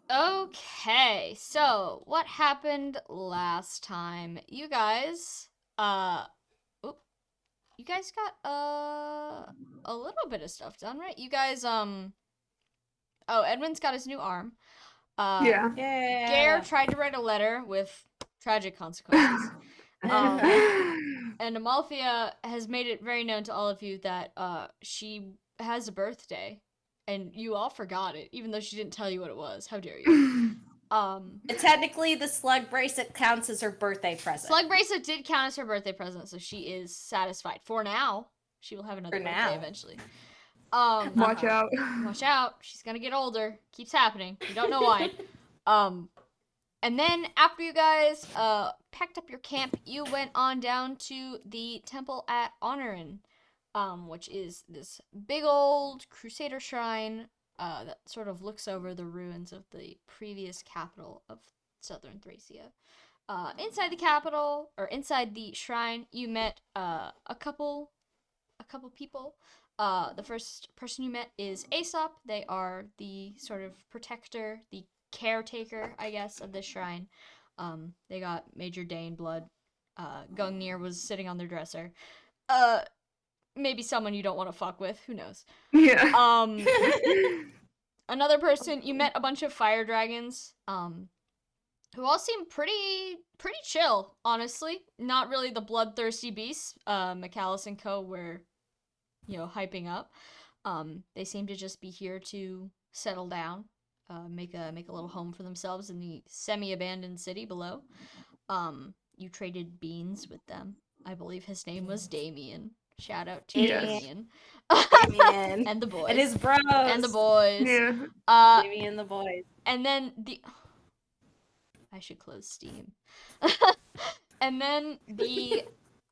Okay, so what happened last time? You guys, oop, you guys got a little bit of stuff done, right? You guys, oh, Edwin's got his new arm. Yeah. Gare tried to write a letter with tragic consequences. And Amalthea has made it very known to all of you that she has a birthday, and you all forgot it, even though she didn't tell you what it was. How dare you? Technically, the slug bracelet counts as her birthday present. Slug bracelet did count as her birthday present, so she is satisfied for now. She will have another birthday eventually. Watch out. Watch out. She's gonna get older. Keeps happening. You don't know why. And then after you guys packed up your camp, you went on down to the temple at Honorin, which is this big old crusader shrine that sort of looks over the ruins of the previous capital of southern Thracia. Inside the capital, or inside the shrine, you met a couple people. The first person you met is Aesop. They are the sort of protector, the caretaker, I guess, of this shrine. They got Major Dane blood. Gungnir was sitting on their dresser. Maybe someone you don't want to fuck with. Who knows? Yeah. Another person, you met a bunch of fire dragons. Who all seem pretty chill, honestly. Not really the bloodthirsty beasts. McAllis and co were, hyping up. They seem to just be here to settle down, make a little home for themselves in the semi-abandoned city below. You traded beans with them. I believe his name was Damien. Shout out to Damien. Damien. And the boys. And his bros. And the boys. Yeah. Damien and the boys. And then I should close Steam. And then the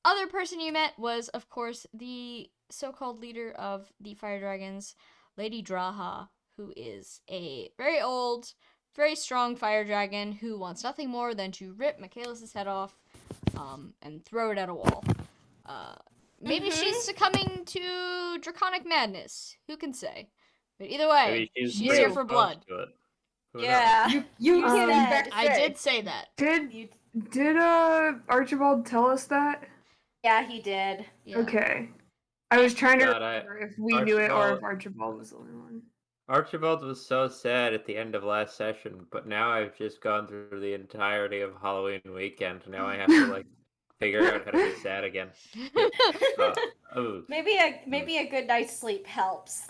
other person you met was, of course, the so-called leader of the Fire Dragons, Lady Draha, who is a very old, very strong fire dragon who wants nothing more than to rip Michaelis' head off and throw it at a wall. Maybe she's succumbing to draconic madness. Who can say? But either way, she's here for blood. Yeah. You said. I did say that. Did Archibald tell us that? Yeah, he did. Yeah. Okay. I was trying to remember if we knew it or if Archibald was the only one. Archibald was so sad at the end of last session, but now I've just gone through the entirety of Halloween weekend. Now I have to figure out how to be sad again. Maybe a good night's sleep helps.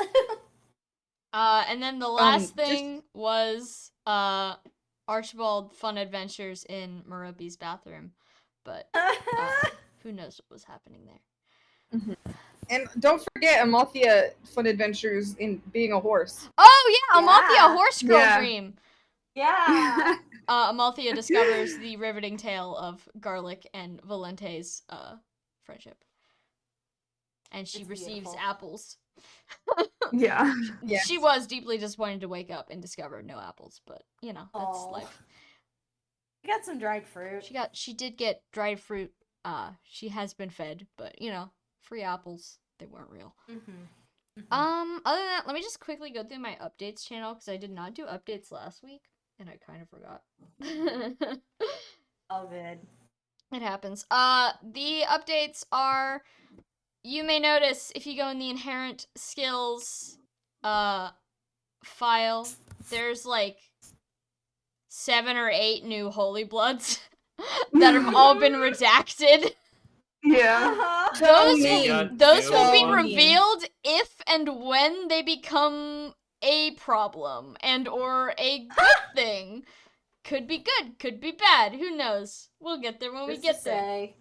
And then the last thing was Archibald fun adventures in Merope's bathroom, but who knows what was happening there. Mm-hmm. And don't forget Amalthea fun adventures in being a horse. Oh yeah, Amalthea horse girl dream. Yeah. Amalthea discovers the riveting tale of Garlic and Valente's friendship, and she receives apples. Yeah. She was deeply disappointed to wake up and discover no apples, but that's life. She got some dried fruit. She did get dried fruit. She has been fed, but free apples. They weren't real. Other than that, let me just quickly go through my updates channel because I did not do updates last week and I kind of forgot. All good. It happens. The updates are, you may notice if you go in the inherent skills file, there's 7 or 8 new Holy Bloods that have all been redacted. Yeah. Those will be revealed if and when they become a problem and or a good thing. Could be good, could be bad. Who knows? We'll get there when we get there.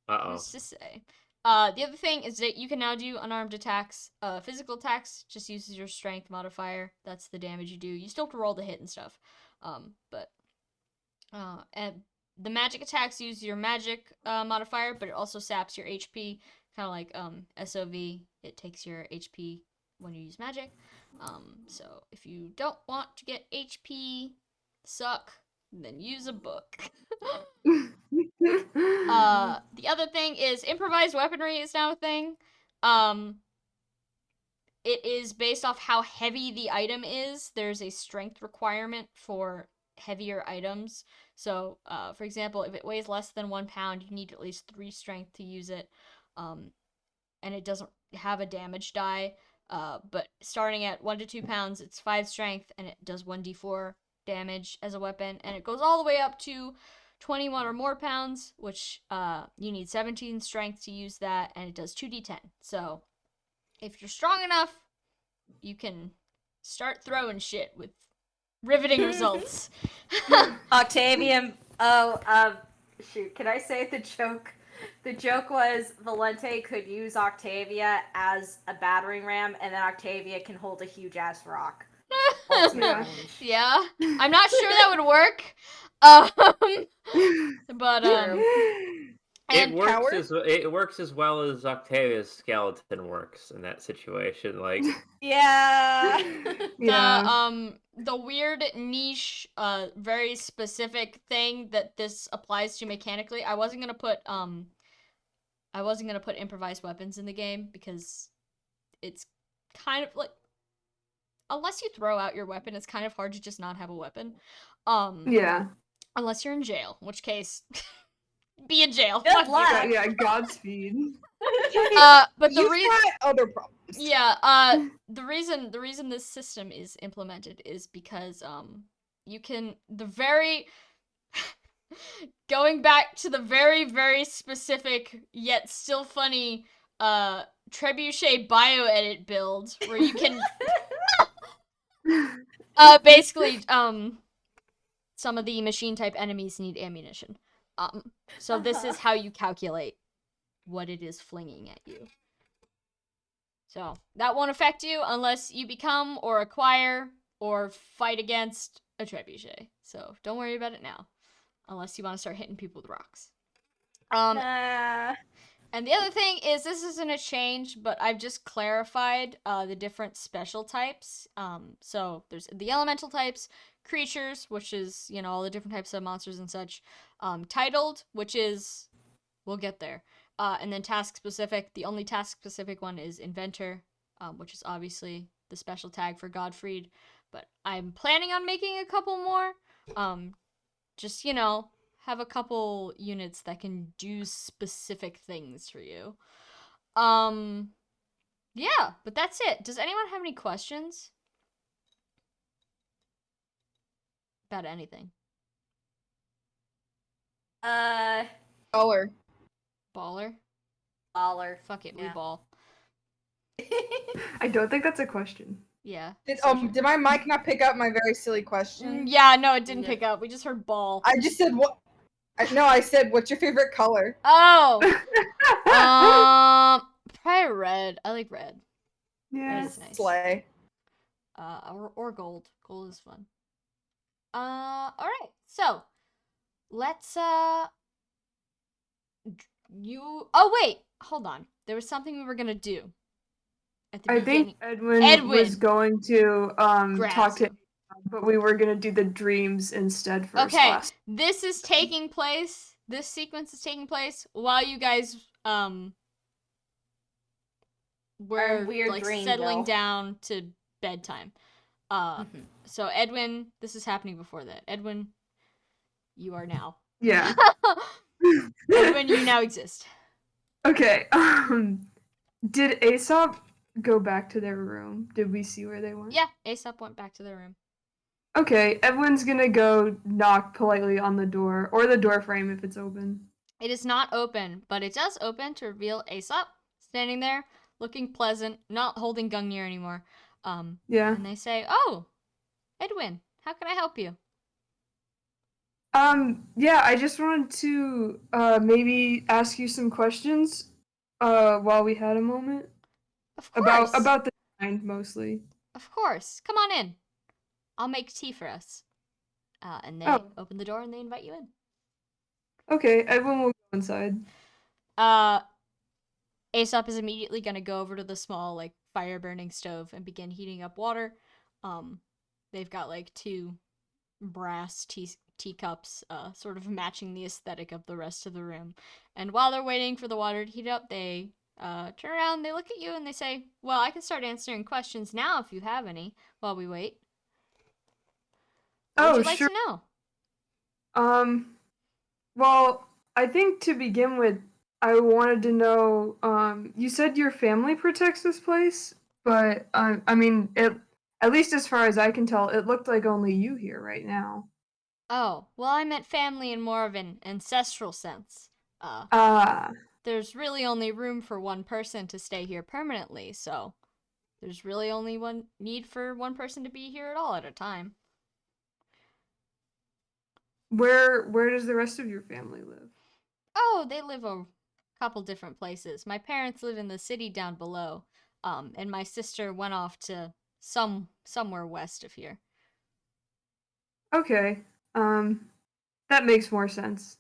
What's to say? The other thing is that you can now do unarmed attacks. Physical attacks just uses your strength modifier. That's the damage you do. You still have to roll the hit and stuff. And the magic attacks use your magic modifier, but it also saps your HP, kind of like SOV. It takes your HP when you use magic. So if you don't want to get HP suck, then use a book. The other thing is improvised weaponry is now a thing. it is based off how heavy the item is. There's a strength requirement for heavier items. So, for example, if it weighs less than 1 pound, you need at least 3 strength to use it. And it doesn't have a damage die. But starting at 1 to 2 pounds, it's 5 strength, and it does 1d4 damage as a weapon. And it goes all the way up to 21 or more pounds, which you need 17 strength to use that, and it does 2d10. So if you're strong enough, you can start throwing shit with riveting results. Octavian. Shoot. Can I say the joke? The joke was Valente could use Octavia as a battering ram, and then Octavia can hold a huge ass rock. Yeah. Yeah, I'm not sure that would work. But It and works as well as Octavia's skeleton works in that situation. Like, Yeah. the weird niche, very specific thing that this applies to mechanically. I wasn't gonna put improvised weapons in the game because it's kind of like, unless you throw out your weapon, it's kind of hard to just not have a weapon. Yeah. Unless you're in jail, in which case, be in jail. Good Fuck you. luck. Yeah, Godspeed. But the You've reason, got other problems. yeah, the reason this system is implemented is because you can going back to the very, very specific yet still funny trebuchet bioedit build where you can basically some of the machine type enemies need ammunition. So this is how you calculate what it is flinging at you. So that won't affect you unless you become or acquire or fight against a trebuchet. So don't worry about it now, unless you want to start hitting people with rocks. And the other thing is, this isn't a change, but I've just clarified the different special types. So there's the elemental types, creatures, which is, you know, all the different types of monsters and such. Titled, which is, we'll get there. And then task specific. The only task specific one is inventor, which is obviously the special tag for Godfried. But I'm planning on making a couple more. Just, you know, have a couple units that can do specific things for you. Yeah, but that's it. Does anyone have any questions about anything? Color. Baller? Baller. Fuck it, we Yeah. ball. I don't think that's a question. Yeah. Did, so sure. did my mic not pick up my very silly question? Yeah, no, it didn't Yeah. pick up. We just heard ball. I just said what? No, I said, what's your favorite color? Oh! Probably red. I like red. Yeah. Red is nice. Slay. Or gold. Gold is fun. Alright. So, let's, oh wait! Hold on. There was something we were gonna do. At the I beginning. think Edwin was going to Grabs talk to, you. but we were gonna do the dreams instead first. Okay, Last. this is taking place. This sequence is taking place while you guys were weird like dream, settling Bill. down to bedtime. So Edwin, this is happening before that. Edwin, you are now. Yeah. Edwin, you now exist. Okay. Did Aesop go back to their room? Did we see where they went? Yeah, Aesop went back to their room. Okay, Edwin's gonna go knock politely on the door, or the door frame if it's open. It is not open, but it does open to reveal Aesop standing there, looking pleasant, not holding Gungnir anymore. Yeah. And they say, "Oh, Edwin, how can I help you?" Yeah, I just wanted to maybe ask you some questions while we had a moment. Of course. About the mind mostly. Of course. Come on in. I'll make tea for us. And they open the door and they invite you in. Okay, Edwin will go inside. Aesop is immediately gonna go over to the small, like, fire-burning stove and begin heating up water. They've got, like, 2 brass teacups, sort of matching the aesthetic of the rest of the room. And while they're waiting for the water to heat up, they turn around, they look at you, and they say, well, I can start answering questions now if you have any, while we wait. What would Oh, you like sure. to know? Well, I think to begin with, I wanted to know, you said your family protects this place, but, I mean, at least as far as I can tell, it looked like only you here right now. Oh, well, I meant family in more of an ancestral sense. Ah, There's really only room for one person to stay here permanently, so there's really only one need for one person to be here at all at a time. where does the rest of your family live? Oh, they live a couple different places. My parents live in the city down below, and my sister went off to somewhere west of here. Okay, that makes more sense.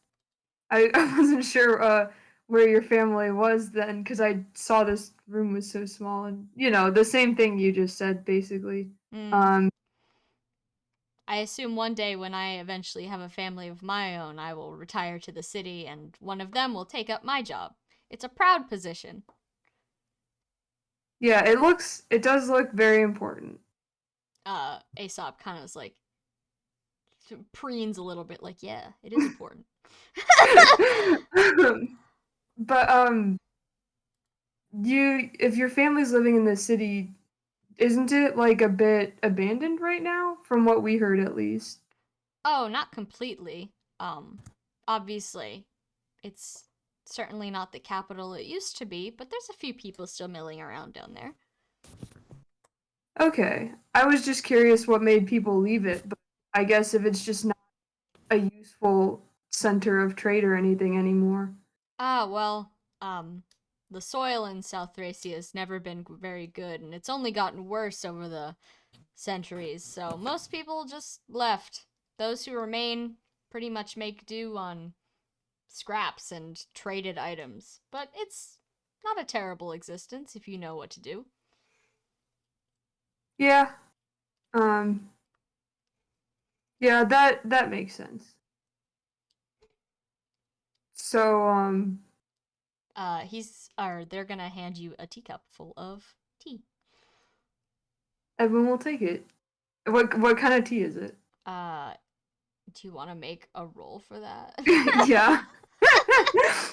I wasn't sure, where your family was then, because I saw this room was so small, and, the same thing you just said, basically. Mm. Um, I assume one day when I eventually have a family of my own, I will retire to the city and one of them will take up my job. It's a proud position. yeah, it does look very important. Aesop kind of is like, preens a little bit, like, yeah, it is important. But, if your family's living in the city, isn't it, like, a bit abandoned right now? From what we heard, at least. Oh, not completely. Obviously, it's certainly not the capital it used to be, but there's a few people still milling around down there. Okay. I was just curious what made people leave it, but I guess if it's just not a useful center of trade or anything anymore. Ah, well, the soil in South Thracia has never been very good, and it's only gotten worse over the centuries, so most people just left. Those who remain pretty much make do on scraps and traded items, but it's not a terrible existence if you know what to do. Yeah. Um, yeah, that makes sense. So, They're gonna hand you a teacup full of tea. Edwin will take it. What kind of tea is it? Do you want to make a roll for that? Yeah.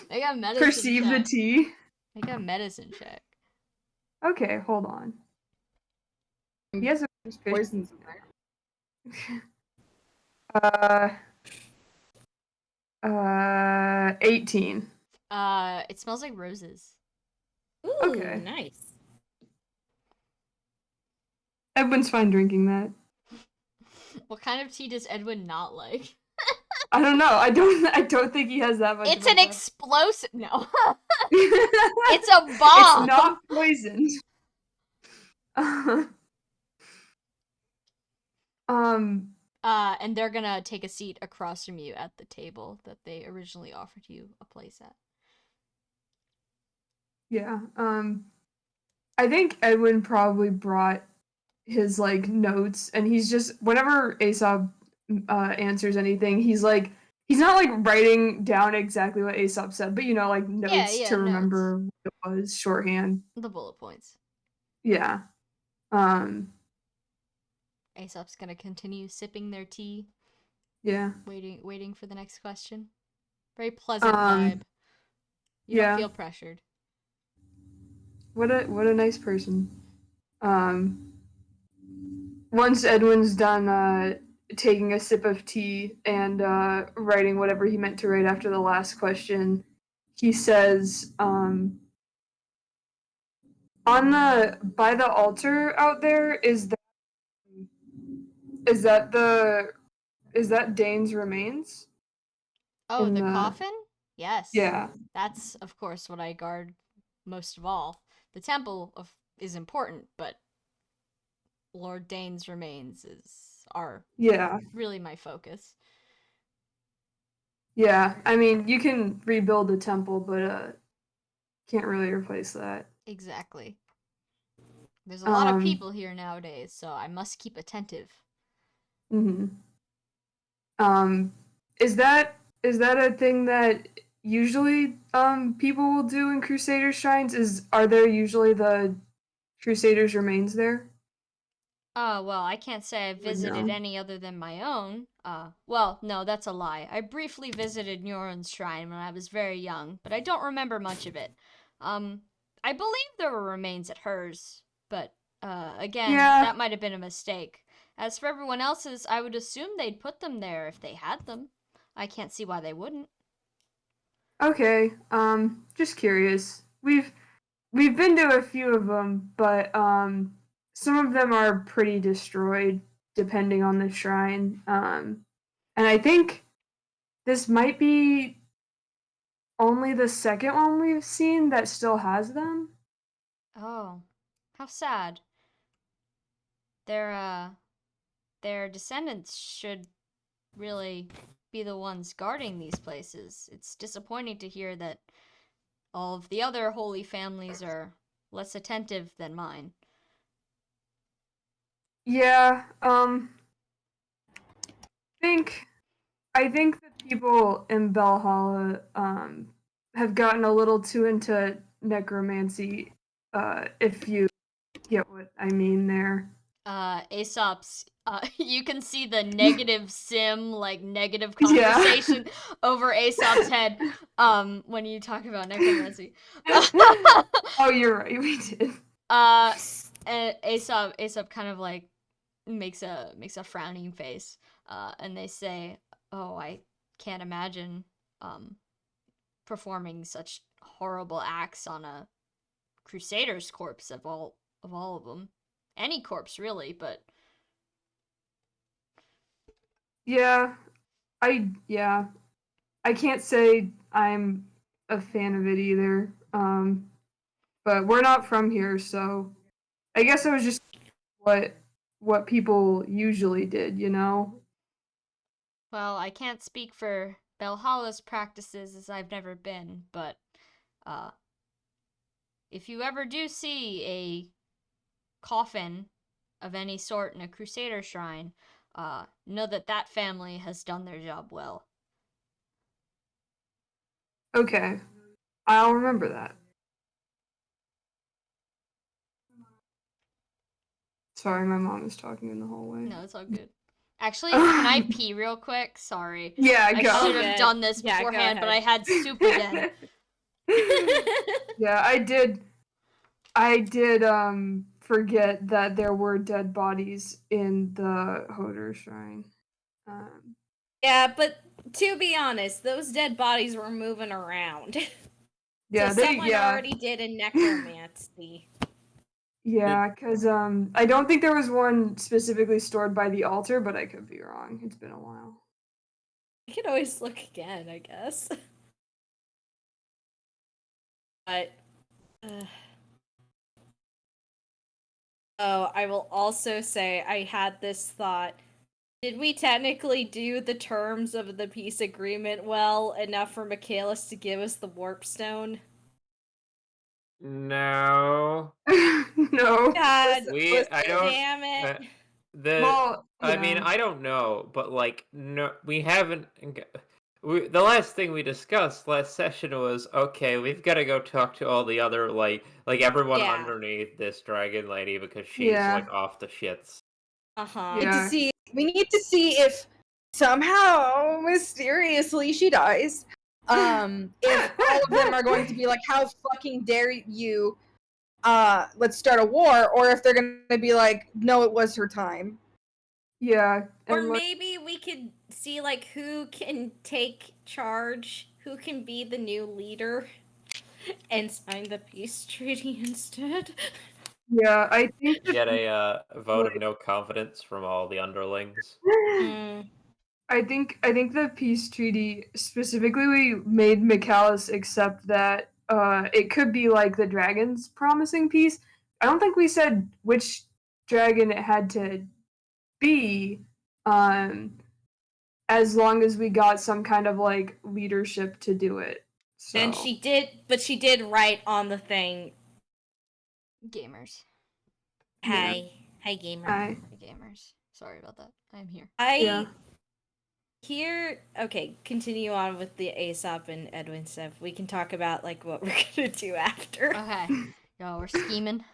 Make a medicine Perceive the check. tea. Make a medicine check. Okay, hold on. He has a There's poisons in there. 18. It smells like roses. Ooh, Okay. nice. Edwin's fine drinking that. What kind of tea does Edwin not like? I don't know. I don't think he has that much. It's of an a explosive. No, it's it's a bomb. not poisoned. And they're gonna take a seat across from you at the table that they originally offered you a place at. Yeah. I think Edwin probably brought his like notes, and he's just whenever Aesop answers anything, he's not like writing down exactly what Aesop said, but like notes Yeah, to notes. remember what it was, shorthand. The bullet points. Yeah. Aesop's gonna continue sipping their tea, Yeah. waiting for the next question. Very pleasant vibe. You yeah. don't feel pressured. What a nice person. Once Edwin's done taking a sip of tea and writing whatever he meant to write after the last question, he says, by the altar out there, is that Dane's remains? Oh, In the the- coffin? Yes. Yeah. That's, of course, what I guard most of all. The temple is important, but Lord Dane's remains are Yeah. really my focus. Yeah. I mean, you can rebuild the temple, but can't really replace that. Exactly. There's a lot of Um, people here nowadays, so I must keep attentive. Mm-hmm. Is that a thing that usually people will do in Crusaders shrines? Are there usually the Crusaders remains there? Well, I can't say I Would visited know. any other than my own. Well, no, that's a lie. I briefly visited Nyoron's shrine when I was very young, but I don't remember much of it. I believe there were remains at hers, but, again, Yeah. that might have been a mistake. As for everyone else's, I would assume they'd put them there if they had them. I can't see why they wouldn't. Okay. Just curious. We've been to a few of them, but some of them are pretty destroyed depending on the shrine. And I think this might be only the second one we've seen that still has them. Oh, how sad. Their, their descendants should really be the ones guarding these places. It's disappointing to hear that all of the other holy families are less attentive than mine. Yeah, think I think the people in Valhalla have gotten a little too into necromancy, if you get what I mean there. Aesop's, you can see the negative sim, like negative Yeah. conversation over Aesop's head, when you talk about necromancy. Oh, you're right, we did. And Aesop kind of like makes a frowning face, and they say, "Oh, I can't imagine performing such horrible acts on a crusader's corpse of all of them. Any corpse really, but Yeah, yeah. I can't say I'm a fan of it either. But we're not from here, so I guess it was just what what people usually did, you know? well, I can't speak for Belhalla's practices as I've never been, but uh if you ever do see a coffin of any sort in a crusader shrine, know that that family has done their job well. Okay. I'll remember that. Sorry, my mom is talking in the hallway. No, it's all good. Actually, can I pee real quick? Sorry. Yeah, I go. should have done this Yeah, go beforehand, but I ahead. had soup again. Yeah, I did forget that there were dead bodies in the Hodor shrine. Um Yeah, but to be honest, those dead bodies were moving around. yeah, So someone yeah. already did a necromancy. Yeah, cuz I don't think there was one specifically stored by the altar, but I could be wrong. It's been a while. You can always look again, I guess. But oh, I will also say I had this thought. Did we technically do the terms of the peace agreement well enough for Michaelis to give us the warp stone? No. No. God, I don't. damn it. Well, I mean, yeah. I don't know, but like, no, we haven't. The last thing we discussed last session was okay. We've got to go talk to all the other like everyone Yeah. underneath this dragon lady because she's Yeah. like off the shits. Uh-huh. Yeah. We need to see if somehow mysteriously she dies. If all of them are going to be like, how fucking dare you, let's start a war, or if they're gonna be like, no, it was her time. Yeah. Or And maybe we could see like who can take charge, who can be the new leader, and sign the peace treaty instead. yeah, I think that Get a vote of like- no confidence from all the underlings. I think the peace treaty specifically we made Michaelis accept that it could be like the dragons promising peace. I don't think we said which dragon it had to be, um, as long as we got some kind of like leadership to do it. So And she did write on the thing. Gamers. Hi. Hi gamer. I Gamers. Sorry about that. I'm here. I Yeah. Here, okay, continue on with the Aesop and Edwin stuff. We can talk about like what we're gonna do after. Okay. Yo, we're scheming.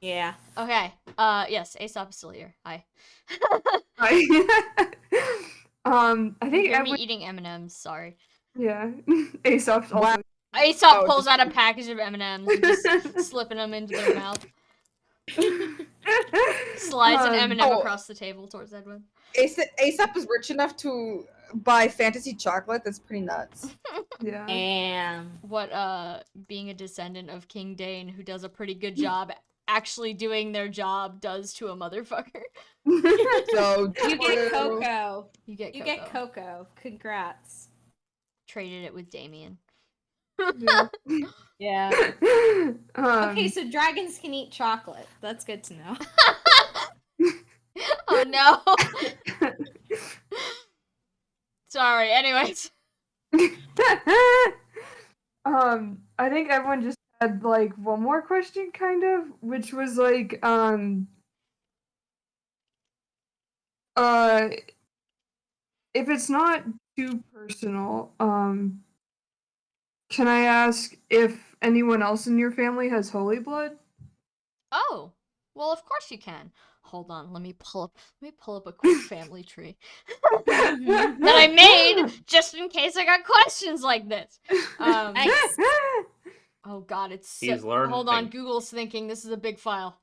Yeah. Okay. Yes, Aesop is still here. Hi. I think Hear me Edwin, eating M&Ms. Sorry. yeah, Aesop's also. Wow. Aesop Oh, pulls just- out a package of M&Ms and just slipping them into their mouth. Slides an M&M Oh. across the table towards Edwin. Aesop is rich enough to buy fantasy chocolate. That's pretty nuts. Yeah. And What being a descendant of King Dane who does a pretty good job actually doing their job does to a motherfucker. So you get true. cocoa. You get You cocoa. get cocoa. Congrats. Traded it with Damien. Yeah. Yeah. Um, Okay, so dragons can eat chocolate. That's good to know. Oh no. Sorry, anyways. I think everyone just had like one more question, kind of, which was like, if it's not too personal, can I ask if anyone else in your family has holy blood? Oh, well, of course you can. Hold on, let me pull up a quick family tree that I made just in case I got questions like this. Nice. Oh God, it's He's hold on, learning. Google's thinking this is a big file.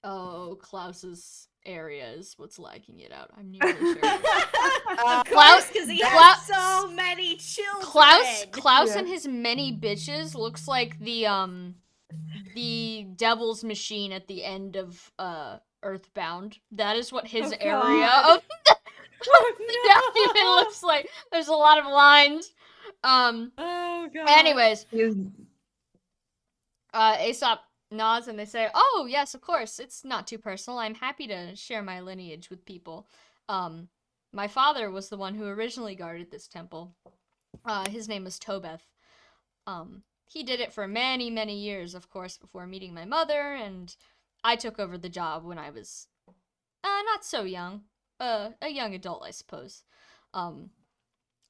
Oh, Klaus's area is what's lagging it out. I'm nearly sure. Of Klaus- course, because he Klaus- has so many children. Klaus Yeah. and his many bitches looks like the devil's machine at the end of Earthbound. That is what his Oh, area God. of the document looks like. There's a lot of lines. Oh god. Anyways, Is- Aesop nods and they say, "Oh yes, of course. It's not too personal. I'm happy to share my lineage with people. My father was the one who originally guarded this temple. His name was Tobeth. He did it for many, many years, of course, before meeting my mother, and I took over the job when I was not so young, a young adult, I suppose.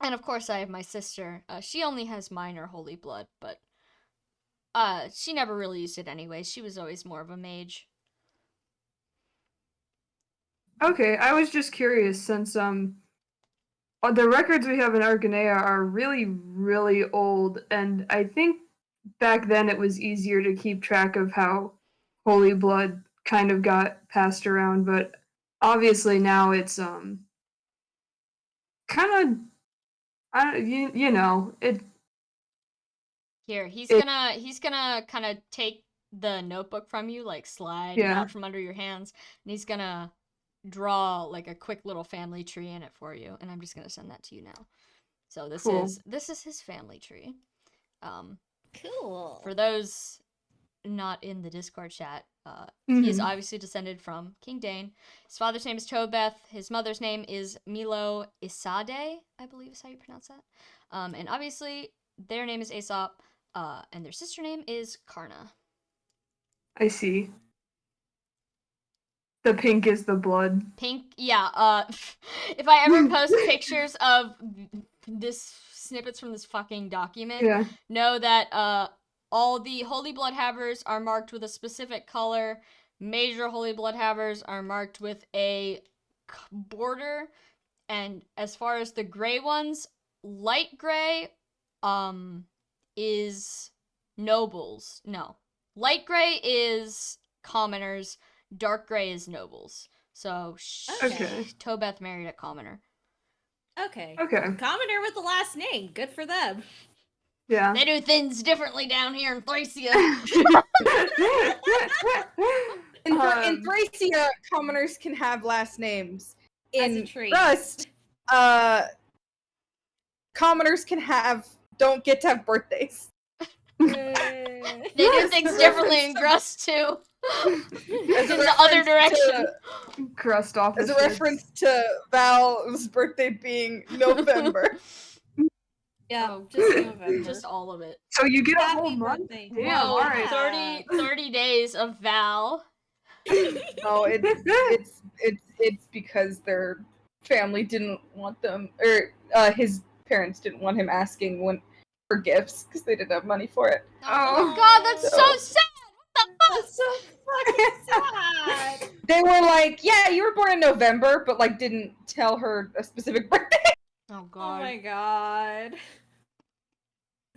And of course, I have my sister. She only has minor holy blood, but she never really used it anyway. She was always more of a mage." Okay, I was just curious since the records we have in Arcanea are really, really old, and I think back then it was easier to keep track of how holy blood kind of got passed around, but obviously now it's kind of you know it. Here, he's It- gonna kind of take the notebook from you, like slide it Yeah. out from under your hands, and he's gonna draw like a quick little family tree in it for you, and I'm just gonna send that to you now. So this Cool. is his family tree. Cool. For those not in the Discord chat, he is Mhm. obviously descended from King Dane. His father's name is Tobeth. His mother's name is Milo Isade, I believe is how you pronounce that. And obviously their name is Aesop, and their sister name is Karna. I see. The pink is the blood. Pink, yeah. If I ever post pictures of this snippets from this fucking document, Yeah. know that all the Holy Blood Havers are marked with a specific color. Major Holy Blood Havers are marked with a border, and as far as the gray ones, light gray is nobles. No. Light gray is commoners, dark gray is nobles. So Okay. Tobeth married a commoner. Okay. Okay. Commoner with the last name. Good for them. Yeah. They do things differently down here in Thracia. In Thracia, commoners can have last names. As a In treat. Rust, commoners don't get to have birthdays. They do things differently in Grust too. In the other direction. Crust office. As a reference to Val's birthday being November. Yeah, Oh, just November. Just all of it. So you get a Happy whole month? birthday. Damn, Whoa, all right. 30 days of Val. No, it's because they're family didn't want them, or his parents didn't want him asking for gifts because they didn't have money for it. Oh god, that's so sad! That's so fucking sad. They were like, "Yeah, you were born in November," but like didn't tell her a specific birthday. Oh Oh god. my god.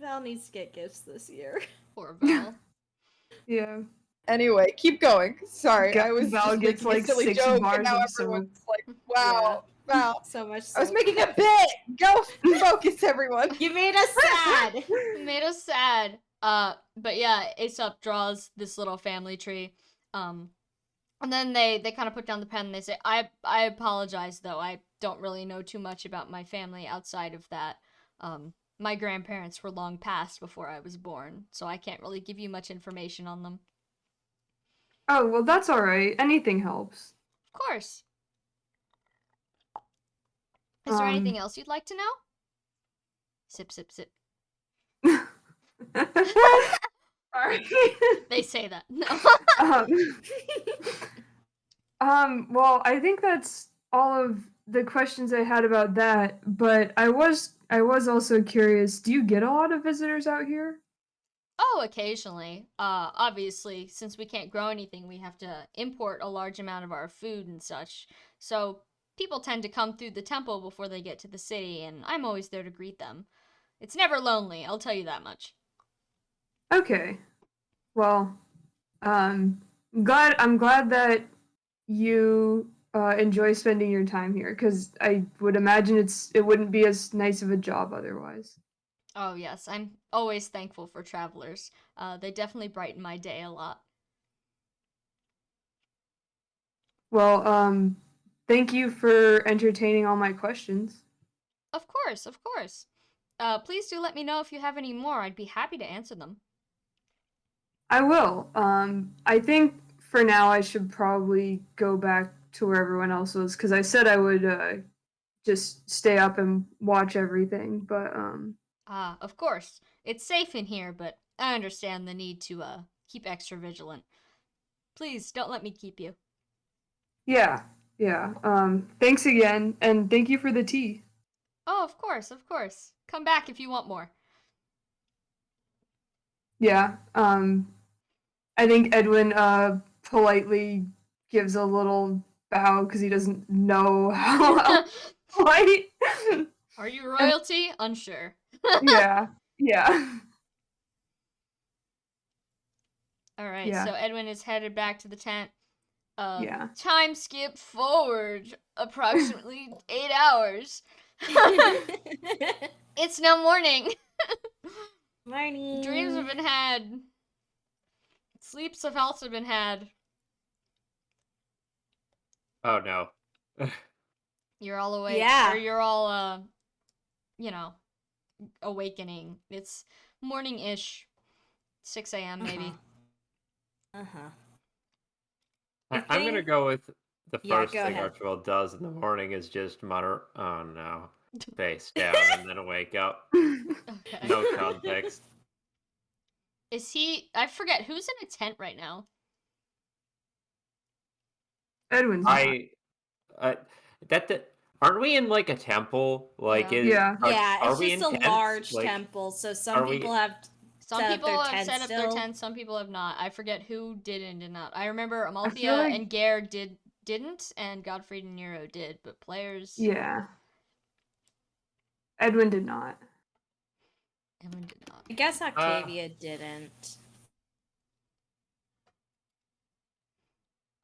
Val needs to get gifts this year. Poor Val. Yeah. Anyway, keep going. Sorry, I was Val just gets, making a like, silly 6 joke, bars and now of everyone's like, "Wow, wow." So much I was so. making a bit. Go focus, everyone. You made us sad. It made us sad. But yeah, Aesop draws this little family tree. And then they kind of put down the pen and they say, I apologize though. I don't really know too much about my family outside of that. My grandparents were long past before I was born, so I can't really give you much information on them. Oh, well, that's alright. Anything helps. Of course. Is there Um. anything else you'd like to know? Sip, sip, sip. Sorry. They say that. No. Well, I think that's all of the questions I had about that, but I was also curious, do you get a lot of visitors out here? Oh, occasionally. Obviously, since we can't grow anything, we have to import a large amount of our food and such. So people tend to come through the temple before they get to the city, and I'm always there to greet them. It's never lonely, I'll tell you that much. Okay. Well, I'm glad that you enjoy spending your time here, because I would imagine it wouldn't be as nice of a job otherwise. Oh, yes, I'm always thankful for travelers. They definitely brighten my day a lot. Well, thank you for entertaining all my questions. Of course, of course. Please do let me know if you have any more. I'd be happy to answer them. I will. I think for now I should probably go back to where everyone else was, because I said I would just stay up and watch everything, but Of course. It's safe in here, but I understand the need to, keep extra vigilant. Please, don't let me keep you. yeah. Thanks again, and thank you for the tea. Oh, of course, of course. Come back if you want more. Yeah. I think Edwin politely gives a little bow because he doesn't know how polite. Are you royalty? Unsure. Yeah. Alright, Yeah. so Edwin is headed back to the tent. Yeah. Time skip forward approximately 8 hours. It's now morning. Morning. Dreams have been had. Sleeps have also been had. Oh no. You're all awake. Yeah. Or you're all, awakening. It's morning-ish. 6 a.m. maybe. Uh-huh. I'm gonna go with the Yeah, first go thing ahead. Archibald does in the morning is just mutter, "Oh no," face down, and then wake up. Okay. No context. Is he... I forget, who's in a tent right now? Edwin's not. Aren't we in like a temple? Like, Yeah. Yeah, are it's we just in a tents? large Like, temple, so are some we- people have Some set up people their have tents set up their still. tents, some people have not. I forget who did and did not. I remember feel Amalthea like- and Gare didn't, and Godfried and Nero did, but players... Yeah. Edwin did not. Edwin did not. I guess Octavia didn't.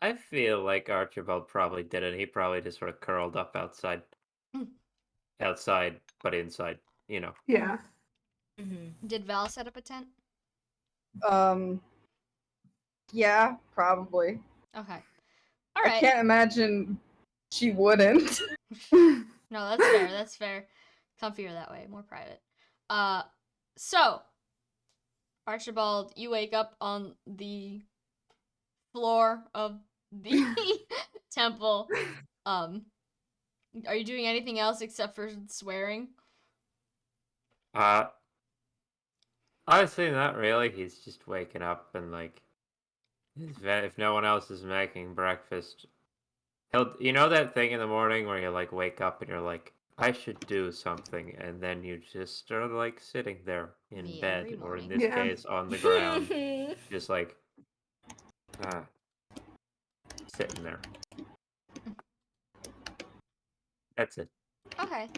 I feel like Archibald probably didn't. He probably just sort of curled up outside. Outside, but inside, you know. Yeah. Mm-hmm. Did Val set up a tent? Yeah, probably. Okay. I Alright. can't imagine she wouldn't. No, that's fair, that's fair. Comfier that way, more private. So, Archibald, you wake up on the floor of the temple. Are you doing anything else except for swearing? Honestly, not really. He's just waking up and like, if no one else is making breakfast, You know that thing in the morning where you like wake up and you're like, I should do something, and then you just are like sitting there in Me bed, every or in morning. this Yeah. case on the ground, just like sitting there. That's it. Okay.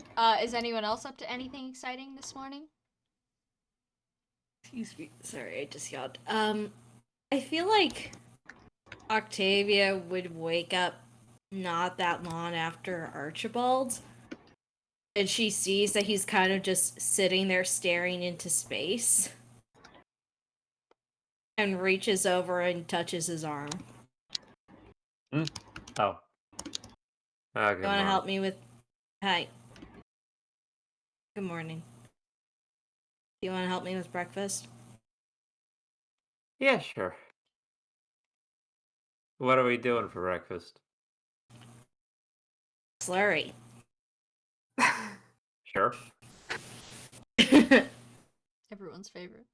Is anyone else up to anything exciting this morning? Excuse me. Sorry, I just yawned. I feel like Octavia would wake up not that long after Archibald, and she sees that he's kind of just sitting there staring into space, and reaches over and touches his arm. Oh. Oh, good You want to morning. help me with? Hi. Good morning. Do you want to help me with breakfast? Yeah, sure. What are we doing for breakfast? Slurry. Sure. Everyone's favorite.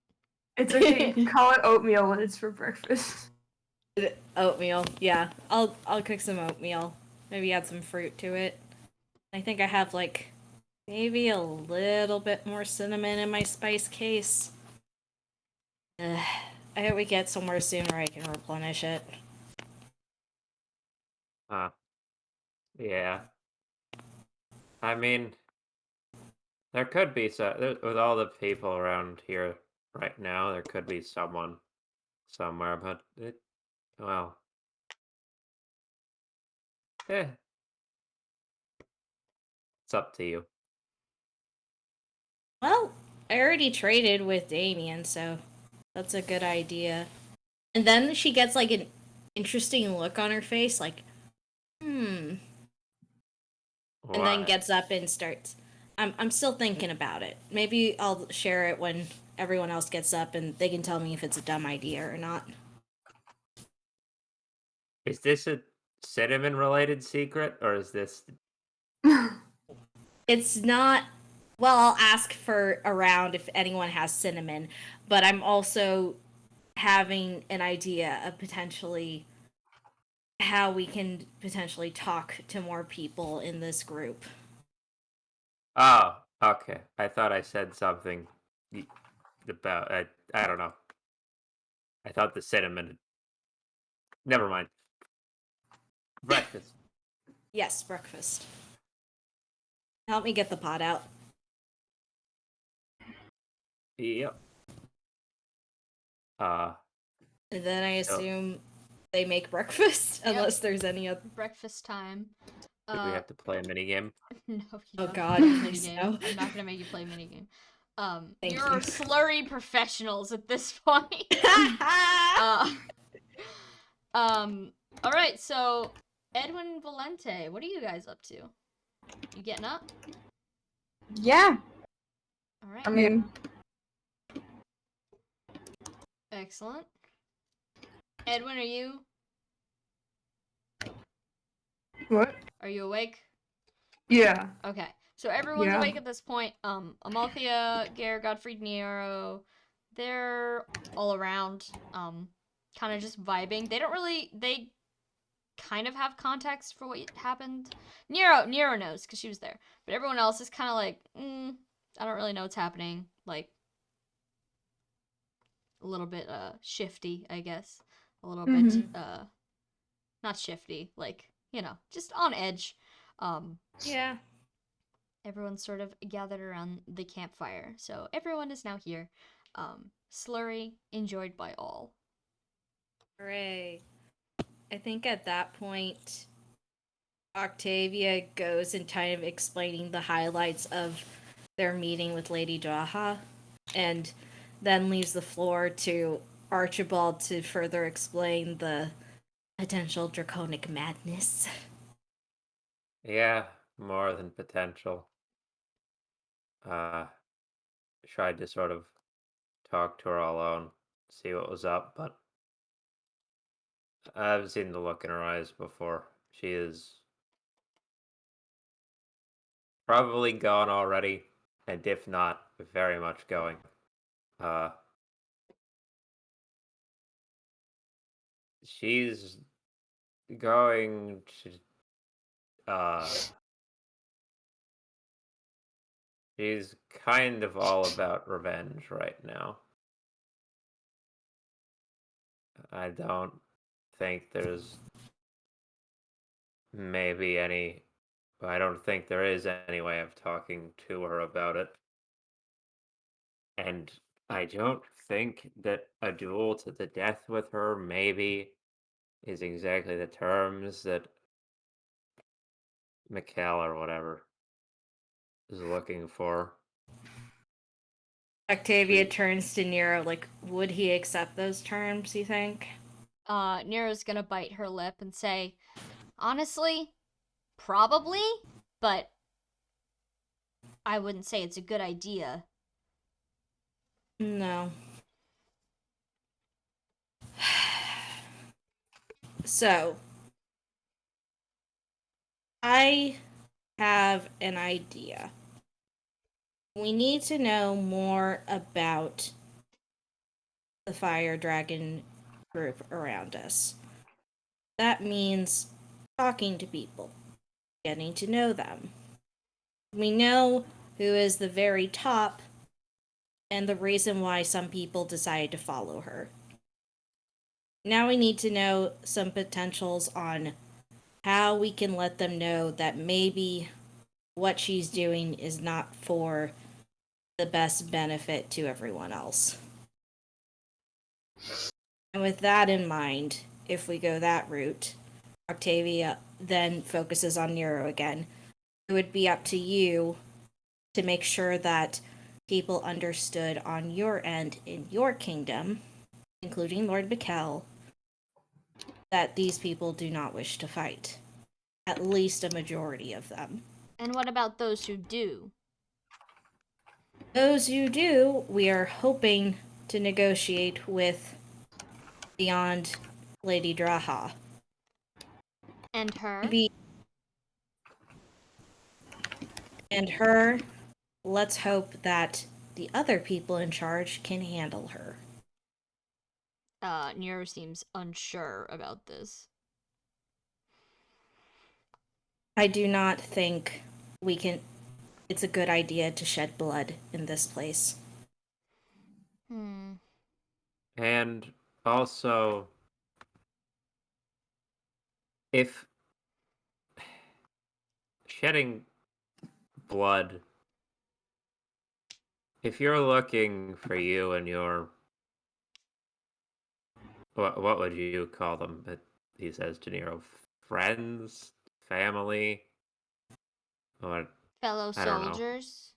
It's okay. You can call it oatmeal when it's for breakfast. Oatmeal. Yeah, I'll cook some oatmeal. Maybe add some fruit to it. I think I have like maybe a little bit more cinnamon in my spice case. I hope we get somewhere soon where I can replenish it. Yeah. I mean, there could be with all the people around here right now, there could be someone somewhere, but well, it's up to you. Well, I already traded with Damien, so that's a good idea. And then she gets like an interesting look on her face, like, and then What? gets up and starts. I'm still thinking about it. Maybe I'll share it when everyone else gets up and they can tell me if it's a dumb idea or not. Is this a cinnamon related secret, or is this It's not. Well, I'll ask for around if anyone has cinnamon, but I'm also having an idea of potentially how we can potentially talk to more people in this group. Oh, okay. I thought I said something about I don't know. I thought the cinnamon. Never mind. Breakfast. Yes, breakfast. Help me get the pot out. Yep. And then I So- assume they make breakfast, Yep. unless there's any other. Breakfast time. Do we have to play a minigame? No, you Oh don't God, have to play a please minigame. no. I'm not gonna make you play a minigame. Thank You're you. slurry professionals at this point. All right. So, Edwin Valente, what are you guys up to? You getting up? Yeah. All right. I mean, Excellent. Edwin, are you What? awake? Yeah. Okay. So everyone's Yeah. awake at this point. Amalthea, Gare, Gottfried, Nero, they're all around, kind of just vibing. They kind of have context for what happened. Nero knows because she was there, but everyone else is kind of like, I don't really know what's happening. Like, a little bit shifty, I guess. A little bit not shifty, like, just on edge. Yeah. Everyone's sort of gathered around the campfire. So everyone is now here. Slurry enjoyed by all. Hooray. I think at that point, Octavia goes and kind of explaining the highlights of their meeting with Lady Jaha, and then leaves the floor to Archibald to further explain the potential draconic madness. Yeah, more than potential. Tried to sort of talk to her all alone, see what was up, but I've seen the look in her eyes before. She is probably gone already, and if not, very much going. She's going to she's kind of all about revenge right now. I don't think there's maybe any. I don't think there is any way of talking to her about it. And I don't think that a duel to the death with her maybe is exactly the terms that Mikkel or whatever is looking for. Octavia We- turns to Nero, like, would he accept those terms, you think? Nero's gonna bite her lip and say, honestly, probably, but I wouldn't say it's a good idea. No. So, I have an idea. We need to know more about the fire dragon group around us. That means talking to people, getting to know them. We know who is the very top and the reason why some people decide to follow her. Now we need to know some potentials on how we can let them know that maybe what she's doing is not for the best benefit to everyone else. And with that in mind, if we go that route, Octavia then focuses on Nero again. It would be up to you to make sure that people understood on your end in your kingdom, including Lord Mikkel, that these people do not wish to fight. At least a majority of them. And what about those who do? Those who do, we are hoping to negotiate with beyond Lady Draha. And her? And her, let's hope that the other people in charge can handle her. Nero seems unsure about this. I do not think it's a good idea to shed blood in this place. And also, if shedding blood, if you're looking for you and your what would you call them? He says to Nero, friends, family, or Fellow I don't know. soldiers?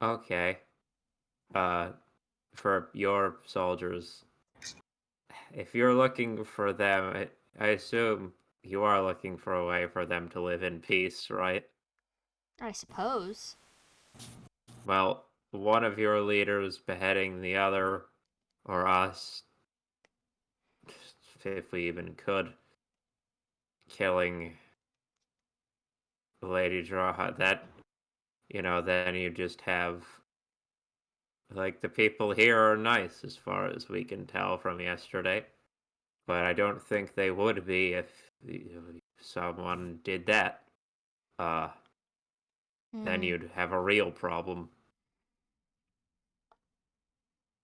Okay. For your soldiers, if you're looking for them, I assume you are looking for a way for them to live in peace, right? I suppose. Well, one of your leaders beheading the other, or us, if we even could, killing Lady Draha, that, then you just have, like, the people here are nice as far as we can tell from yesterday. But I don't think they would be if someone did that. Then you'd have a real problem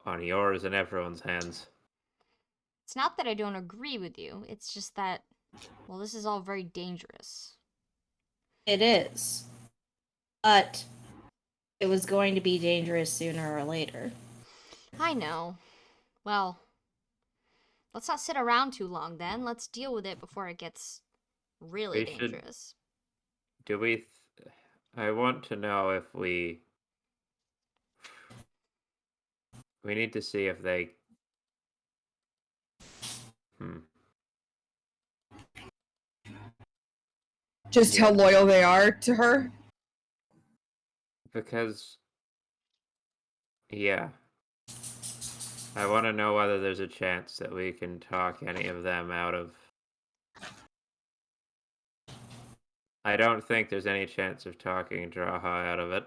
on yours and everyone's hands. It's not that I don't agree with you. It's just that, well, this is all very dangerous. It is. But it was going to be dangerous sooner or later. I know. Well, let's not sit around too long then. Let's deal with it before it gets really We should- dangerous. Do we... I want to know if we need to see if they... Just how loyal they are to her. Because... Yeah. I want to know whether there's a chance that we can talk any of them out of... I don't think there's any chance of talking Draha out of it.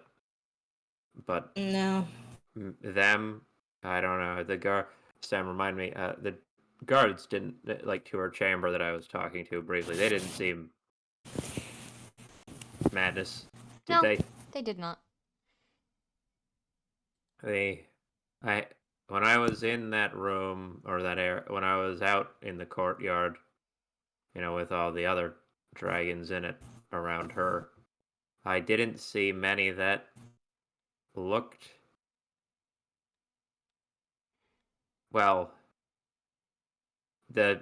But... No. Them, I don't know. The guard... Sam, remind me, the guards didn't... Like, to her chamber that I was talking to briefly, they didn't seem Madness. Did No. they? They did not. When I was in that room or that area, when I was out in the courtyard, with all the other dragons in it around her, I didn't see many that looked, well, I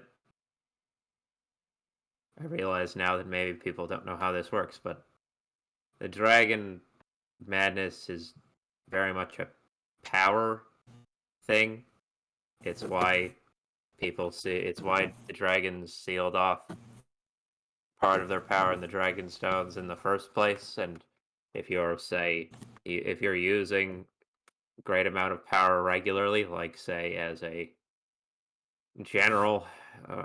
realize now that maybe people don't know how this works, but the dragon madness is very much a power thing. It's why it's why the dragons sealed off part of their power in the dragon stones in the first place. And if you're using great amount of power regularly, like say as a general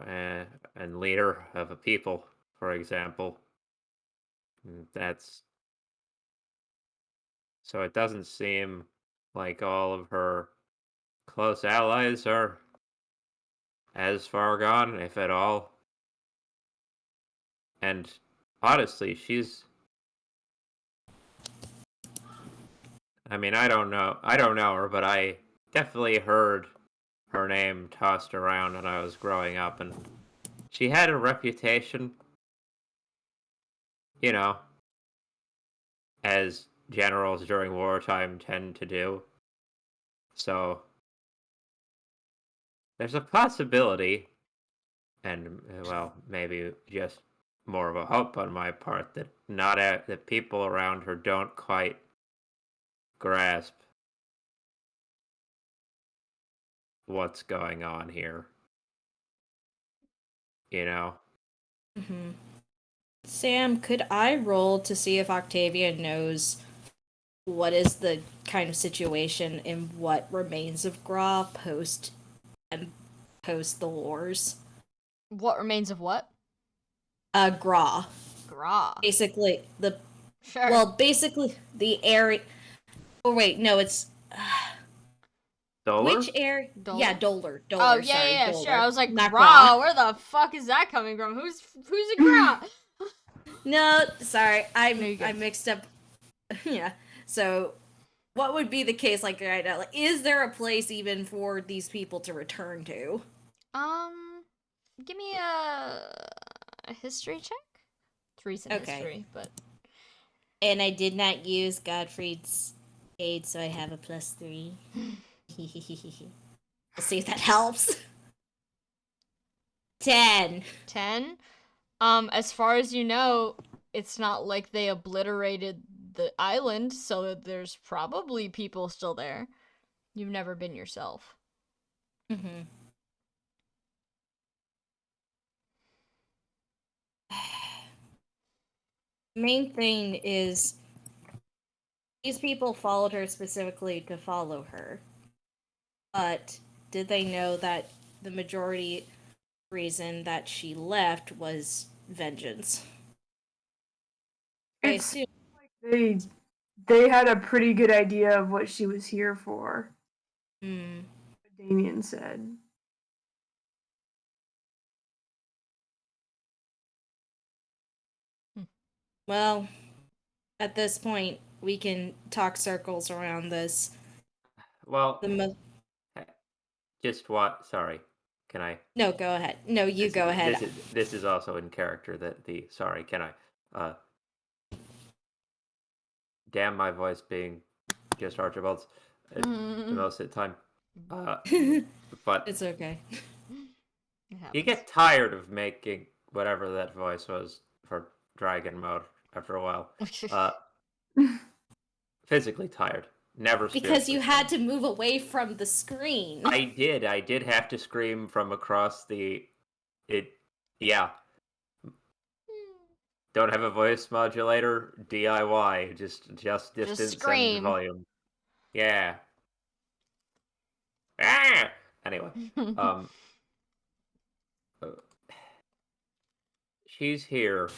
and leader of a people, for example, that's so it doesn't seem like all of her close allies are as far gone, if at all. And honestly, I mean, I don't know her, but I definitely heard her name tossed around when I was growing up, and she had a reputation, you know, as generals during wartime tend to do. So there's a possibility, and well, maybe just more of a hope on my part that that people around her don't quite grasp what's going on here. Mm-hmm. Sam, could I roll to see if Octavia knows what is the kind of situation in what remains of Gra post the wars? What remains of what? Gra. Gra. Basically Sure. basically the area. Oh wait, no, it's Dolar? which area? Dolar? Yeah, Dolar. Oh Sorry, yeah, Dolar. sure. I was like, Not Gra. Where the fuck is that coming from? Who's a Gra? No, sorry, No, you're I good. mixed up. Yeah. So, what would be the case like right now? Like, is there a place even for these people to return to? Give me a history check. It's recent Okay. history, but And I did not use Godfried's aid, so I have a +3. We'll see if that helps. 10. 10. As far as you know, it's not like they obliterated the island, so there's probably people still there. You've never been yourself. Mm-hmm. Main thing is these people followed her specifically to follow her. But did they know that the majority reason that she left was vengeance? I It's assume. they had a pretty good idea of what she was here for. Hmm. Damien said. Well, at this point, we can talk circles around this. Well, The just what? Sorry, can I? No, go ahead. No, you go ahead. This is also in character. Sorry, can I? Damn, my voice being just Archibald's the most of the time. But It's okay. you get tired of making whatever that voice was for dragon mode after a while. Physically tired, never Because spiritually you had tired. to move away from the screen. I did have to scream from across yeah. Don't have a voice modulator, DIY, just distance scream. and volume. Yeah. Ah! Anyway, she's here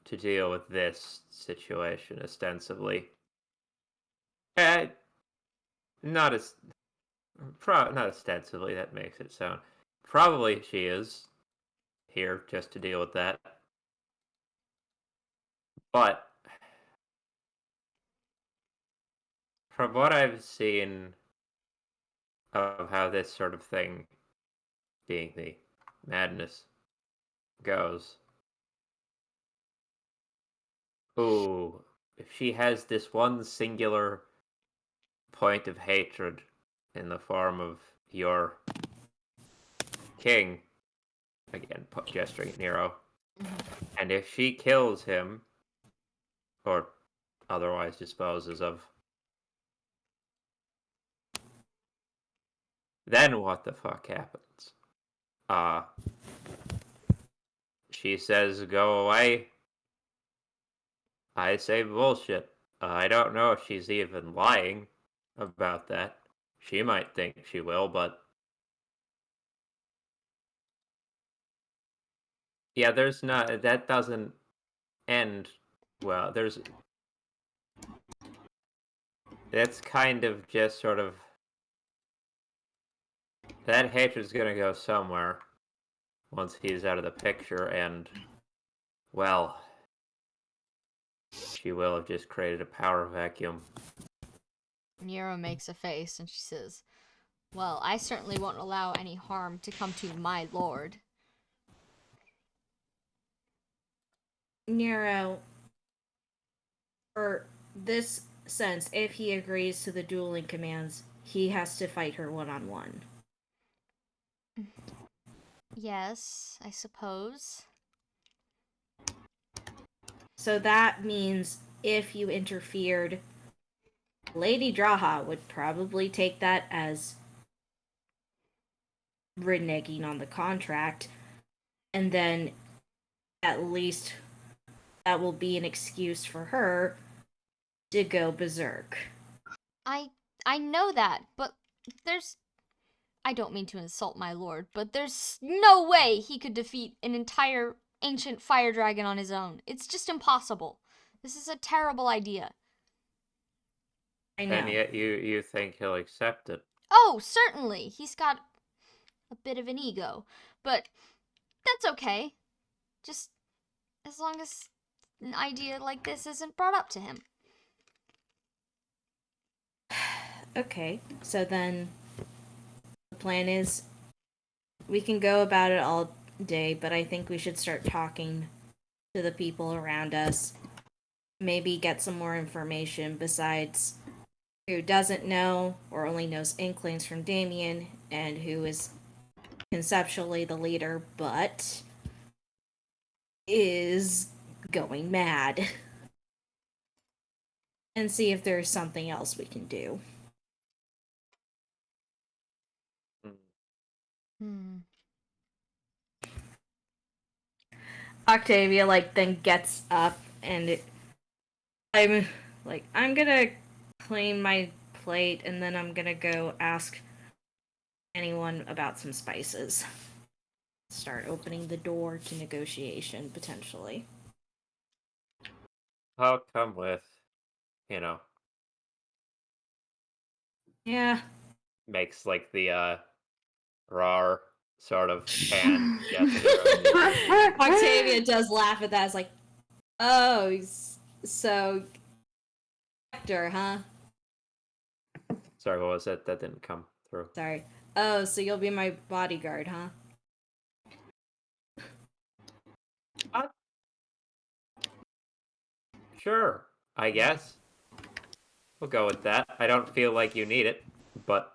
to deal with this situation ostensibly. Uh, not as not ostensibly. That makes it sound. Probably she is here just to deal with that. But from what I've seen of how this sort of thing, being the madness, goes, ooh, if she has this one singular point of hatred in the form of your king, again, gesturing at Nero, and if she kills him, or otherwise disposes of, then what the fuck happens? She says go away. I say bullshit. I don't know if she's even lying about that. She might think she will, but yeah, there's not, that doesn't end well. That's kind of just sort of, that hatred's gonna go somewhere once he's out of the picture, and, well, she will have just created a power vacuum. Nero makes a face and she says, well, I certainly won't allow any harm to come to my lord. Nero, for this sense, if he agrees to the dueling commands, he has to fight her one-on-one. Yes, I suppose. So that means if you interfered, Lady Draha would probably take that as reneging on the contract, and then at least that will be an excuse for her to go berserk. I know that, but there's, I don't mean to insult my lord, but there's no way he could defeat an entire ancient fire dragon on his own. It's just impossible. This is a terrible idea. I know. And yet you think he'll accept it. Oh, certainly. He's got a bit of an ego, but that's okay. Just as long as an idea like this isn't brought up to him. Okay, so then the plan is we can go about it all day, but I think we should start talking to the people around us. Maybe get some more information besides who doesn't know or only knows inklings from Damien and who is conceptually the leader but is going mad. And see if there's something else we can do. Octavia then gets up and I'm gonna clean my plate and then I'm gonna go ask anyone about some spices. Start opening the door to negotiation potentially. I'll come with, you know. Yeah. Makes the rar sort of hand gesture. Octavia does laugh at that. It's like, oh, so Hector, huh? Sorry, what was it? That didn't come through. Sorry. Oh, so you'll be my bodyguard, huh? Sure, I guess. We'll go with that. I don't feel like you need it, but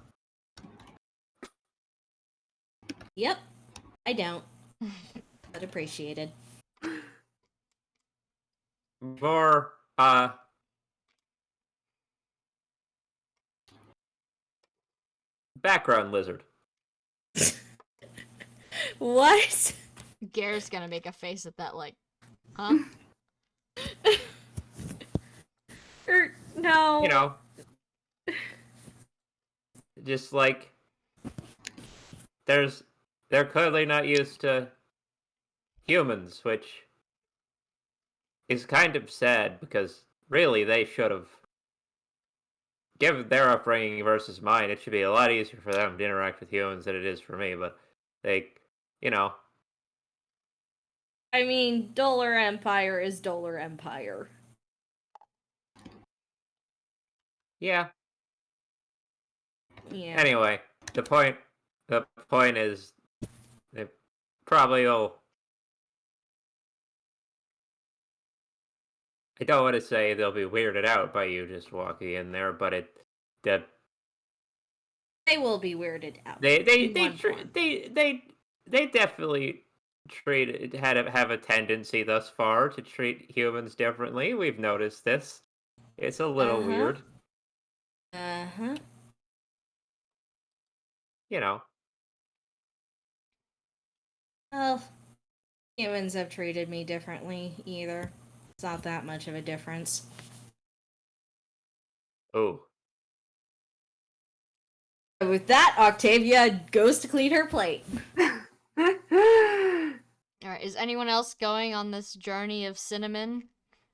Yep. I don't. But appreciated. more, background lizard. What? Gare's gonna make a face at that, huh? No. You know, just they're clearly not used to humans, which is kind of sad because really they should have, given their upbringing versus mine, it should be a lot easier for them to interact with humans than it is for me, but they, you know, I mean, Dollar Empire is Dollar Empire. Yeah. Yeah. Anyway, the point is, they probably will. I don't want to say they'll be weirded out by you just walking in there, but the They will be weirded out. they in one form. they definitely have a tendency thus far to treat humans differently. We've noticed this. It's a little Uh-huh. weird, Uh-huh. you know. Well, humans have treated me differently either. It's not that much of a difference. Oh, With that, Octavia goes to clean her plate. Alright, is anyone else going on this journey of cinnamon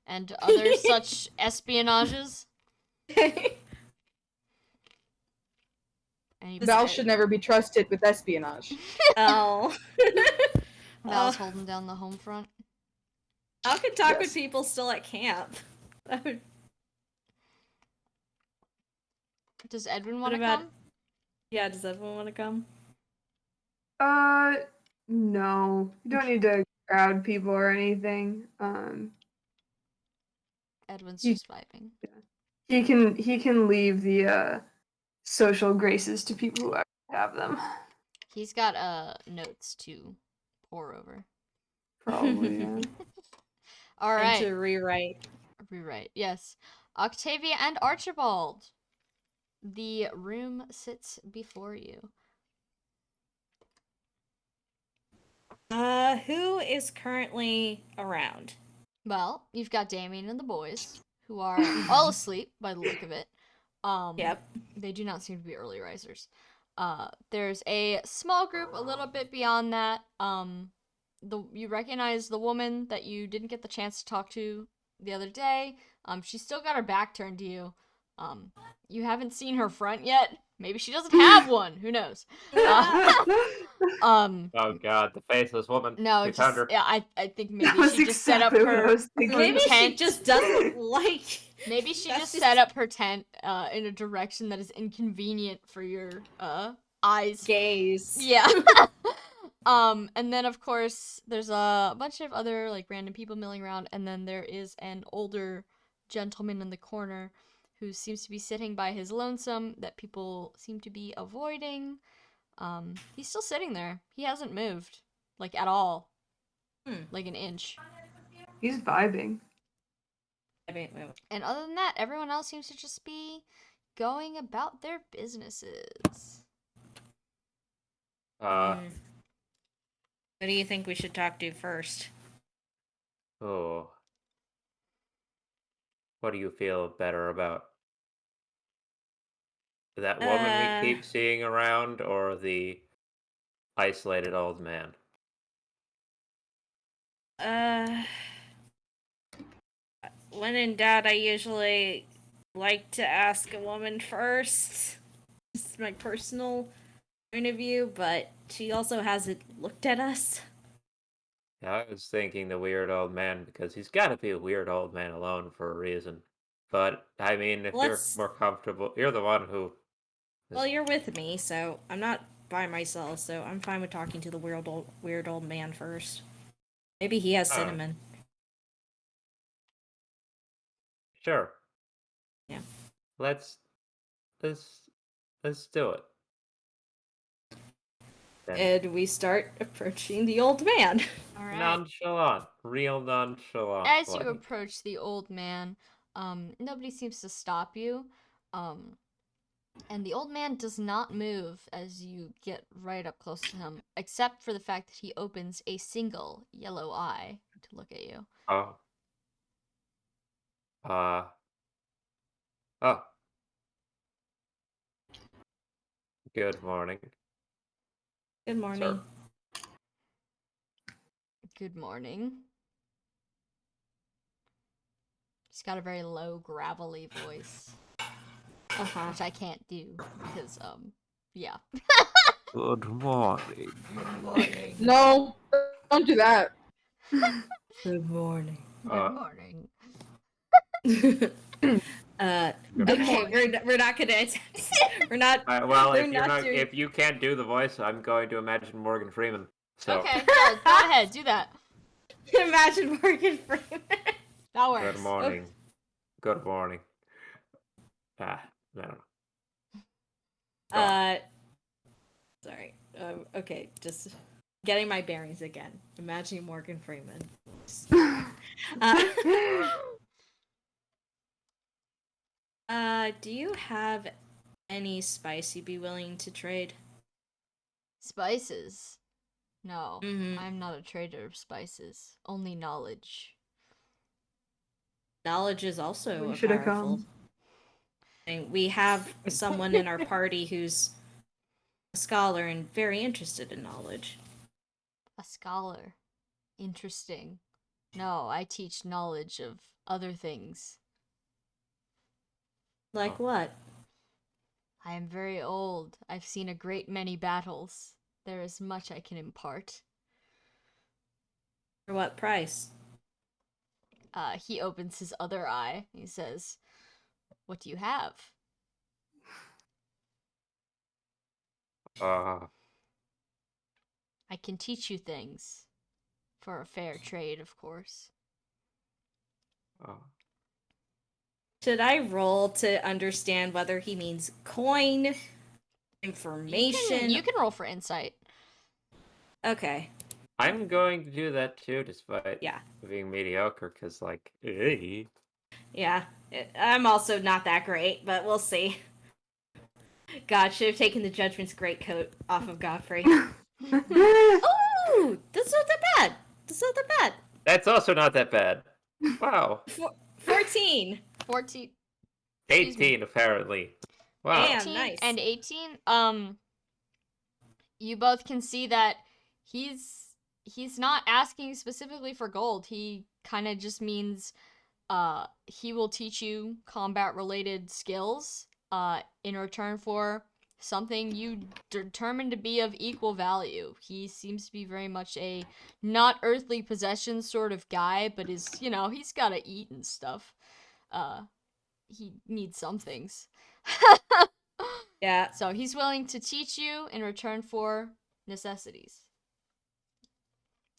and other such espionages? Any Val should never be trusted with espionage. Oh. Val's holding down the home front. I could talk with Yes. people still at camp. That would... Does Edwin want to about- come? Yeah, does everyone want to come? No. You don't need to crowd people or anything. Edwin's You- just vibing. He can leave the social graces to people who actually have them. He's got notes to pour over. Probably, yeah. And Alright. to rewrite. Rewrite, yes. Octavia and Archibald. The room sits before you. Who is currently around? Well, you've got Damien and the boys, who are all asleep by the look of it. Yep. They do not seem to be early risers. There's a small group a little bit beyond that. You recognize the woman that you didn't get the chance to talk to the other day. She's still got her back turned to you. You haven't seen her front yet. Maybe she doesn't have one. Who knows? oh God, the faceless woman. No, We found her. yeah, I think maybe That was she just set up exactly what I her. was thinking. Maybe she tent. just doesn't like. Maybe she That's just just- set up her tent in a direction that is inconvenient for your eyes. Gaze. Yeah. And then of course there's a bunch of other like random people milling around, and then there is an older gentleman in the corner who seems to be sitting by his lonesome that people seem to be avoiding. He's still sitting there. He hasn't moved, like at all. Like an inch. He's vibing. Wait. And other than that, everyone else seems to just be going about their businesses. Who do you think we should talk to first? Oh. What do you feel better about? That woman we keep seeing around, or the isolated old man? When in doubt, I usually like to ask a woman first. This is my personal point of view, but she also hasn't looked at us. Yeah, I was thinking the weird old man because he's got to be a weird old man alone for a reason. But I mean, if Let's- you're more comfortable, you're the one who. Well, you're with me, so I'm not by myself, so I'm fine with talking to the weird old man first. Maybe he has cinnamon. Sure. Yeah. Let's do it. Then. And we start approaching the old man. All right. Nonchalant, real nonchalant. As you like- approach the old man, nobody seems to stop you. And the old man does not move as you get right up close to him, except for the fact that he opens a single yellow eye to look at you. Oh. Oh. Good morning. Good morning. Sir. Good morning. He's got a very low, gravelly voice, Uh-huh. which I can't do because, yeah. Good morning. No, don't do that. Good morning. Good morning. Good Okay, we're not gonna attempt. We're not. well, we're if you're not not, doing- if you can't do the voice, I'm going to imagine Morgan Freeman. So Okay, go ahead, do that. Imagine Morgan Freeman. That works. good morning. Good morning. I don't know. Go on. Sorry. Okay, just getting my bearings again. Imagining Morgan Freeman. Do you have any spice you'd be willing to trade? Spices. No, Mhm. I'm not a trader of spices. Only knowledge. Knowledge is also We a should have powerful come. thing. We have someone in our party who's a scholar and very interested in knowledge. A scholar. Interesting. No, I teach knowledge of other things. Like Oh. what? I am very old. I've seen a great many battles. There is much I can impart. For what price? He opens his other eye. He says, "What do you have?" Uh, I can teach you things. For a fair trade, of course. uh, Should I roll to understand whether he means coin, You information? can roll for insight. Okay. I'm going to do that too, despite Yeah. being mediocre, because, like, eh. Yeah. I'm also not that great, but we'll see. God, should have taken the Judgment's greatcoat off of Godfrey. Ooh! That's not that bad! That's not that bad! That's also not that bad. Wow. 14! 14. Excuse me. 18, apparently. Wow. Damn. 18 nice. and 18. You both can see that he's not asking specifically for gold. He kind of just means he will teach you combat related skills in return for something you determine to be of equal value. He seems to be very much a not earthly possession sort of guy, but is, he's got to eat and stuff. He needs some things. Yeah. So he's willing to teach you in return for necessities.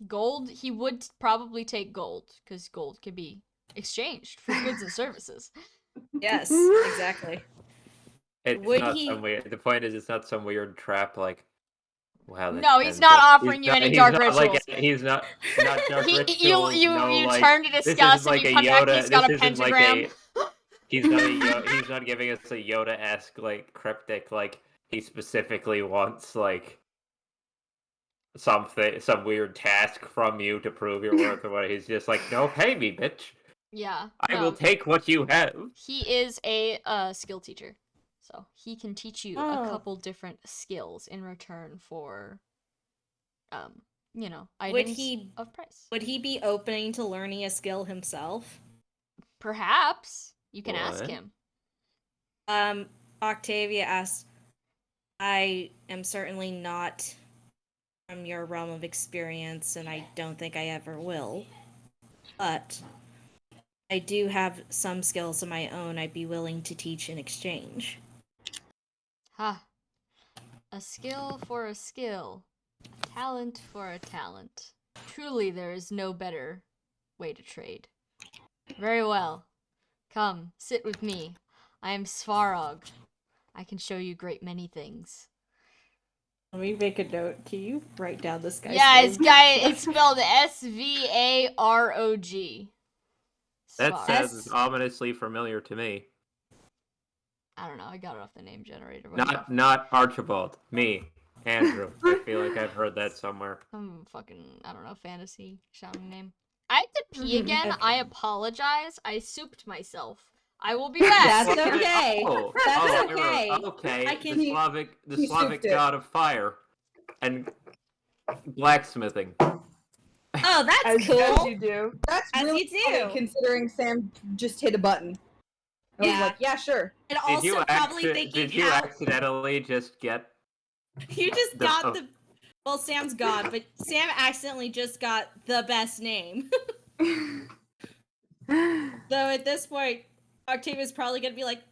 Gold, he would probably take gold, because gold can be exchanged for goods and services. Yes, exactly. It's Would not he- some weird. The point is, it's not some weird trap like. Wow. that No, he's depends not if- offering you any dark not rituals. Like, he's not dark You rituals. no, like, turn to this discuss isn't and like you a come back and Yoda. he's got a This isn't like pentagram. He's not giving us a Yoda-esque, like, cryptic, like, he specifically wants, like, some weird task from you to prove your worth or what. He's just like, no, pay me, bitch. Yeah. I no, will take what you have. He is a skill teacher. So he can teach you a Oh. couple different skills in return for Would items he of price. would he be opening to learning a skill himself? Perhaps you can ask What? him. Octavia asked, I am certainly not from your realm of experience, and I don't think I ever will. But I do have some skills of my own I'd be willing to teach in exchange. Ha. A skill for a skill. A talent for a talent. Truly there is no better way to trade. Very well. Come, sit with me. I am Svarog. I can show you great many things. Let me make a note. Can you write down this guy's Yeah, name? it's spelled Svarog. That Svarog. sounds ominously familiar to me. I don't know, I got it off the name generator. What do you- Not Archibald. Me. Andrew. I feel like I've heard that somewhere. Some fucking, I don't know, fantasy sounding name. I have to pee again. Okay. I apologize. I souped myself. I will be back. That's okay. Oh, That's you're- okay. Okay, I can- the Slavic he Slavic souped it. god of fire and blacksmithing. Oh, that's As cool. you do. That's As really you funny do. considering Sam just hit a button. I was Yeah. like, yeah, sure. And Did you also probably thinking did you how accidentally just get you just the- got oh. the Well, Sam's gone, but Sam accidentally just got the best name. Though at this point, Octavia's probably gonna be like,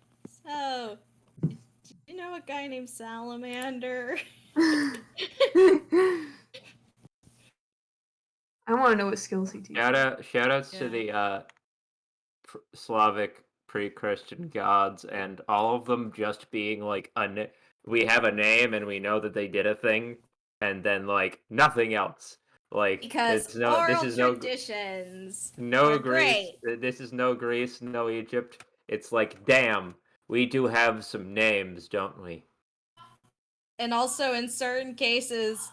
so, do you know a guy named Salamander? I want to know what skills he teaches. Shoutouts Yeah. to the Slavic pre-Christian gods, and all of them just being like we have a name and we know that they did a thing, and then like nothing else. Like Because it's no, this oral is no traditions no are Greece. great. This is no Greece, no Egypt. It's like, damn, we do have some names, don't we? And also, in certain cases,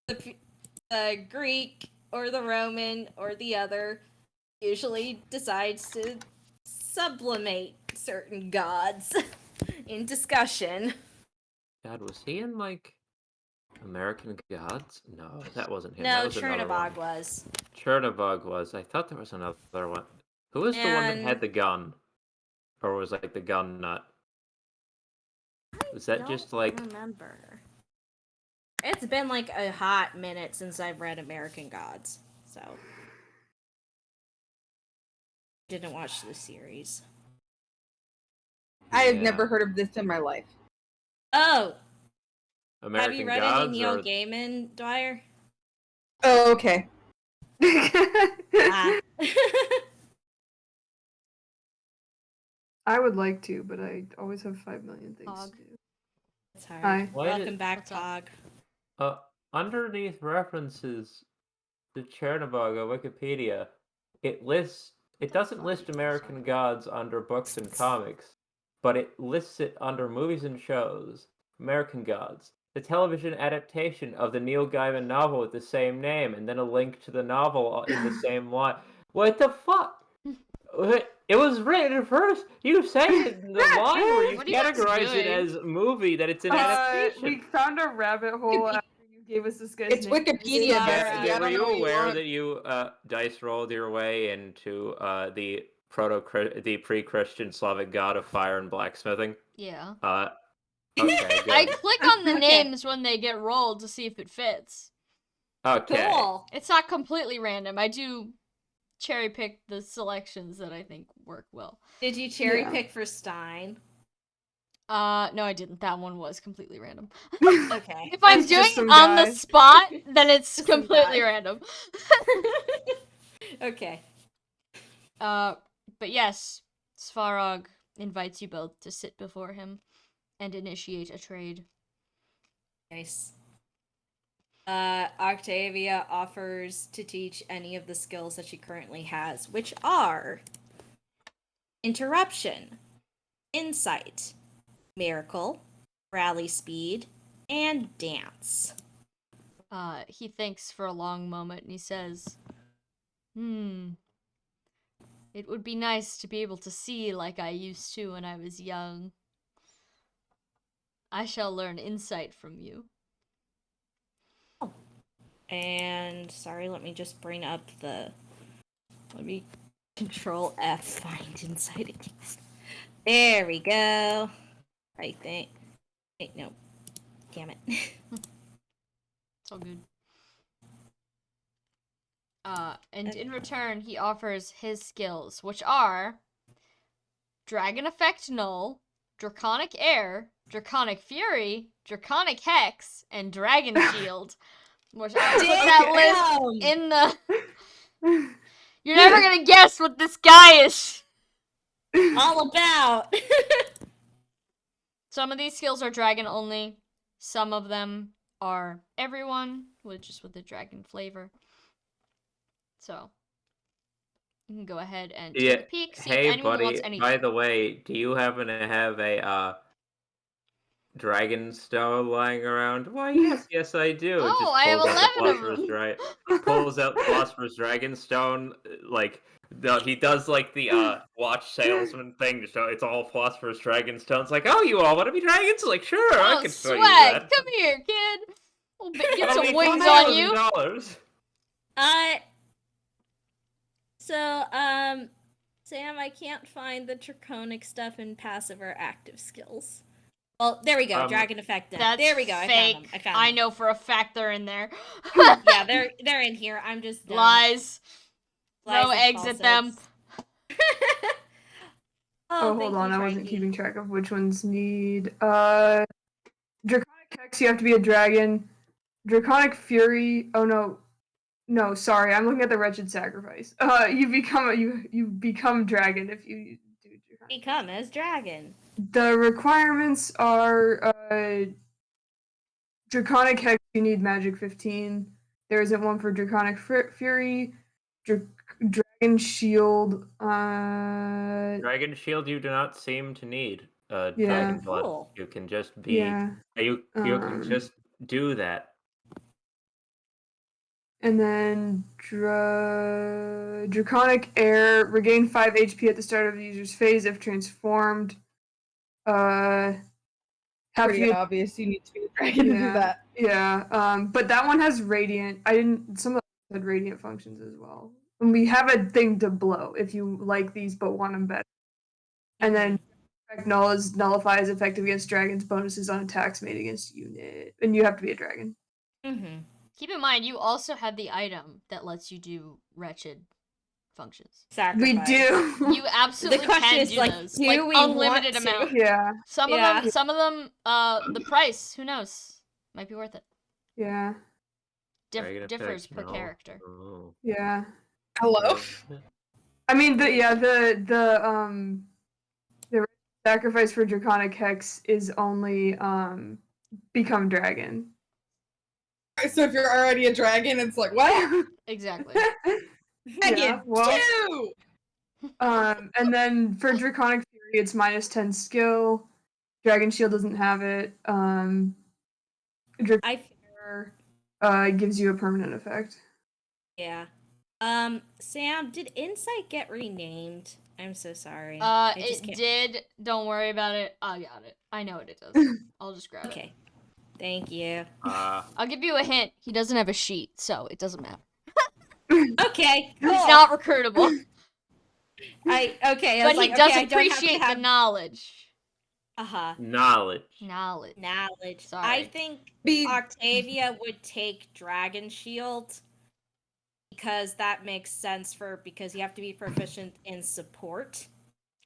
the Greek or the Roman or the other usually decides to sublimate certain gods in discussion. God, was he in like American Gods? No, that wasn't him. That No, was another one. Chernabog was. Chernabog was. I thought there was another one. Who was the one that had And the gun? Or was like the gun nut? Was that just like remember. It's been like a hot minute since I've read American Gods, so didn't watch the series. I have Yeah. never heard of this in my life. Oh, American have you read Gods any Neil or Gaiman, Dwyer? Oh, okay. Ah. I would like to, but I always have 5 million things Hog. to do. It's hard. Hi. Why Welcome did- back, What's up? Pog. underneath references to Chernabog on Wikipedia, it doesn't list American Gods under books and comics, but it lists it under movies and shows. American Gods, the television adaptation of the Neil Gaiman novel with the same name, and then a link to the novel in the same line. What the fuck? It was written first. You say it in the line where you What are you guys categorize it doing? as movie that it's an adaptation. We found a rabbit hole after you gave us this guy's It's name. Wikipedia, Yeah, Bessie. yeah, I Were don't you know what you aware want. that you dice rolled your way into the pre-Christian Slavic god of fire and blacksmithing? Yeah. Okay, I good. click on the Okay. names when they get rolled to see if it fits. Okay. Cool. It's not completely random. I do cherry pick the selections that I think work well. Did you cherry Yeah. pick for Stein? No, I didn't. That one was completely random. Okay. If I'm It's doing just it some on the guy. spot, then it's Just some completely guy. random. Okay. But yes, Svarog invites you both to sit before him and initiate a trade. Nice. Octavia offers to teach any of the skills that she currently has, which are interruption, insight, miracle, rally speed, and dance. He thinks for a long moment and he says, it would be nice to be able to see like I used to when I was young. I shall learn insight from you. And sorry, let me just bring up the. Let me Control F, find insight again. There we go. I think. Wait, no. Damn it. It's all good. And in return, he offers his skills, which are Dragon Effect Null, Draconic Air, Draconic Fury, Draconic Hex, and Dragon Shield. Which I'll put that list in the. You're never gonna guess what this guy is. All about. Some of these skills are dragon only. Some of them are everyone, just with the dragon flavor. So you can go ahead and take a peek, see if Hey, anyone wants buddy. anything. By the way, do you happen to have a dragon stone lying around? Why, yes, I do. It Oh, just I have pulls out 11 of the them. pulls out phosphorus dragon stone. Like he does like the watch salesman thing to show it's all phosphorus dragon stones. Like, oh, you all want to be dragons? Like, sure, I Oh, can show you swag! that. Come here, kid. We'll get That'll some be wings on you. $4,000. So, Sam, I can't find the draconic stuff in passive or active skills. Well, there we go. Um, Dragon effect done. That's There we go. I fake. found them. I found them. know for a fact they're in there. Yeah, they're in here. I'm just dumb. Lies. Lies Throw and eggs at them. falsehoods. Oh, Thank hold on. you, I wasn't Frankie. keeping track of which ones need. Draconic Hex, you have to be a dragon. Draconic Fury. Oh no. No, sorry. I'm looking at the Wretched Sacrifice. You become dragon if you do Draconic. Become as dragon. The requirements are Draconic Hex, you need Magic 15. There isn't one for Draconic Fury. Dragon Shield. Dragon Shield, you do not seem to need Yeah. Dragon Blood. Cool. You can just be. Yeah. You can just do that. And then Draconic Air, regain 5 HP at the start of the user's phase if transformed. Have to Pretty be obvious. You need to be a dragon to do that. Yeah. But that one has radiant. Some of them had radiant functions as well. And we have a thing to blow if you like these but want them better. And then nullifies effective against dragons, bonuses on attacks made against unit. And you have to be a dragon. Mm-hmm. Keep in mind, you also had the item that lets you do wretched functions. Sacrifice. We do. You absolutely question can is, do like, those. do Like we unlimited want to? amount. Yeah. Some Yeah. of them, the price, who knows? Might be worth it. Yeah. Dragon Differs effect, per no. character. Oh. Yeah. Hello. I mean, the sacrifice for Draconic Hex is only become dragon. So if you're already a dragon, it's like what? Exactly. Dragon well, 2. and then for Draconic Fury, it's -10 skill. Dragon Shield doesn't have it. Draconic gives you a permanent effect. Yeah. Sam, did Insight get renamed? I'm so sorry. It did. Don't worry about it. I got it. I know what it does. I'll just grab it. Okay. Thank you. I'll give you a hint. He doesn't have a sheet, so it doesn't matter. Okay. Cool. It's not recruitable. I But was he like, does okay, I don't have to appreciate have... the knowledge. Uh-huh. Knowledge. Knowledge. Knowledge. Sorry. I think Octavia would take Dragon Shield because that makes sense because you have to be proficient in support.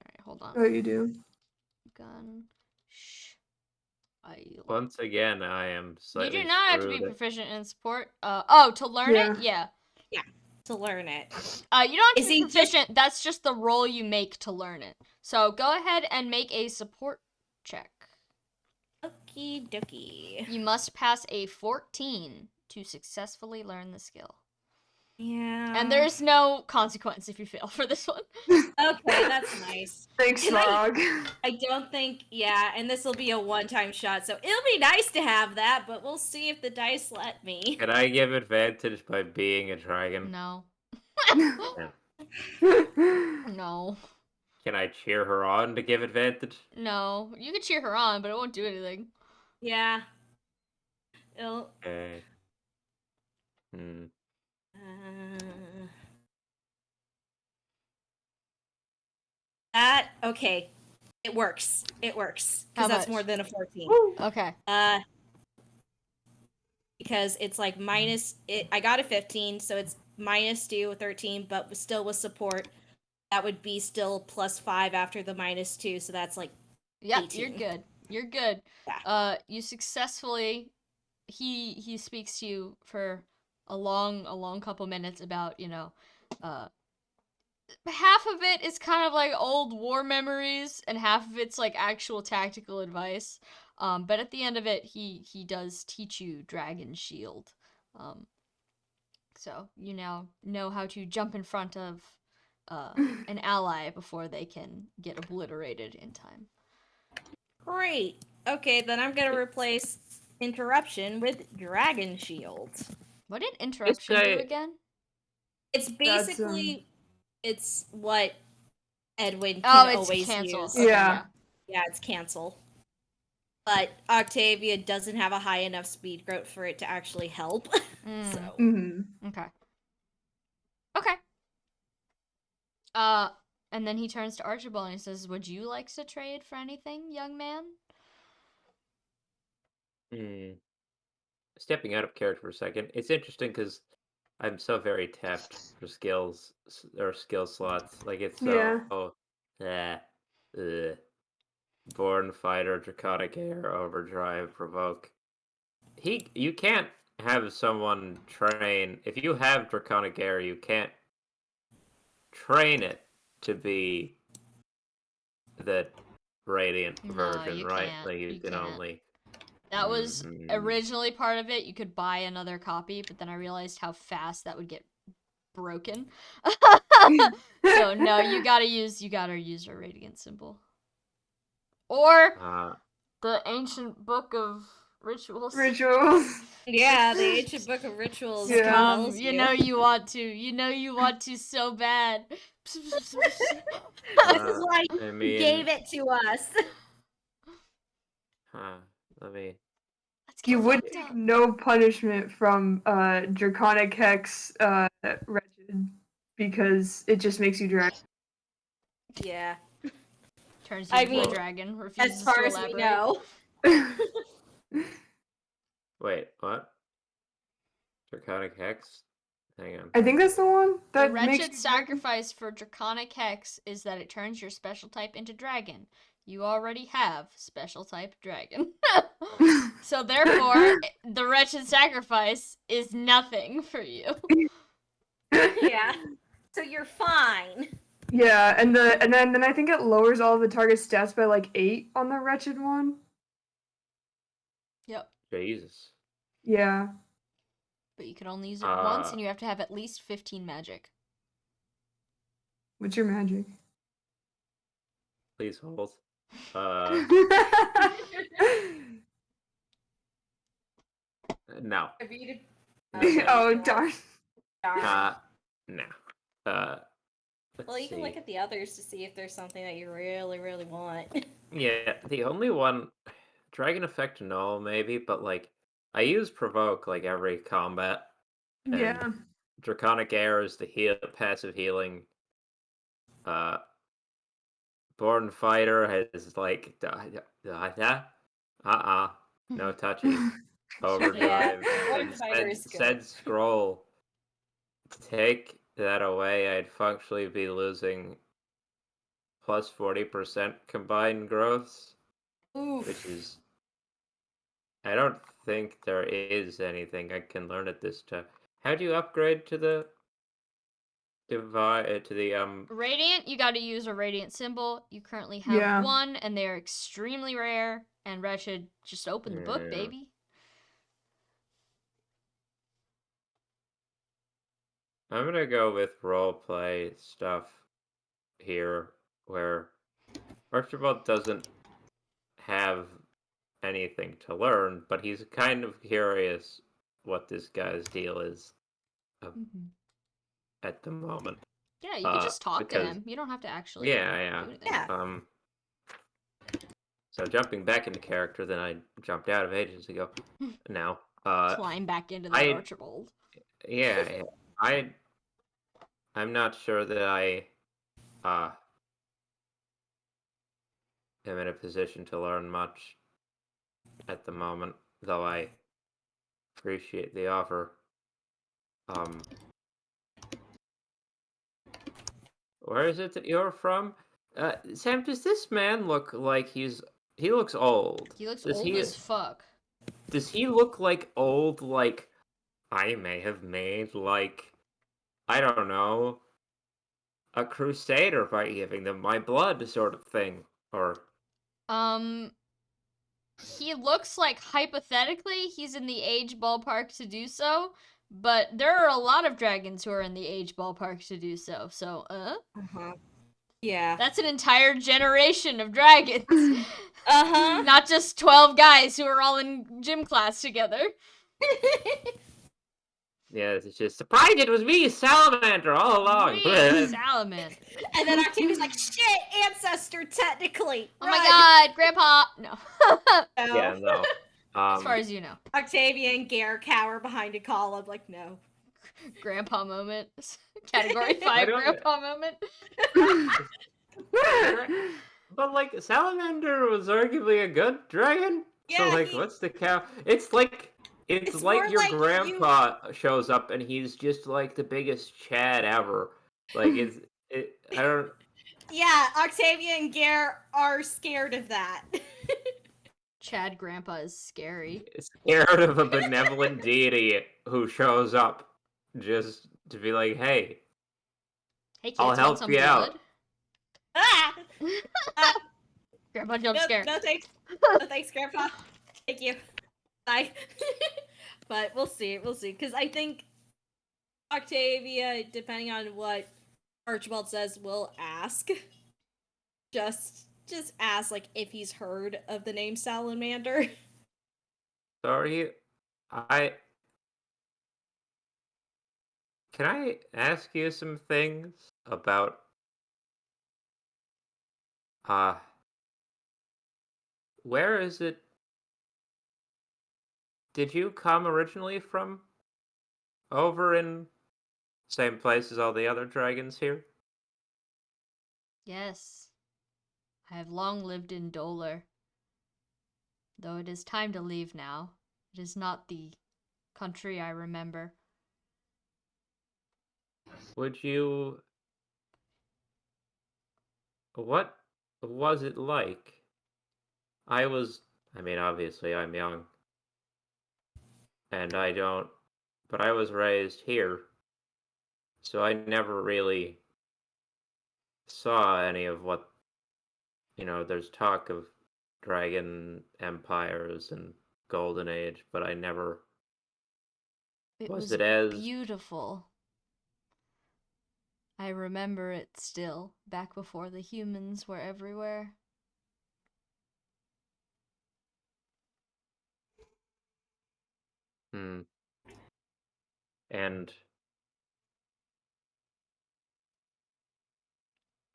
Alright, hold on. Oh, you do. Gun. Shh. Once again, I am You slightly do not have to be screwed. proficient in support. To learn Yeah. it? Yeah. To learn it. You don't have Is to be he proficient. That's just the roll you make to learn it. So go ahead and make a support check. Okie dokie. You must pass a 14 to successfully learn the skill. Yeah. And there's no consequence if you fail for this one. Okay, that's nice. Thanks, Can I- Smog. I don't think, and this will be a one-time shot, so it'll be nice to have that, but we'll see if the dice let me. Can I give advantage by being a dragon? No. Yeah. No. Can I cheer her on to give advantage? No. You can cheer her on, but it won't do anything. Yeah. It'll, Okay. Hmm. okay. It works. It works. How Because that's much? more than a 14. Okay. Because it's like I got a 15, so it's -2, 13, but still with support. That would be still +5 after the -2, so that's like Yep, 18. you're good. You're good. Yeah. You successfully he speaks to you for a long couple minutes about, half of it is kind of like old war memories and half of it's like actual tactical advice. But at the end of it, he does teach you Dragon Shield. So you now know how to jump in front of an ally before they can get obliterated in time. Great. Okay, then I'm gonna replace interruption with Dragon Shield. What did interruption do again? It's basically it's what Edwin Oh, can it's always cancel. use. Okay, Yeah. Yeah, it's cancel. But Octavia doesn't have a high enough speed growth for it to actually help. Mm. So Okay. And then he turns to Archibald and he says, "Would you like to trade for anything, young man?" Hmm. Stepping out of character for a second, it's interesting because I'm so very tapped for skills or skill slots. Like it's Yeah. so, ugh. Born fighter, draconic air, overdrive, provoke. You can't have someone train. If you have draconic air, you can't train it to be the radiant No, version, you right? can't. Like you You can can't. only. That was Mhm. originally part of it. You could buy another copy, but then I realized how fast that would get broken. So no, you gotta use a radiant symbol. Or Uh, the ancient book of rituals. Rituals. Yeah, the ancient book of rituals Yeah. compels You know you want to. You know you want to so bad. This is why I you mean, gave it to us. let me. Let's get You would fucked take up. no punishment from Draconic Hex Wretched because it just makes you drag. Yeah, Turns you I into a mean, dragon. Refuses as far to as we elaborate. know. Wait, what? Draconic Hex? Hang on. I think that's the one The that makes wretched you dragon. sacrifice for Draconic Hex is that it turns your special type into dragon. You already have special type dragon. So therefore, the wretched sacrifice is nothing for you. Yeah, so you're fine. Yeah, and then I think it lowers all the target stats by like 8 on the Wretched one. Yep. Jesus. Yeah. But you can only use it once, Uh, and you have to have at least 15 magic. What's your magic? please hold. No. Have you to- Oh darn. Darn. No. Let's Well, you see. can look at the others to see if there's something that you really, really want. Yeah, the only one, Dragon Effect Null maybe, but like I use Provoke like every combat, and Yeah. Draconic Air is the passive healing. Born Fighter has like no touchy. Overdrive Born and Fighter is said good. scroll. Take that away, I'd functionally be losing plus 40% combined growths, which Oof. is I don't think there is anything I can learn at this time. How do you upgrade to the Radiant, you gotta use a radiant symbol. You currently have Yeah. one, and they're extremely rare. And Wretched, just open the book, Yeah. baby. I'm gonna go with roleplay stuff here, where Archibald doesn't have anything to learn, but he's kind of curious what this guy's deal is at the moment. Yeah, you can just talk to because him. You don't have to actually yeah. do anything. Yeah. So jumping back into character, then I jumped out of ages ago. Now, Climb back into that Archibald. yeah, I'm not sure that I am in a position to learn much at the moment, though I appreciate the offer. Where is it that you're from? Sam, does this man look like he looks old? He looks Does old as fuck. Does he look like old, like I may have made, like, I don't know, a crusader by giving them my blood sort of thing? Or He looks like hypothetically he's in the age ballpark to do so, but there are a lot of dragons who are in the age ballpark to do so. So, Uh-huh. Yeah. that's an entire generation of dragons. Uh-huh. Not just 12 guys who are all in gym class together. yeah, it's just surprised it was me, Salamander, all along. Wee, salamander. And then Octavia's like, shit, ancestor, technically. Oh my god, Grandpa! No. Yeah, no. As far as you know. Octavia and Gare cower behind a column, like, no. Grandpa moment. Category 5 don't- grandpa moment. But like, Salamander was arguably a good dragon. So, like, he- what's the cow? It's like It's like more your like you- grandpa shows up and he's just like the biggest Chad ever. Like I don't. Yeah, Octavia and Gare are scared of that. Chad Grandpa is scary. Scared of a benevolent deity who shows up just to be like, "Hey, Hey kids, I'll want help some you blood? out." Ah! Grandpa jump No, scare. no thanks. No thanks, Grandpa. Thank you. Bye. But we'll see. We'll see. Because I think Octavia, depending on what Archibald says, will ask. Just ask like if he's heard of the name Salamander. So are you? I Can I ask you some things about uh where is it? Did you come originally from over in same place as all the other dragons here? Yes, I have long lived in Dolar. Though it is time to leave now. It is not the country I remember. Would you What was it like? I mean, obviously I'm young and I don't, but I was raised here, so I never really saw any of what, there's talk of dragon empires and golden age, but I never It was was it as beautiful. I remember it still, back before the humans were everywhere. hmm. And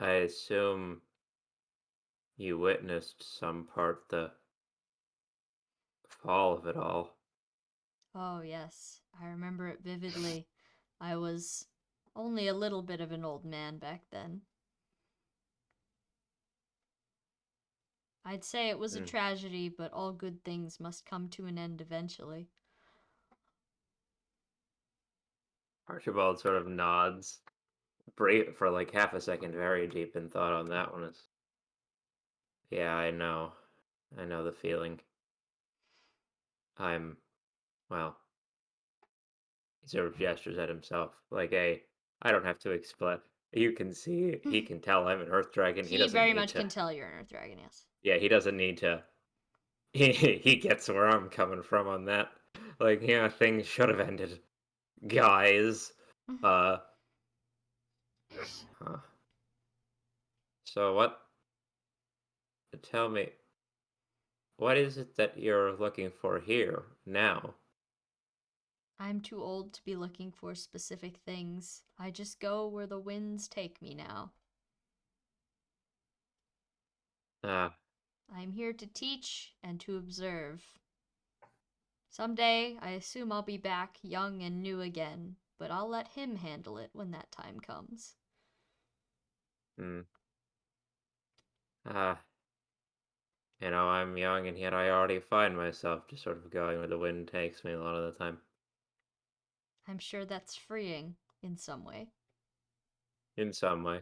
I assume you witnessed some part the fall of it all. Oh, yes, I remember it vividly. I was only a little bit of an old man back then. I'd say it was a Hmm. tragedy, but all good things must come to an end eventually. Archibald sort of nods, for like half a second, very deep in thought on that one. Yeah, I know. I know the feeling. I'm, well, he sort of gestures at himself, like, hey, I don't have to explain. You can see, he can tell I'm an Earth Dragon. He He doesn't very need much to. can tell you're an Earth Dragon, yes. Yeah, he doesn't need to. He gets where I'm coming from on that. Like, yeah, things should have ended, guys. Uh, huh. So what? Tell me, what is it that you're looking for here now? I'm too old to be looking for specific things. I just go where the winds take me now. Ah, I'm here to teach and to observe. Someday, I assume I'll be back young and new again, but I'll let him handle it when that time comes. hmm. Ah, I'm young and yet I already find myself just sort of going where the wind takes me a lot of the time. I'm sure that's freeing in some way. In some way.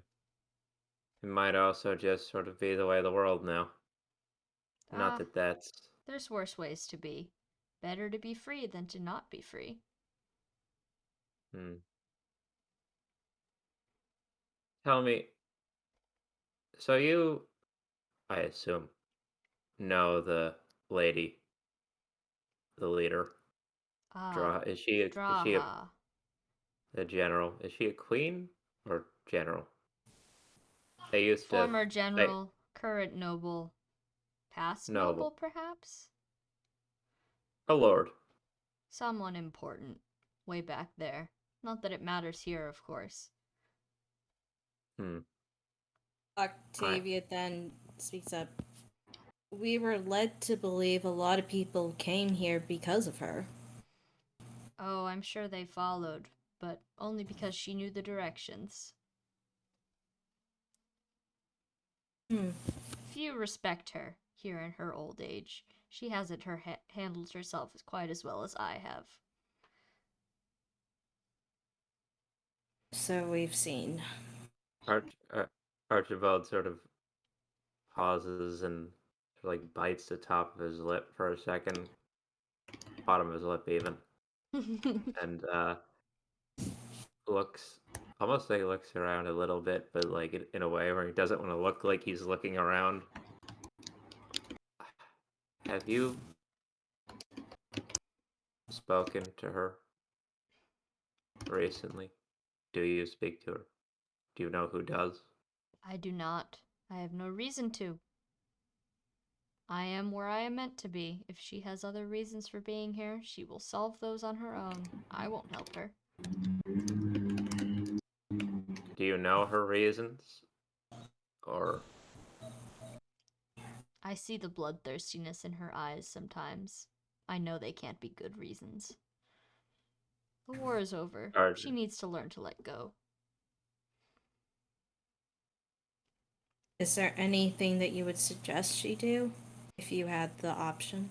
It might also just sort of be the way of the world now. Not Ah, that that's. there's worse ways to be. Better to be free than to not be free. Hmm. Tell me, so you, I assume, know the lady, the leader. Ah, Draw. Is she Draha. a general? Is she a queen or general? They used to Former say general, current noble, past noble, noble. perhaps? A lord. Someone important. Way back there. Not that it matters here, of course. Hmm. I. Octavia then speaks up. We were led to believe a lot of people came here because of her. Oh, I'm sure they followed, but only because she knew the directions. Hmm. Few respect her here in her old age. She hasn't handled herself quite as well as I have. So we've seen. Archibald sort of pauses and like bites the top of his lip for a second, bottom of his lip even, and looks almost like looks around a little bit, but like in a way where he doesn't want to look like he's looking around. Have you spoken to her recently? Do you speak to her? Do you know who does? I do not. I have no reason to. I am where I am meant to be. If she has other reasons for being here, she will solve those on her own. I won't help her. Do you know her reasons? Or I see the bloodthirstiness in her eyes sometimes. I know they can't be good reasons. The war is over. are She needs to learn to let go. Is there anything that you would suggest she do if you had the option?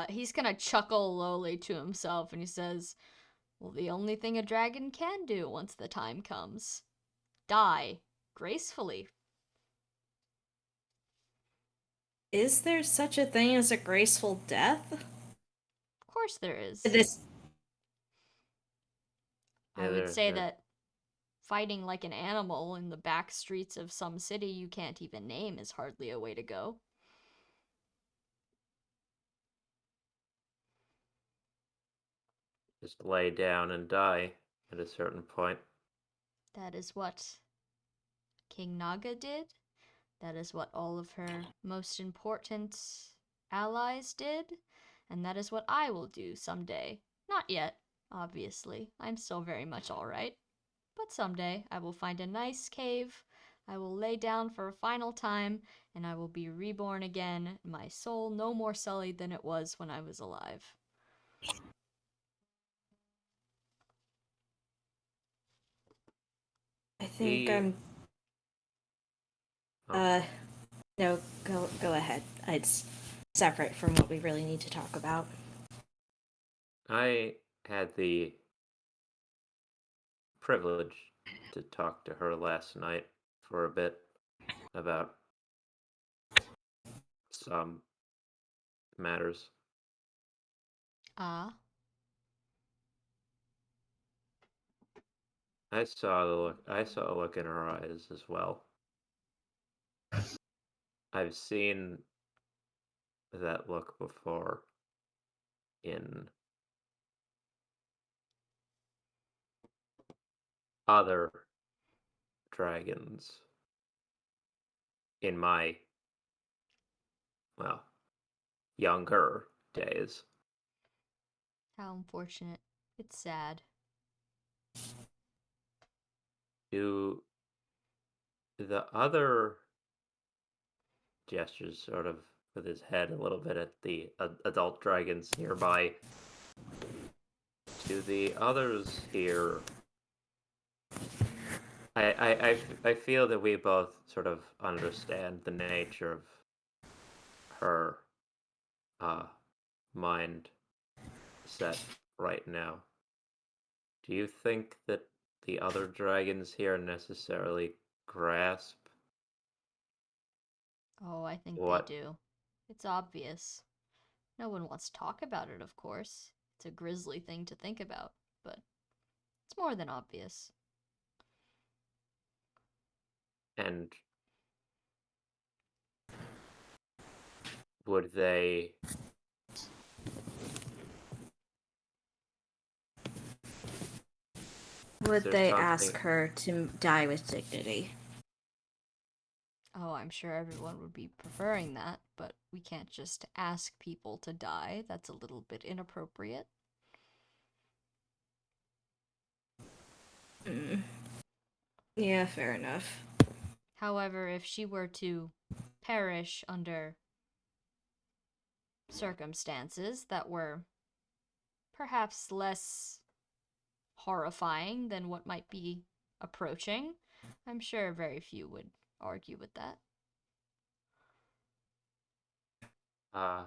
He's gonna chuckle lowly to himself and he says, well, the only thing a dragon can do once the time comes. Die. Gracefully. Is there such a thing as a graceful death? Of course there is. This I would say that fighting like an animal in the back streets of some city you can't even name is hardly a way to go. just lay down and die at a certain point. That is what King Naga did. That is what all of her most important allies did. And that is what I will do someday. Not yet, obviously. I'm still very much alright. But someday I will find a nice cave. I will lay down for a final time, and I will be reborn again, my soul no more sullied than it was when I was alive. I think He- I'm Oh. no, go ahead. It's separate from what we really need to talk about. I had the privilege to talk to her last night for a bit about some matters. Ah, I saw a look in her eyes as well. I've seen that look before in other dragons in my, well, younger days. how unfortunate. It's sad. Do the other gestures sort of with his head a little bit at the adult dragons nearby? Do the others here? I feel that we both sort of understand the nature of her mind set right now. Do you think that the other dragons here necessarily grasp Oh, I think what? they do. It's obvious. No one wants to talk about it, of course. It's a grisly thing to think about, but it's more than obvious. And would they Would there they something- ask her to die with dignity? Oh, I'm sure everyone would be preferring that, but we can't just ask people to die. That's a little bit inappropriate. Yeah, fair enough. However, if she were to perish under circumstances that were perhaps less horrifying than what might be approaching, I'm sure very few would argue with that. uh,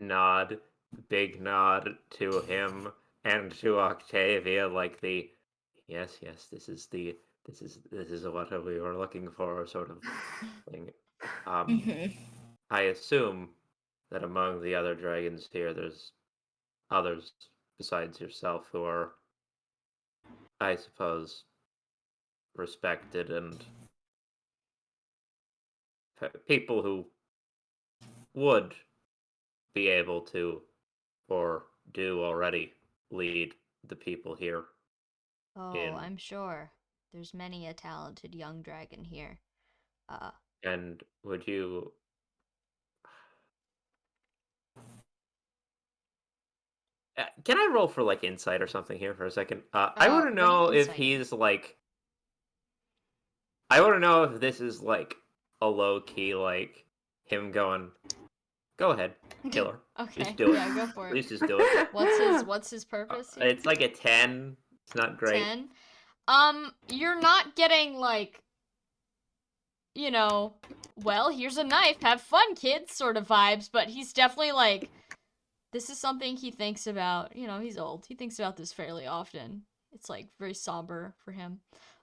nod, big nod to him and to Octavia, like the yes, this is what we were looking for, sort of thing. Mhm. I assume that among the other dragons here, there's others besides yourself who are, I suppose, respected and people who would be able to, or do already, lead the people here Oh, in. I'm sure. There's many a talented young dragon here. Uh, And would you? Can I roll for like insight or something here for a second? I want to what are you know if inciting? he's like. I want to know if this is like a low key like him going. Go ahead, kill her. Okay, Just do it. yeah, go for it. Please just do it. What's his purpose here? It's like a 10. It's not great. 10. You're not getting like, you know, well, here's a knife, have fun, kids, sort of vibes, but he's definitely like, this is something he thinks about. You know, he's old. He thinks about this fairly often. It's like very somber for him.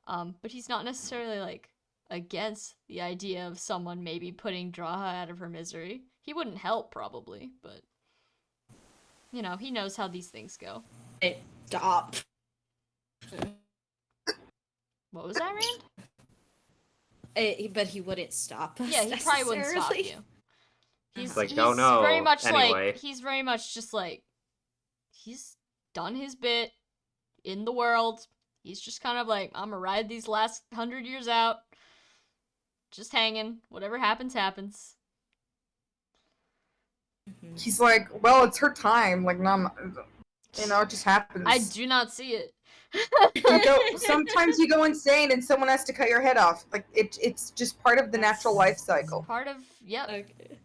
But he's not necessarily like against the idea of someone maybe putting Draha out of her misery. He wouldn't help probably, but you know, he knows how these things go. Stop. What was that, Rand? But he wouldn't stop us. Yeah, he probably wouldn't stop necessarily. you. He's Like, he's oh no, very much anyway. like he's very much just like he's done his bit in the world. He's just kind of like, I'm gonna ride these last 100 years out. Just hanging. Whatever happens, happens. He's like, well, it's her time. Like, no, it just happens. I do not see it. Sometimes you go insane and someone has to cut your head off. Like, it's just part of the natural life cycle. Part of, yep. Okay.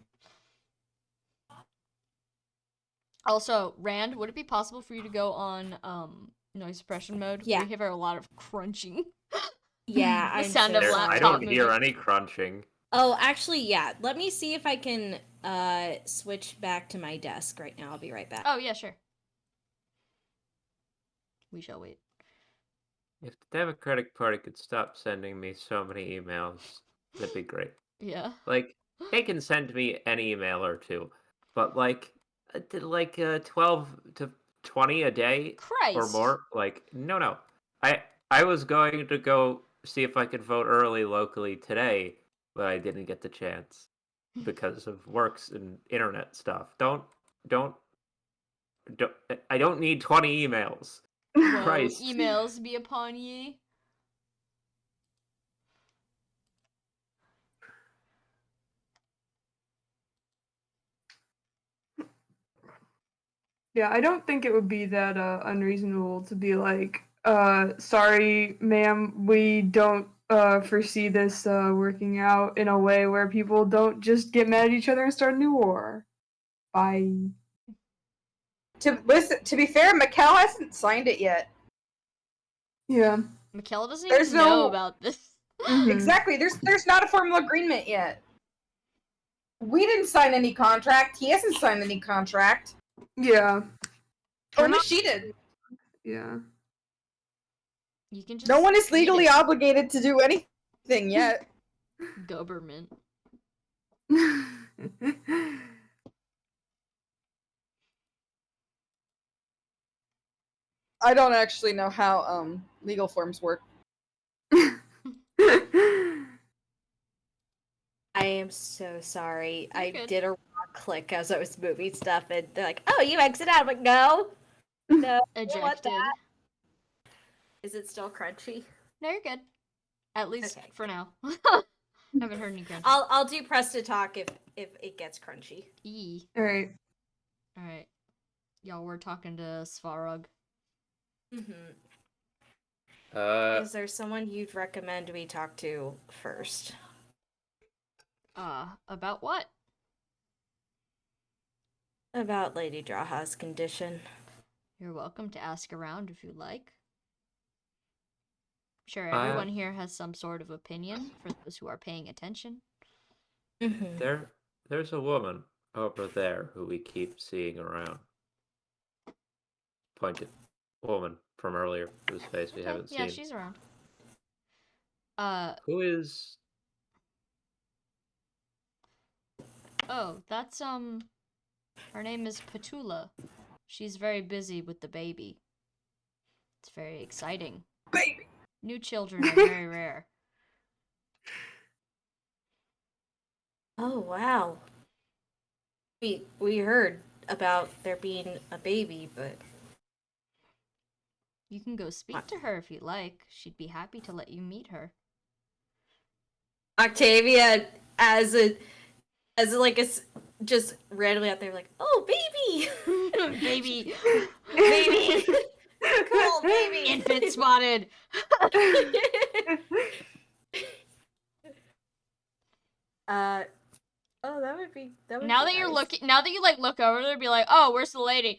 Also, Rand, would it be possible for you to go on noise suppression mode? Yeah. We hear a lot of crunching. Yeah, The I'm sound so of I laptop don't moving. hear any crunching. Oh, actually, yeah. Let me see if I can switch back to my desk right now. I'll be right back. Oh, yeah, sure. We shall wait. If the Democratic Party could stop sending me so many emails, that'd be great. Yeah. Like, they can send me an email or two, but like 12 to 20 a day Christ. or more. Like, no. I was going to go see if I could vote early locally today, but I didn't get the chance because of works and internet stuff. Don't I don't need 20 emails. Woe, Christ. emails be upon ye. Yeah, I don't think it would be that unreasonable to be like, sorry, ma'am, we don't foresee this working out in a way where people don't just get mad at each other and start a new war. Bye. To be fair, Mikkel hasn't signed it yet. Yeah. Michaela doesn't There's even know no- about this. Mhm. Exactly. There's not a formal agreement yet. We didn't sign any contract. He hasn't signed any contract. Yeah. Only she did. Yeah. You can just No one is read legally it. obligated to do anything yet. Government. I don't actually know how legal forms work. I am so sorry. You're I good. did a wrong click as I was moving stuff, and they're like, "Oh, you exit out." I'm like, "No, no, I don't want Ejected. that." Is it still crunchy? No, you're good. At least Okay. for now. Haven't heard any crunch. I'll do press to talk if it gets crunchy. E. Alright. Alright. Y'all were talking to Svarog. Mm-hmm. Uh, Is there someone you'd recommend we talk to first? About what? About Lady Draha's condition. You're welcome to ask around if you'd like. Sure, everyone here has some sort of opinion for those who are paying attention. Mm-hmm. There's a woman over there who we keep seeing around. Pointed woman from earlier whose face we haven't Yeah, seen. she's around. Who is? Oh, that's her name is Petula. She's very busy with the baby. It's very exciting. Baby. New children are very rare. Oh wow. We heard about there being a baby, but You can go speak to her if you like. She'd be happy to let you meet her. Octavia just randomly out there like, oh baby, Baby, baby, cool baby, infant spotted. Oh, that would be Now that you're looking, now that you like look over there, be like, oh, where's the lady?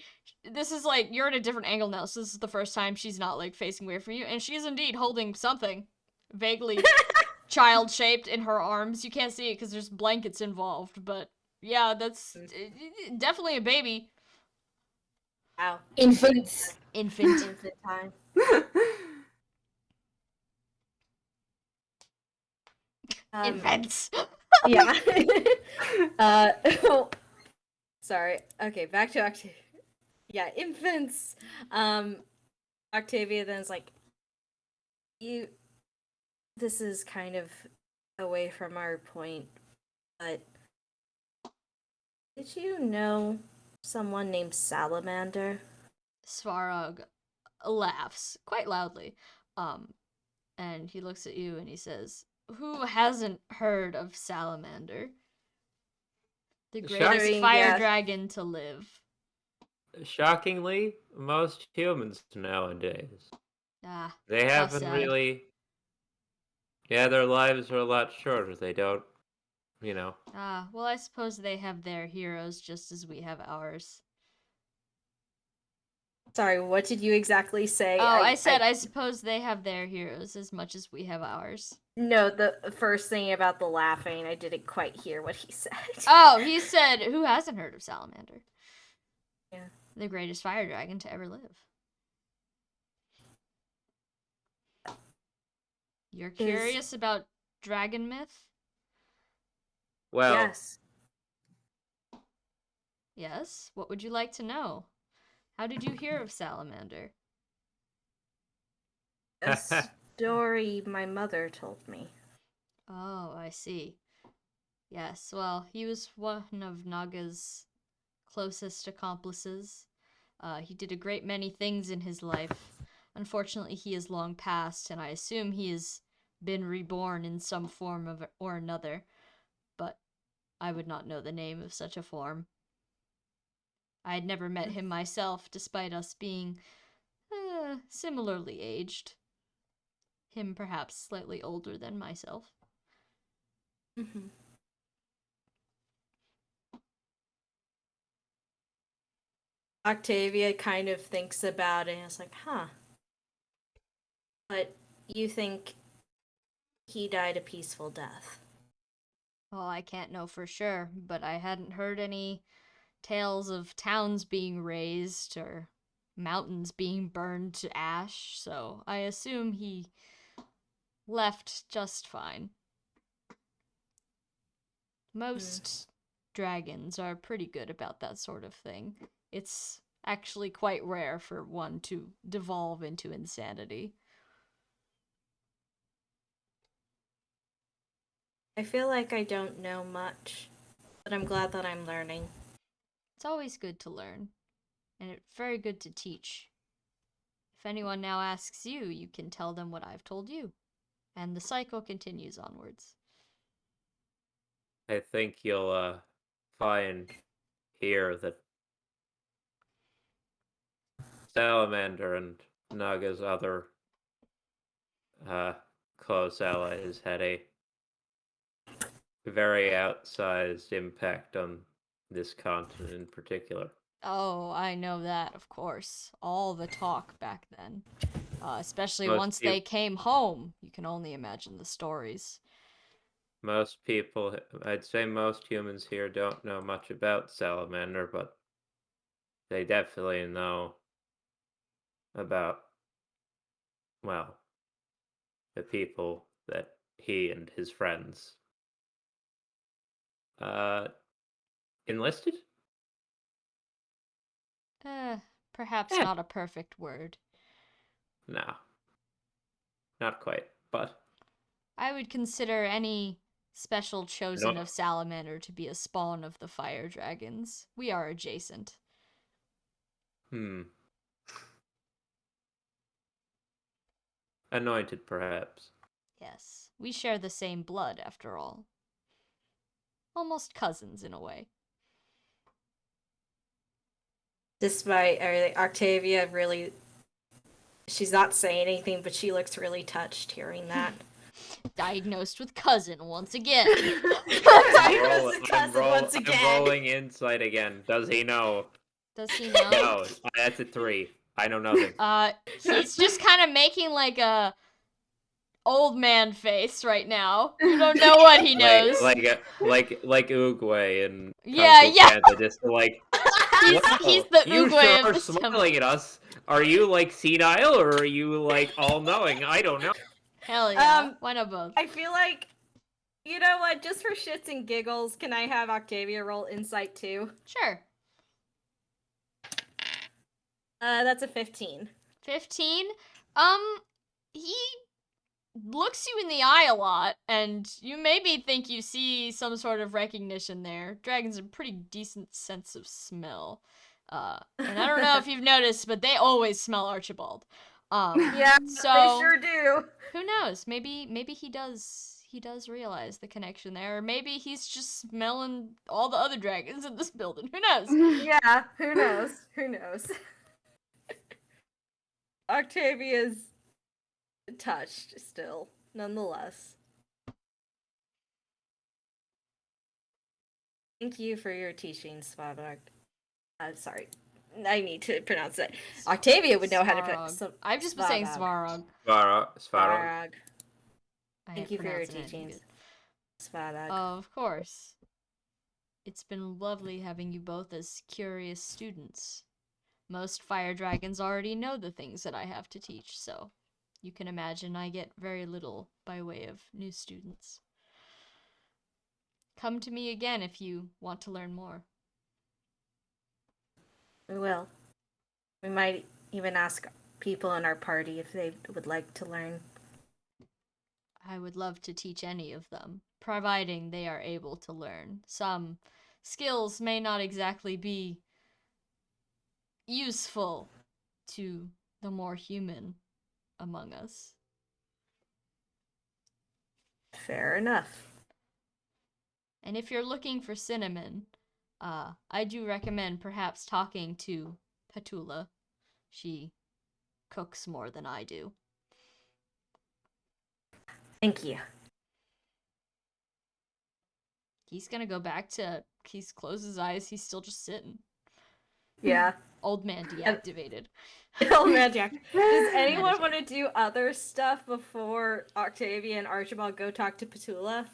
This is like you're at a different angle now, so this is the first time she's not like facing away from you, and she's indeed holding something vaguely child-shaped in her arms. You can't see it because there's blankets involved, but yeah, that's definitely a baby. Wow. Infants. Infant. Infant time. Infants. Yeah. Sorry. Okay, back to Octavia. Yeah, infants. Octavia then is like, this is kind of away from our point, but did you know someone named Salamander? Svarog laughs quite loudly, and he looks at you and he says, "Who hasn't heard of Salamander? The greatest Shocking, fire yeah. dragon to live." Shockingly, most humans nowadays. Ah, They how haven't sad. really. Yeah, their lives are a lot shorter. They don't, you know. Ah, well, I suppose they have their heroes just as we have ours. Sorry, what did you exactly say? Oh, I said I suppose they have their heroes as much as we have ours. No, the first thing about the laughing, I didn't quite hear what he said. Oh, he said, "Who hasn't heard of Salamander? Yeah. The greatest fire dragon to ever live." You're curious about dragon myth? Well, Yes. Yes. What would you like to know? How did you hear of Salamander? A story my mother told me. Oh, I see. Yes, well, he was one of Naga's closest accomplices. He did a great many things in his life. Unfortunately, he is long past, and I assume he has been reborn in some form of or another, but I would not know the name of such a form. I had never met him myself, despite us being similarly aged. Him perhaps slightly older than myself. Mm-hmm. Octavia kind of thinks about it and is like, huh. But you think he died a peaceful death? Well, I can't know for sure, but I hadn't heard any tales of towns being razed or mountains being burned to ash, so I assume he left just fine. Most dragons are pretty good about that sort of thing. It's actually quite rare for one to devolve into insanity. I feel like I don't know much, but I'm glad that I'm learning. It's always good to learn, and it's very good to teach. If anyone now asks you, you can tell them what I've told you. And the cycle continues onwards. I think you'll find here that Salamander and Naga's other close allies had a very outsized impact on this continent in particular. Oh, I know that, of course. All the talk back then. Especially Most once peop- they came home. You can only imagine the stories. Most people, I'd say most humans here don't know much about Salamander, but they definitely know about, well, the people that he and his friends uh enlisted? Eh, perhaps Eh. not a perfect word. No. Not quite, but I would consider any special chosen don't- of Salamander to be a spawn of the fire dragons. We are adjacent. Anointed, perhaps. Yes, we share the same blood, after all. Almost cousins, in a way. Despite everything, Octavia really. She's not saying anything, but she looks really touched hearing that. Diagnosed with cousin once again. I'm rolling insight again. Does he know? Does he know? No, that's a 3. I know nothing. He's just kind of making like a old man face right now. You don't know what he knows. like Oogway and Yeah, Kung Fu yeah. Panda, just like He's the you Oogway sure of are this temple. smiling at us. Are you like senile or are you like all knowing? I don't know. Hell yeah. Why not both? I feel like, you know what? Just for shits and giggles, can I have Octavia roll insight too? Sure. That's a 15. 15? He looks you in the eye a lot, and you maybe think you see some sort of recognition there. Dragons have a pretty decent sense of smell. And I don't know if you've noticed, but they always smell Archibald. Yeah, so they sure do. who knows? Maybe he does realize the connection there, or maybe he's just smelling all the other dragons in this building. Who knows? Yeah, who knows? Who knows? Octavia's touched still, nonetheless. Thank you for your teaching, Svarog. I'm sorry. I need to pronounce it. Octavia would know how to pronounce it. I've just been saying Svarog. Svarog. Svarog. I Thank ain't you for your pronouncing anything teachings. good. Svarog. Of course. It's been lovely having you both as curious students. Most fire dragons already know the things that I have to teach, so you can imagine I get very little by way of new students. Come to me again if you want to learn more. We will. We might even ask people in our party if they would like to learn. I would love to teach any of them, providing they are able to learn. Some skills may not exactly be useful to the more human among us. Fair enough. And if you're looking for cinnamon, I do recommend perhaps talking to Petula. She cooks more than I do. Thank you. He's gonna go back to. He's closed his eyes. He's still just sitting. Yeah. Old man deactivated. Oh, magic. Does anyone want to do other stuff before Octavia and Archibald go talk to Petula?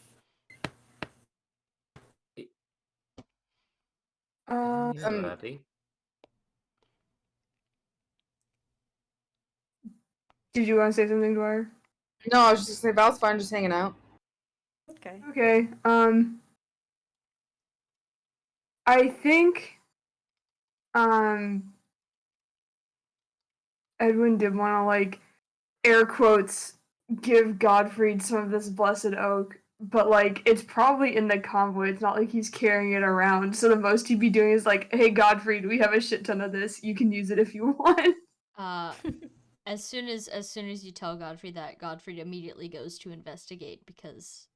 Buddy. Did you want to say something, Dwyer? No, I was just gonna say Val's fine, just hanging out. Okay. Okay. I think Edwin did want to, like, air quotes, give Godfrey some of this blessed oak, but, like, it's probably in the convoy. It's not like he's carrying it around. So the most he'd be doing is like, hey, Godfrey, we have a shit ton of this. You can use it if you want. As soon as you tell Godfrey that, Godfrey immediately goes to investigate because,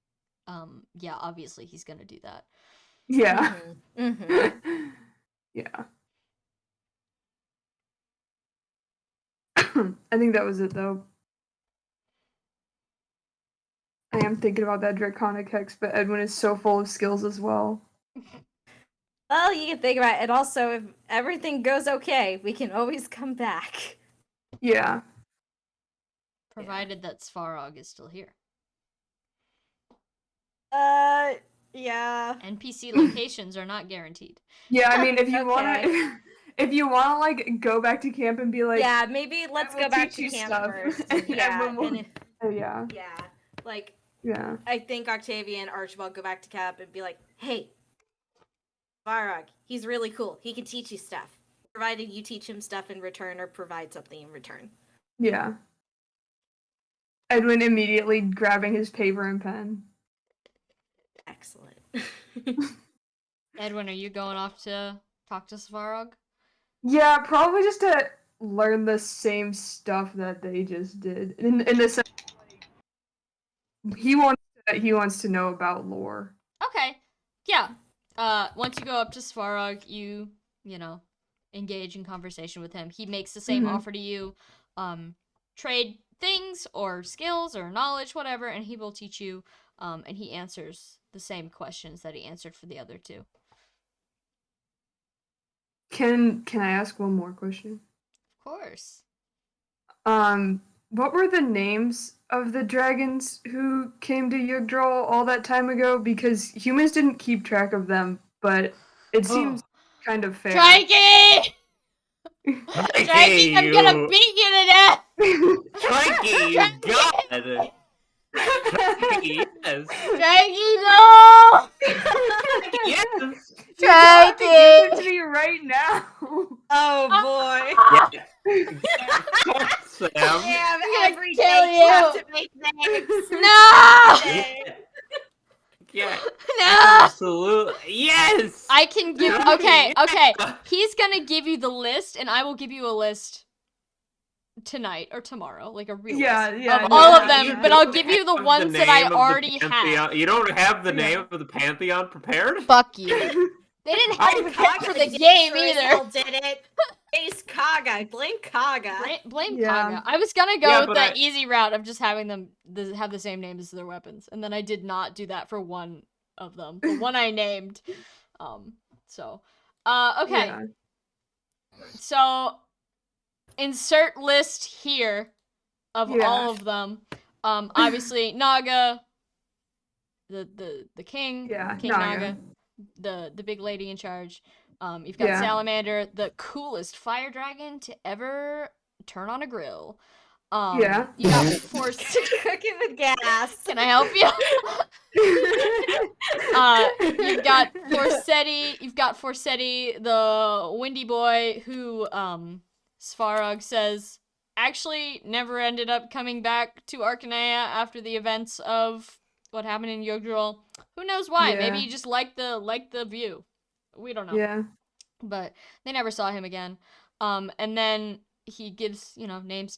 yeah, obviously he's gonna do that. Yeah. Mm-hmm. Yeah. I think that was it, though. I am thinking about that Draconic Hex, but Edwin is so full of skills as well. Well, you can think about it. And also, if everything goes okay, we can always come back. Yeah. Provided that Svarog is still here. Yeah. NPC locations are not guaranteed. Yeah, I mean, if you Okay. wanna, if you wanna like go back to camp and be like, Yeah, maybe let's I will go back teach to you camp stuff. first. And Yeah, everyone will- and if- yeah, yeah, like yeah, I think Octavia and Archibald go back to camp and be like, "Hey, Varog, he's really cool. He can teach you stuff, provided you teach him stuff in return or provide something in return." yeah. Edwin immediately grabbing his paper and pen. Excellent. Edwin, are you going off to talk to Svarog? Yeah, probably just to learn the same stuff that they just did. In the sense, like, he wants to know about lore. Okay. Yeah. Once you go up to Svarog, you know, engage in conversation with him. He makes the same Mhm. offer to you. Trade things or skills or knowledge, whatever, and he will teach you. And he answers the same questions that he answered for the other two. Can I ask one more question? Of course. What were the names of the dragons who came to Jugdral all that time ago? Because humans didn't keep track of them, but it seems kind of fair. Trikey! Trikey, I'm gonna beat you to death! Trikey, you god! Trikey, yes! Trikey, no! Yes! You have to give it Trikey! to me right now. Oh boy. Yeah. Sam. Damn, gonna every kill day you have you. to make names. No! Yeah. No! Absolutely. Yes! I can give. Trikey, Okay, okay. yeah. He's gonna give you the list, and I will give you a list tonight or tomorrow, like a real Yeah, list yeah, of no, all of yeah, them. you But I'll don't give you the have ones that I name of the already Pantheon- have. You don't have the Yeah. name of the Pantheon prepared? Fuck you. They didn't have it prepared for the game either. Did it? Ace Kaga. Blame Kaga. Blame Yeah. Kaga. I was gonna go Yeah, with but the I- easy route of just having them have the same names as their weapons, and then I did not do that for one of them, the one I named. So, okay. Yeah. So, insert list here of Yeah. all of them. Obviously Naga, the king, Yeah, King Naga. the big lady in charge. You've got Yeah. Salamander, the coolest fire dragon to ever turn on a grill. Yeah. You got Force. Cooking with gas. Can I help you? You've got Forsetti. You've got Forsetti, the windy boy, who Svarog says actually never ended up coming back to Arcanea after the events of what happened in Jugdral. Who knows why? Yeah. Maybe he just liked the view. We don't know. Yeah. But they never saw him again. And then he gives, names.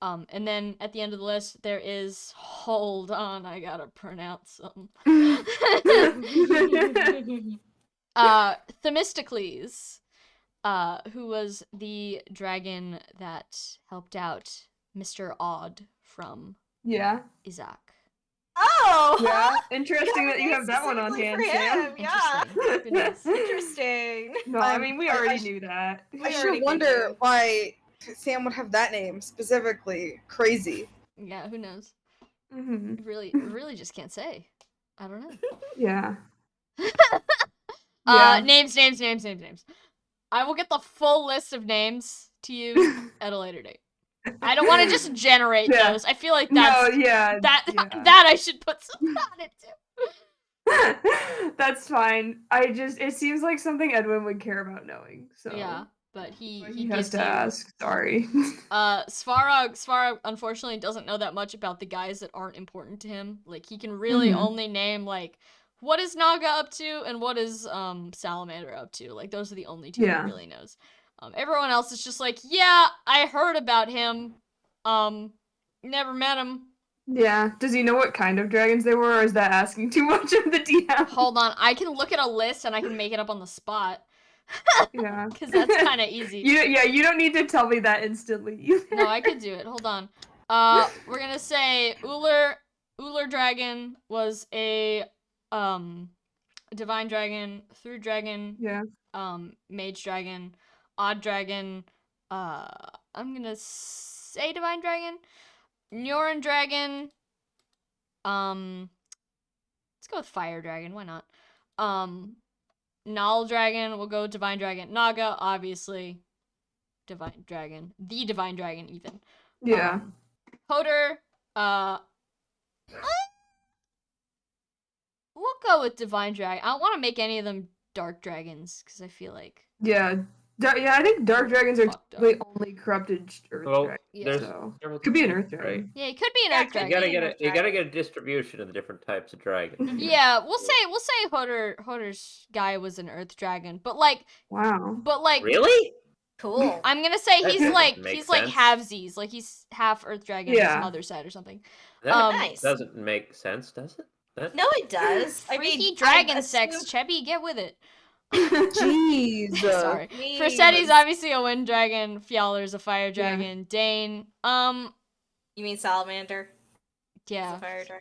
And then at the end of the list, there is, hold on, I gotta pronounce them. Themistocles, who was the dragon that helped out Mr. Odd from Yeah. Isaac. Oh! Yeah. Interesting that you have that one on hand, Sam. Yeah. Interesting. Goodness. Interesting. No, I mean we already knew that. I sure wonder why Sam would have that name specifically. Crazy. Yeah, who knows? Hmm. Really just can't say. I don't know. Yeah. Names. I will get the full list of names to you at a later date. I don't want to just generate Yeah. those. I feel like that's No, yeah. that I should put some thought into. That's fine. It seems like something Edwin would care about knowing. So Yeah, but he has gives to you. ask. Sorry. Svarog unfortunately doesn't know that much about the guys that aren't important to him. Like he can really only name like what is Naga up to and what is Salamander up to. Like those are the only two he really knows. Everyone else is just like, yeah, I heard about him. Never met him. Yeah. Does he know what kind of dragons they were, or is that asking too much of the DM? Hold on, I can look at a list and I can make it up on the spot. Yeah. Because that's kind of easy. You don't need to tell me that instantly. No, I could do it. Hold on. We're gonna say Uller Dragon was a divine dragon, through dragon, Yeah. mage dragon, odd dragon. I'm gonna say divine dragon. Nyoran dragon. Let's go with fire dragon. Why not? Null dragon. We'll go divine dragon. Naga, obviously. Divine dragon. The divine dragon, even. Yeah. Hoder. We'll go with divine dragon. I don't want to make any of them dark dragons because I feel like Yeah. Yeah, I think dark dragons are Fucked up. the only corrupted earth Well, dragon. Yeah. there's So several could be an types, earth dragon. right? yeah, it could be an Yeah, earth it could You dragon. gotta be get an a earth you gotta dragon. get a distribution of the different types of dragons. Yeah, we'll say Hoder's guy was an earth dragon, but like Wow. Really? Cool. I'm gonna say That he's doesn't like make he's like sense. halvesies, like he's half earth dragon on his Yeah. mother's side or something. That Nice. doesn't make sense, does it? That, No, it does. I Freaky mean, dragon I've sex, assumed- Chebby, get with it. Jeez. Sorry. Jeez. Frissetti's obviously a wind dragon. Fjalar's a fire Yeah. dragon. Dane, You mean salamander? Is yeah. a fire dragon?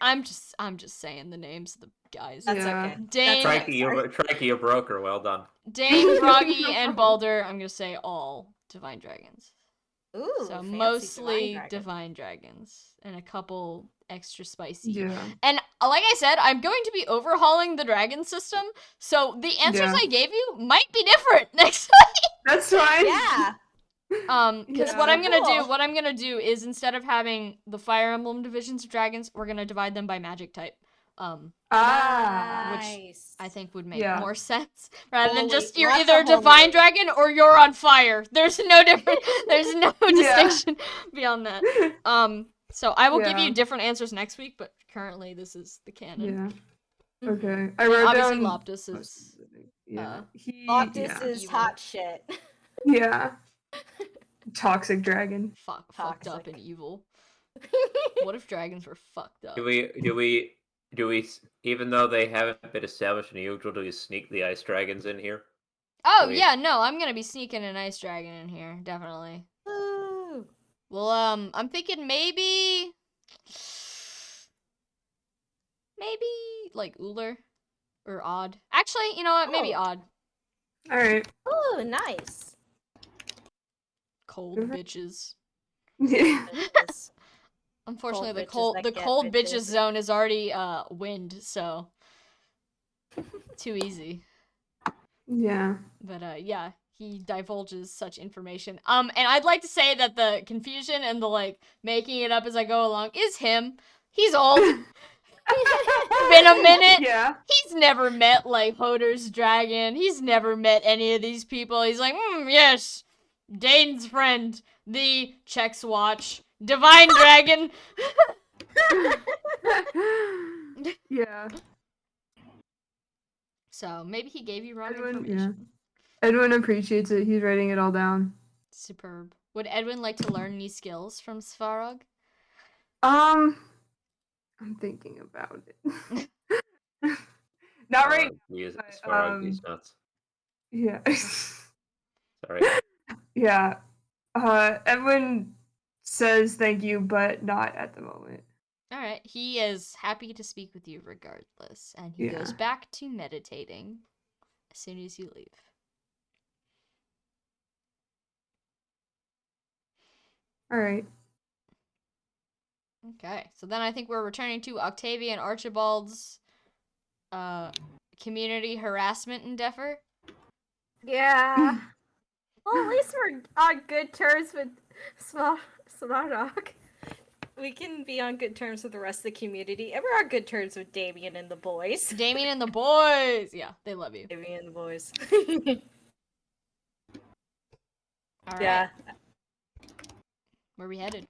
I'm just saying the names of the guys. That's Yeah. okay. Dane, That's Trikey, you're a broker. Well done. Dane, Froggy, No and problem. Balder. I'm gonna say all divine dragons. Ooh, So fancy mostly dragon. divine dragons and a couple extra spicy. Yeah. And like I said, I'm going to be overhauling the dragon system, so the answers Yeah. I gave you might be different next That's fine. Yeah. because what Yeah. I'm gonna do is instead of having the Fire Emblem divisions of dragons, we're gonna divide them by magic type. Ah. Nice. I think would make Yeah. more sense rather than Holy- just you're lots either of holy. divine dragon or you're on fire. There's no different. There's no Yeah. distinction beyond that. So I will give Yeah. you different answers next week, but currently this is the canon. Yeah. Okay. I wrote Obviously, down. Loptus is Yeah. Loptus yeah. is Evil. hot shit. Yeah. Toxic dragon. fucked up Toxic. and evil. What if dragons were fucked up? Do we even though they haven't been established in Jugdral, do we sneak the ice dragons in here? Oh do we- yeah, no, I'm gonna be sneaking an ice dragon in here, definitely. Ooh. Well, I'm thinking maybe like Uller or Odd. Actually, you know what? Maybe Oh. Odd. All right. Ooh, nice. Cold Mhm. bitches. Yeah. Bitches. Unfortunately, the bitches cold that the get cold bitches bitches. zone is already wind, so too easy. Yeah. But yeah, he divulges such information. And I'd like to say that the confusion and the like making it up as I go along is him. He's old. Been a minute. Yeah. He's never met like Hoder's dragon. He's never met any of these people. He's like, yes, Dane's friend, the checks watch, divine dragon. Yeah. So maybe he gave you wrong Edwin, information. Edwin appreciates it. He's writing it all down. Superb. Would Edwin like to learn new skills from Svarog? I'm thinking about it. Not right. As but, far as these nuts. Yeah. Sorry. Yeah. Edwin says thank you, but not at the moment. All right. He is happy to speak with you regardless, and he goes Yeah. back to meditating as soon as you leave. All right. Okay. So then I think we're returning to Octavia and Archibald's community harassment endeavor. Yeah. Well, at least we're on good terms with Svarog. We can be on good terms with the rest of the community, and we're on good terms with Damien and the boys. Damien and the boys. Yeah, they love you. Damien and the boys. All right. Yeah. Where we headed?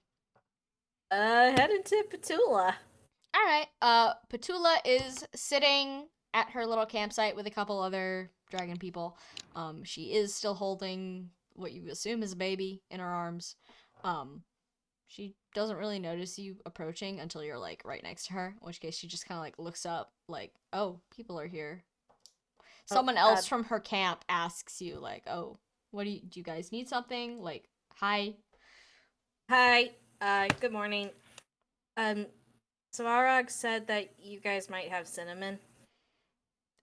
Headed to Petula. All right. Petula is sitting at her little campsite with a couple other dragon people. She is still holding what you assume is a baby in her arms. She doesn't really notice you approaching until you're like right next to her, in which case she just kind of like looks up like, "Oh, people are here." Someone else from her camp asks you like, "Oh, do you guys need something?" Like, "Hi." Hi. Good morning. Svarog said that you guys might have cinnamon.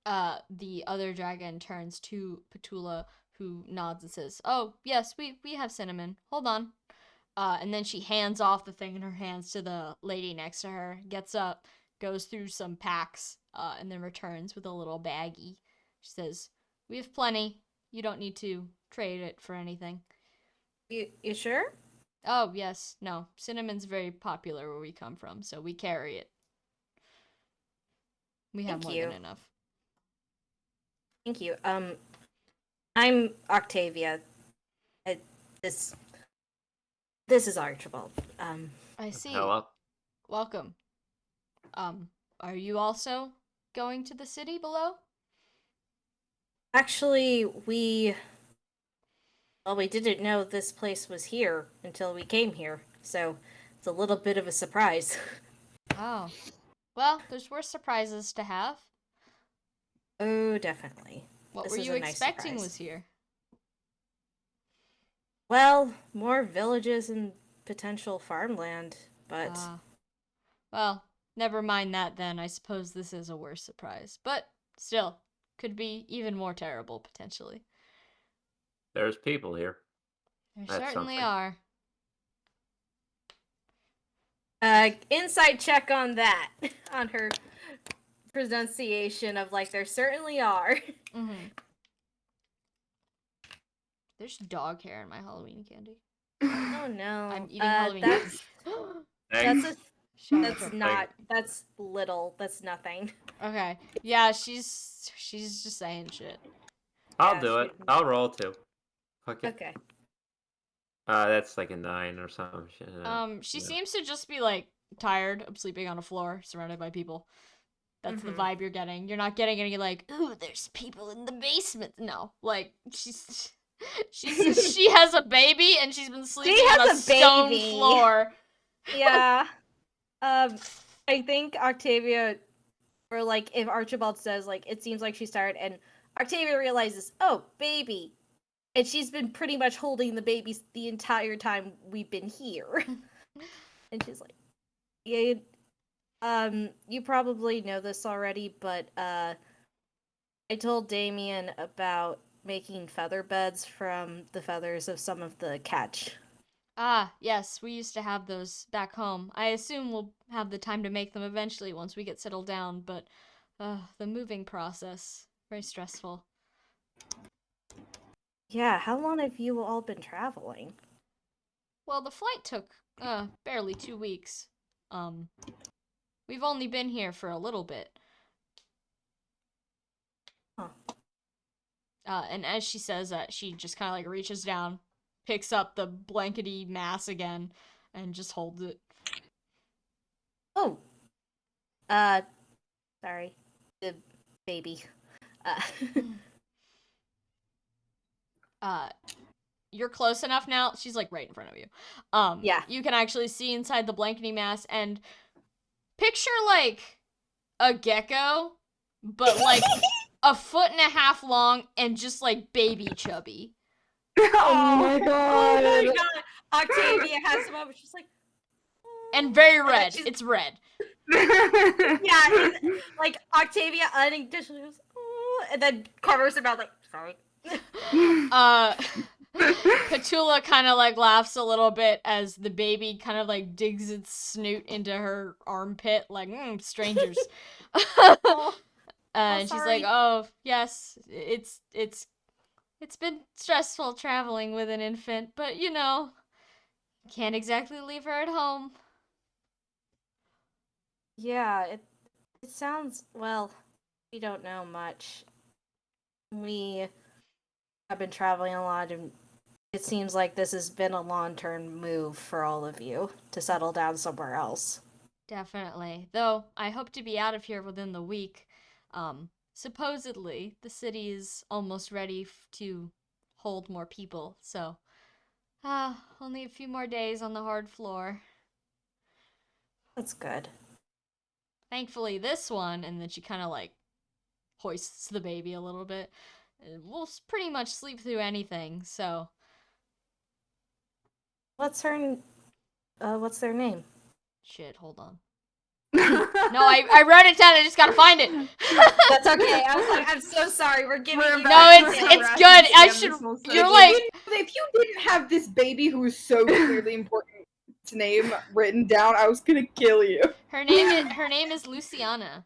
The other dragon turns to Petula, who nods and says, "Oh, yes, we have cinnamon. Hold on." And then she hands off the thing in her hands to the lady next to her, gets up, goes through some packs, and then returns with a little baggie. She says, "We have plenty. You don't need to trade it for anything." You sure? Oh, yes. No. Cinnamon's very popular where we come from, so we carry it. We have Thank more you. than enough. Thank you. I'm Octavia. This is Archibald. I see. Hello. Welcome. Are you also going to the city below? Actually, we didn't know this place was here until we came here, so it's a little bit of a surprise. Oh. Well, there's worse surprises to have. Oh, definitely. What This were is you a nice expecting surprise. was here? Well, more villages and potential farmland, but Ah. Well, never mind that then. I suppose this is a worse surprise. But still, could be even more terrible, potentially. There's people here. There That's certainly something. are. insight check on that, on her pronunciation of like there certainly are. Mm-hmm. There's dog hair in my Halloween candy. Oh no. I'm eating Halloween candy. That's Thanks. that's not that's little. That's nothing. Okay. Yeah, she's just saying shit. I'll Yeah, do it. she- I'll roll too. Fuck it. Okay. That's like a 9 or some shit. She yeah. seems to just be like tired of sleeping on a floor surrounded by people. That's the Mhm. vibe you're getting. You're not getting any like, ooh, there's people in the basement. No, like she has a baby and she's been sleeping on a has a stone baby. floor. Yeah. I think Octavia, or like if Archibald says like it seems like she's tired, and Octavia realizes, oh, baby, and she's been pretty much holding the baby the entire time we've been here, and she's like, yeah, you probably know this already, but I told Damien about making feather beds from the feathers of some of the catch. Ah, yes, we used to have those back home. I assume we'll have the time to make them eventually once we get settled down, but the moving process, very stressful. Yeah, how long have you all been traveling? Well, the flight took barely 2 weeks. We've only been here for a little bit. Huh. And as she says that, she just kind of like reaches down, picks up the blankety mass again, and just holds it. Oh. Sorry. The baby. You're close enough now. She's like right in front of you. Yeah. You can actually see inside the blankety mass and picture like a gecko, but like a foot and a half long and just like baby chubby. Oh my Oh my god. god. Octavia has some of she's like And very then red. she's- It's red. Yeah, and, like Octavia unintentionally goes, "Oh," and then covers her mouth like, sorry. Petula kind of like laughs a little bit as the baby kind of like digs its snoot into her armpit, like strangers. And she's like, sorry. "Oh yes, it's been stressful traveling with an infant, but you know, can't exactly leave her at home." Yeah, it sounds well, we don't know much. We have been traveling a lot and it seems like this has been a long-term move for all of you to settle down somewhere else. Definitely. Though I hope to be out of here within the week. Supposedly the city is almost ready to hold more people, so only a few more days on the hard floor. That's good. Thankfully this one, and then she kind of like hoists the baby a little bit. We'll pretty much sleep through anything, so What's their name? shit, hold on. No, I wrote it down. I just gotta find it. That's okay. I was like, I'm so sorry. We're giving you. No, it's good. I should. You're like, If you didn't have this baby who is so clearly important name written down, I was gonna kill you. Her name is Luciana.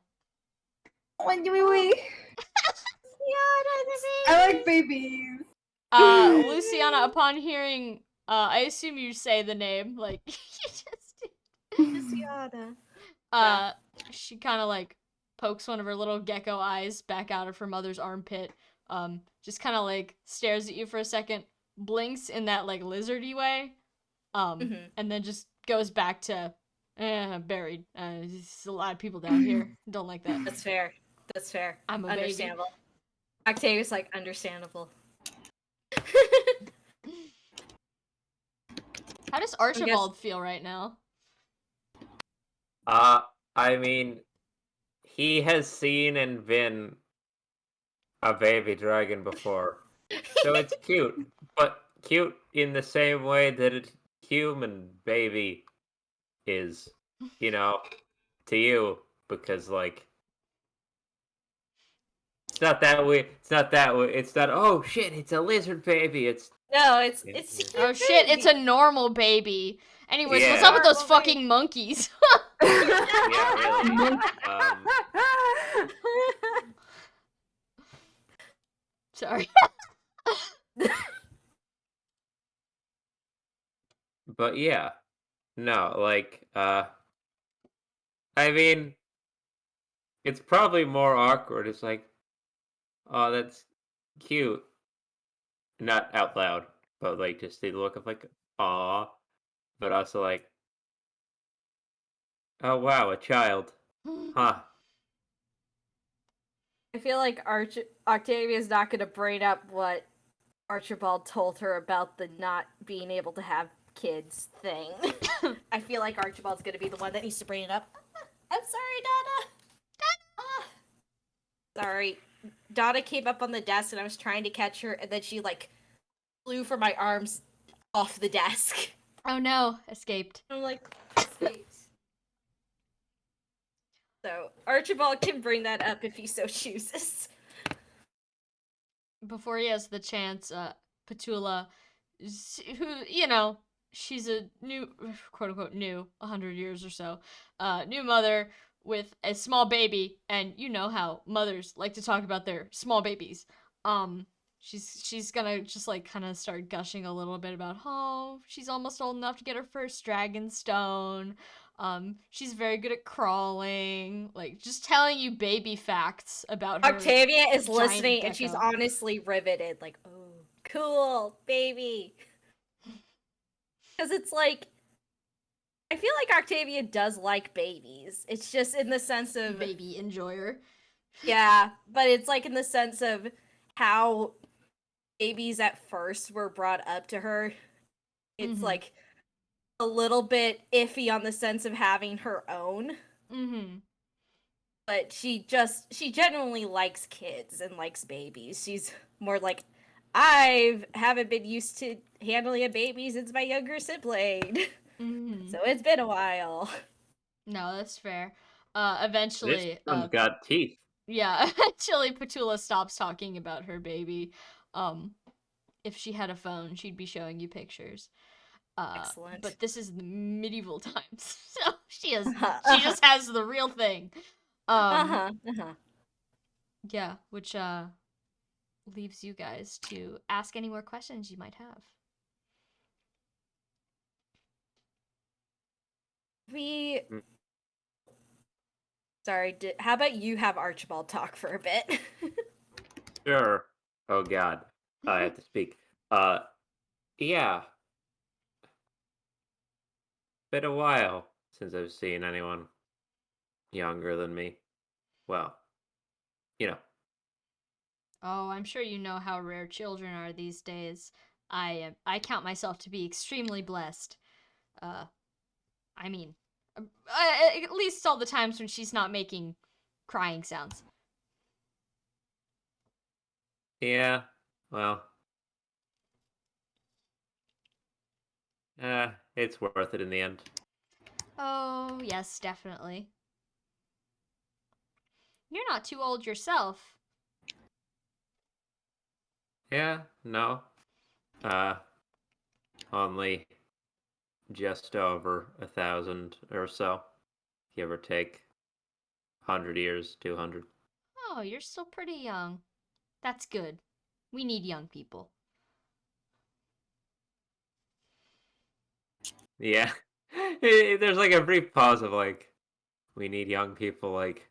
When do we? I like babies. Luciana, upon hearing, I assume you say the name, like, you just did. Luciana. She kind of, like, pokes one of her little gecko eyes back out of her mother's armpit, just kind of, like, stares at you for a second, blinks in that, like, lizardy way, and then just goes back to, buried. There's a lot of people down here. Don't like that. That's fair. That's fair. I'm a baby. Understandable. Octavius like, understandable. How does Archibald feel right now? I mean, he has seen and been a baby dragon before. So it's cute. But cute in the same way that a human baby is, you know, to you. Because, like, it's not that way. It's not that way. It's not, oh shit, it's a lizard baby. It's No, it's Yeah. a cute Oh shit, it's a normal baby. Anyways, what's Yeah. up with those Normal baby. fucking monkeys? yeah, really. Sorry. But yeah, no, like, I mean, it's probably more awkward. It's like, oh, that's cute. Not out loud, but like just the look of like, aw, but also like, oh wow, a child, huh? I feel like Octavia's not gonna bring up what Archibald told her about the not being able to have kids thing. I feel like Archibald's gonna be the one that needs to bring it up. I'm sorry, Donna. Sorry. Donna came up on the desk and I was trying to catch her, and then she like flew from my arms off the desk. Oh no, escaped. I'm like, escaped. So Archibald can bring that up if he so chooses. Before he has the chance, Petula, who, you know, she's a new, quote unquote, new, 100 years or so, new mother with a small baby, and you know how mothers like to talk about their small babies. She's gonna just like kind of start gushing a little bit about, oh, she's almost old enough to get her first dragon stone. She's very good at crawling, like just telling you baby facts about her. Octavia is giant listening and she's gecko. honestly riveted, like, oh, cool, baby. Because it's like, I feel like Octavia does like babies. It's just in the sense of, Baby enjoyer. yeah, but it's like in the sense of how babies at first were brought up to her. It's Mhm. like a little bit iffy on the sense of having her own. Mm-hmm. But she genuinely likes kids and likes babies. She's more like, I haven't been used to handling a baby since my younger sibling. Mm-hmm. So it's been a while. No, that's fair. This Eventually, one's got teeth. yeah, eventually Petula stops talking about her baby. If she had a phone, she'd be showing you pictures. Excellent. But this is the medieval times, so she Uh-huh, just has the real thing. uh-huh. Yeah, which leaves you guys to ask any more questions you might have. We. Mm. Sorry, how about you have Archibald talk for a bit? Sure. Oh God, I have to speak. Yeah. Been a while since I've seen anyone younger than me. Well, you know. Oh, I'm sure you know how rare children are these days. I count myself to be extremely blessed. I mean, at least all the times when she's not making crying sounds. Yeah. Well. It's worth it in the end. Oh, yes, definitely. You're not too old yourself. Yeah. No. Only just over 1,000 or so, give or take. 100 years, 200. Oh, you're still pretty young. That's good. We need young people. Yeah. There's like a brief pause of like, we need young people, like,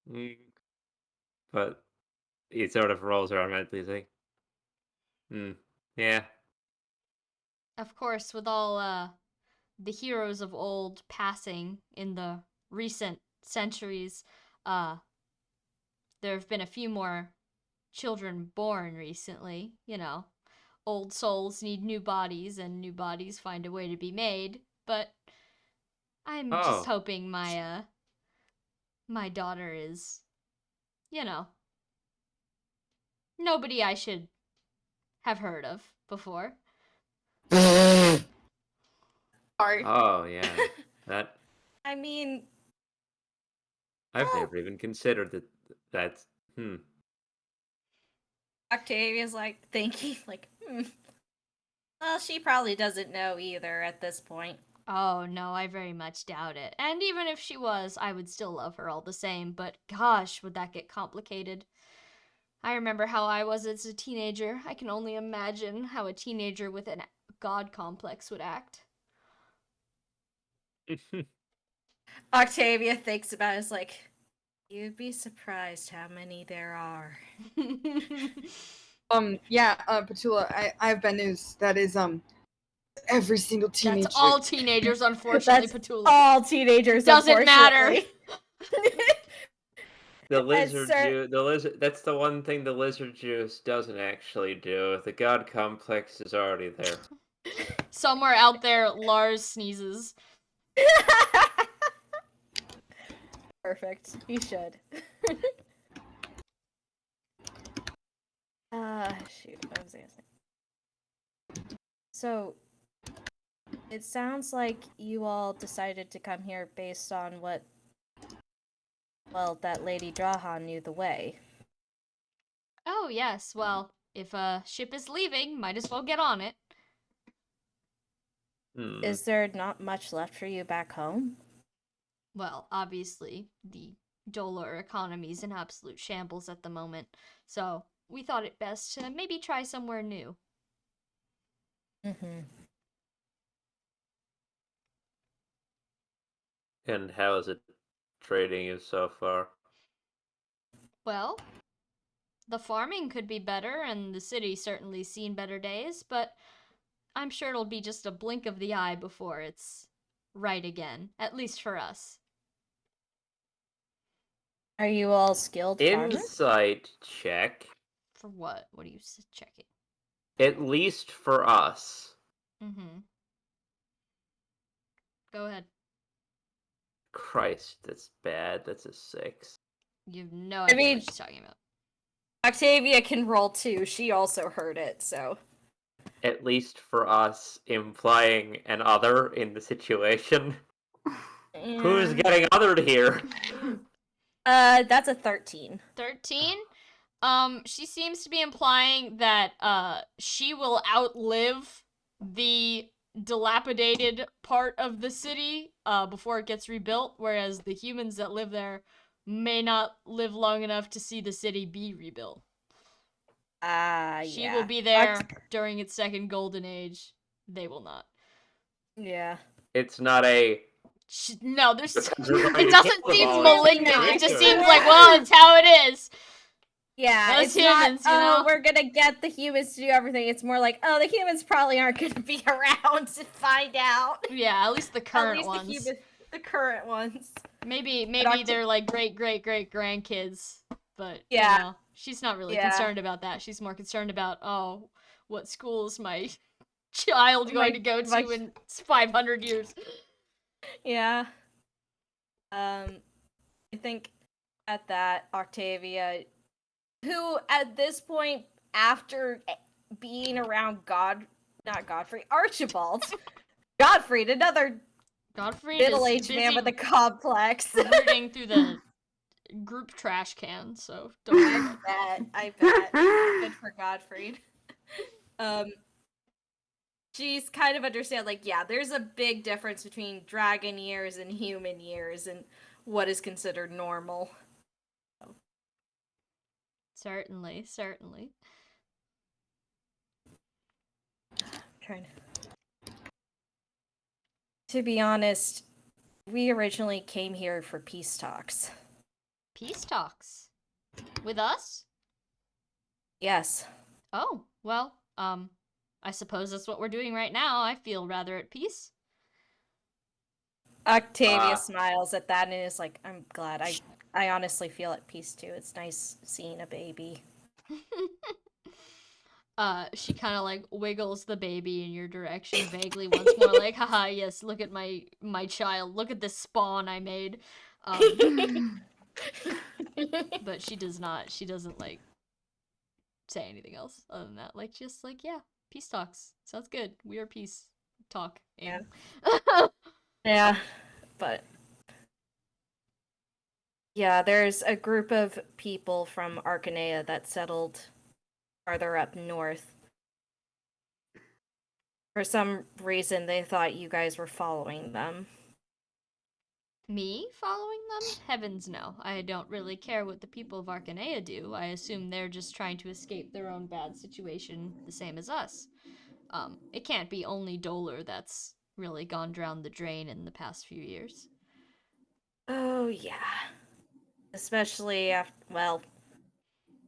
mm, but he sort of rolls around mentally, like, yeah. Of course, with all the heroes of old passing in the recent centuries, uh, there have been a few more children born recently. You know, old souls need new bodies, and new bodies find a way to be made. But I'm just Oh, hoping my daughter is, you know, nobody I should have heard of before. Sorry. oh, yeah. That, I mean, I've oh, never even considered that. That's, Octavia's like thinking, like, well, she probably doesn't know either at this point. Oh, no, I very much doubt it. And even if she was, I would still love her all the same, but gosh, would that get complicated. I remember how I was as a teenager. I can only imagine how a teenager with a god complex would act. Octavia thinks about it, is like, you'd be surprised how many there are. Yeah, Petula, I have bad news. That is, every single teenager. That's all teenagers, unfortunately, That's Petula. all teenagers. Doesn't matter. The And lizard sir- that's the one thing the lizard juice doesn't actually do. The god complex is already there. Somewhere out there, Lars sneezes. Perfect. You should. Shoot. What was I gonna say? So, it sounds like you all decided to come here based on what, well, that Lady Drahan knew the way. Oh, yes, well, if a ship is leaving, might as well get on it. Is there not much left for you back home? Well, obviously, the dollar economy is in absolute shambles at the moment, so we thought it best to maybe try somewhere new. Mm-hmm. And how is it trading you so far? Well, the farming could be better, and the city's certainly seen better days, but I'm sure it'll be just a blink of the eye before it's right again, at least for us. Are you all skilled farmers? Insight check. For what? What are you checking? At least for us. Mm-hmm. Go ahead. Christ, that's bad. That's a 6. You have no idea mean- what she's talking about. Octavia can roll too. She also heard it, so. At least for us, implying an other in the situation. Who's getting othered here? That's a 13. 13? She seems to be implying that, she will outlive the dilapidated part of the city, before it gets rebuilt, whereas the humans that live there may not live long enough to see the city be rebuilt. She Yeah. will be there during its second golden age. They will not. Yeah. It's not a. No, there's. Because we're going It to doesn't kill them seem all. malignant. It just seems like, well, it's how it is. Yeah, Those it's humans, not, you know? we're gonna get the humans to do everything. It's more like, oh, the humans probably aren't gonna be around to find out. Yeah, at least the current At least ones. the current ones. Maybe Octa- they're like great grandkids, but Yeah. you know, she's not really Yeah. concerned about that. She's more concerned about, oh, what school is my child going to go to in 500 years? Yeah. I think at that, Octavia, who at this point, after being around Archibald, Godfrey, another Godfrey middle-aged is man busy with a complex. rooting through the group trash can, so don't worry about it. I bet. Good for Godfrey. she's kind of understand, like, yeah, there's a big difference between dragon years and human years and what is considered normal. Certainly, certainly. Trying to be honest, we originally came here for peace talks. Peace talks. With us? Yes. Oh, well, I suppose that's what we're doing right now. I feel rather at peace. Octavia smiles at that and is like, I'm glad. I honestly feel at peace too. It's nice seeing a baby. She kind of like wiggles the baby in your direction vaguely once more, like, haha, yes, look at my child, look at this spawn I made. But she doesn't like say anything else other than that. Like, just like, yeah, peace talks. Sounds good. We are peace talk. Yeah. Yeah, but yeah, there's a group of people from Arcanea that settled farther up north. For some reason, they thought you guys were following them. Me following them? Heavens no. I don't really care what the people of Arcanea do. I assume they're just trying to escape their own bad situation the same as us. It can't be only Dolar that's really gone down the drain in the past few years. Oh, yeah. Especially after, well,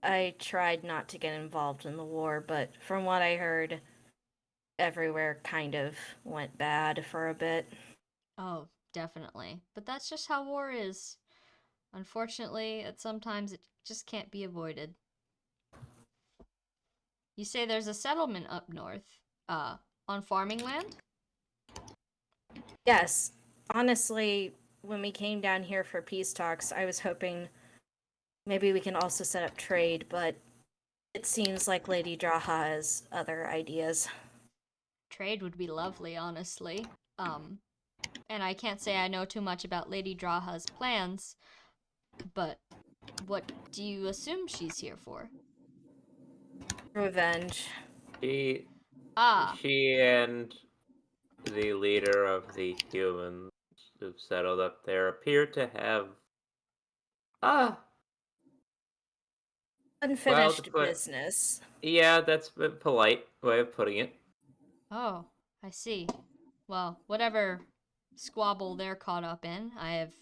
I tried not to get involved in the war, but from what I heard, everywhere kind of went bad for a bit. Oh, definitely. But that's just how war is. Unfortunately, sometimes it just can't be avoided. You say there's a settlement up north, on farming land? Yes, honestly, when we came down here for peace talks, I was hoping maybe we can also set up trade, but it seems like Lady Draha has other ideas. Trade would be lovely, honestly. And I can't say I know too much about Lady Draha's plans, but what do you assume she's here for? Revenge. She Ah, she and the leader of the humans who've settled up there appear to have ah Unfinished to put business. yeah, that's a polite way of putting it. oh, I see. Well, whatever squabble they're caught up in, I have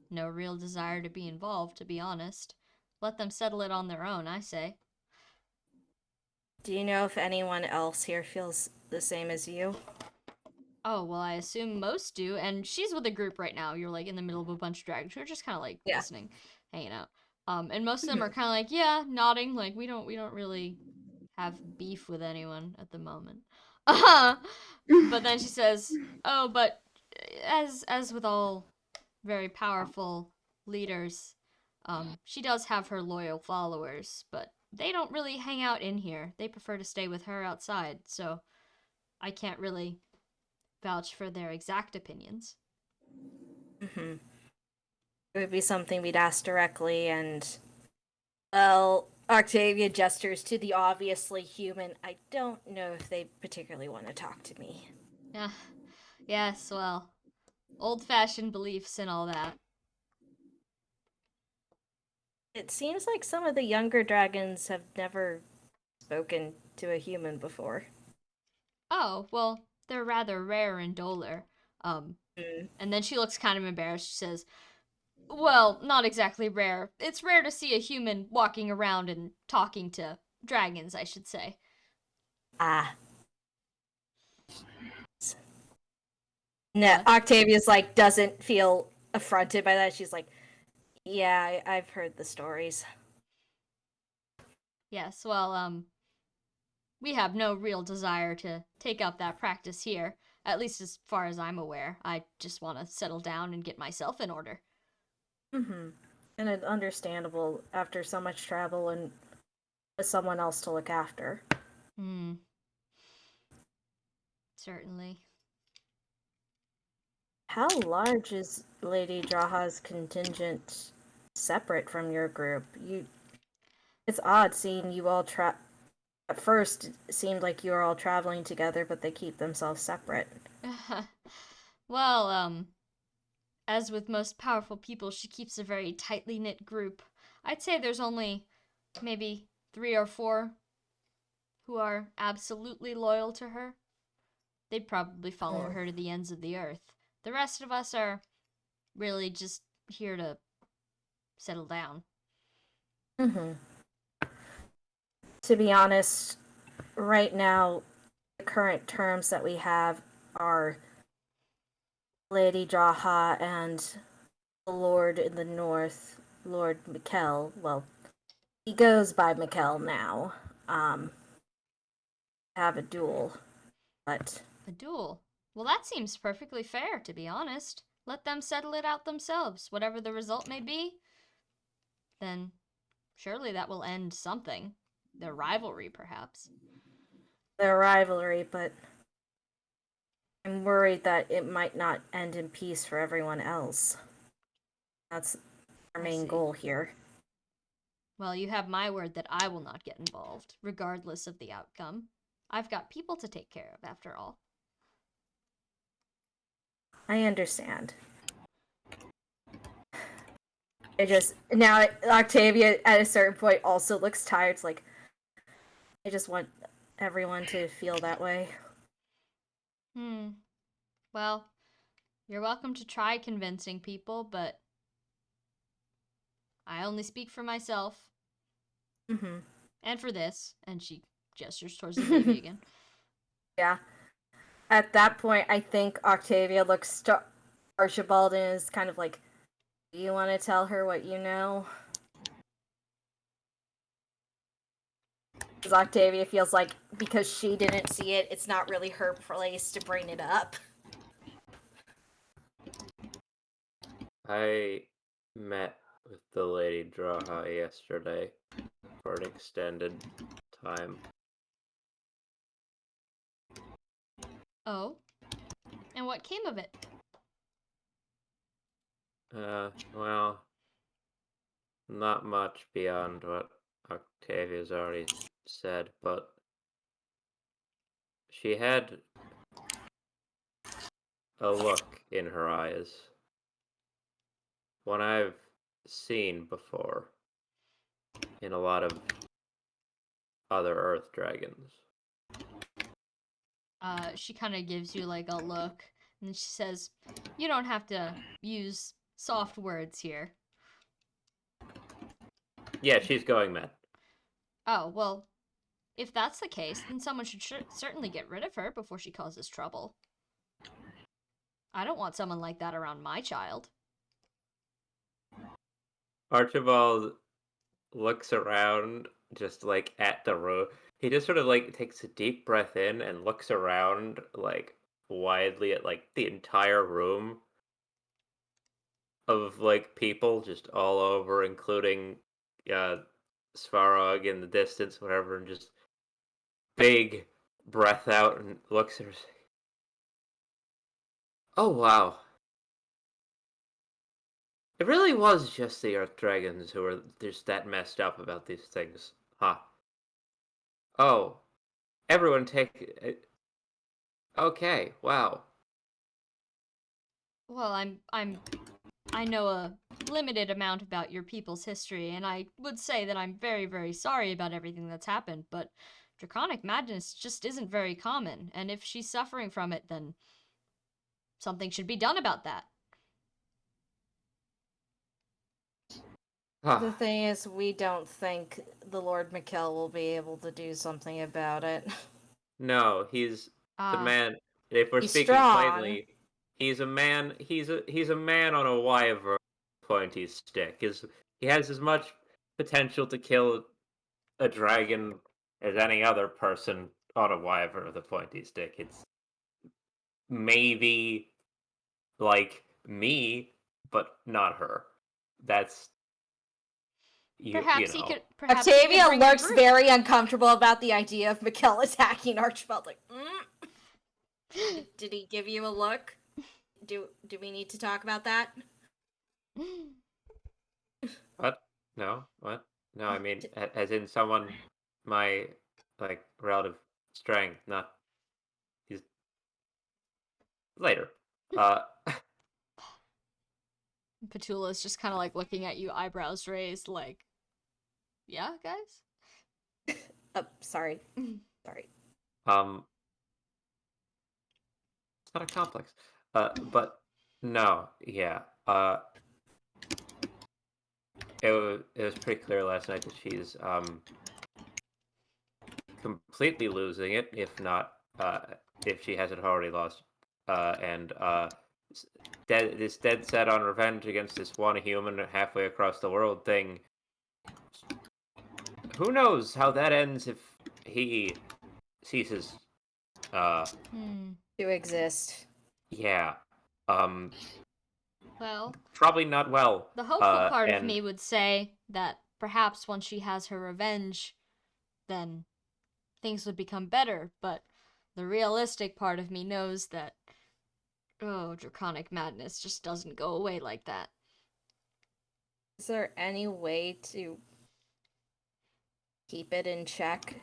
no real desire to be involved, to be honest. Let them settle it on their own, I say. Do you know if anyone else here feels the same as you? Oh, well, I assume most do, and she's with a group right now. You're like in the middle of a bunch of dragons who are just kind of like Yeah. listening, hanging out. And most of them are kind of like, yeah, nodding, like we don't really have beef with anyone at the moment. But then she says, "Oh, but as with all very powerful leaders, she does have her loyal followers, but they don't really hang out in here. They prefer to stay with her outside, so I can't really vouch for their exact opinions." Mm-hmm. It would be something we'd ask directly, and well, Octavia gestures to the obviously human. I don't know if they particularly want to talk to me. Yeah, yes, well, old-fashioned beliefs and all that. It seems like some of the younger dragons have never spoken to a human before. Oh, well, they're rather rare in Dolar. And then she looks kind of embarrassed. She says, "Well, not exactly rare. It's rare to see a human walking around and talking to dragons, I should say." Ah. No, What? Octavia's like doesn't feel affronted by that. She's like, yeah, I've heard the stories. Yes, well, we have no real desire to take up that practice here, at least as far as I'm aware. I just want to settle down and get myself in order. Mm-hmm. And it's understandable after so much travel and with someone else to look after. Hmm. Certainly. How large is Lady Draha's contingent separate from your group? It's odd seeing you all At first, it seemed like you were all traveling together, but they keep themselves separate. Well, as with most powerful people, she keeps a very tightly knit group. I'd say there's only maybe 3 or 4 who are absolutely loyal to her. They'd probably follow her to the ends of the earth. The rest of us are really just here to settle down. Mm-hmm. To be honest, right now, the current terms that we have are Lady Jaha and the Lord in the North, Lord Mikkel. Well, he goes by Mikkel now. Have a duel, but A duel. Well, that seems perfectly fair, to be honest. Let them settle it out themselves. Whatever the result may be, then surely that will end something. Their rivalry, perhaps. their rivalry, but I'm worried that it might not end in peace for everyone else. That's our I main see. goal here. Well, you have my word that I will not get involved, regardless of the outcome. I've got people to take care of, after all. I understand. It just now Octavia at a certain point also looks tired. It's like I just want everyone to feel that way. Well, you're welcome to try convincing people, but I only speak for myself. Mm-hmm. And for this. And she gestures towards the baby again. Yeah. At that point, I think Octavia looks to Archibald and is kind of like, "Do you want to tell her what you know?" Because Octavia feels like because she didn't see it, it's not really her place to bring it up. I met with the Lady Draha yesterday for an extended time. Oh? And what came of it? Well, not much beyond what Octavia's already said, but she had a look in her eyes. One I've seen before in a lot of other Earth dragons. She kind of gives you like a look, and she says, "You don't have to use soft words here." Yeah, she's going mad. Oh, well, if that's the case, then someone should certainly get rid of her before she causes trouble. I don't want someone like that around my child. Archibald looks around just like at the room. He just sort of like takes a deep breath in and looks around like widely at like the entire room of like people just all over, including Svarog in the distance, whatever, and just big breath out and looks at her. Oh wow. It really was just the Earth Dragons who were just that messed up about these things, huh? Oh, everyone take it. Okay, wow. Well, I know a limited amount about your people's history, and I would say that I'm very, very sorry about everything that's happened, but draconic madness just isn't very common, and if she's suffering from it, then something should be done about that. The thing is, we don't think the Lord Mikkel will be able to do something about it. No, he's the man. If we're He's speaking strong. plainly, he's a man. He's a man on a wyvern pointy stick. He has as much potential to kill a dragon as any other person on a wyvern with a pointy stick. It's maybe like me, but not her. That's Perhaps you he know. could. Perhaps he could Octavia bring a looks group. very uncomfortable about the idea of Mikkel attacking Archibald. Like, Did he give you a look? Do we need to talk about that? What? No. What? No. I mean, as in someone my like relative strength, not he's later. Petula's just kind of like looking at you, eyebrows raised, like, yeah, guys? Sorry. Sorry. It's not a complex. But no, yeah. It was pretty clear last night that she's completely losing it, if she hasn't already lost. And dead set on revenge against this one human halfway across the world thing. Who knows how that ends if he ceases. To exist. Yeah. Well, Probably not well. the hopeful part of and me would say that perhaps once she has her revenge, then things would become better, but the realistic part of me knows that, draconic madness just doesn't go away like that. Is there any way to keep it in check?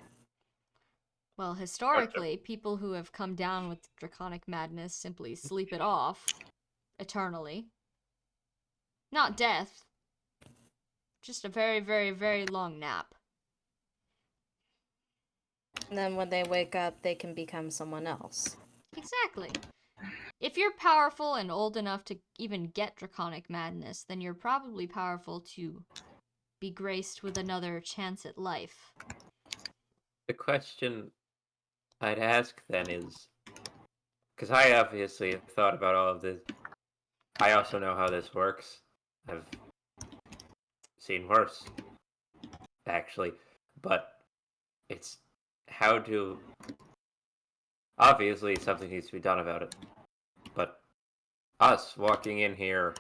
Well, historically, people who have come down with draconic madness simply sleep it off eternally. Not death, just a very, very, very long nap. And then when they wake up, they can become someone else. Exactly. If you're powerful and old enough to even get draconic madness, then you're probably powerful to be graced with another chance at life. the question I'd ask then is, because I obviously have thought about all of this. I also know how this works. I've seen worse, actually. But it's how to. Obviously, something needs to be done about it. But us walking in here,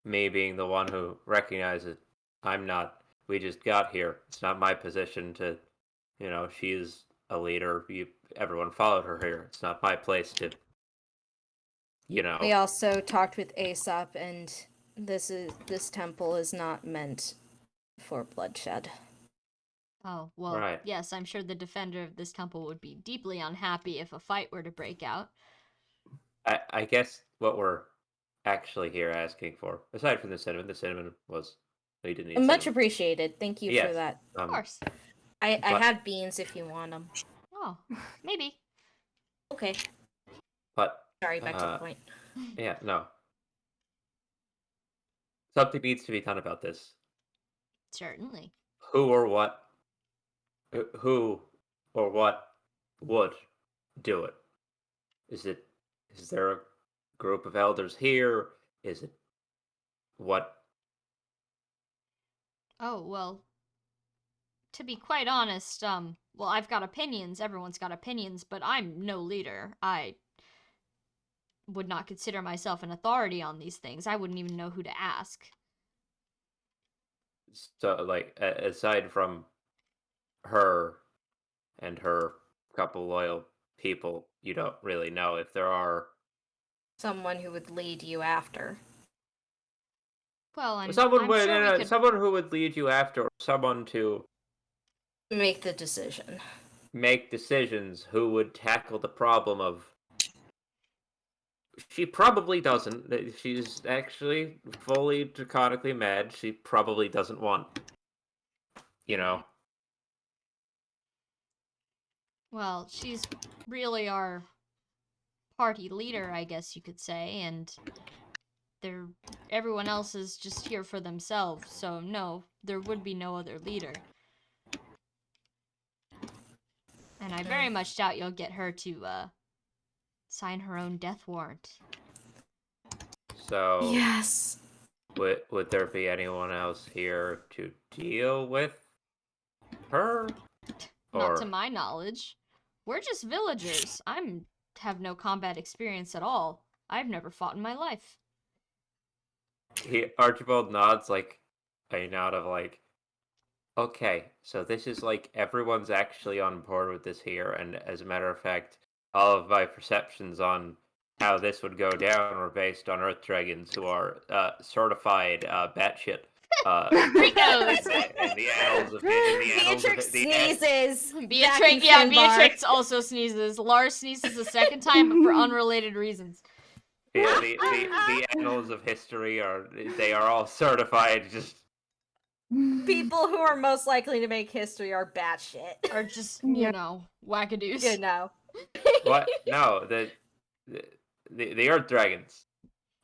me being the one who recognizes I'm not. We just got here. It's not my position to, she's a leader. Everyone followed her here. It's not my place to, We also talked with Aesop, and this temple is not meant for bloodshed. Oh, well, Right. yes, I'm sure the defender of this temple would be deeply unhappy if a fight were to break out. I guess what we're actually here asking for, aside from the cinnamon was we didn't need Much cinnamon. appreciated. Thank you for Yes. that. Of course. I but- have beans if you want them. Oh, maybe. Okay. But Sorry, back to the point. yeah, no. Something needs to be done about this. Certainly. Who or what would do it? Is there a group of elders here? Is it what? Oh, well, to be quite honest, well, I've got opinions, everyone's got opinions, but I'm no leader. I would not consider myself an authority on these things. I wouldn't even know who to ask. So, like, aside from her and her couple loyal people, you don't really know if there are Someone who would lead you after. Well, I'm someone sure we could... someone who would lead you after, or someone to Make the decision. make decisions, who would tackle the problem of. She probably doesn't. She's actually fully draconically mad. She probably doesn't want. Well, she's really our party leader, I guess you could say, and everyone else is just here for themselves, so no, there would be no other leader. And I very much doubt you'll get her to sign her own death warrant. So Yes. would there be anyone else here to deal with her? Not to my knowledge. We're just villagers. Have no combat experience at all. I've never fought in my life. Archibald nods like a nod of like, okay, so this is like everyone's actually on board with this here, and as a matter of fact, all of my perceptions on how this would go down were based on Earth Dragons who are certified batshit. Fritos. in the annals of Beatrix sneezes. back in Yeah, Finbar. Beatrix also sneezes. Lars sneezes a second time, but for unrelated reasons. Yeah, the annals of history are all certified. Just People who are most likely to make history are batshit. Or just, Yeah. wackadoos. You know. what? No, the Earth Dragons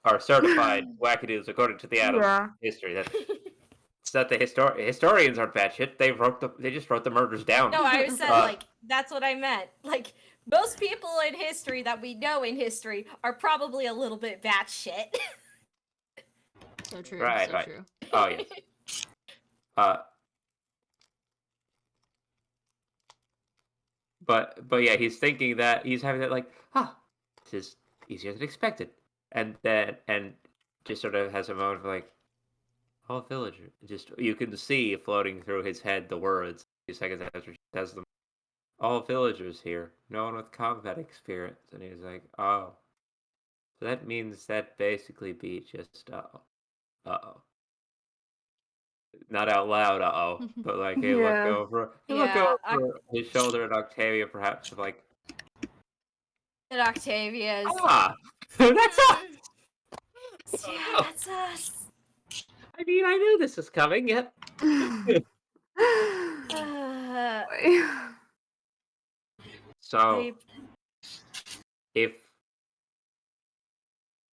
are certified wackadoos according to the annals Yeah. of history. It's that the historians aren't batshit. They just wrote the murders down. No, I said Uh, like that's what I meant. Like most people in history that we know in history are probably a little bit batshit. So true. Right, so right. true. Oh yes. But yeah, he's thinking that he's having that like, this is easier than expected, and just sort of has a moment of like, all villager. Just you can see floating through his head the words. A few seconds after she says them, all villagers here, no one with combat experience, and he's like, oh, so that means that basically be just uh-oh. Not out loud, but like he Yeah. look Yeah, over his shoulder at Octavia, perhaps of like, and Octavia's. that's us. Yeah, Oh. that's us. I mean, I knew this was coming. Yet, so if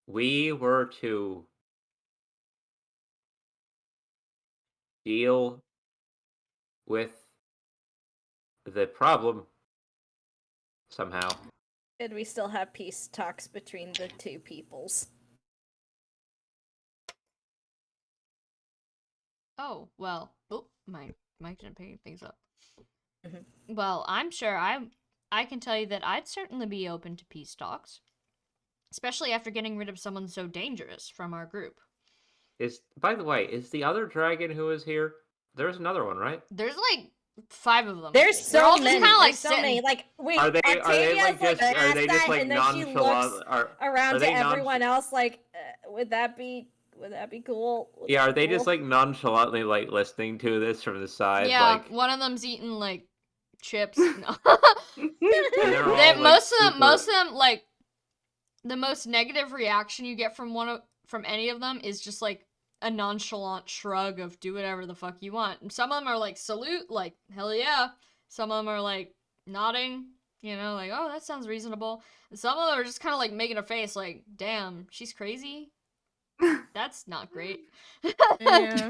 we were to deal with the problem somehow, and we still have peace talks between the two peoples. Oh, well. Oh, my mic didn't pick things up. Mhm. Well, I'm sure I can tell you that I'd certainly be open to peace talks. Especially after getting rid of someone so dangerous from our group. by the way, is the other dragon who is here? There's another one, right? There's like 5 of them. There's They're so all just many. kinda, like, There's so sitting. many. Like wait, Are they Octavia's like just asked that, and then she looks nonchalant? around are to they everyone else like, would that be cool? Would Yeah, that are be they just cool? like nonchalantly like listening to this from the side? Yeah, like, one of them's eating like chips. No. and they're all, They, like, most of super- them, like, the most negative reaction you get from from any of them is just like a nonchalant shrug of do whatever the fuck you want. And some of them are like salute, like hell yeah. Some of them are like nodding, like oh that sounds reasonable. And some of them are just kind of like making a face, like damn she's crazy. That's not great. Yeah.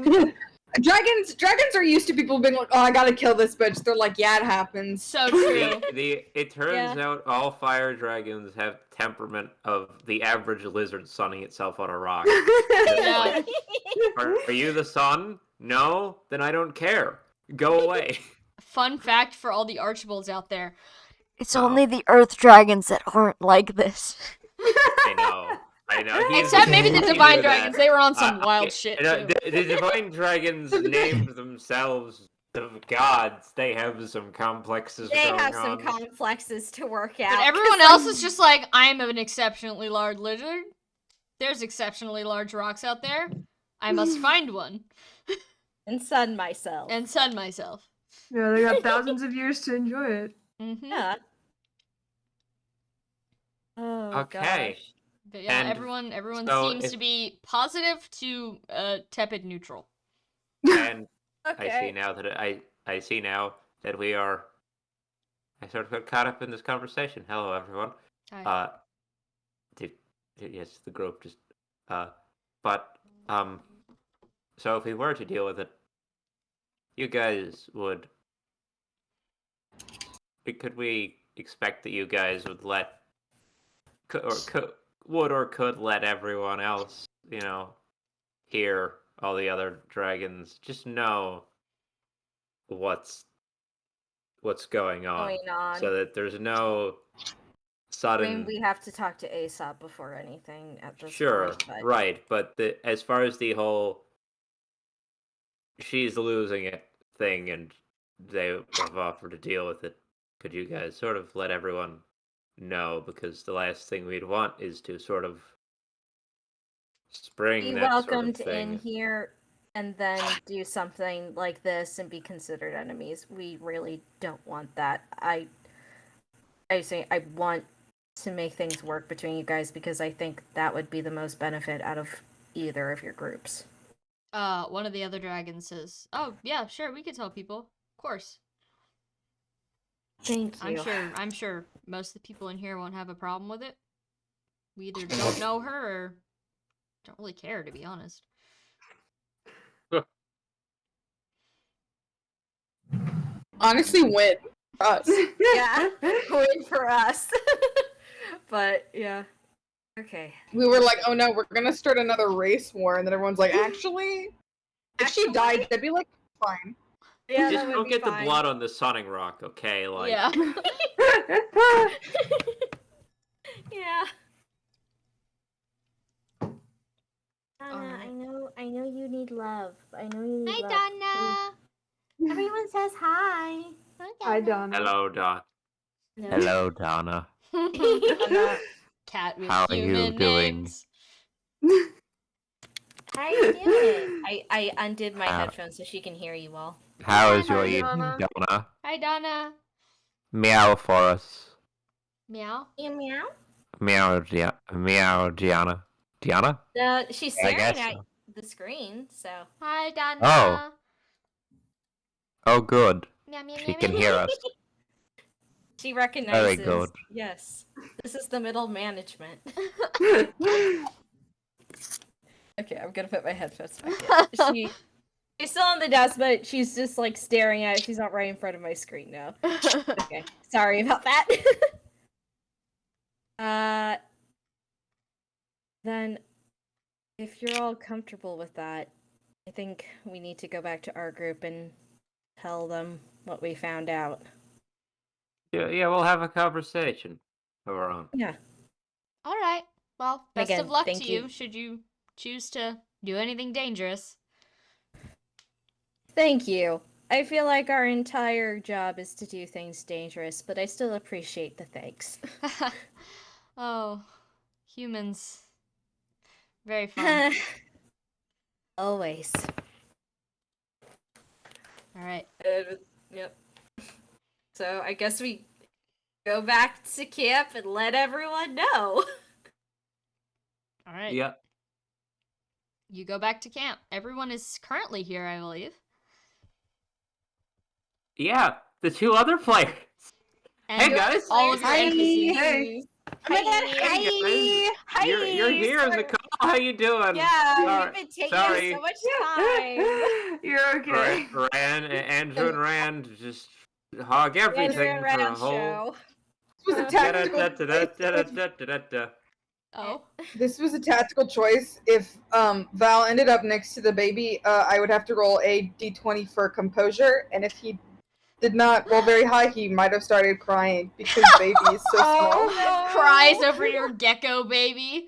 Dragons are used to people being like, oh, I gotta kill this bitch. They're like, yeah, it happens. So true. It turns Yeah. out all fire dragons have temperament of the average lizard sunning itself on a rock. Yeah. Are you the sun? No? Then I don't care. Go away. Fun fact for all the Archibalds out there. It's Oh. only the Earth Dragons that aren't like this. I know. Except maybe the He's Divine into that. Dragons. They were on some wild shit, too. The Divine Dragons named themselves the gods. They have some complexes They going have some on. complexes to work out. But everyone else is just like, I'm an exceptionally large lizard. There's exceptionally large rocks out there. I must find one. and sun myself. And sun myself. Yeah, they got thousands of years to enjoy it. Mm-hmm. Yeah. Oh Okay. gosh. But yeah, And everyone so seems to be positive to tepid neutral. And Okay. I see now that we are. I sort of got caught up in this conversation. Hello, everyone. Hi. Yes, the group just. But so if we were to deal with it, you guys would. Could we expect that you guys would let, could let everyone else, hear all the other dragons, just know what's going on, so that there's no I sudden. mean, we have to talk to Aesop before anything at this Sure, point. But... right, but as far as the whole she's losing it thing, and they have offered to deal with it, could you guys sort of let everyone know? Because the last thing we'd want is to sort of spring Be that welcomed sort of thing. in here and then do something like this and be considered enemies. We really don't want that. I say I want to make things work between you guys because I think that would be the most benefit out of either of your groups. One of the other dragons says, "Oh yeah, sure, we could tell people, of course." Thank you. I'm sure most of the people in here won't have a problem with it. We either don't know her or don't really care, to be honest. Honestly, win for us. Yeah, wait for us. But yeah, okay. We were like, oh no, we're gonna start another race war, and then everyone's like, actually, if she died, they'd be like, fine. Yeah, Just that would don't be get the fine. blood on the Sonic Rock, okay? Like, Yeah. Yeah. Alright. I know you need love. I know you need Hi, love. Donna. Everyone says hi. Hi, Donna. hello, Don. No. Hello, Donna. Cat with How are human you doing? names. How are you doing? I undid my How- headphones so she can hear you all. How is your Hi, evening, Donna. Donna? Hi, Donna. Meow for us. Meow. Meow meow. Meow, meow, Gianna. Gianna? She's I staring guess at so. the screen, so. Hi, Donna. Oh. Oh, good. Meow, meow, She meow, can meow, hear meow. us. She recognizes. Very good. Yes. This is the middle management. Okay, I'm gonna put my headphones back in. She's still on the desk, but she's just like staring at it. She's not right in front of my screen now. Okay. Sorry about that. Then if you're all comfortable with that, I think we need to go back to our group and tell them what we found out. Yeah, we'll have a conversation of our own. Yeah. All right. Well, best Again, of luck thank to you. you should you choose to do anything dangerous. Thank you. I feel like our entire job is to do things dangerous, but I still appreciate the thanks. Oh, humans. Very fun. Always. All right. Yep. So I guess we go back to camp and let everyone know. All right. Yeah. You go back to camp. Everyone is currently here, I believe. Yeah, the two other players. And Hey, guys. all of your Hi. NPCs. Hey. Oh my god, Hey, guys. hi! You're here, Sorry. Nicole. How you doing? Yeah, Sorry- we've been taking sorry. so much time. You're okay. Andrew and Rand just hog everything Andrew and for Rand a whole. show. This was a tactical Da-da-da-da-da-da-da-da-da. Oh. This was a tactical choice. If Val ended up next to the baby, I would have to roll a d20 for composure, and if he did not roll very high, he might have started crying because baby is so small. Oh, no. Cries over your gecko baby.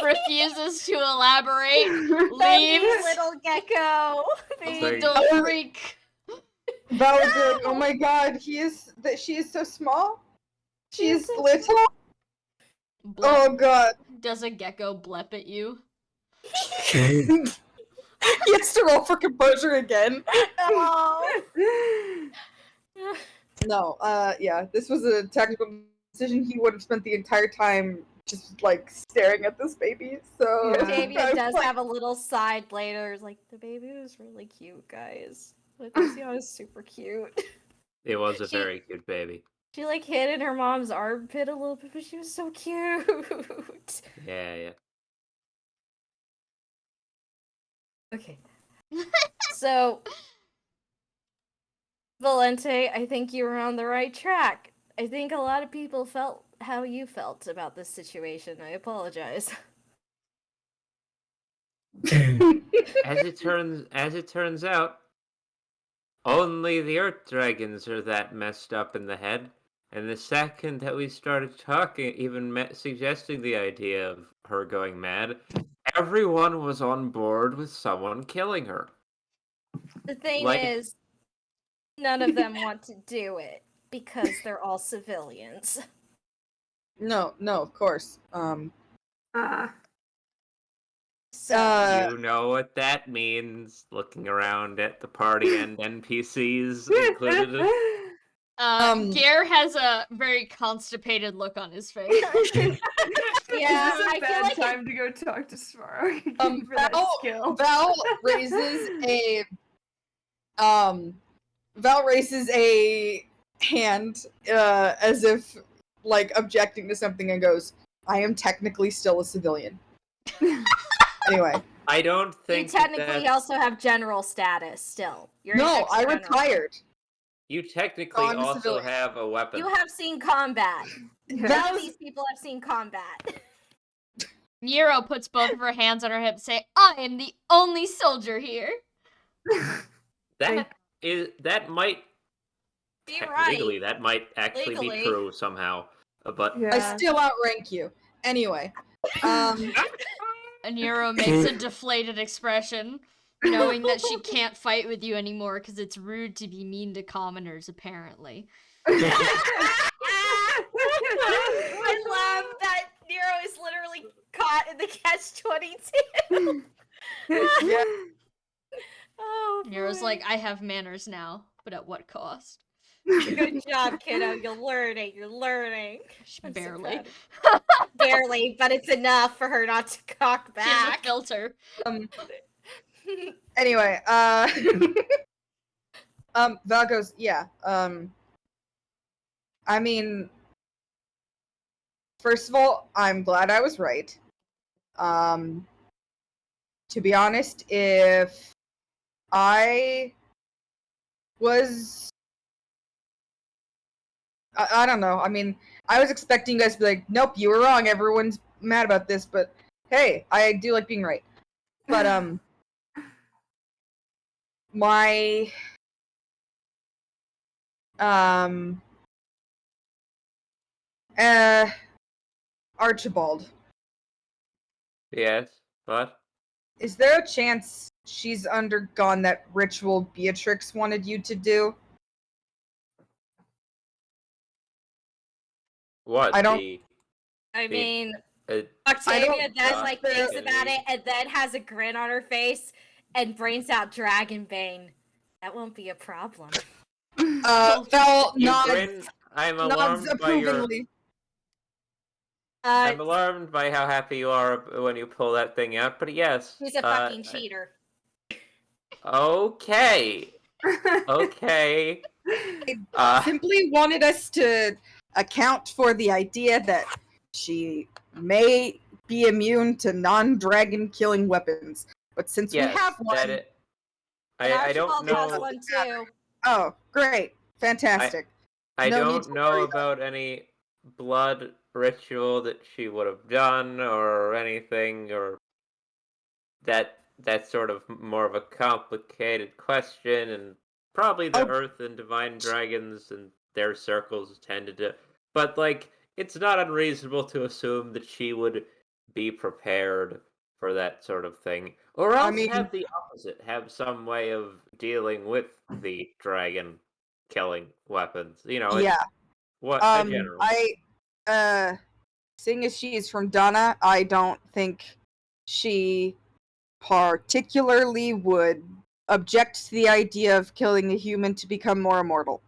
Refuses to elaborate. Leaves. Little gecko. Little freak. Val would be like, "Oh my god, she is so small. She is little. Blep. Oh god." Does a gecko blep at you? He has to roll for composure again. No. No, yeah, this was a tactical decision. He would have spent the entire time just like staring at this baby. So Yeah. Octavia does have a little side later. Like, the baby was really cute, guys. Like, Luciana is super cute. It was a She- very cute baby. She like hid in her mom's armpit a little bit, but she was so cute. Yeah. Okay. So, Valente, I think you were on the right track. I think a lot of people felt how you felt about this situation. I apologize. As it turns out, only the Earth Dragons are that messed up in the head. And the second that we started talking, even suggesting the idea of her going mad, everyone was on board with someone killing her. The thing Like- is, none of them want to do it because they're all civilians. No, of course. So You know what that means. Looking around at the party and NPCs included. Gare has a very constipated look on his face. yeah, This is a I feel bad like time to go talk to Sparrow. For that skill. Val raises a Val raises a hand as if like objecting to something and goes, "I am technically still a civilian." Anyway, I don't you think technically that's... also have general status still. You're an no, I ex-general. retired. You technically I'm a also civilian. have a weapon. You have seen combat. Yeah. None of these people have seen combat. Nero puts both of her hands on her hips, say, "I am the only soldier here." That might Be legally right. that might actually Legally. be true somehow. But Yeah. I still outrank you. Anyway, And Nero makes a deflated expression, knowing that she can't fight with you anymore because it's rude to be mean to commoners, apparently. I love that Nero is literally caught in the catch-22. yeah, Oh, Nero's boy. like, "I have manners now, but at what cost?" Good job, kiddo. You're learning. You're learning. I'm so Barely. proud. Barely, but it's enough for her not to cock She has a back. filter. anyway, Val goes, yeah, I mean, first of all, I'm glad I was right. To be honest, if I was, I don't know, I mean, I was expecting you guys to be like, nope, you were wrong, everyone's mad about this, but hey, I do like being right. But, my Archibald, yes, but is there a chance she's undergone that ritual Beatrix wanted you to do? what I don't- the I The- mean, uh, Octavia then God, like there- thinks about it and then has a grin on her face and brings out Dragonbane. That won't be a problem. Val you nods, grin? I'm nods alarmed by your. approvingly. I'm alarmed by how happy you are when you pull that thing out. But yes, He's a fucking cheater. Okay. Okay. Simply wanted us to account for the idea that she may be immune to non-dragon killing weapons. But since Yes, we have one, I don't Archibald has know. one too. oh, great, fantastic. I No need don't to know worry about any blood ritual that she would have done or anything, or that's sort of more of a complicated question, and probably the Oh. Earth and Divine Dragons and their circles tended to. But like, it's not unreasonable to assume that she would be prepared for that sort of thing, or else mean- have the opposite, have some way of dealing with the dragon killing weapons. You know, it's Yeah. what a general. Seeing as she is from Donna, I don't think she particularly would object to the idea of killing a human to become more immortal.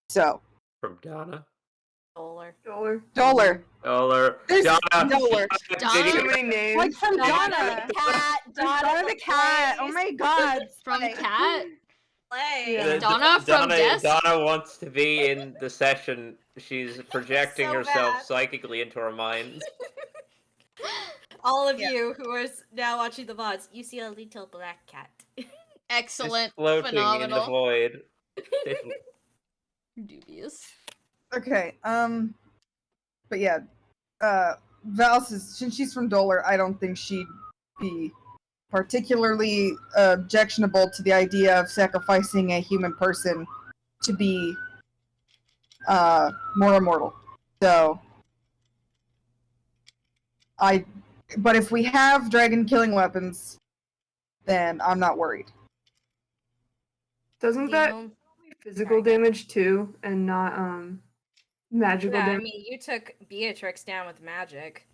So, From Donna. Solar. Dollar. Or There's Donna. Dollar. Donna? Too many names. Like from Donna Donna. the cat. Donna the cat. Oh my god. From Cat? Play. Yeah. Donna from Deaths? Donna wants to be in the session. She's projecting So herself bad. psychically into her mind. All of Yeah. you who are now watching the VODs, you see a little black cat. Excellent. Just floating in the Phenomenal. void. Dubious. Okay. But yeah. Val says since she's from Dollar, I don't think she'd be particularly objectionable to the idea of sacrificing a human person to be more immortal. So but if we have dragon killing weapons, then I'm not worried. Doesn't that physical Sorry, go. damage too, and not magical Yeah, I damage? mean, you took Beatrix down with magic.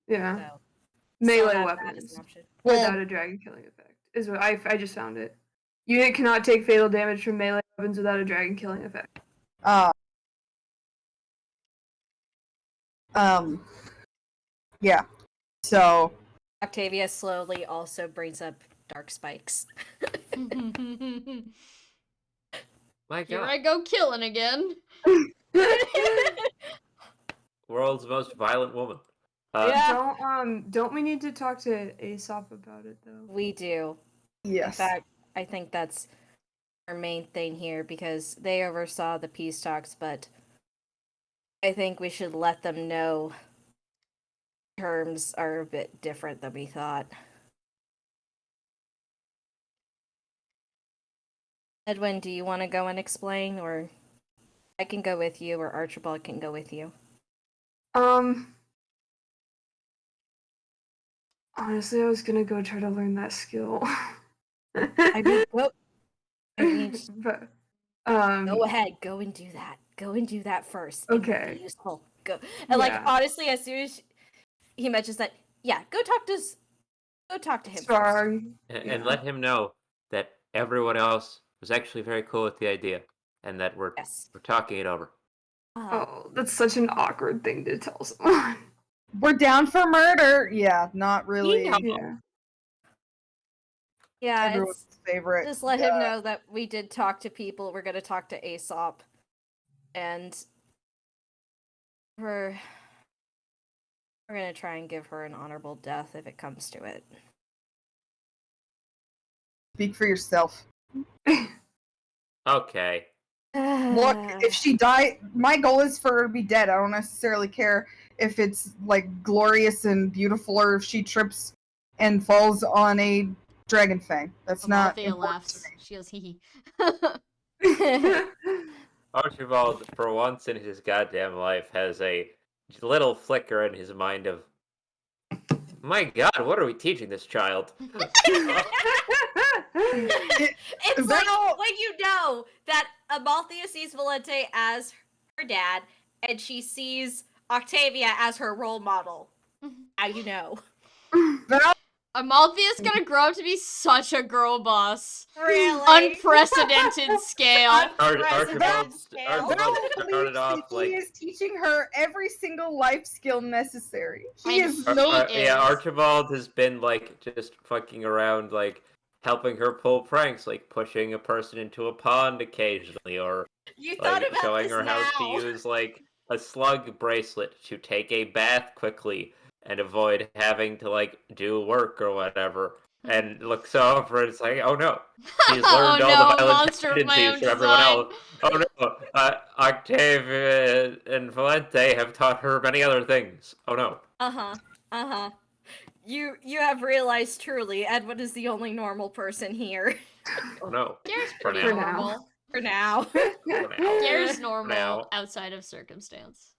Yeah. So. melee have that as weapons an option. without a dragon killing effect. Is what I just found it. Unit cannot take fatal damage from melee weapons without a dragon killing effect. Uh, yeah. So Octavia slowly also brings up dark spikes. My Here God, I go killing again. world's most violent woman. Yeah. Don't we need to talk to Aesop about it though? We do. In yes. fact, I think that's our main thing here because they oversaw the peace talks, but I think we should let them know terms are a bit different than we thought. Edwin, do you want to go and explain, or I can go with you, or Archibald can go with you? Honestly, I was gonna go try to learn that skill. I mean, well, I mean, but go ahead, go and do that. Go and do that first. It will Okay. be useful. Go and like Yeah. honestly, as soon as he mentions that, yeah, go talk to him first. Sorry. And Yeah. let him know that everyone else was actually very cool with the idea, and that we're Yes. talking it over. Oh, that's such an awkward thing to tell someone. We're down for murder. Yeah, not really know. Yeah. Yeah, everyone's favorite. just let him know that we did talk to people. We're gonna talk to Aesop, and we're gonna try and give her an honorable death if it comes to it. Speak for yourself. Okay. Look, if she died, my goal is for her to be dead. I don't necessarily care if it's like glorious and beautiful or if she trips and falls on a dragon fang. That's not Amalthea important to laughs. me. She goes, hee Archibald, for once in his goddamn life, has a little flicker in his mind of, my God, what are we teaching this child? It's Is like that all- when you know that Amalthea sees Valente as her dad, and she sees Octavia as her role model. Now you know. Amalthea's gonna grow up to be such a girl boss. Really? Unprecedented scale. Archibald Val started believes that off he like, is teaching her every single life skill necessary. He And is he no is. yeah, Archibald has been like just fucking around, like helping her pull pranks, like pushing a person into a pond occasionally, or You thought like about showing this her now. how to use like a slug bracelet to take a bath quickly and avoid having to like do work or whatever. And looks over and it's like, oh no, she's learned Oh all no, the violent monster of my tendencies own from everyone design. else. Oh no, Octavia and Valente have taught her many other things. Oh no. You have realized truly Edwin is the only normal person here. Oh no. Gare's For pretty now. normal. For now. For now. Gare's For normal now. outside of circumstance.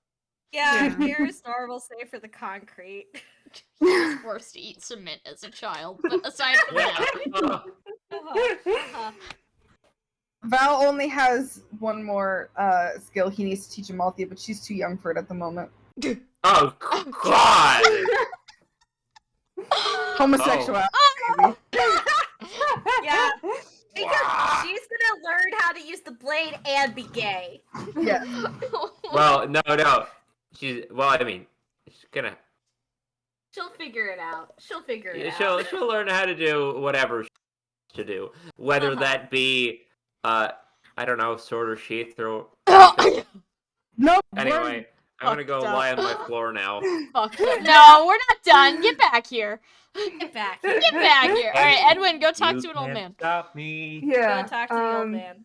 Yeah, Yeah. here's normal, save for the concrete. He was forced to eat cement as a child, but aside from that, Val only has one more skill he needs to teach Amalthea, but she's too young for it at the moment. Oh God! Homosexuality, baby. Yeah, because she's gonna learn how to use the blade and be gay. Yeah. Well, no. She's I mean, she's gonna. She'll figure it out. She'll figure it She'll out. she'll learn how to do whatever she to do, whether that be I don't know, sword or sheath or anything. No. Anyway, I'm gonna go Fucked up. lie on my floor now. Fucked up. No, we're not done. Get back here. Get back here. Get back here. All right, Edwin, go talk You to an old can't man. Stop me. Yeah. Go talk to the old man.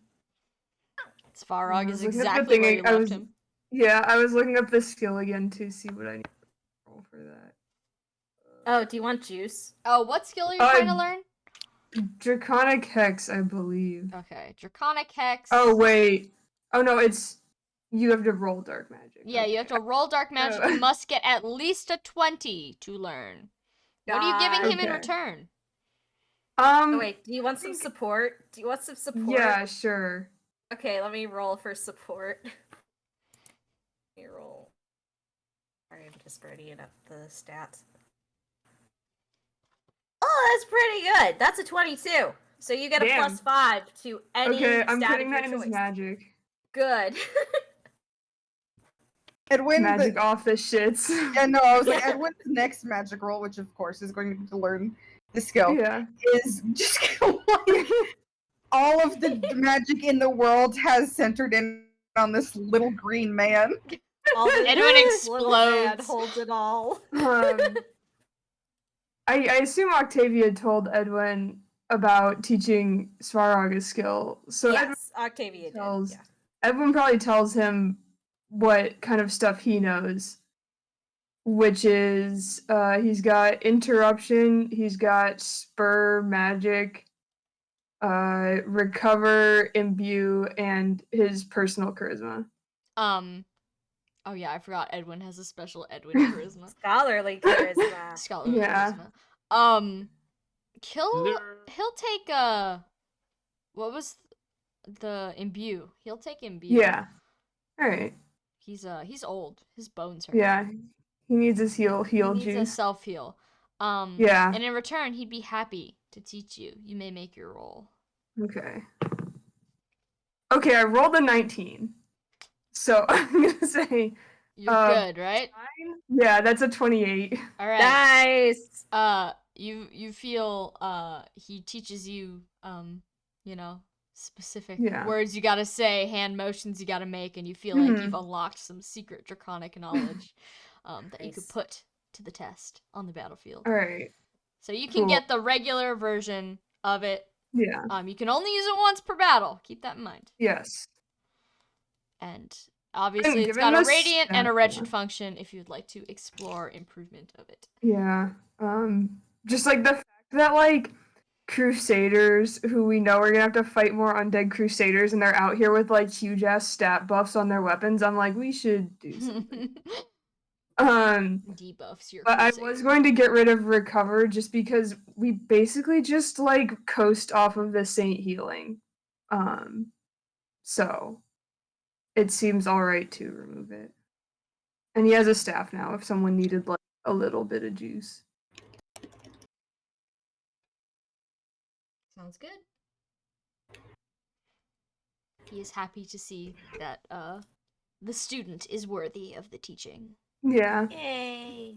Svarog I is was looking up the exactly where thing, you I left was- him. Yeah, I was looking up the skill again to see what I need to roll for that. Oh, do you want juice? Oh, what skill are you trying to learn? Draconic Hex, I believe. Okay, Draconic Hex. Oh wait. Oh no, it's you have to roll dark magic. Yeah, you have to roll Dark Magic. Oh. You must get at least a 20 to learn. What are you giving him in Okay. return? Oh, wait, do you want some support? Do you want some support? Yeah, sure. Okay, let me roll for support. Let me roll. Sorry, I'm just readying up the stats. Oh, that's pretty good. That's a 22. So you get a Damn. +5 to any Okay, I'm stat putting of that your in his choice. magic. Good. Edwin, Magic office shits. yeah, no, I was like, Edwin's next magic roll, which of course is going to be to learn the skill, Yeah. is just like all of the magic in the world has centered in on this little green man. All this Edwin little man explodes. holds it all. I assume Octavia told Edwin about teaching Svarog a skill. So Yes, Octavia did. tells Yeah. Edwin probably tells him what kind of stuff he knows, which is he's got interruption, he's got spur magic, recover, imbue, and his personal charisma. Oh yeah, I forgot Edwin has a special Edwin charisma. Scholarly charisma. Scholarly Yeah. charisma. He'll Nerd. take what was the imbue? He'll take imbue. Yeah. All right. He's old. His bones hurt. Yeah. He needs his heal He needs a juice. self heal. Yeah. And in return, he'd be happy to teach you. You may make your roll. Okay. Okay, I rolled a 19. So I'm gonna say You're good, right? yeah, that's a 28. All right. Nice. You feel he teaches you you know, specific Yeah. words you gotta say, hand motions you gotta make, and you feel like Mhm. you've unlocked some secret draconic knowledge that you could Nice. put to the test on the battlefield. All right. So you can Cool. get the regular version of it. Yeah. You can only use it once per battle. Keep that in mind. Yes. And obviously, it's given got a this- radiant and a yeah. wretched function if you'd like to explore improvement of it. Yeah. Just like the fact that like Crusaders, who we know are gonna have to fight more undead Crusaders, and they're out here with like huge ass stat buffs on their weapons. I'm like, we should do something. Debuffs your But I crusader. was going to get rid of recover just because we basically just like coast off of the saint healing. So it seems alright to remove it. And he has a staff now if someone needed like a little bit of juice. Sounds good. He is happy to see that the student is worthy of the teaching. Yeah. Yay.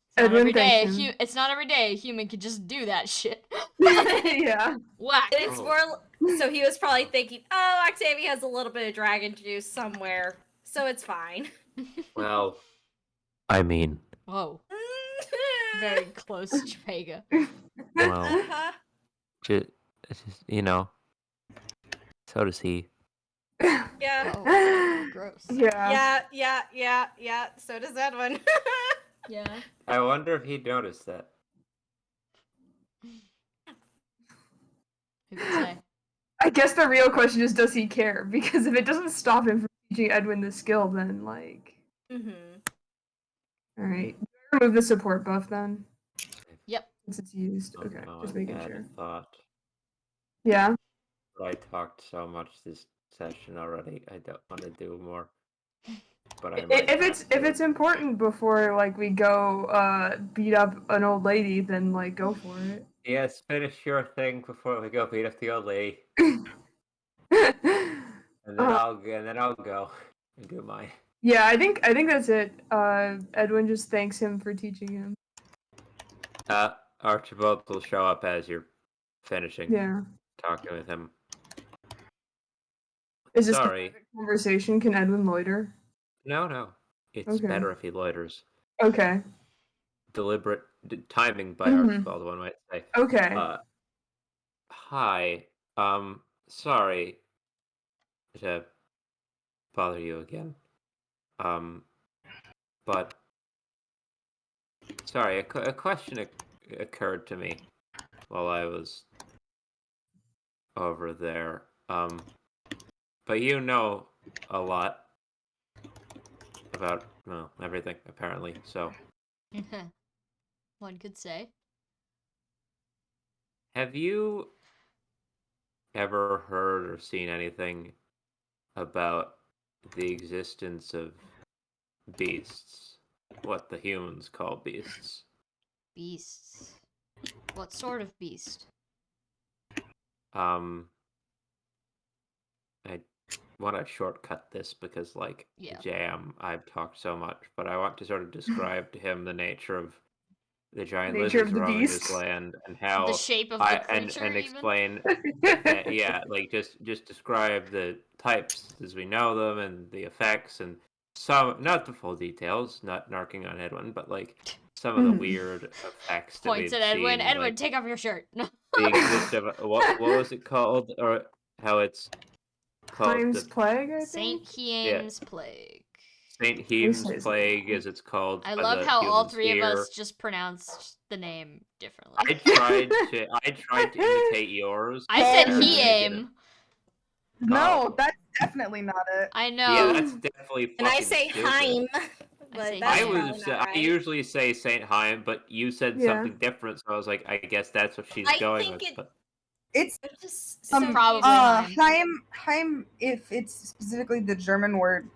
It's not Edwin every day. thanks him. It's not every day a human could just do that shit. Yeah. Whack. And it's more. So he was probably thinking, oh, Octavia has a little bit of dragon juice somewhere, so it's fine. Well, I mean, Whoa. Very close, Chapega. well, Uh-huh. just, you know, so does he. Yeah. Oh, gross. Yeah. Yeah. So does that one. Yeah. I wonder if he'd notice that. Who could say? I guess the real question is, does he care? Because if it doesn't stop him from teaching Edwin the skill, then like, Mm-hmm. all right, remove the support buff then. Yep. Since it's used. Oh, Okay, no, just I making had sure. a thought. Yeah. But I talked so much this session already. I don't want to do more. But I might If have it's to. important before like we go beat up an old lady, then like go for it. Yes, finish your thing before we go beat up the old lady, Yeah, and then I'll go and do mine. I think that's it. Edwin just thanks him for teaching him. Archibald will show up as you're finishing Yeah. talking with him. Is this Sorry. the conversation? Can Edwin loiter? No. It's Okay. better if he loiters. Okay. Deliberate timing by Mhm. Archibald, one might say. Okay. Hi. Sorry to bother you again. But sorry, a question occurred to me while I was over there. But you know a lot about, well, everything apparently. So, One could say. have you ever heard or seen anything about the existence of beasts? What the humans call beasts? Beasts. What sort of beast? I want to shortcut this because, like, Yeah. Jam, I've talked so much, but I want to sort of describe to him the nature of the giant Nature of lizards the roaming this beast. land and how The shape of I the creature, and even? explain that, yeah, like just describe the types as we know them and the effects and some, not the full details, not narking on Edwin, but like some of the weird effects that Points we've at Edwin. seen, Edwin, like take off your shirt. the exist of what was it called, or how it's called, Times the Plague, I Saint think. Hiem's Plague. Saint He Heem's says Plague, as it's called I by love the how all humans three of here. us just pronounced the name differently. I tried to imitate yours. I said apparently I Hiem. didn't. No, Oh. that's definitely not it. I know. Yeah, that's definitely And I fucking say stupid. Heim, I but say that's I Heim. probably was not I right. usually say Saint Heim, but you said Yeah. something different, so I was like, I guess that's what she's I going think with. it- But It's I'm just It's so probably confused. Heim. Heim, if it's specifically the German word,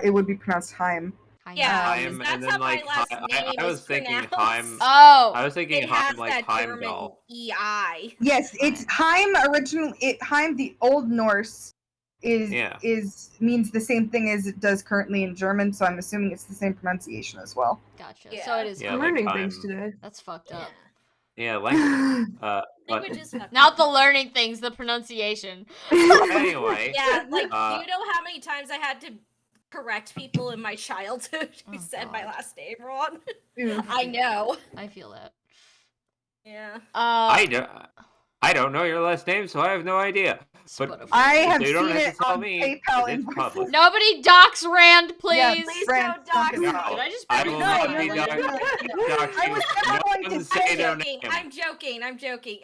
it would be pronounced Heim. Heim. Yeah, Heim, because and that's then how my like last name I is was thinking pronounced. Heim. Oh. I was thinking It has Heim like that German Heimdall. EI. Yes, it's Heim originally. Heim, the Old Norse, Yeah. means the same thing as it does currently in German. So I'm assuming it's the same pronunciation as well. Gotcha. Yeah. So it is Yeah, Heim. like Learning things Heim. today. That's fucked up. Yeah, language. But Language is fucking Not the learning things, the pronunciation. anyway. Yeah, like, do Uh, you know how many times I had to correct people in my childhood who Oh, said my God. last name wrong? Oof. I know. I feel that. Yeah. I don't know your last name, so I have no idea. But Spotify. I have so you don't seen have it to tell on me, PayPal 'cause it's invoices. public. Nobody dox Rand, please. Yeah, Please Brand, don't dox don't me. do Did I just I break will your not heart, be Rand? I was No not going one to say say their it. name. I'm joking.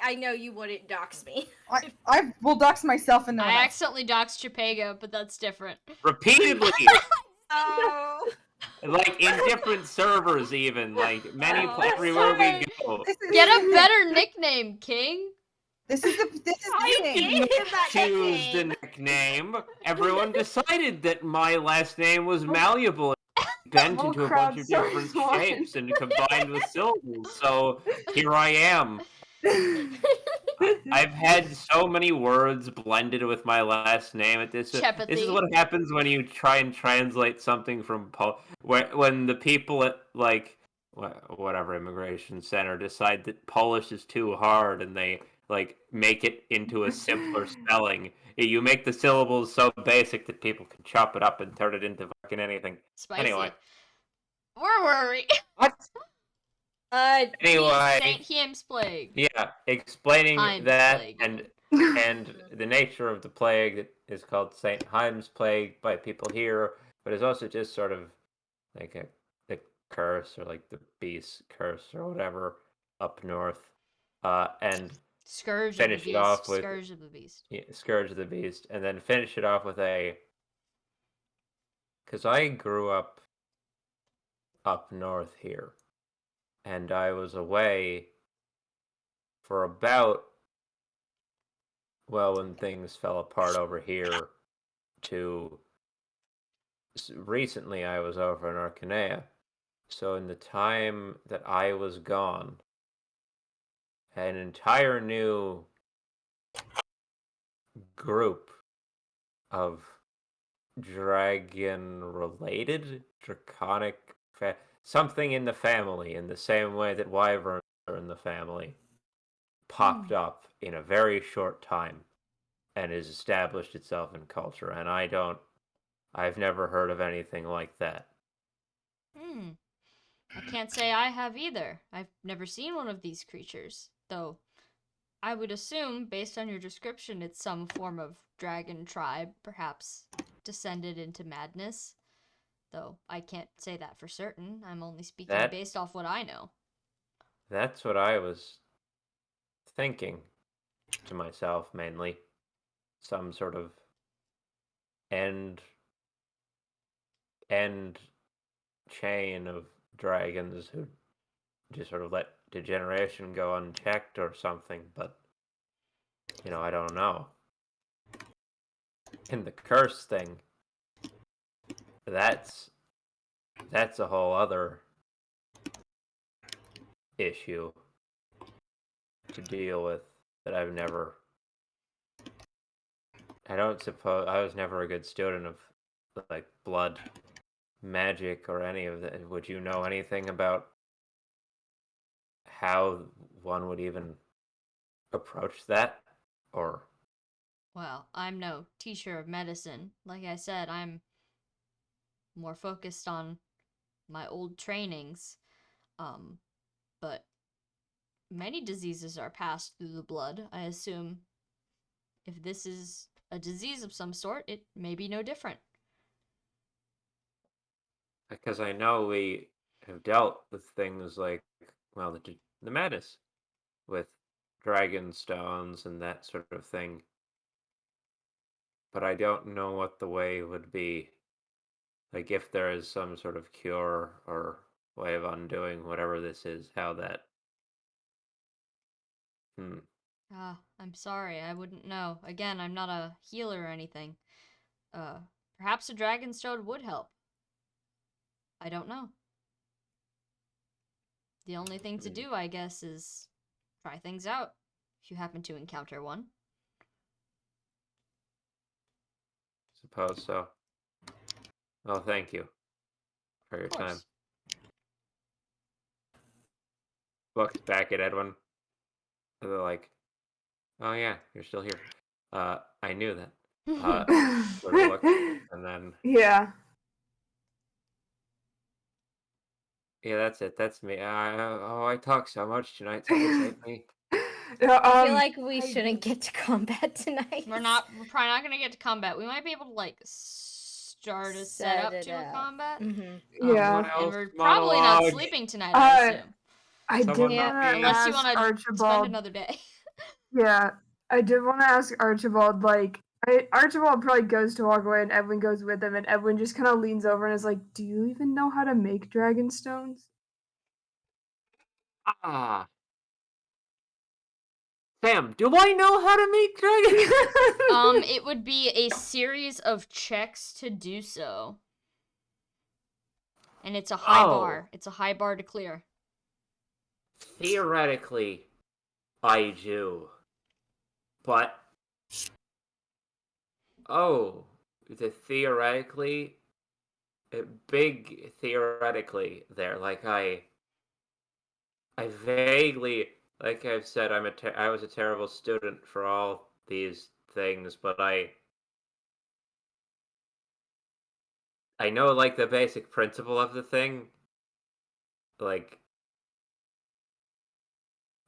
I know you wouldn't dox me. I will dox myself and no I one else. accidentally doxed Chapega, but that's different. Repeatedly, Oh. like in different servers, even like many Oh, everywhere we sorry. go. This is Get the a thing. better nickname, King. This is the I nickname. gave him that Choose the nickname. nickname. Everyone decided that my last name was malleable, bent Whole into a crowd bunch of starts different laughing. shapes and combined with syllables. So here I am. I've had so many words blended with my last name at this. This is Chepathy. what happens when you try and translate something from when the people at like whatever immigration center decide that Polish is too hard and they like make it into a simpler spelling. You make the syllables so basic that people can chop it up and turn it into fucking anything. Spicy. Anyway, Where were we? what? Anyway, Saint Hiem's Plague. yeah, explaining Heim's that Plague. and the nature of the plague that is called Saint Heim's Plague by people here, but is also just sort of like the curse or like the beast curse or whatever up north, and Scourge finish of the it Beast. off with Scourge of the Beast. Scourge of the Beast, and then finish it off with because I grew up north here, and I was away for about, well, when things fell apart over here, to recently I was over in Arcanea. So in the time that I was gone, an entire new group of dragon-related, draconic, something in the family, in the same way that wyverns are in the family, popped up in a very short time and has established itself in culture. And I've never heard of anything like that. I can't say I have either. I've never seen one of these creatures, though I would assume, based on your description, it's some form of dragon tribe, perhaps descended into madness. Though I can't say that for certain. I'm only speaking based off what I know. That's what I was thinking to myself, mainly. Some sort of end chain of dragons who just sort of let degeneration go unchecked or something, but I don't know. And the curse thing, that's a whole other issue. to deal with that I've never. I don't suppose I was never a good student of like blood magic or any of that. Would you know anything about how one would even approach that? Or Well, I'm no teacher of medicine. Like I said, I'm more focused on my old trainings. But many diseases are passed through the blood. I assume if this is a disease of some sort, it may be no different. because I know we have dealt with things like, well, the madness with dragon stones and that sort of thing. But I don't know what the way would be. Like, if there is some sort of cure or way of undoing whatever this is, how that. I'm sorry, I wouldn't know. Again, I'm not a healer or anything. Perhaps a dragon stone would help. I don't know. The only thing to do, I guess, is try things out, if you happen to encounter one. Suppose so. Well, thank you for your time. Looks back at Edwin. They're like, "Oh yeah, you're still here." I knew that. Sort of look, and then Yeah. yeah, that's it. That's me. I talk so much tonight. Somebody save me. Yeah, I feel like we I- shouldn't get to combat tonight. We're probably not gonna get to combat. We might be able to, like, start a setup Set it to a up. combat. Yeah. Someone And else we're probably not monologue. sleeping tonight, I assume. I did Someone want not to me. Unless you ask want to spend Archibald. another day. Yeah, I did want to ask Archibald. Like, Archibald probably goes to walk away, and Edwin goes with him, and Edwin just kind of leans over and is like, "Do you even know how to make dragon stones?" Ah, Sam, do I know how to make dragons? It would be a series of checks to do so. And it's a high bar. It's a high bar to clear. Theoretically, I do. But the theoretically, big theoretically there. Like I vaguely, like I've said, I was a terrible student for all these things, but I know like the basic principle of the thing. Like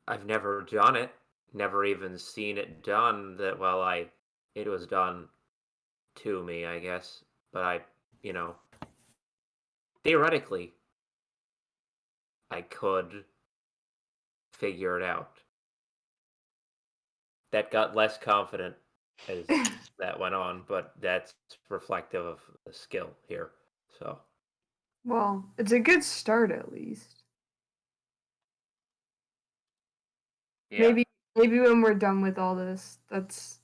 I've never done it, never even seen it done. It was done to me, I guess. But theoretically, I could figure it out. That got less confident as that went on, but that's reflective of the skill here. So Well, it's a good start at least. yeah. Maybe when we're done with all this, that's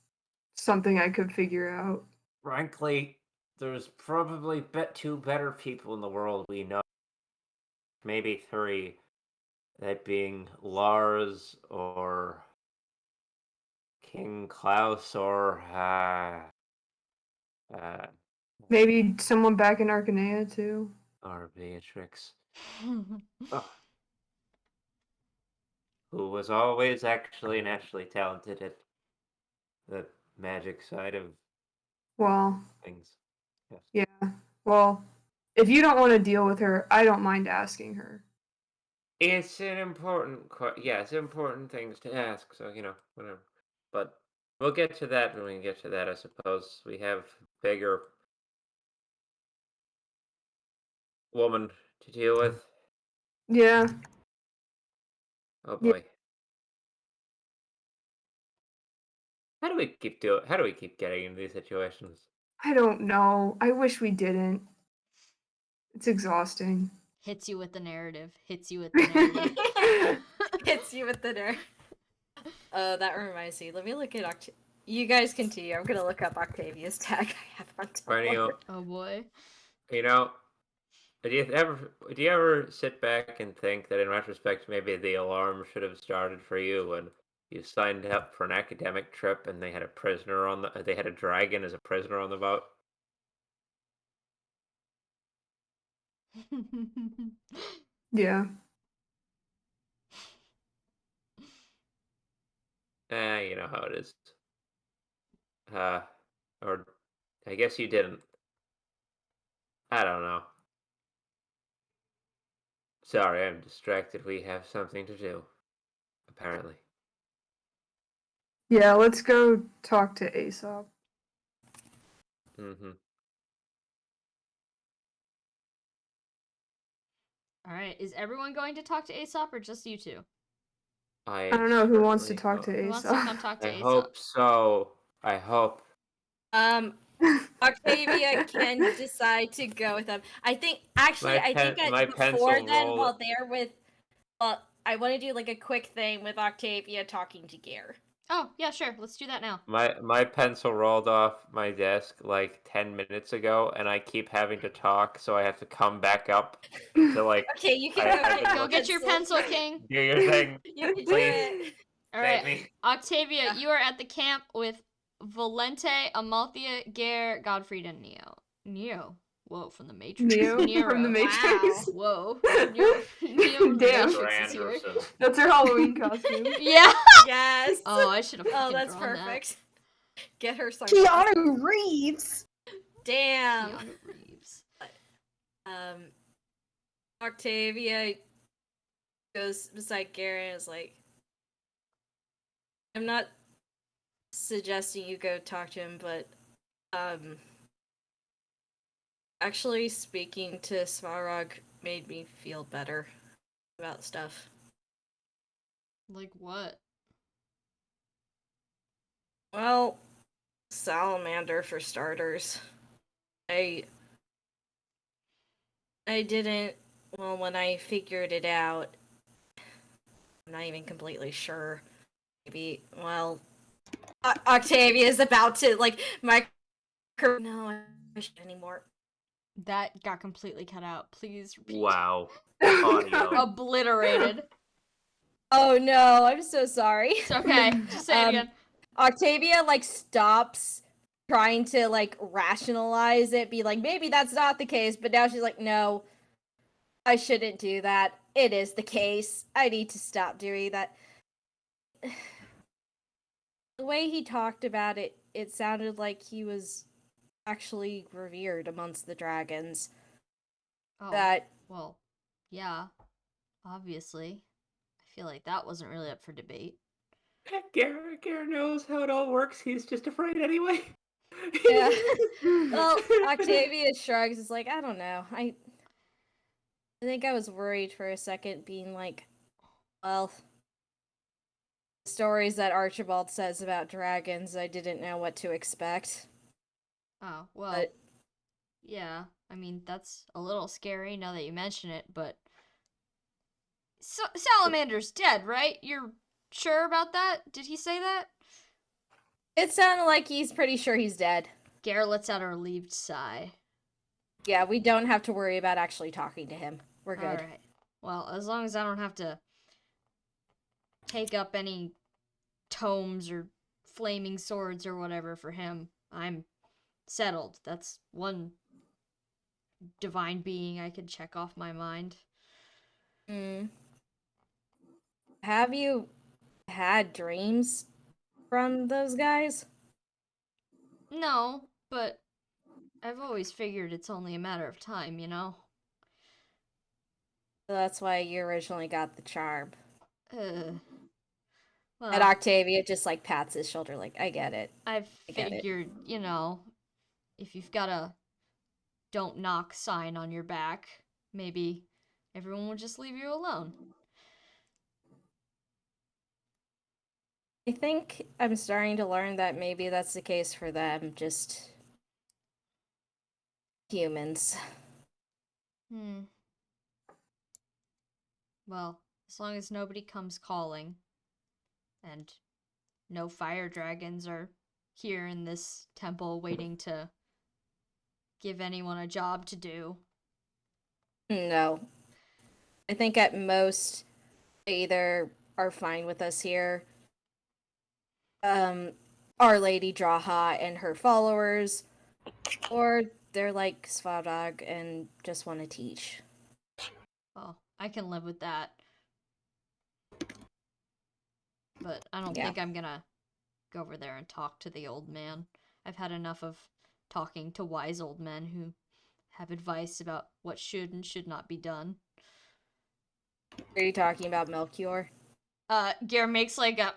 something I could figure out. Frankly, there's probably two better people in the world we know. Maybe three. That being Lars or King Klaus or Maybe someone back in Arcanea too. or Beatrix. Oh, who was always actually naturally talented at the magic side of Well, things. Yes. yeah. Well, if you don't want to deal with her, I don't mind asking her. It's an important, it's important things to ask. So whatever. But we'll get to that when we get to that. I suppose we have bigger woman to deal with. Yeah. Oh Yeah. boy. How do we keep getting into these situations? I don't know. I wish we didn't. It's exhausting. Hits you with the narrative. Hits you with the narrative. Hits you with the nerve. That reminds me. Let me look at You guys continue. I'm gonna look up Octavia's tag. I have on Tumblr. Oh boy. Do you ever sit back and think that in retrospect maybe the alarm should have started for you when You signed up for an academic trip, and they had a prisoner on the. They had a dragon as a prisoner on the boat. Yeah. You know how it is. Or I guess you didn't. I don't know. Sorry, I'm distracted. We have something to do. Apparently. Yeah, let's go talk to Aesop. Mm-hmm. All right, is everyone going to talk to Aesop or just you two? I don't know who wants to certainly talk to Who wants to come Aesop. talk to I Aesop? hope so. I hope. Octavia can decide to go with them. I think actually, I think My before pencil then, rolled. while they're with, well, I want to do like a quick thing with Octavia talking to Gear. Oh, yeah, sure. Let's do that now. My pencil rolled off my desk like 10 minutes ago, and I keep having to talk, so I have to come back up to like Okay, you I can haven't Go looked- get your pencil, King. do your thing. You can do Please. it. All Save right, me. Octavia, Yeah. you are at the camp with Valente, Amalthea, Gare, Godfried, and Neo. Neo. Whoa, from the Matrix. Neo from the Nero. Matrix. Whoa. Neo from the Damn. Matrix is here. Anderson. That's her Halloween costume. Yeah. Yes. Oh, I should have Oh, fucking that's drawn perfect. Get her sunglasses. Keanu Reeves. Damn. that. Keanu Reeves. Octavia goes beside Gary and is like, I'm not suggesting you go talk to him, but actually speaking to Svarog made me feel better about stuff. Like what? Well, salamander for starters. I didn't, well, when I figured it out, I'm not even completely sure. Maybe, well, Octavia's about to, like, no, I shouldn't anymore. That got completely cut out. Please repeat. Wow. Audio. Obliterated. Oh no, I'm so sorry. It's okay. Just say it again. Octavia, like, stops trying to, like, rationalize it, be like, maybe that's not the case, but now she's like, no, I shouldn't do that. It is the case. I need to stop doing that. The way he talked about it, it sounded like he was actually revered amongst the dragons. Oh, That, well, yeah, obviously. I feel like that wasn't really up for debate. Garrett knows how it all works. He's just afraid anyway. yeah. Well, Octavia shrugs. Is like, I don't know. I think I was worried for a second, being like, well, stories that Archibald says about dragons, I didn't know what to expect. Oh, well, But yeah. I mean, that's a little scary now that you mention it, but Salamander's dead, right? You're sure about that? Did he say that? it sounded like he's pretty sure he's dead. Gare lets out a relieved sigh. Yeah, we don't have to worry about actually talking to him. We're good. All right. Well, as long as I don't have to take up any tomes or flaming swords or whatever for him, I'm settled. That's one divine being I could check off my mind. Have you had dreams from those guys? No, but I've always figured it's only a matter of time, you know? So that's why you originally got the charm. Well, And Octavia just like pats his shoulder, like, I get it. I get it. figured, you know, if you've got a don't knock sign on your back, maybe everyone will just leave you alone. I think I'm starting to learn that maybe that's the case for them, just humans. Well, as long as nobody comes calling and no fire dragons are here in this temple waiting to give anyone a job to do. No. I think at most they either are fine with us here Our Lady Draha and her followers, or they're like Svardag and just want to teach. Well, I can live with that. But I don't Yeah. think I'm gonna go over there and talk to the old man. I've had enough of talking to wise old men who have advice about what should and should not be done. Are you talking about Melchior? Gare makes like a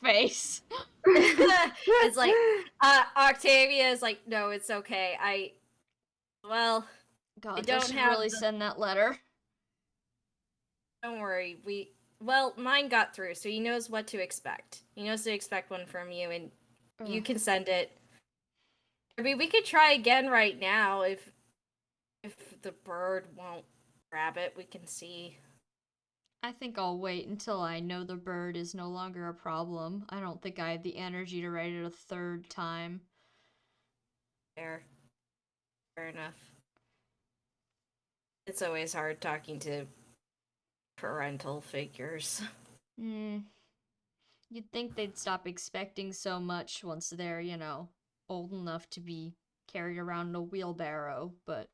face. It's like Octavia is like, no, it's okay. Well, God, don't I should have really the- send that letter. don't worry. Mine got through, so he knows what to expect. He knows to expect one from you, and you Ugh. can send it. I mean, we could try again right now if the bird won't grab it. We can see. I think I'll wait until I know the bird is no longer a problem. I don't think I have the energy to write it a third time. Fair enough. It's always hard talking to parental figures. You'd think they'd stop expecting so much once they're, old enough to be carried around in a wheelbarrow, but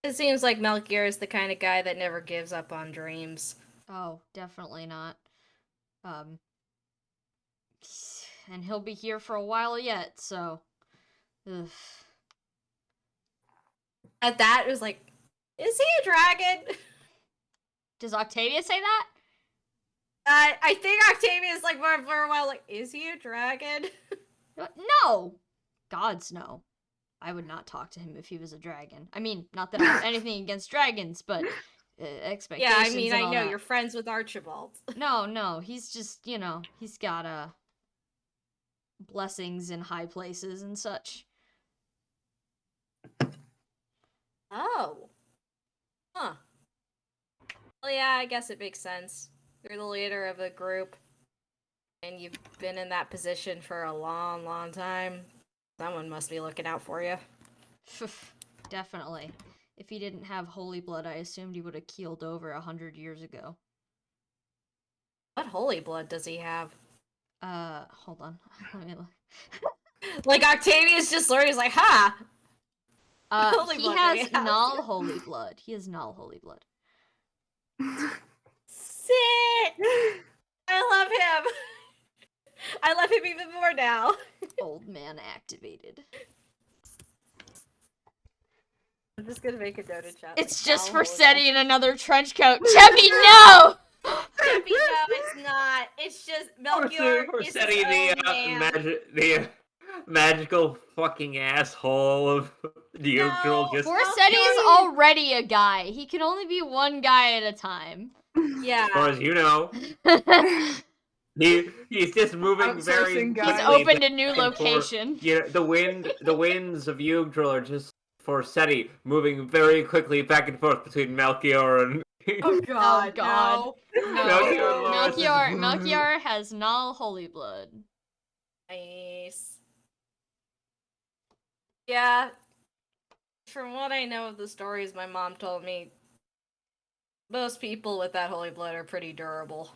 It seems like Melchior is the kind of guy that never gives up on dreams. oh, definitely not. And he'll be here for a while yet, so. Ugh. At that, it was like, is he a dragon? Does Octavia say that? I think Octavia's like for a while, like, is he a dragon? No! Gods, no. I would not talk to him if he was a dragon. I mean, not that I have anything against dragons, but expectations. Yeah, I mean, and I all know that. you're friends with Archibald. No, he's just, he's got blessings in high places and such. Oh. Huh. Well, yeah, I guess it makes sense. You're the leader of a group, and you've been in that position for a long, long time. Someone must be looking out for you. Definitely. If he didn't have holy blood, I assumed he would have keeled over 100 years ago. What holy blood does he have? Hold on. Let me look. Like, Octavia's just learning, he's like, ha! Holy He blood, has maybe. null holy blood. He has null holy blood. Sick! I love him! I love him even more now. Old man activated. I'm just gonna make a note in chat. It's like, just now for holy Seti in another trench coat. Cheppy, no! Chippy, no, it's not. It's just Melchior Or is his setting own man. the magical fucking asshole of Jugdral No, just Forseti is already a guy. He can only be one guy at a time. Yeah. as far as you know. He's just moving very Outsourcing guy. He's quickly opened a new back and forth. location. The winds of Jugdral are just Forseti moving very quickly back and forth between Melchior and Oh god, God. no. Melchior and Loris is- Melchior has null holy blood. Nice. Yeah. From what I know of the stories my mom told me, most people with that holy blood are pretty durable.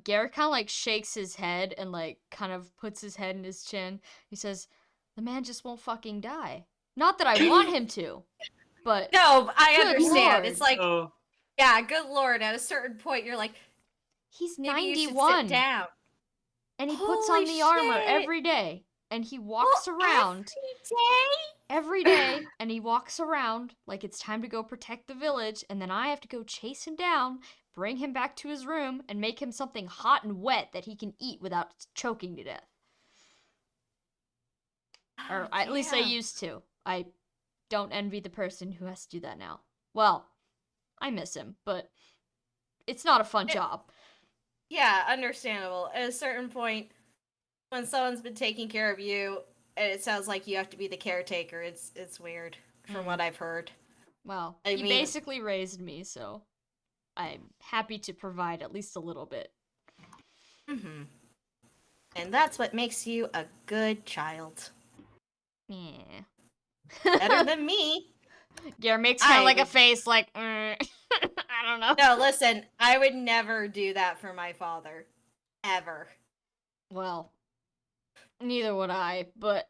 Garrett kind of like shakes his head and like kind of puts his head in his chin. He says, "The man just won't fucking die. Not that I want him to, but No, I Good understand. lord. It's like, Oh, yeah, good lord. At a certain point, you're like, he's maybe you should 91 sit down. and he puts on Holy the armor shit. every day and he walks around every day and he walks around like it's time to go protect the village, and then I have to go chase him down, bring him back to his room, and make him something hot and wet that he can eat without choking to death. Or at least I used to. I don't envy the person who has to do that now. Well, I miss him, but it's not a fun job. Yeah, understandable. At a certain point, when someone's been taking care of you, and it sounds like you have to be the caretaker, it's weird, from what I've heard. Well, I he mean- basically raised me, so I'm happy to provide at least a little bit. Mm-hmm. And that's what makes you a good child. Yeah. Better than me. Gare makes kind of I like a would- face, like, I don't know. No, listen, I would never do that for my father. Ever. Well, neither would I, but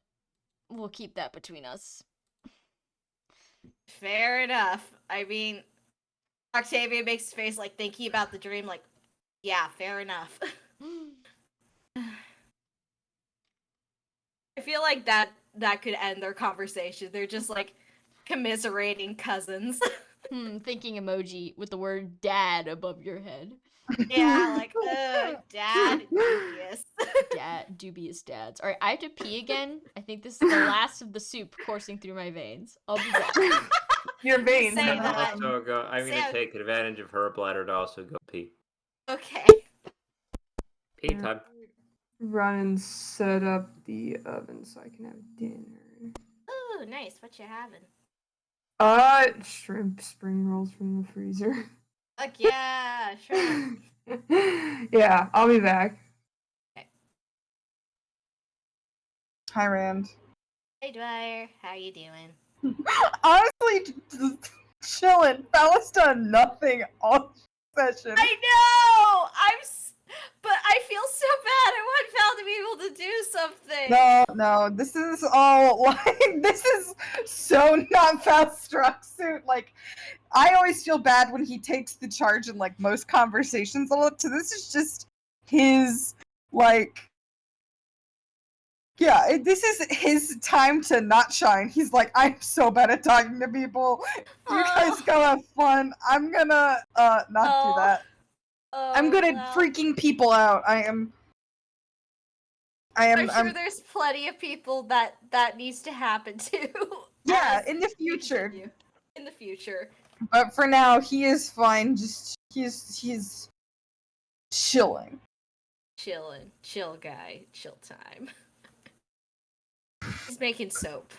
we'll keep that between us. Fair enough. I mean, Octavia makes his face like thinking about the dream, like, yeah, fair enough. I feel like that could end their conversation. They're just like commiserating cousins. Thinking emoji with the word dad above your head. Yeah, like, dad, dubious. Dad, dubious dads. Alright, I have to pee again. I think this is the last of the soup coursing through my veins. I'll be back. Your veins. say I'm that. also I'm gonna Sam- take advantage of her bladder to also go pee. Okay. Pee time. Run and set up the oven so I can have dinner. Ooh, nice. What you having? Shrimp spring rolls from the freezer. Fuck yeah, sure. Yeah, I'll be back. Hi, Rand. Hey Dwyer, how you doing? Honestly, just chilling. Bella's done nothing all session. I know. But I feel so bad. I want Val to be able to do something. No, this is all like this is so not fast struck suit. Like, I always feel bad when he takes the charge in like most conversations. So this is just his like. Yeah, this is his time to not shine. He's like, I'm so bad at talking to people. You guys go have fun. I'm gonna not do that. I'm good at freaking people out. I'm sure there's plenty of people that needs to happen to. Yeah, as in the we future. continue. In the future. But for now, he is fine. Just he's chilling. Chillin'. Chill guy. Chill time. He's making soap.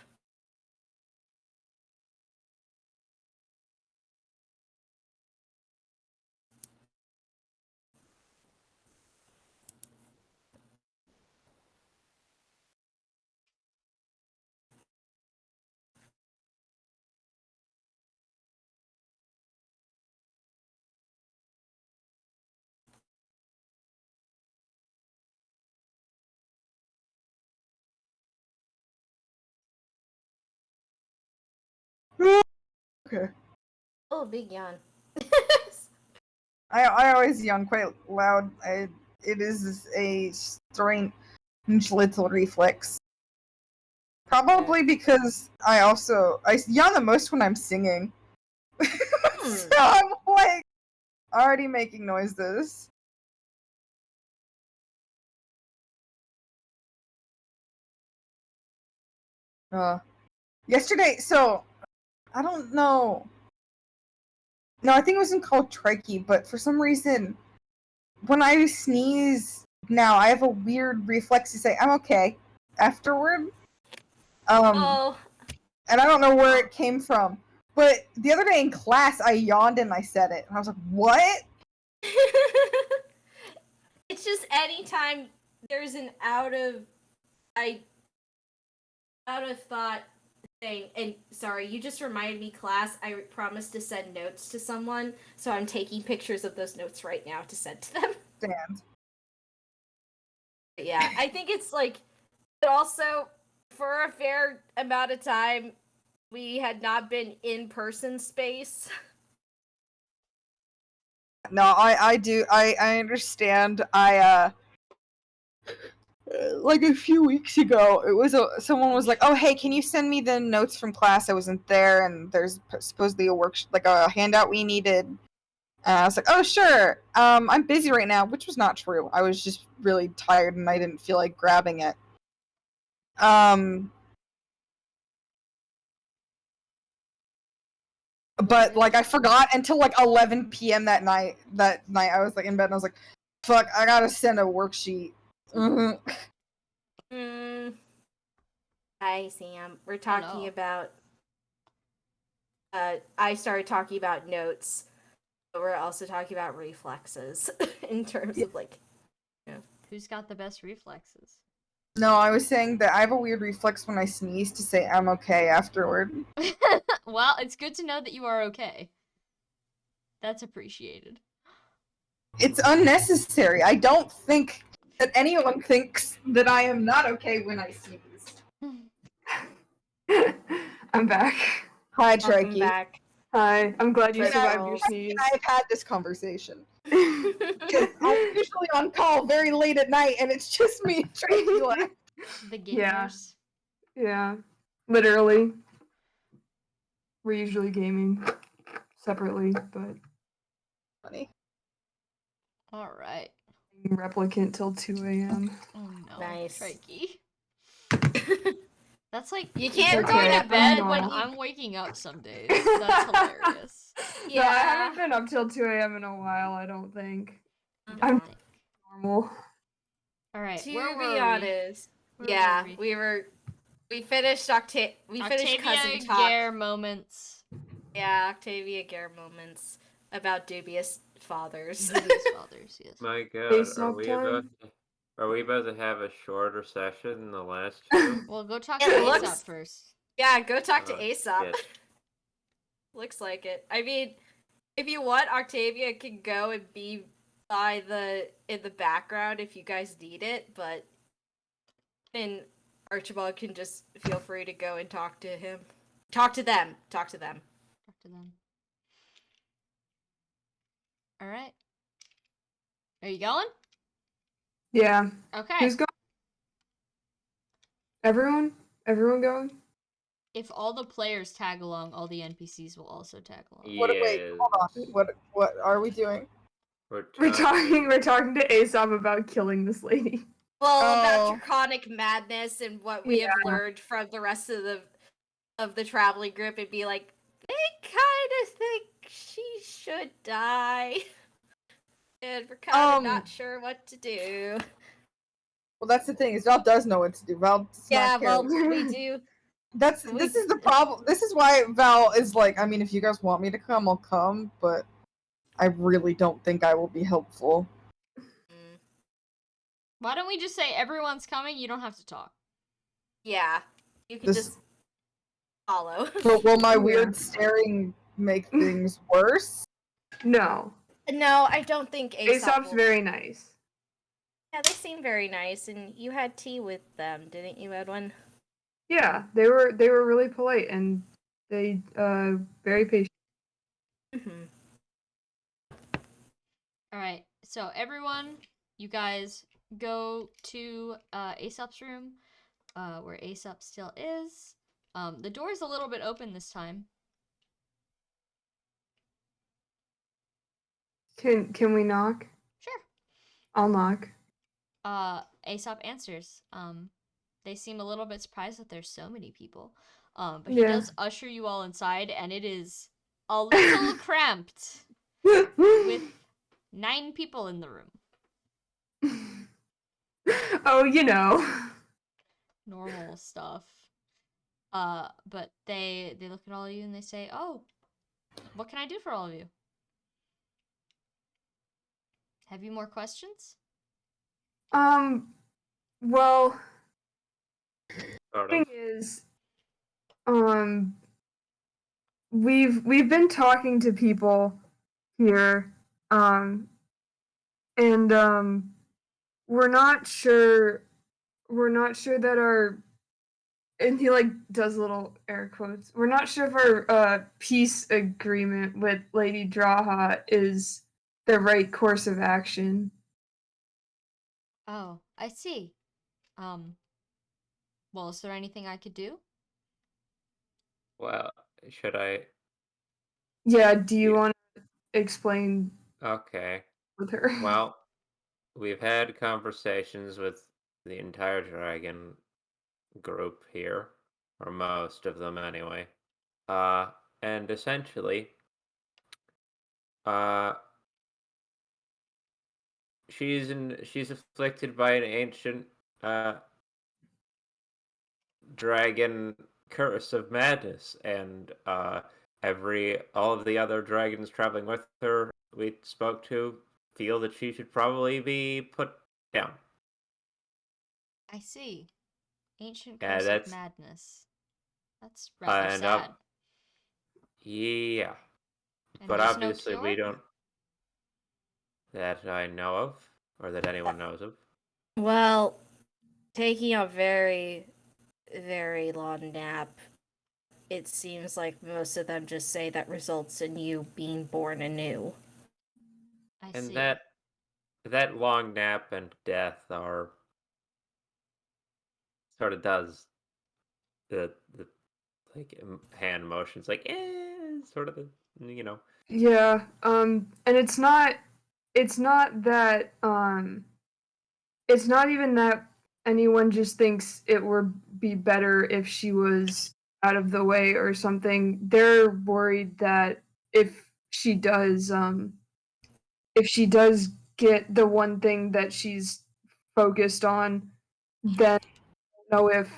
Okay. Oh, big yawn. I always yawn quite loud. It is a strange little reflex. Probably because I yawn the most when I'm singing. So I'm like already making noises. Yesterday, so I don't know. No, I think it wasn't called trachea, but for some reason, when I sneeze now, I have a weird reflex to say I'm okay afterward. Oh. And I don't know where it came from. But the other day in class, I yawned and I said it, and I was like, "What?" It's just anytime there's an out of thought thing. And sorry, you just reminded me, class. I promised to send notes to someone, so I'm taking pictures of those notes right now to send to them. Stand. But yeah, I think it's like, but also for a fair amount of time, we had not been in person space. No, I do. I understand. Like a few weeks ago, it was someone was like, "Oh, hey, can you send me the notes from class? I wasn't there, and there's supposedly a like a handout we needed." And I was like, "Oh, sure. I'm busy right now," which was not true. I was just really tired and I didn't feel like grabbing it. But like I forgot until like 11 p.m. that night. That night I was like in bed and I was like, "Fuck, I gotta send a worksheet." Hi, Sam. We're talking Hello. about. I started talking about notes, but we're also talking about reflexes in terms of like. Who's got the best reflexes? No, I was saying that I have a weird reflex when I sneeze to say I'm okay afterward. Well, it's good to know that you are okay. That's appreciated. It's unnecessary. I don't think that anyone thinks that I am not okay when I sneeze. I'm back. Hi, Welcome Trikey. back. Hi. I'm glad you Pretty survived your rolls. sneeze. I've had this conversation. Because I'm usually on call very late at night, and it's just me and Trikey left. The Yeah. gamers. Yeah. Literally. We're usually gaming separately, but Funny. All right. replicant till 2 a.m. Oh no. Nice. Trikey. That's like You if can't you're It's going okay, to bed I'm when normal. I'm waking up some days. That's hilarious. No, I haven't been up till 2 a.m. in a while, I don't think. You I'm- don't think. Normal. All right. To Where be were we? honest, Where yeah, were we finished we finished cousin Octavia talk. Gare moments. Yeah, Octavia Gare moments about dubious fathers. Dubious fathers, yes. My God, Aesop time? are we about to have a shorter session than the last two? Well, go talk It to looks- Aesop first. Yeah, go talk to Oh, Aesop. shit. Looks like it. I mean, if you want, Octavia can go and be in the background if you guys need it, but then Archibald can just feel free to go and talk to him. Talk to them. Talk to them. All right. Are you going? Yeah. Okay. Who's going? Everyone? Everyone going? If all the players tag along, all the NPCs will also tag along. What? Wait, Yes. hold on. What are we doing? We're talking to Aesop about killing this lady. Well, Oh. about draconic madness and what we have Yeah. learned from the rest of the traveling group, and be like, they kind of think she should die, and we're kind of not sure what to do. Well, that's the thing is Val does know what to do. Val does Yeah, not care. well, we do. This is the problem. This is why Val is like, I mean, if you guys want me to come, I'll come, but I really don't think I will be helpful. Mm, Why don't we just say everyone's coming? You don't have to talk. yeah, you can This- just follow. Will my Yeah. weird staring make things worse? No. No, I don't think Aesop Aesop's will. very nice. Yeah, they seem very nice, and you had tea with them, didn't you, Edwin? Yeah, they were really polite and they very patient. Mm-hmm. All right. So everyone, you guys go to Aesop's room, where Aesop still is. The door's a little bit open this time. Can we knock? Sure. I'll knock. Aesop answers. They seem a little bit surprised that there's so many people. But he Yeah. does usher you all inside, and it is a little cramped with 9 people in the room. Oh, you know. Normal stuff. But they look at all of you and they say, "Oh, what can I do for all of you? Have you more questions?" Well, Sort thing of. is, we've been talking to people here, and we're not sure that our, and he like does little air quotes. We're not sure if our peace agreement with Lady Draha is the right course of action. Oh, I see. Well, is there anything I could do? Well, should I? Yeah, do you Yeah. want to explain Okay. with her? Well, we've had conversations with the entire dragon group here, or most of them anyway. And essentially, she's afflicted by an ancient dragon curse of madness, and all of the other dragons traveling with her we spoke to feel that she should probably be put down. I see. Ancient Yeah, curse of that's madness. That's rather and sad. yeah, And but there's no obviously we cure? don't that I know of, or that anyone knows of. Well, taking a very, very long nap, it seems like most of them just say that results in you being born anew. I And see. that long nap and death are sort of does the like hand motions, like sort of the Yeah. And it's not that it's not even that anyone just thinks it would be better if she was out of the way or something. They're worried that if she does if she does get the one thing that she's focused on, then know if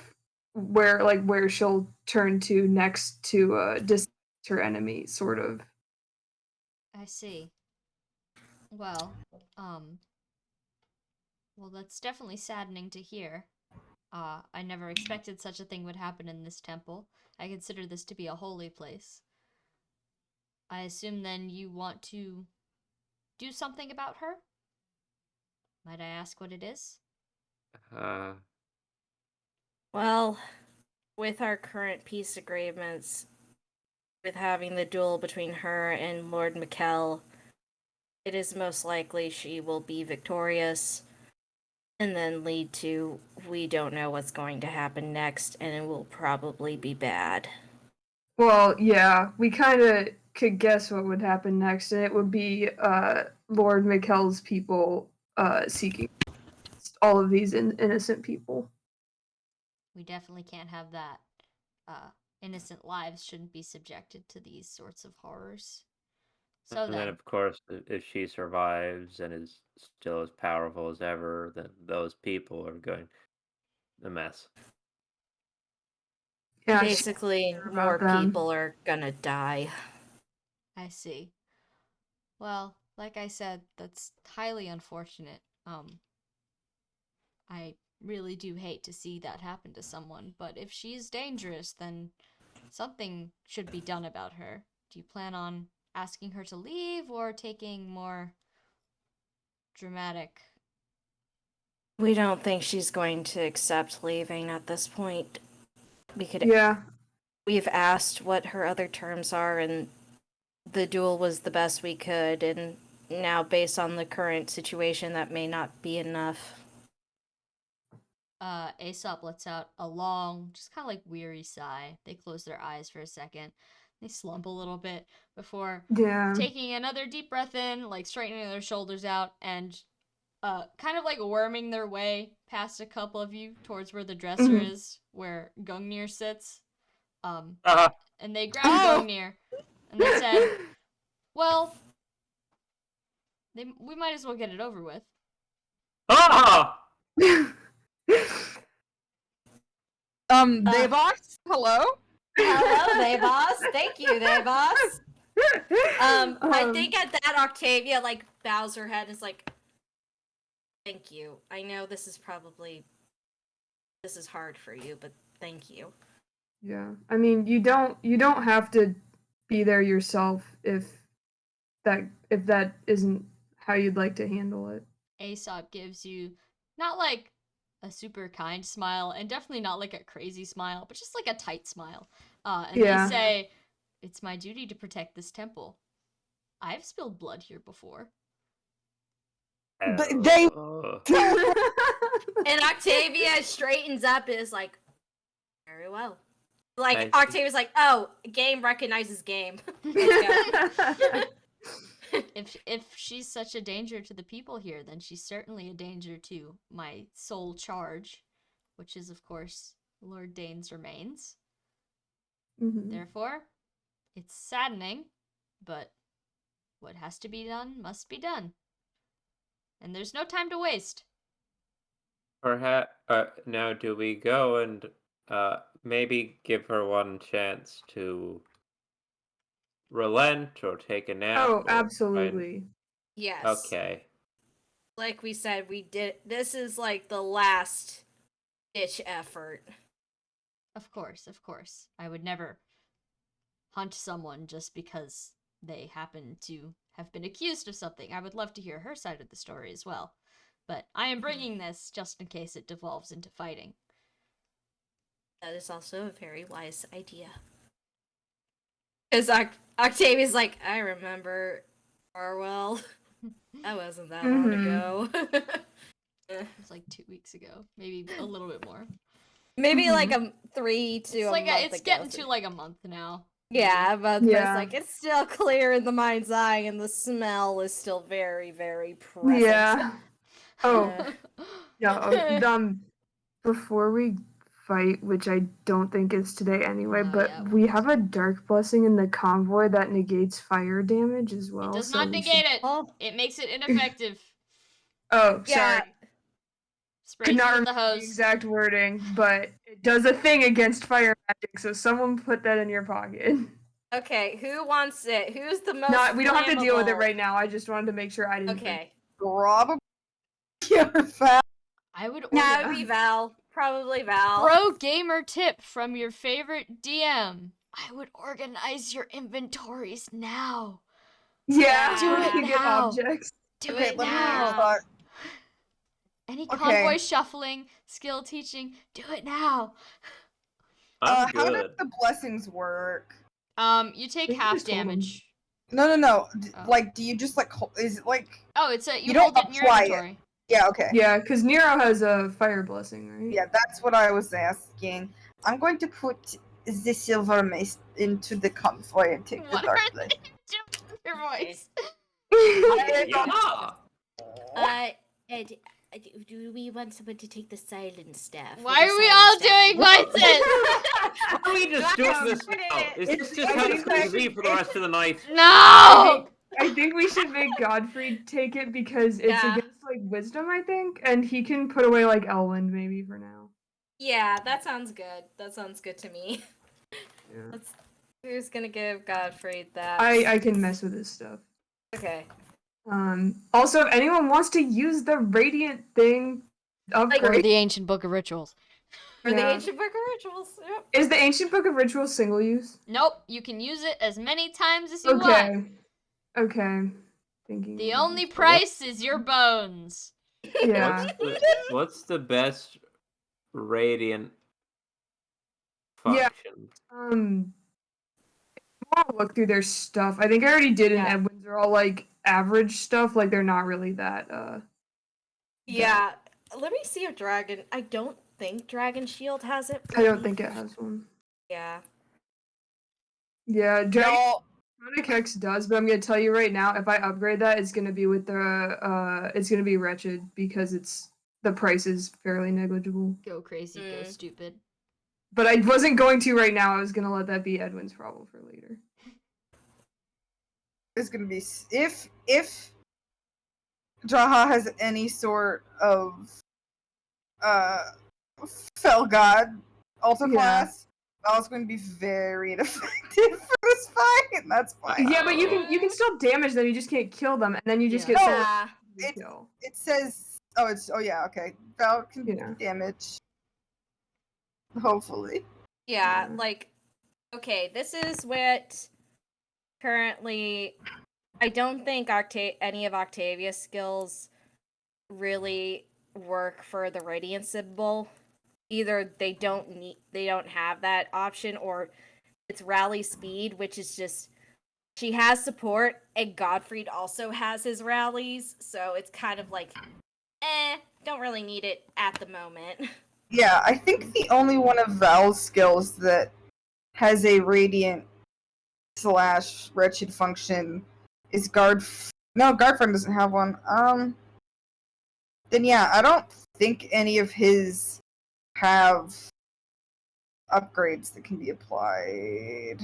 where she'll turn to next to dis her enemy, sort of. I see. Well, um, well, that's definitely saddening to hear. I never expected such a thing would happen in this temple. I consider this to be a holy place. I assume then you want to do something about her? Might I ask what it is? uh Well, with our current peace agreements, with having the duel between her and Lord Mikkel, it is most likely she will be victorious and then lead to we don't know what's going to happen next and it will probably be bad. Well, yeah, we kind of could guess what would happen next, and it would be Lord Mikkel's people seeking all of these innocent people. We definitely can't have that. Innocent lives shouldn't be subjected to these sorts of horrors. So and then then, of course if she survives and is still as powerful as ever, then those people are going a mess. Yeah, she Basically, cared more about them. people are gonna die. I see. Well, like I said, that's highly unfortunate. I really do hate to see that happen to someone, but if she's dangerous, then something should be done about her. Do you plan on asking her to leave or taking more dramatic? We don't think she's going to accept leaving at this point. Yeah, We've asked what her other terms are, and the duel was the best we could, and now, based on the current situation, that may not be enough. Aesop lets out a long, just kind of like weary sigh. They close their eyes for a second. They slump a little bit before yeah. taking another deep breath in, like straightening their shoulders out, and kind of like worming their way past a couple of you towards where the dresser Mhm. is, where Gungnir sits. Um, Ah! and they grabbed Oh! Gungnir, and they said, "Well, we might as well get it over with." Ah! Devos, hello? Hello, they boss. Thank you, they boss. I Um, think at that Octavia like bows her head and is like, "Thank you. I know this is hard for you, but thank you." Yeah, I mean, you don't have to be there yourself if that isn't how you'd like to handle it. Aesop gives you not like a super kind smile, and definitely not like a crazy smile, but just like a tight smile. And they Yeah. say, "It's my duty to protect this temple. I've spilled blood here before." But they Oh. And Octavia straightens up and is like, "Very well." Like I- Octavia's like, "Oh, game recognizes game. Let's go." If she's such a danger to the people here, then she's certainly a danger to my sole charge, which is of course Lord Dane's remains. Mhm. Therefore, it's saddening, but what has to be done must be done. And there's no time to waste. Perhaps now do we go and maybe give her one chance to relent or take a nap Oh, or try and... absolutely. Yes. Okay. Like we said, this is like the last ditch effort. Of course, of course. I would never hunt someone just because they happen to have been accused of something. I would love to hear her side of the story as well. But I am bringing this just in case it devolves into fighting. That is also a very wise idea. Because Octavia's like, I remember Farwell. That wasn't that long ago. It was like 2 weeks ago, maybe a little bit more. Maybe like a 3 to It's a like month it's ago. getting to like a month now. Yeah, but it's Yeah. like it's still clear in the mind's eye, and the smell is still very, very present. Yeah. Oh, Yeah. yeah. Before we fight, which I don't think is today anyway, No, but yeah, it we won't. have a dark blessing in the convoy that negates fire damage as well. It does so not we negate should... it. Oh. It makes it ineffective. Oh, Yeah. sorry. Spray Could not you with the remember the hose. exact wording, but it does a thing against fire magic. So someone put that in your pocket. Okay, who wants it? Who's the most Not, we don't have to deal with it flammable? right now. I just wanted to make sure I didn't. Okay. Probably your fat. I would order Nah, it would be Val. Probably Val. pro gamer tip from your favorite DM. I would organize your inventories now. Yeah, Do it you get now. objects. Do Okay, it let me now. thought. Any Okay. convoy shuffling, skill teaching, do it now. I'm How does good. the blessings work? You take think you half just told him. damage. No. Oh. Like, do you just like? Is it like? Oh, it's a you You don't hold it in your apply it. inventory. Yeah. Okay. Yeah, because Nero has a fire blessing, right? Yeah, that's what I was asking. I'm going to put the silver mace into the convoy and take What the dark are blade. Your voice. Yeah. Do we want someone to take the silent staff? Why are we all doing voices? Why are we just doing this now? Is this just how it's going to be for the rest of the night? No. I think we should make Godfrey take it because it's Yeah. against like wisdom, I think, and he can put away like Elwind maybe for now. Yeah, that sounds good. That sounds good to me. Yeah. Who's gonna give Godfrey that? I can mess with his stuff. Okay. Also, if anyone wants to use the radiant thing, Or upgrade. the ancient book of rituals. For the Yeah. ancient book of rituals. Yep. Is the ancient book of rituals single use? Nope, you can use it as many times as you Okay. want. Okay. Thinking. The about only this. price is your bones. Yeah. What's the best radiant Yeah. function? I'll look through their stuff. I think I already did in Yeah. Edwin's. They're all like average stuff. Like they're not really that. Yeah. Let me see if Dragon. I don't think Dragon Shield has it. I don't think it has one. Yeah. Yeah, No, Draconic Hex does, but I'm gonna tell you right now, if I upgrade that, it's gonna be with the it's gonna be wretched because the price is fairly negligible. Go crazy, go Mm. stupid. But I wasn't going to right now. I was gonna let that be Edwin's problem for later. it's gonna be if Jaha has any sort of fell god altar Yeah. class, Val's going to be very ineffective for this fight, and that's fine. Yeah, but you can still damage them. You just can't kill them, and then you just Yeah. get someone Yeah. to It's- kill. It says, yeah, okay. Val can Yeah. damage. Hopefully. Yeah. Yeah. Like, okay, this is what currently. I don't think any of Octavia's skills really work for the Radiant symbol. Either they don't have that option, or it's rally speed, which is just she has support, and Godfried also has his rallies, so it's kind of like, don't really need it at the moment. Yeah, I think the only one of Val's skills that has a radiant / wretched function is No, Guardfriend doesn't have one. Then yeah, I don't think any of his have upgrades that can be applied.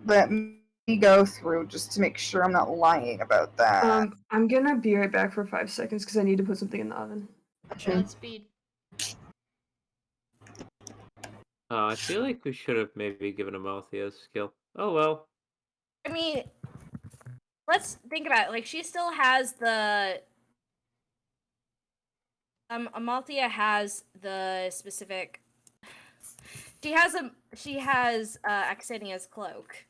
Let me go through just to make sure I'm not lying about that. I'm gonna be right back for 5 seconds because I need to put something in the oven. Godspeed. I feel like we should have maybe given him Althea's skill. Oh well. I mean, let's think about it. Like, she still has the Amalthea has the specific. She has Axenia's cloak.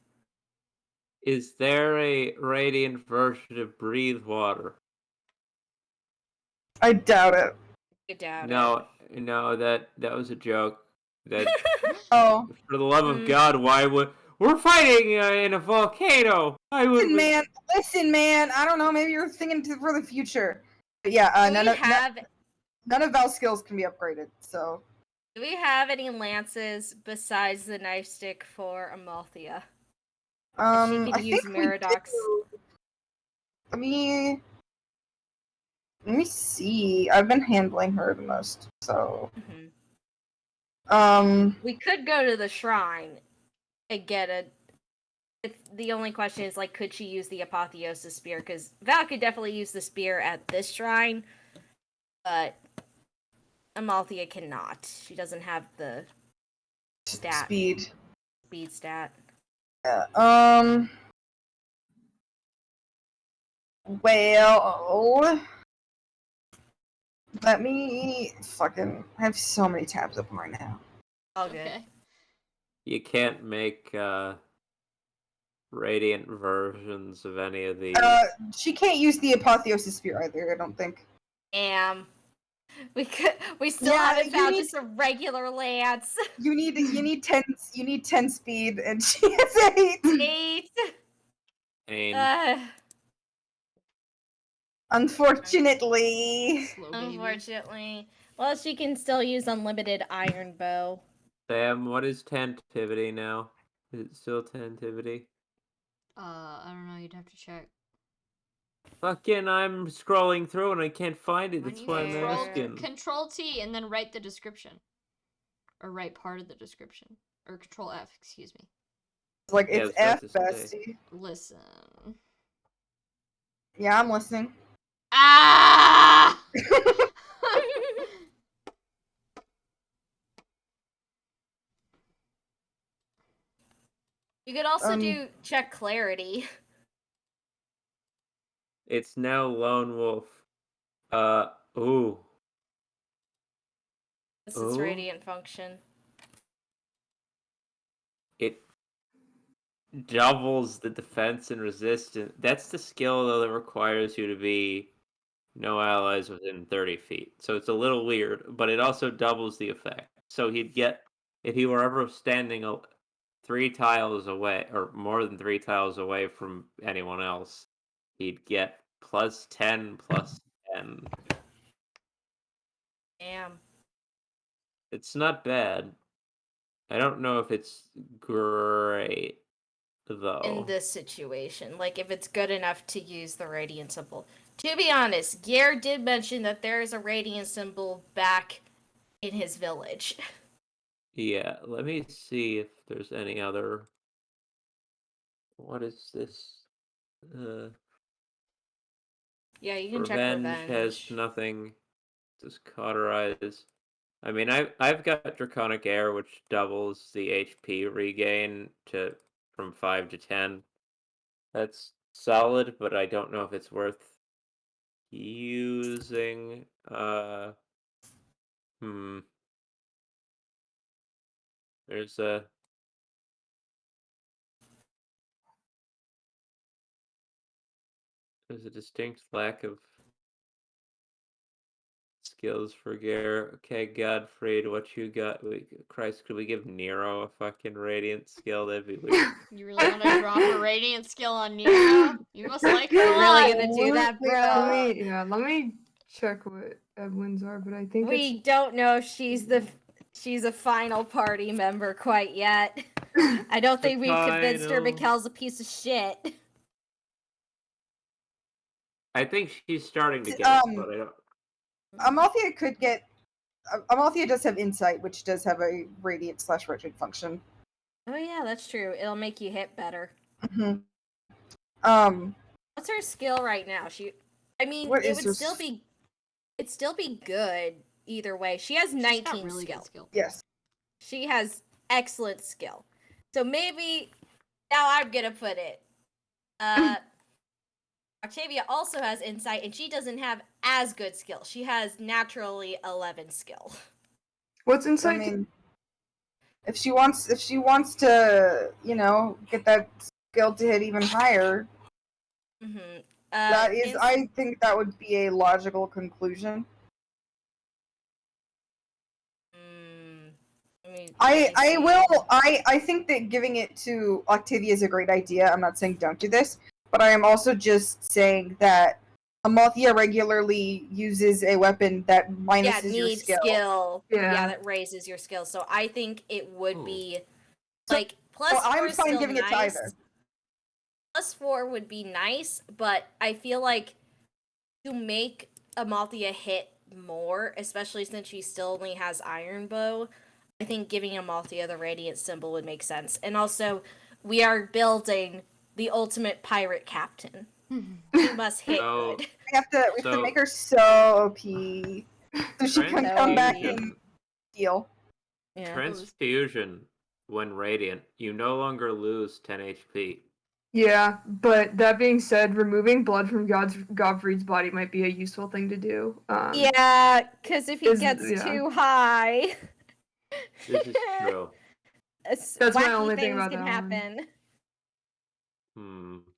Is there a radiant version of breathe water? I doubt it. I doubt No, that was a joke. That Oh, for the love of Mm. God, why would we're fighting in a volcano? Why would listen, man. I don't know. Maybe you're thinking for the future. But yeah, Do none of Val's skills can be upgraded. So we have any lances besides the knife stick for Amalthea? That she I could use think we Meridox. do. Let me see. I've been handling her the most, so We could go to the shrine and get a. The only question is like, could she use the apotheosis spear? Because Val could definitely use the spear at this shrine, but Amalthea cannot. She doesn't have the speed. speed stat. Yeah, well, let me fucking. I have so many tabs open right now. All good. Okay. you can't make radiant versions of any of these? She can't use the apotheosis spear either. I don't think. We still Yeah, haven't you found need- just a regular lance. You need 10 speed, and she has 8. 8. And Unfortunately. Slow baby. Unfortunately. Well, she can still use unlimited iron bow. Sam, what is tentivity now? Is it still tentivity? I don't know. You'd have to check. Fucking, I'm scrolling through and I can't find it. Why That's don't why you I'm control- asking. Control T and then write the description, or write part of the description, or Control F. Excuse me. Like, Yeah, it's I F, was about to say. bestie. Listen. Yeah, I'm listening. Ah! You could also Um, do check clarity. It's now Lone Wolf. Ooh. This is Oh. radiant function. It doubles the defense and resistance. That's the skill, though, that requires you to be no allies within 30 feet. So it's a little weird, but it also doubles the effect. So he'd get, if he were ever standing 3 tiles away, or more than 3 tiles away from anyone else, he'd get +10, +10. Damn. It's not bad. I don't know if it's great, though. In this situation, like if it's good enough to use the radiant symbol. To be honest, Gier did mention that there is a radiant symbol back in his village. Yeah, let me see if there's any other. What is this? Yeah, you can check Revenge revenge. has nothing. Just cauterize. I mean, I've got Draconic Air, which doubles the HP regain from 5 to 10. That's solid, but I don't know if it's worth using. There's a distinct lack of skills for Gare. Okay, Godfried, what you got? Christ, could we give Nero a fucking radiant skill? That'd be weird. You really want to drop a radiant skill on Nero? You must like her a You're lot. really gonna do that, bro? Let me check what Evelyn's are, but I think We don't know if she's a final party member quite yet. I don't think we've convinced her Final. Mikkel's a piece of shit. I think she's starting to get it, but I don't. Amalthea could get. Amalthea does have insight, which does have a radiant/wretched function. Oh yeah, that's true. It'll make you hit better. Mm-hmm. What's her skill right now? I mean, What it is would her still be good either way. She has She's 19 got really skill. good skill. Yes. She has excellent skill. So maybe now I'm gonna put it. Octavia also has insight, and she doesn't have as good skill. She has naturally 11 skill. What's I inside? mean, if she wants to, get that skill to hit even higher, Mm-hmm. that is, I think that would be a logical conclusion. I think that giving it to Octavia is a great idea. I'm not saying don't do this, but I am also just saying that Amalthea regularly uses a weapon that minuses your needs skill. Yeah. that raises your skill. So I think it would be So- like plus So 4 I'm is fine still giving it to nice. either. Plus 4 would be nice, but I feel like to make Amalthea hit more, especially since she still only has Iron Bow, I think giving Amalthea the Radiant symbol would make sense. And also, we are building the ultimate pirate captain. She must hit So- good. We have to So- make her so OP, so she can come back Transfusion. and heal. Yeah. Transfusion, when radiant, you no longer lose 10 HP. Yeah, but that being said, removing blood from Godfrey's body might be a useful thing to do. Yeah, because if he gets yeah. too high, This is true. That's my wacky only thing things about can that one. happen.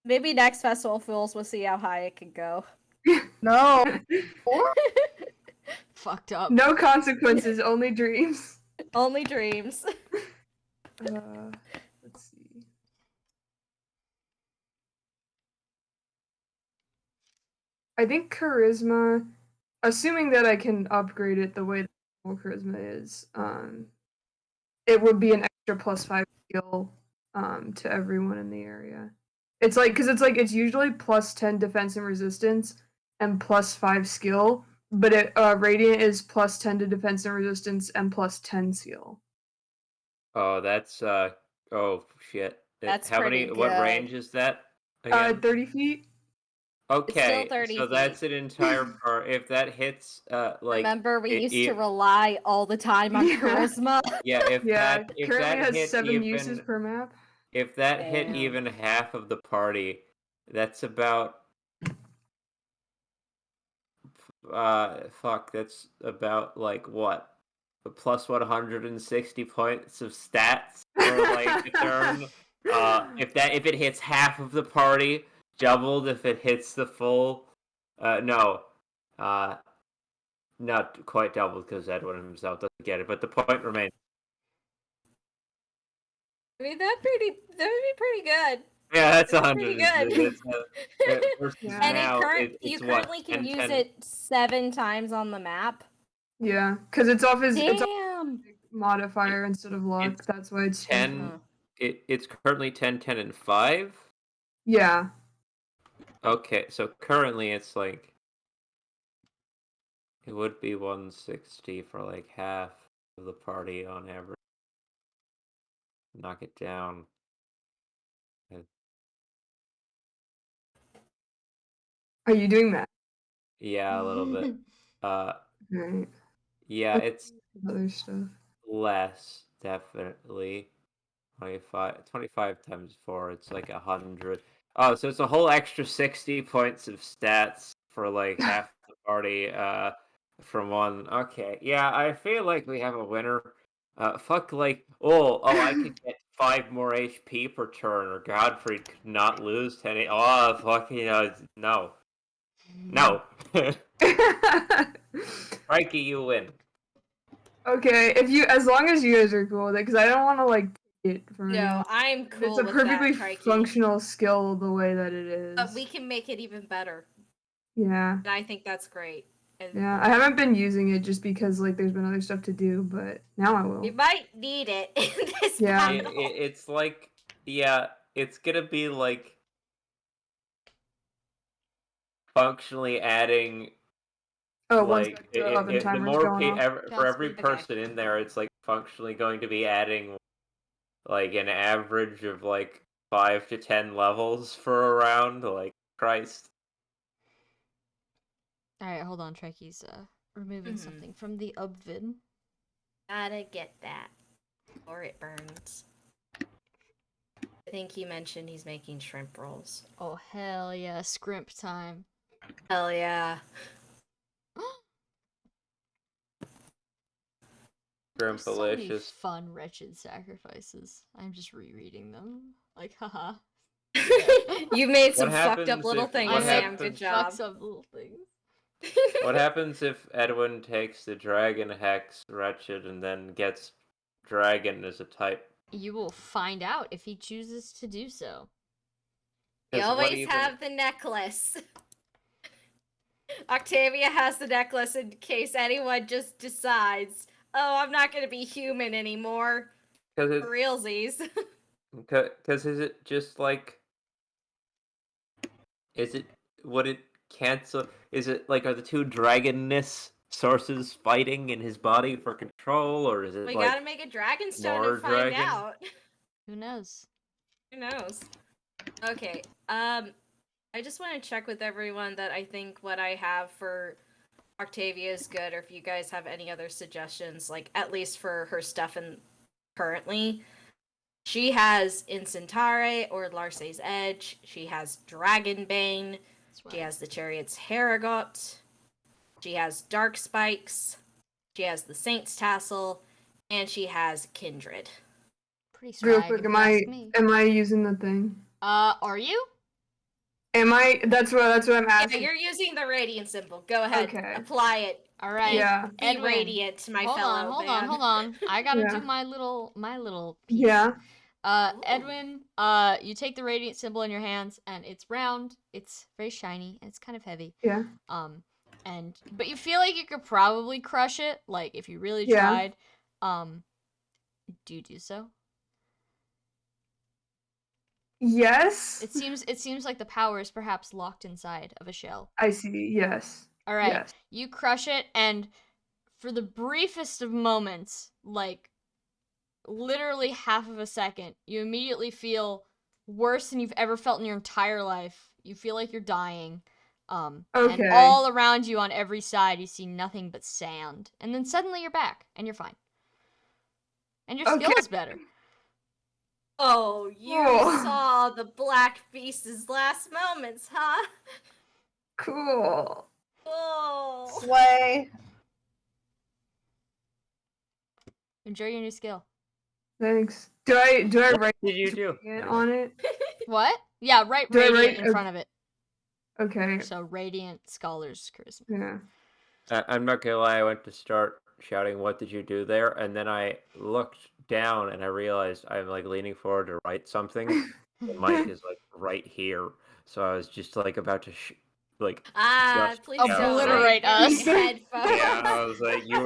Maybe next Festival of Fools we'll see how high it can go. No. Fucked up. No consequences, only dreams. Only dreams. Let's see. I think charisma, assuming that I can upgrade it the way that normal charisma is, it would be an extra +5 skill to everyone in the area. It's like, because it's usually +10 defense and resistance and +5 skill, but radiant is +10 to defense and resistance and +10 skill. Oh, that's oh shit. That's How many? pretty What good. range is that again? 30 feet. Okay, 30 so feet. that's an entire part. If that hits, like Remember, we it- used to it- rely all the time on Yeah. charisma. yeah, if Yeah, that if currently that has hit 7 even uses per map. if that hit Damn. even half of the party, that's about that's about like what? A plus 160 points of stats for like a turn. If it hits half of the party, doubled if it hits the full. No, not quite doubled because Edwin himself doesn't get it, but the point remains. I mean, that would be pretty good. Yeah, that's That's 100. pretty good. Versus Yeah. And now, you it's what, currently can 10, use 10. it 7 times on the map. Yeah, because it's off his Damn. modifier instead of luck. It's That's why it's 10. It's currently 10, 10, and 5. Yeah. Okay, so currently it's like it would be 160 for like half of the party on average. Knock it down. Are you doing that? Yeah, a little bit. Right. Yeah, it's Other stuff. less definitely. 25 times 4, it's like 100. Oh, so it's a whole extra 60 points of stats for like half the party from one. Okay, yeah, I feel like we have a winner. Fuck, like, I could get 5 more HP per turn, or Godfrey could not lose 10. Oh, fuck, no. No. Frankie, you win. Okay, as long as you guys are cool with it, because I don't want to like take it from No, anyone. I'm cool It's a with perfectly that, Trikey. functional skill the way that it is. But we can make it even better. Yeah. And I think that's great. And Yeah, I haven't been using it just because like there's been other stuff to do, but now I will. we might need it in this Yeah. battle. It's like, yeah, it's gonna be like functionally adding, Oh, like the oven the timer's more going off. for every Okay. person in there, it's like functionally going to be adding like an average of like 5 to 10 levels for a round. Like, Christ. Alright, hold on. Trekie's removing something from the obvid. Gotta get that. Or it burns. I think he mentioned he's making shrimp rolls. Oh hell yeah, scrimp time. Hell yeah. There's so many Grumpalicious. fun, wretched sacrifices. I'm just rereading them. Like, haha. You made some What fucked up happens little if- things, what Sam. happens- Good job. Fucks up little things. What happens if Edwin takes the dragon hex wretched and then gets dragon as a type? You will find out if he chooses to do so. You 'Cause what always even- have the necklace. Octavia has the necklace in case anyone just decides, oh, I'm not gonna be human anymore. Cause For realsies. Cause is it just like? Is it? Would it cancel? Is it like are the two dragonness sources fighting in his body for control, or is it We like gotta make a dragon stone more and find dragon? out. Who knows? Who knows? Okay, I just want to check with everyone that I think what I have for Octavia is good, or if you guys have any other suggestions, like at least for her stuff and currently. She has Incintare or Larce's Edge. She has Dragonbane. Swag. She has the Chariot's Haragot. She has Dark Spikes. She has the Saint's Tassel. And she has Kindred. Pretty Real swag. quick, if you ask me. am I using the thing? Are you? Am I? That's what I'm Yeah, asking. you're using the Radiant symbol. Go ahead. Okay. Apply it. All right. Yeah. Be Edwin. radiant, my hold fellow on, hold man. on, hold on. I gotta Yeah. do my little piece. Yeah. Edwin, you take the radiant symbol in your hands, and it's round, it's very shiny, and it's kind of heavy. Yeah. But you feel like you could probably crush it, like if you really Yeah. tried. Do you do so? Yes. It seems like the power is perhaps locked inside of a shell. I see. Yes. All right, Yes. you crush it, and for the briefest of moments, like literally half of a second, you immediately feel worse than you've ever felt in your entire life. You feel like you're dying. And Okay. all around you on every side, you see nothing but sand. And then suddenly you're back, and you're fine. And your skill Okay. is better. Oh, you Oh. saw the Black Beast's last moments, huh? Cool. Oh. Slay. Enjoy your new skill. Thanks. Do I What write did you do? it on it? What? Yeah, write Do I radiant write in a- front of it. Okay. So radiant scholar's charisma. Yeah. I'm not gonna lie. I went to start shouting, "What did you do there?" And then I looked down and I realized I'm like leaning forward to write something. The mic is like right here, so I was just like about to like. Just Please obliterate don't us. Headphones. Yeah, I was like, you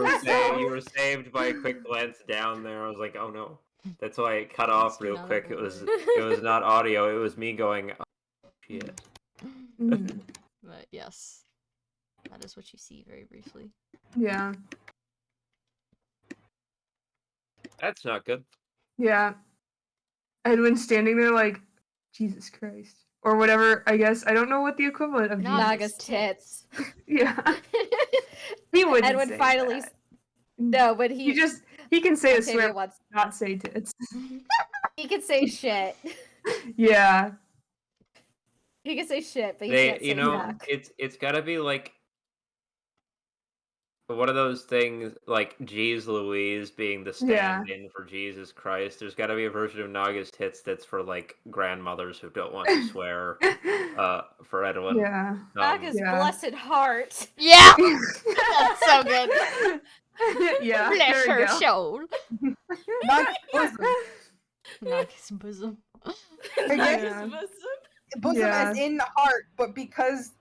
were saved by a quick glance down there. I was like, oh no. That's why it cut off real another quick. It bullet. was not audio. It was me going, oh, shit. Mhm. But yes, that is what you see very briefly. Yeah. That's not good. Yeah. Edwin standing there like, Jesus Christ. Or whatever, I guess. I don't know what the equivalent of Jesus Naga's tits. Yeah. He wouldn't Edwin say finally. that. No, but he He can say a Octavia swear, wants. not say tits. He can say shit. Yeah. He can say shit, but he They, can't say you know, fuck. it's gotta be like one of those things like Jeez Louise being the Yeah. stand-in for Jesus Christ. There's gotta be a version of Naga's tits that's for like grandmothers who don't want to swear. For Edwin. Yeah. Naga's yeah. blessed heart. Yeah, that's so good. Yeah. Bless there we her go. soul. Not bosom. Naga's bosom. Yeah. Bosom Yeah. is in the heart, but because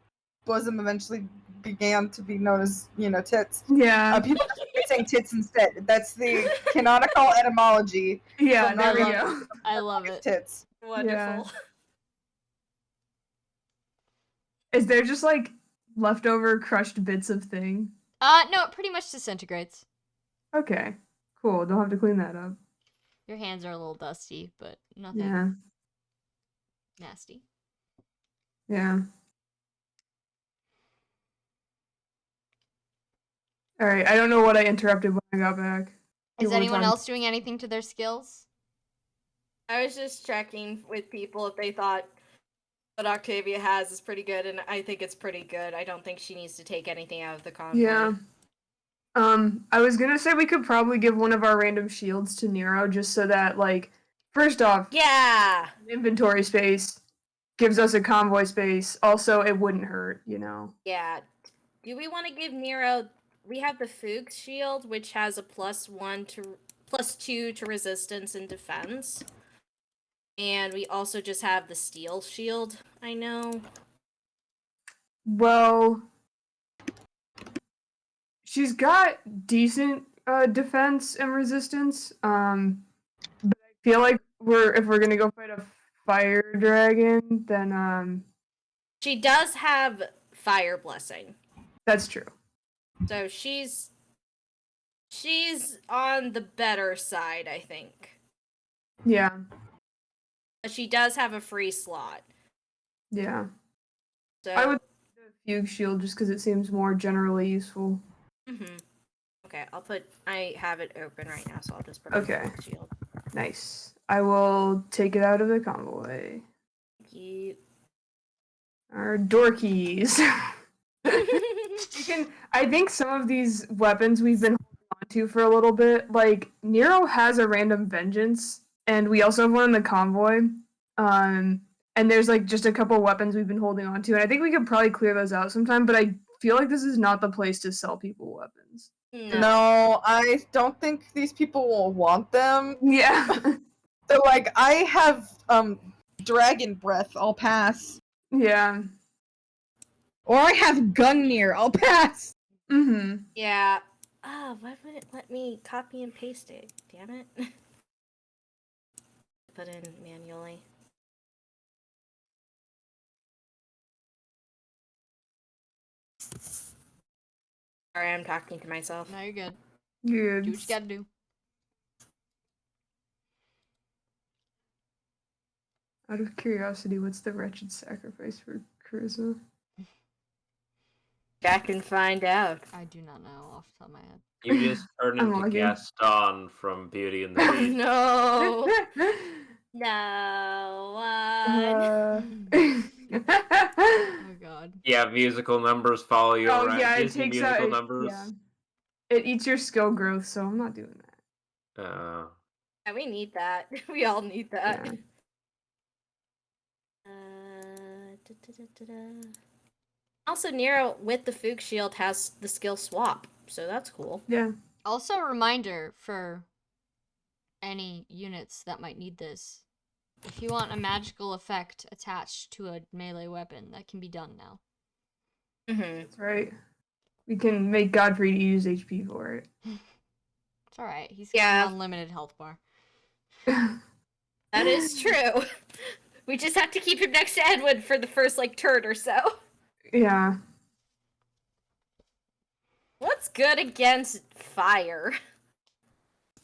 bosom eventually began to be known as, tits, Yeah. people are saying tits instead. That's the canonical etymology. Yeah, from there we Naga go. I love it. Tits. Wonderful. Is there just like leftover crushed bits of thing? No, it pretty much disintegrates. Okay. Cool. Don't have to clean that up. Your hands are a little dusty, but nothing Yeah. nasty. Yeah. Alright, I don't know what I interrupted when I got back. You Is were anyone talking- else doing anything to their skills? I was just checking with people if they thought what Octavia has is pretty good, and I think it's pretty good. I don't think she needs to take anything out of the convoy. Yeah. I was gonna say we could probably give one of our random shields to Nero just so that, like, first off, Yeah! inventory space gives us a convoy space. Also, it wouldn't hurt, you know. Yeah. Do we want to give Nero... We have the Fuchs shield, which has a +2 to resistance and defense. And we also just have the steel shield, I know. Well, she's got decent defense and resistance. But I feel like if we're gonna go fight a fire dragon, then She does have Fire Blessing. that's true. So she's on the better side, I think. Yeah. But she does have a free slot. Yeah. So I would do the fugue shield just because it seems more generally useful. Mhm. Okay, I have it open right now, so I'll just put Okay. on the shield. Nice. I will take it out of the convoy. Thank you. Our door keys. I think some of these weapons we've been holding on to for a little bit, like Nero has a random vengeance, and we also have one in the convoy. And there's like just a couple weapons we've been holding on to, and I think we could probably clear those out sometime, but I feel like this is not the place to sell people weapons. No, I don't think these people will want them. Yeah. So, like, I have dragon breath. I'll pass. Yeah. Or I have Gungnir. I'll pass. Mm-hmm. Yeah. Oh, why would it let me copy and paste it? Damn it. Put in manually. Sorry, I'm talking to myself. No, you're good. Good. Do what you gotta do. Out of curiosity, what's the wretched sacrifice for charisma? Jack can find out. I do not know off the top of my head. You just turned I'm into looking. Gaston from Beauty and the Beast. No. No one. Oh god. Yeah, musical numbers follow you Oh around. yeah, it Disney takes musical out. numbers. Yeah, it eats your skill growth, so I'm not doing that. Yeah, we need that. We all need that. Yeah. Also, Nero with the Fuchs shield has the skill swap, so that's cool. Yeah. Also, a reminder for any units that might need this. If you want a magical effect attached to a melee weapon, that can be done now. Mm-hmm. That's right. We can make Godfrey use HP for it. It's alright. He's got Yeah. an unlimited health bar. That is true. We just have to keep him next to Edwin for the first, turn or so. Yeah. What's good against fire?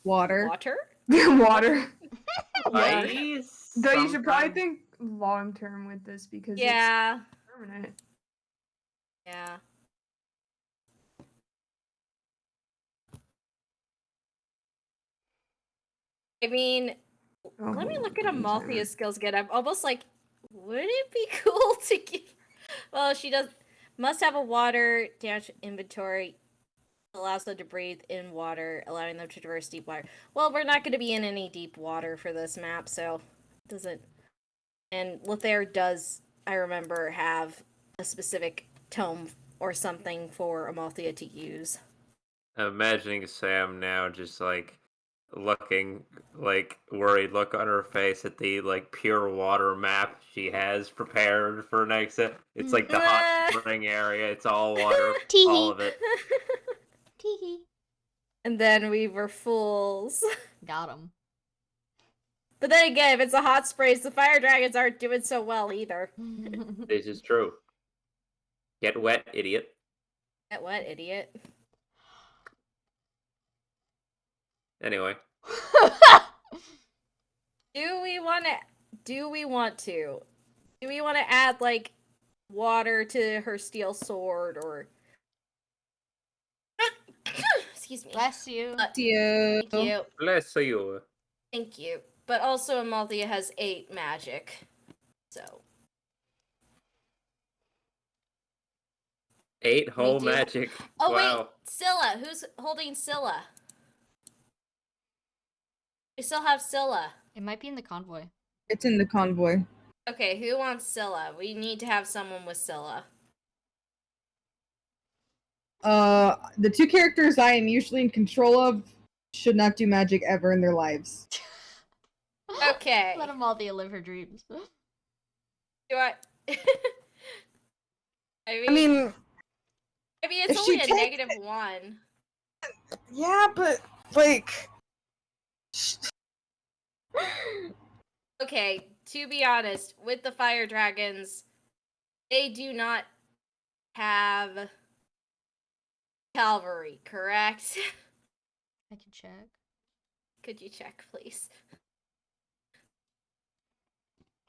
Water. Water? Water. Ice? Though you should probably sometimes? think long term with this because Yeah. it's permanent. Yeah. I mean, Oh, let me hold look on, at let me Amalthea's timer. skills again. I'm almost like, would it be cool to give... Well, she must have a water damage inventory. Allows them to breathe in water, allowing them to traverse deep water. Well, we're not going to be in any deep water for this map, so it doesn't... And Lothair does, I remember, have a specific tome or something for Amalthea to use. I'm imagining Sam now just looking worried look on her face at the pure water map she has prepared for next. It's like the hot spring area. It's all water, all of it. Teehee. And then we were fools. Got him. But then again, if it's a hot sprays, the fire dragons aren't doing so well either. This is true. Get wet, idiot. Get what, idiot? Anyway, Do we want to add water to her steel sword or excuse me. Bless you. You. Thank you. bless you. Thank you. but also Amalthea has 8 magic. So 8 whole do- magic. Oh Wow. wait, Scylla. Who's holding Scylla? We still have Scylla. It might be in the convoy. It's in the convoy. Okay, who wants Scylla? We need to have someone with Scylla. The 2 characters I am usually in control of should not do magic ever in their lives. Okay. Let Amalthea live her dreams. Do I? I mean, it's if she only a takes -1. yeah, but like, Okay, to be honest, with the fire dragons, they do not have cavalry, correct? I can check. Could you check, please?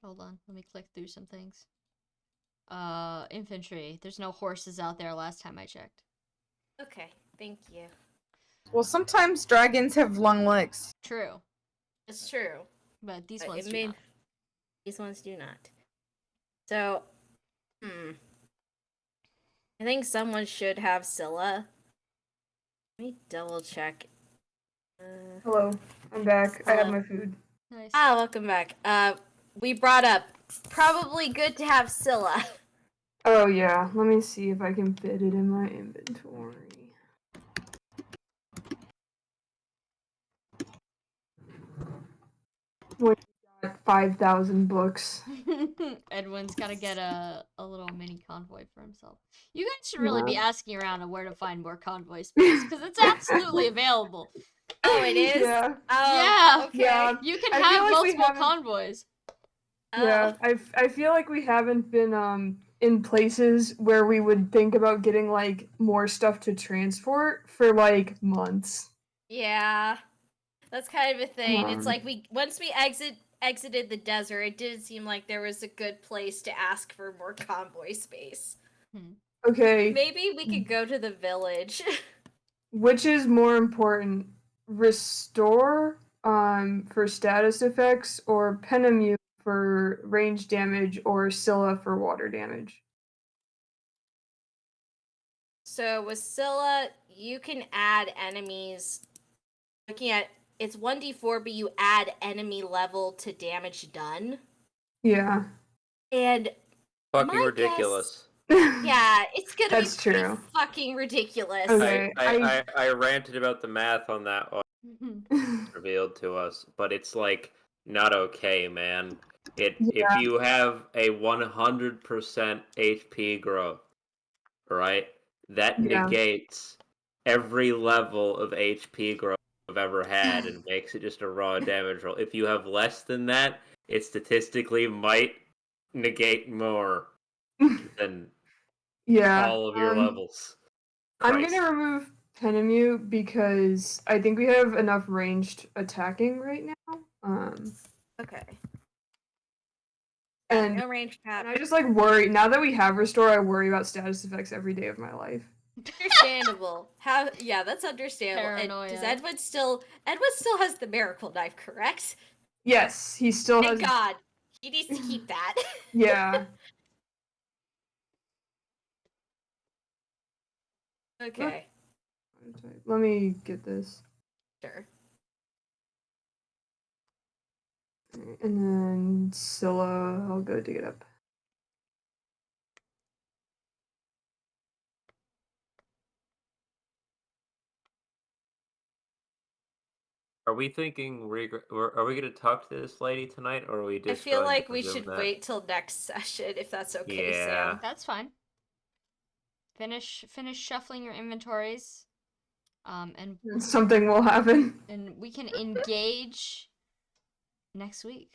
Hold on, let me click through some things. Infantry. There's no horses out there last time I checked. Okay, thank you. well, sometimes dragons have long legs. True, It's true. but these But ones it do may- not. These ones do not. So, I think someone should have Scylla. Let me double check. Hello, I'm back. I have Hello. my food. Nice. Welcome back. We brought up probably good to have Scylla. Oh yeah, let me see if I can fit it in my inventory. When you got 5,000 books. Edwin's gotta get a little mini convoy for himself. You guys should really be Yeah. asking around on where to find more convoy space, because it's absolutely available. Oh, it is? Yeah. Oh, Yeah. okay. Yeah. You can I feel have like we multiple haven't- convoys. Yeah, I feel like we haven't been in places where we would think about getting like more stuff to transport for like months. Yeah. That's kind of a thing. It's Um, like once we exited the desert, it didn't seem like there was a good place to ask for more convoy space. Okay, Maybe we could go to the village. which is more important? Restore for status effects or Penamute for range damage or Scylla for water damage? So with Scylla, you can add enemies. Looking at it's 1d4, but you add enemy level to damage done. Yeah. And Fucking my ridiculous. yeah, it's gonna That's be pretty true. fucking ridiculous. Okay. I ranted about the math on that one revealed to us, but it's like not okay, man. If you have a 100% HP growth, right? That Yeah. negates every level of HP growth I've ever had and makes it just a raw damage roll. If you have less than that, it statistically might negate more than Yeah. all of your levels. I'm Christ. gonna remove Penamute because I think we have enough ranged attacking right now. Okay. And, No range cap. and I just like worry now that we have restore. I worry about status effects every day of my life. Understandable. Yeah, that's understandable. And Paranoia. does Edward still has the miracle knife, correct? Yes, he still Thank has. God. He needs to keep that. Yeah. Okay. Let me get this. Sure. Alright, and then Scylla, I'll go dig it up. Are we thinking are we going to talk to this lady tonight, or are we just? I feel going like to we presume should that? wait till next session if that's okay, Yeah. Sam. That's fine. Finish shuffling your inventories. And Something will happen. we can engage next week.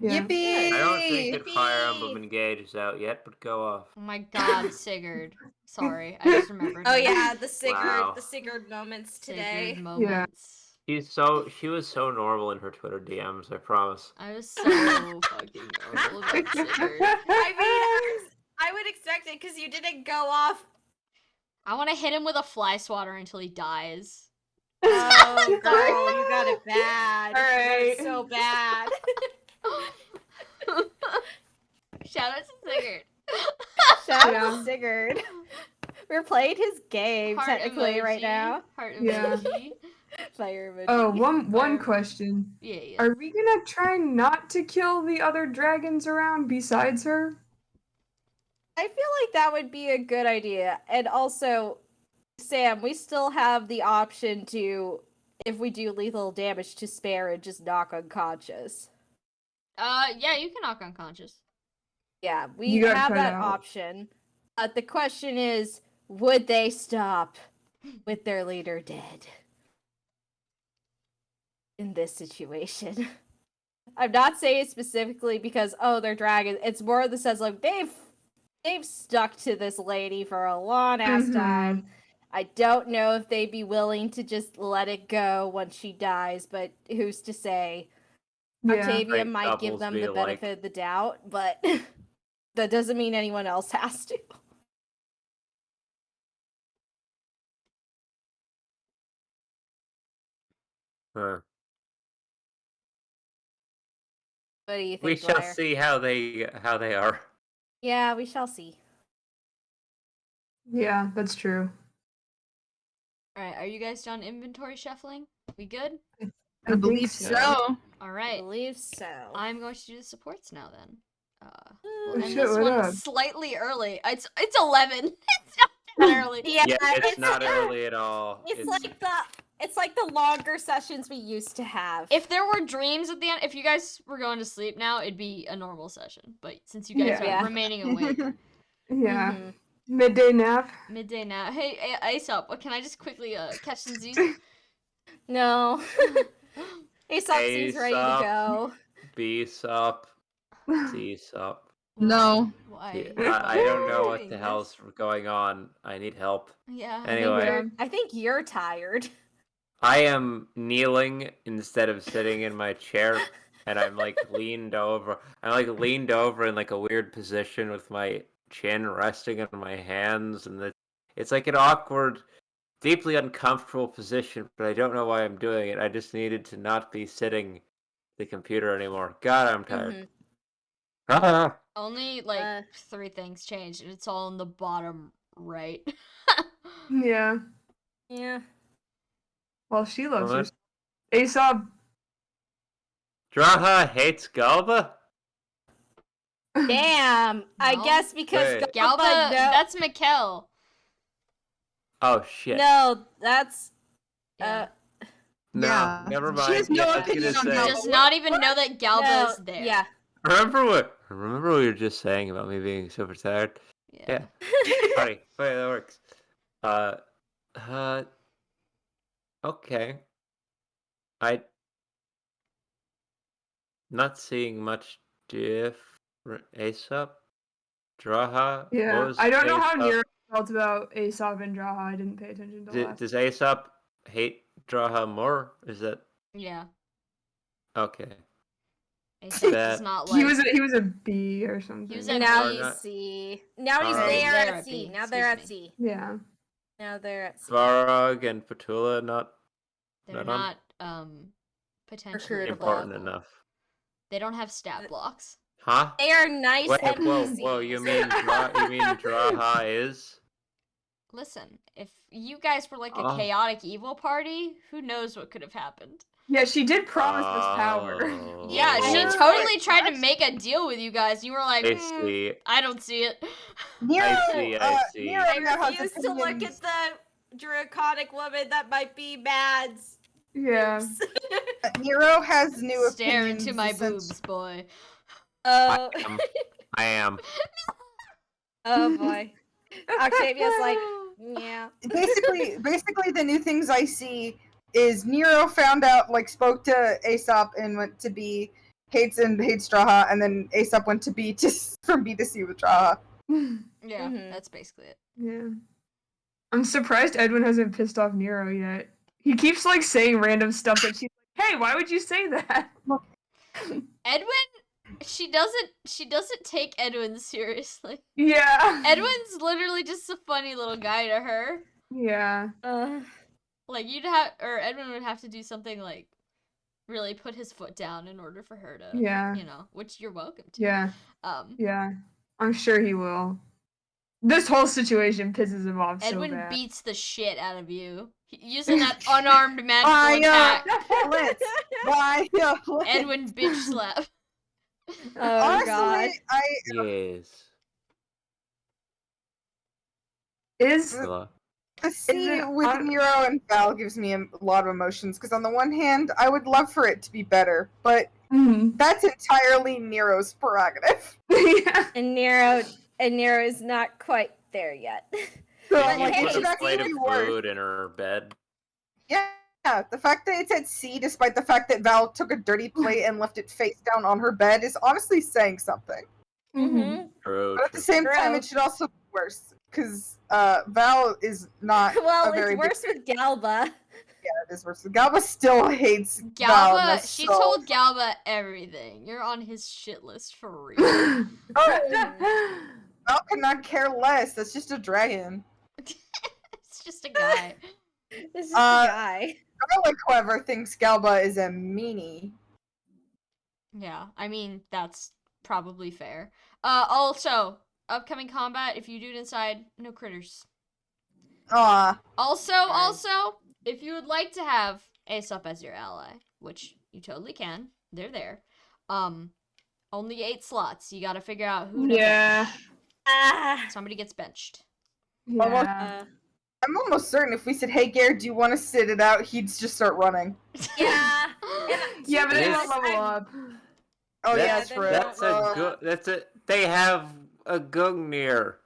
Yeah. Yippee! I don't think that Fire Yippee! Emblem Engage is out yet, but go off. Oh my God, Sigurd. Sorry, I just remembered. Oh him. yeah, the Sigurd Wow. the Sigurd moments Sigurd today. moments. She was so normal in her Twitter DMs, I promise. I was so fucking normal about Sigurd. I would expect it because you didn't go off. I want to hit him with a fly swatter until he dies. Oh, girl, you got it bad. All right. You got it so bad. Shout out to Sigurd. Shout out Yeah. to Sigurd. We're playing his game Heart technically right emoji. now. Heart Yeah. emoji. Fire emoji. Oh, one Fire. question. Yeah. Are we gonna try not to kill the other dragons around besides her? I feel like that would be a good idea. And also, Sam, we still have the option to, if we do lethal damage, to spare and just knock unconscious. Yeah, you can knock unconscious. Yeah, we You got have cut that out. option. But the question is, would they stop with their leader dead? In this situation. I'm not saying specifically because, oh, they're dragons. It's more of the sense like they've stuck to this lady for a long ass Mhm. time. I don't know if they'd be willing to just let it go once she dies, but who's to say? Yeah. Octavia Great might give couples them be the benefit like- of the doubt, but that doesn't mean anyone else has to. Huh. What do you think, We shall Dwyer? see how they are. Yeah, we shall see. Yeah, that's true. Alright, are you guys done inventory shuffling? We good? I I think believe so. I Alright. believe so. I'm going to do the supports now then. Oh, We'll end shit, this what one up? slightly early. It's 11. It's not that early. Yeah, Yeah, it's not early at all. It's like the longer sessions we used to have. If there were dreams at the end, if you guys were going to sleep now, it'd be a normal session. But since you guys Yeah. are remaining awake, Yeah. Mhm. Midday nap. midday now. Hey, Aesop, can I just quickly catch some Z's? No. Aesop seems ready to Aesop. go. B sup, C sup. No. Why? I don't know what Doing the this? hell's going on. I need help. Yeah. Anyway, I think you're tired. I am kneeling instead of sitting in my chair, and I'm like leaned over. I'm like leaned over in like a weird position with my chin resting on my hands, and it's like an awkward, deeply uncomfortable position. But I don't know why I'm doing it. I just needed to not be sitting at the computer anymore. God, I'm tired. Mhm. Ah. Only like Uh. 3 things changed, and it's all in the bottom right. Yeah. Yeah. Well, she loves her. What? Aesop. Draha hates Galba? Damn. I No. guess because Wait. Galba, no, that's Mikkel. Oh shit. no, that's Yeah. No, Yeah. never She mind. has no Yeah, I was opinion gonna on say. Galba. Does not even know that Galba's no, there. Yeah. Remember what you were just saying about me being super tired? Yeah. Sorry. Wait, that works. Okay. I not seeing much Aesop? Draha? What Yeah. was I don't know how Aesop? Nero felt about Aesop and Draha. I didn't pay attention to last. Does Aesop hate Draha more? Is that Yeah. okay? Aesop That- does not like. He was a B or something. He was a Now B. you not- see. Now he's Alright. there They're at at sea. B, Now they're at excuse sea. Yeah. Now they're at sea. Varog and Petula not They're not not potentially Recruitable. important viable. enough. They don't have stat blocks. Huh? They are nice Wait, NPCs. whoa, you mean Draha is? Listen, if you guys were like a Oh. chaotic evil party, who knows what could have happened? Yeah, she did promise us power. Yeah, she Oh. totally tried to What? make a deal with you guys. You were like, I see. I don't see it. Nero, I see. Nero I now has refuse to look opinions. at the draconic woman that might be Mads. Yeah. Nero has new Stare opinions. into my since- boobs, boy. Oh, I am. oh boy. Octavia's like, yeah. Basically, the new things I see is Nero found out, like, spoke to Aesop and went to B, hates Draha, and then Aesop went to B from B to C with Draha. Yeah, Mhm. that's basically it. Yeah. I'm surprised Edwin hasn't pissed off Nero yet. He keeps like saying random stuff that she's like, "Hey, why would you say that?" Edwin, she doesn't take Edwin seriously. Yeah. Edwin's literally just a funny little guy to her. Yeah. Like you'd have, or Edwin would have to do something like really put his foot down in order for her to, Yeah. which you're welcome to. Yeah. Um, Yeah. I'm sure he will. This whole situation pisses him off so Edwin bad. beats the shit out of you using that unarmed magical attack. Violence. Violence. Edwin bitch slap. Oh Honestly, god. Yes. Is Hello. The scene it with un- Nero and Val gives me a lot of emotions because on the one hand, I would love for it to be better, but Mhm. that's entirely Nero's prerogative. Yeah. And Nero is not quite there yet. So But I'm like, hey, it could Put a actually plate of be worse. food in her bed. Yeah, the fact that it's at sea, despite the fact that Val took a dirty plate and left it face down on her bed, is honestly saying something. Mm-hmm. True, But at the true. same time, True. it should also be worse because Val is not. Well, a very it's worse with Galba. It is worse. Galba still hates Val. and Galba, that's she so- told Galba everything. You're on his shit list for real. Val could not care less. That's just a dragon. It's just a guy. This is the guy. Garlic, however, thinks Galba is a meanie. Yeah, I mean, that's probably fair. Also, upcoming combat, if you do it inside, no critters. Aw. Also, if you would like to have Aesop as your ally, which you totally can, they're there. Only 8 slots. You gotta figure out who to Yeah. bench. Ah. Somebody gets benched. Yeah. I'm almost certain if we said, "Hey, Garrett, do you want to sit it out?" he'd just start running. Yeah. Yeah, but It they is- won't level up. Oh yeah, That's, that's true. that's a good. That's a. They have a Gungnir,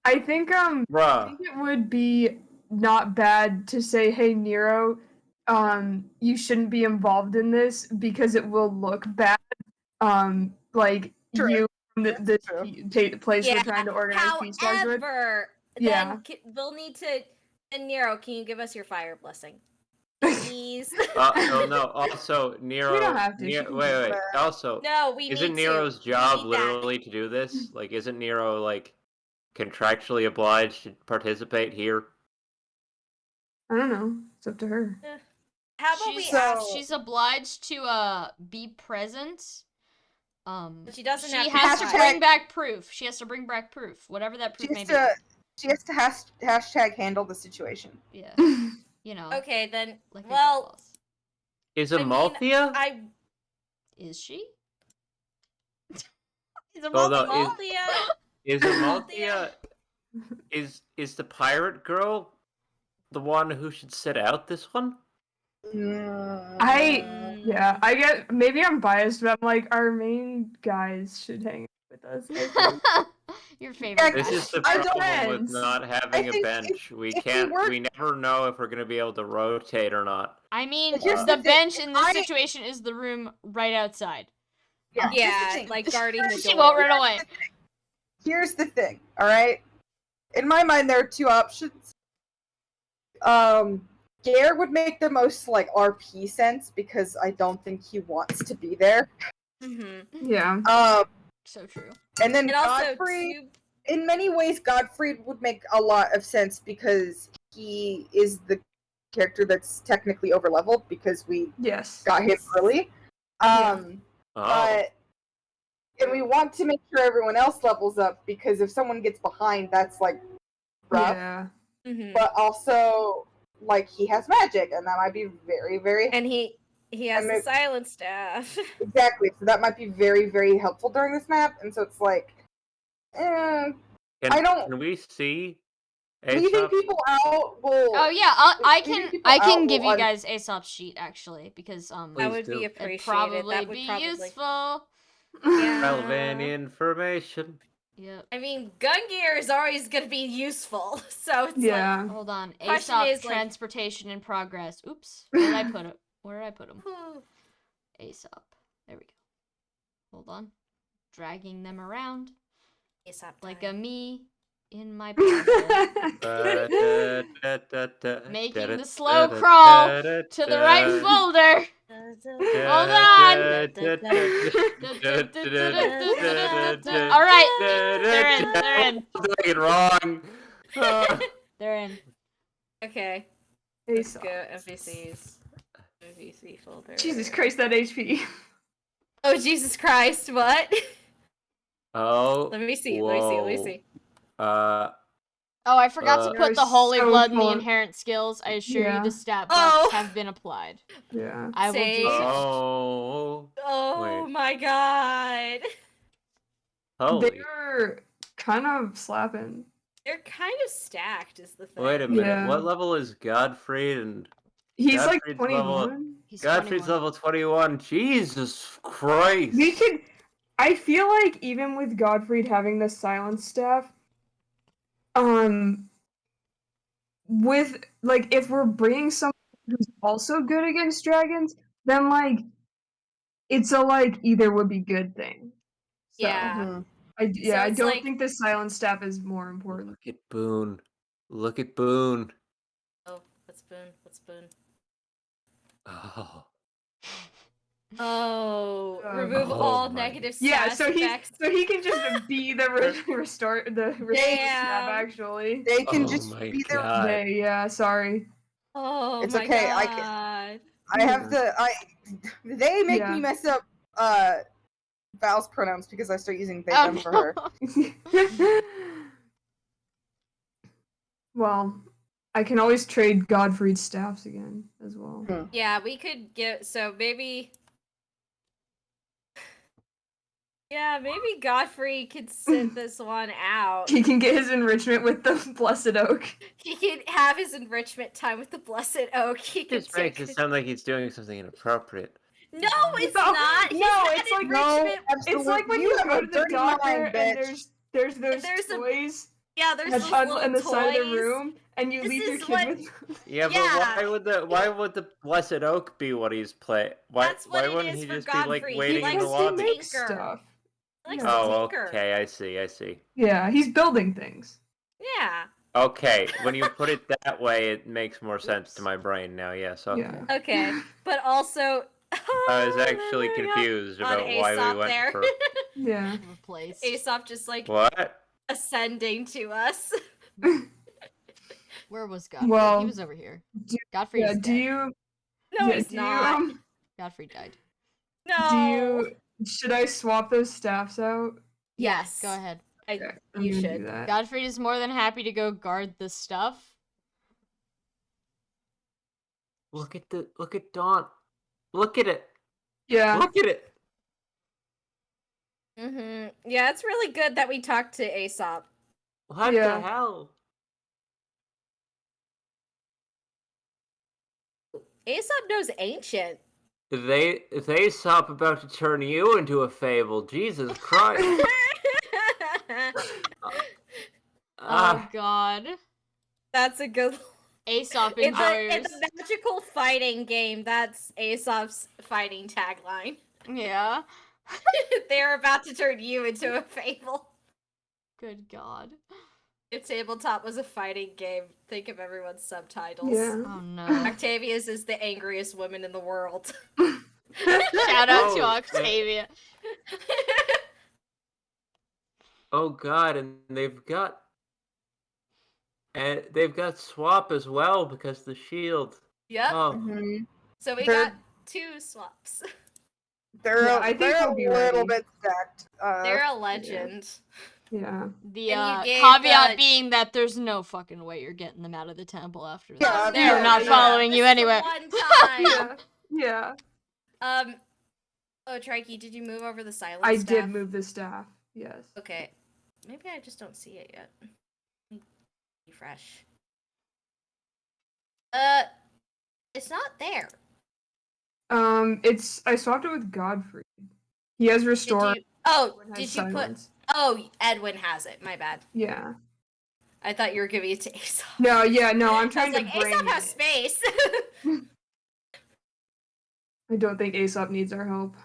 I think I bruh. think it would be not bad to say, "Hey Nero, you shouldn't be involved in this because it will look bad." Like True. you from the That's true. place Yeah. we're trying to organize peace talks with. However, Yeah. then we'll need to. And Nero, can you give us your fire blessing, please? Oh no. Also, Nero. We don't have to. Nero She can wait, do wait. Also, No, we isn't need Nero's to. job We need that. literally to do this? Like, isn't Nero like contractually obliged to participate here? I don't know. It's up to her. How about we She's, ask? she's obliged to be present. She doesn't she have to has to decide. bring back proof. She has to bring back proof, whatever that proof She may has be. to. She has to hashtag handle the situation. Yeah, you know. Okay, then. Like a Well, good boss. Is I mean, Amalthea? Is she? Is Oh, no, Amalthea. Is Amalthea? is the pirate girl the one who should sit out this one? I get maybe I'm biased, but I'm like our main guys should hang out with us. I think. Your favorite This guy. is the I problem with don't- not I having a think bench. We if we can't. were- We never know if we're gonna be able to rotate or not. I mean, Here's the the thing, bench in this I- situation is the room right outside. Yeah, here's the Yeah, thing. like guarding the She won't door. run away. Here's the thing. All right. In my mind, there are two options. Gare would make the most like RP sense because I don't think he wants to be there. Mm-hmm. Yeah. So true. And then And also, Godfrey, in many ways, Godfrey would make a lot of sense because he is the character that's technically overleveled because we Yes. got him early. Oh, But and we want to make sure everyone else levels up because if someone gets behind, that's like rough. Yeah. Mhm. But also, like he has magic, and that might be very, very And he has And the it- silent staff. exactly. So that might be very, very helpful during this map. And so it's like, I don't- Can we see? leaving Aesop? people out will. Oh yeah, I leaving can people I can out give will you guys Aesop's sheet actually because That Please would do. be it'd appreciated. probably That would be probably. useful. Yeah. Relevant information. Yep. I mean, gun gear is always going to be useful, so it's Yeah. Hold on. Question Aesop is, like- transportation in progress. Oops. Where did I put it? Where did I put him? like. Aesop. There we go. Hold on. Dragging them around Aesop like time. a me in my puzzle. Making the slow crawl to the right folder. Hold on. All right. They're in. They're in. Doing it wrong. They're in. Okay. Let's Aesop. go NPCs. NPC folder. Jesus Christ, that HP. Oh Jesus Christ! What? Oh. Let me see. Whoa. Let me see. Oh, I forgot to Uh, put the You're Holy so Blood in the full of- inherent skills. I assure you Yeah. the stat Oh. buffs have been applied. Yeah. I will do Save. so. Oh. Oh Wait. my god. Holy. They're kind of slapping. They're kind of stacked, is the thing. Wait a minute. Yeah. What level is Godfrey? And He's like Godfrey's 21. He's Godfrey's 21. level 21. Jesus Christ. We could. I feel like even with Godfried having the silence staff, with like if we're bringing someone who's also good against dragons, then like it's a like either would be good thing. So, Yeah. Mhm. I So it's don't like- think the silence staff is more important. Look at Boone. Look at Boone. Oh, what's Boone? What's Boone? Oh. Oh, Oh remove my- all negative Yeah, status so effects. he can just be the restore staff Damn. actually. They can Oh just my be their. God. Yeah, sorry. Oh It's my okay, I god. I have the They make Yeah. me mess up Val's pronouns because I start using they Oh, them for her. Well, I can always trade Godfried's staffs again as well. Yeah, we could get so maybe. Yeah, maybe Godfrey could sit this one out. He can get his enrichment with the Blessed Oak. He can have his enrichment time with the Blessed Oak. He can This makes take. it sound like he's doing something inappropriate. No, it's No, not. He's no, had it's like- enrichment. It's like when You you have go a to the dirty doctor mind, and bitch. there's those There's a- toys Yeah, there's that those on little the side of the toys. room, and you This leave your is kid what- with. Yeah, Yeah. but why would the Blessed Oak be what he's playing? That's what why it wouldn't is he for just be like Godfrey. He waiting in the likes Because to he lobby? makes tinker. stuff. He likes Yeah. to Oh, tinker. okay, I see. Yeah, he's building things. Yeah. Okay, when you put it that way, it makes more sense to my brain now. Yes, okay. Yeah. Okay, but also. I was Oh, actually my God. confused On about why we Aesop went there. for Yeah. Replaced. Aesop just like what? ascending to us. Where was Godfrey? He Well, was over here. do- Godfrey Yeah. is Do dead. you? No, yeah, he's do not. You, Godfrey died. No. do you? Should I swap those staffs out? Yes. Go ahead. Okay, I'm You gonna should. do that. Godfrey is more than happy to go guard the stuff. Look at Dawn. Look at it. Yeah. Look at it. Yeah, it's really good that we talked to Aesop. What Yeah. the hell? Aesop knows ancient. If Aesop about to turn you into a fable, Jesus Christ. Oh Ah, God. That's a good. Aesop In enjoyers. the magical fighting game, that's Aesop's fighting tagline. Yeah. They're about to turn you into a fable. Good God. If Tabletop was a fighting game, think of everyone's subtitles. Yeah. Oh no. Octavia's is the angriest woman in the world. Shout out to Oh, Octavia. oh God, and they've got swap as well because the shield. Yep. Oh, Mhm. So we They're- got 2 swaps. They're I think they're we'll be a little ready. bit stacked. They're a legend. Yeah. The And you gave caveat the- being that there's no fucking way you're getting them out of the temple after this. Yeah, They're yeah, not yeah. following This you is a anywhere. One time. Yeah. Oh, Trikey, did you move over the silence I staff? did move the staff. Yes. Okay. Maybe I just don't see it yet. Let me refresh. It's not there. I swapped it with Godfrey. He has restore. Oh, and did has you put? silence. Oh, Edwin has it. My bad. Yeah. I thought you were giving it to Aesop. No. Yeah. No. I'm I trying was to like, bring. Aesop has it. space. I don't think Aesop needs our help.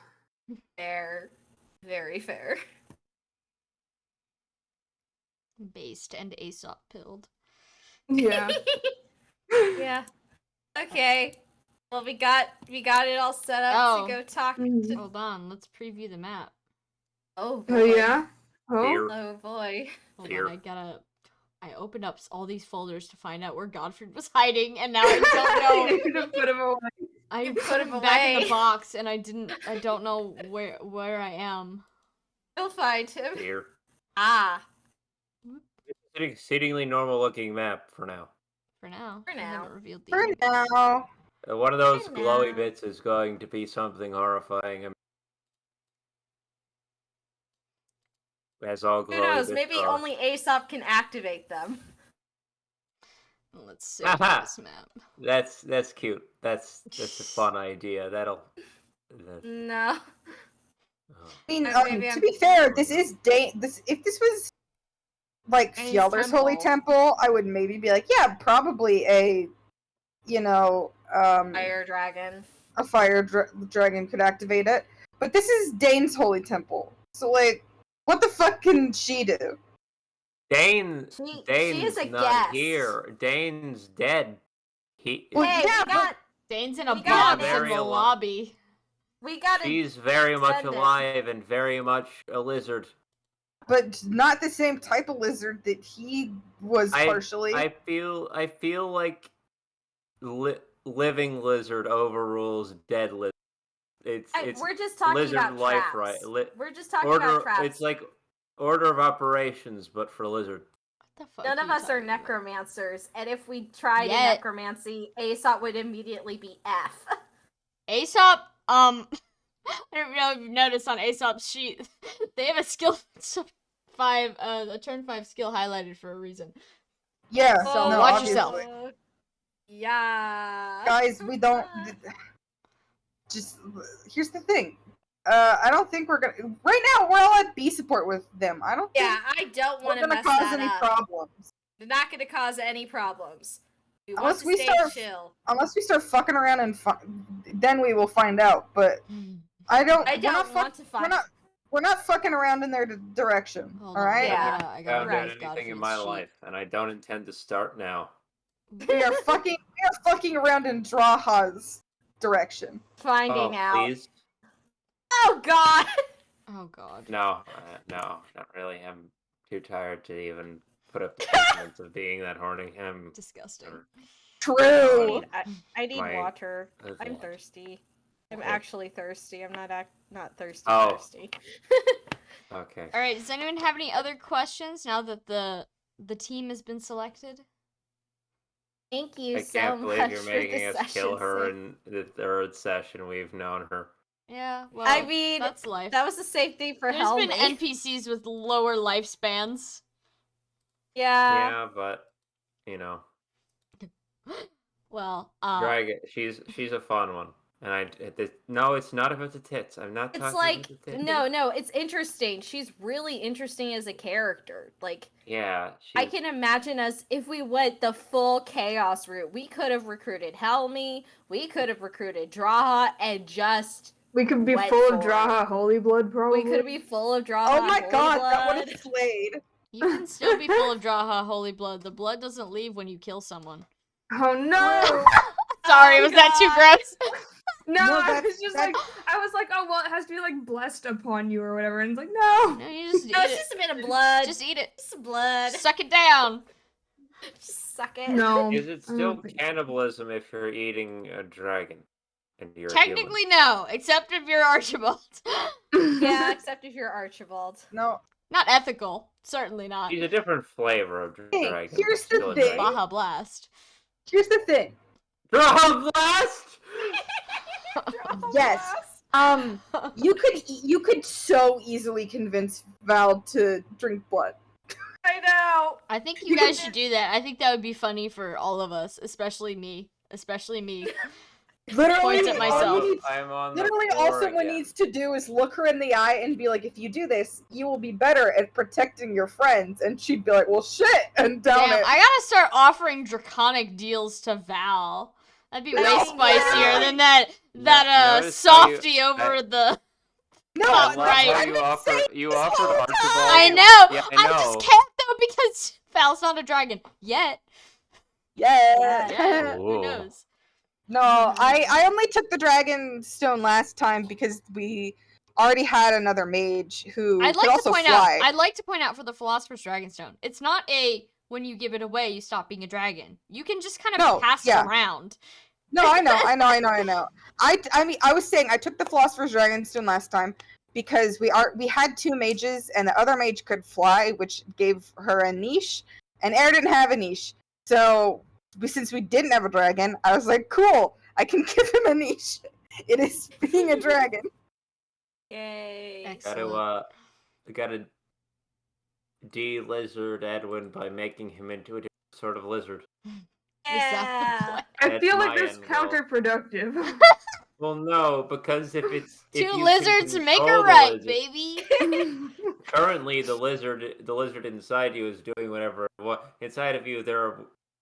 Fair. Very fair. Based and Aesop pilled. Yeah. Yeah. Okay. Well, we got it all set up Oh. to go talk Mhm. to. Hold on, let's preview the map. Oh. Oh boy. yeah. Oh. Fear. Oh boy. Hold Here. on, I gotta I opened up all these folders to find out where Godfrey was hiding, and now I don't know. You could have put him away. I You put put him him back in the away. box, and I don't know where I am. You'll find him. Here. Ah. It's an exceedingly normal looking map for now. For now. For I now. haven't revealed the For image. now. One of those For glowy now. bits is going to be something horrifying. As all Who glowy knows? bits Maybe are. only Aesop can activate them. Let's save Aha! this map. That's cute. That's a fun idea. That- No. oh. I mean, Maybe to I'm- be fair, this is if this was like Dane's Fjaller's holy temple, I would maybe be like, yeah, probably a, Fire dragon. a fire dragon could activate it. But this is Dane's holy temple, so like, what the fuck can she do? Dane's She is a not guest. here. Dane's dead. Well, Hey, yeah, we got Dane's in a We got box in very the alive. lobby. we got She's very much descendant. alive and very much a lizard. but not the same type of lizard that he was partially. I feel like living lizard overrules dead lizard. It's we're just talking lizard about life, traps. right? We're just talking order. about traps. It's like order of operations, but for lizard. What the fuck? None of us are talking about? necromancers, and if we tried Yet. necromancy, Aesop would immediately be F. Aesop, I don't know if you've noticed on Aesop's sheet, they have a skill 5, a turn 5 skill highlighted for a reason. Yeah, So no, watch obviously. yourself. Yeah. Guys, we don't. Just here's the thing. I don't think we're gonna. Right now, we're all at B support with them. I don't think Yeah, I don't we're want to gonna mess cause that any up. problems They're not going to cause any problems. We want Unless to we stay start- chill. unless we start fucking around and then we will find out. But I don't. I we're don't not want to We're fight. not. We're not fucking around in their direction. Hold all on, right. Yeah. I I gotta haven't Right. done remove anything in Godfrey's my sheet. life, and I don't intend to start now. We are fucking. We are fucking around in Draha's direction. Finding out. Please. Oh god! Oh god. No, not really. I'm too tired to even put up the pretense of being that horny. Disgusting. True. I need My- water. I'm what? thirsty. I'm Okay. actually thirsty. I'm not thirsty. Oh. Thirsty. Okay. Alright, does anyone have any other questions now that the team has been selected? Thank you I so can't much believe you're for making this us kill session, her Sid. in the third session we've known her. Yeah, well, I mean, that's life. that was the same thing for There's Helmi. been NPCs with lower lifespans. Yeah. Yeah, but you know, Well, Dragon. She's a fun one, and no, it's not about the tits. I'm not It's talking like about the tits. no, it's interesting. She's really interesting as a character. Like Yeah, I she's- can imagine us if we went the full chaos route. We could have recruited Helmi, we could have recruited Draha, and just We could be Went full of for it. Draha Holy Blood, probably. we could be full of Draha. Oh my Holy god, that would Blood. have slayed. you can still be full of Draha Holy Blood. The blood doesn't leave when you kill someone. Oh no! Sorry, Oh, was that too God. gross? No, No, I that's- was just that's- like, I was like, oh well, it has to be like blessed upon you or whatever, and it's like, no. No, you just eat No, it's it. just a bit of blood. Just eat it. Just blood. Suck it down. Just suck it. No. Is it I don't still think- cannibalism if you're eating a dragon? And you're a Technically, no, except if you're Archibald. Yeah, except if you're Archibald. No. Not ethical. Certainly not. human? She's a different flavor of Hey, dragon. here's but the still a thing. dragon. Baja Blast. Here's the thing. Draw blast! Yes. You could so easily convince Val to drink blood. I know. I think you guys should do that. I think that would be funny for all of us, especially me. Especially me. Literally, Points at all myself. you need- I'm on the literally all floor someone again. needs to do is look her in the eye and be like, if you do this, you will be better at protecting your friends. And she'd be like, well, shit, and down Damn, it. I gotta start offering draconic deals to Val. That'd be way No, spicier yeah. than that notice how you- softy over the. No, Oh, I love right. how I've you been offered, saying you this offered whole Archibald. time. I know. Yeah, I I know. just can't though because Val's not a dragon yet. Yeah. Yeah, who Ooh. knows? No, I only took the dragon stone last time because we already had another mage who I'd could like to also point fly. out. I'd like to point out for the Philosopher's Dragonstone, it's not a when you give it away, you stop being a dragon. You can just kind of No, pass yeah. it around. No, I know. I mean, I was saying I took the Philosopher's Dragonstone last time because we had 2 mages, and the other mage could fly, which gave her a niche, and Air didn't have a niche. So since we didn't have a dragon, I was like, cool, I can give him a niche. It is being a dragon. Yay. Excellent. Gotta de-lizard Edwin by making him into a different sort of lizard. Is that the plan? I That's feel like my that's end goal. counterproductive. Well, no, because if you Two can lizards make control a the right, lizard- baby. Currently, the lizard inside you is doing whatever. Inside of you, there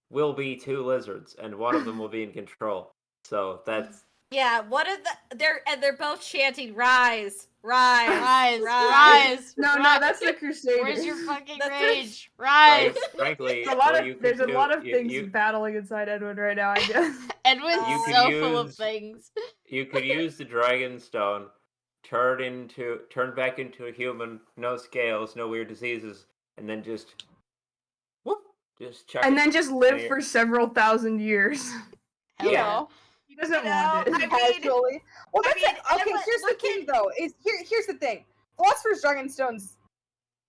will be 2 lizards, and one of them will be in control. So that's Yeah, what are they're both chanting rise, rise, Rise, rise. No, rise. that's the Crusaders. Where's your fucking That's rage? Rise. frankly, There's a lot what of, you could there's a do- lot of you- things you- battling inside Edwin right now, I guess. Edwin's You could so full of use- things. You could use the dragon stone, turn back into a human, no scales, no weird diseases, and then just chuck And it then just live in your- for several thousand years. Hell Yeah. He doesn't You want know, it. I mean- Casually. Well, I that's mean, it. Okay, Emma, here's the look thing, at- though. Here's the thing. Philosopher's Dragonstones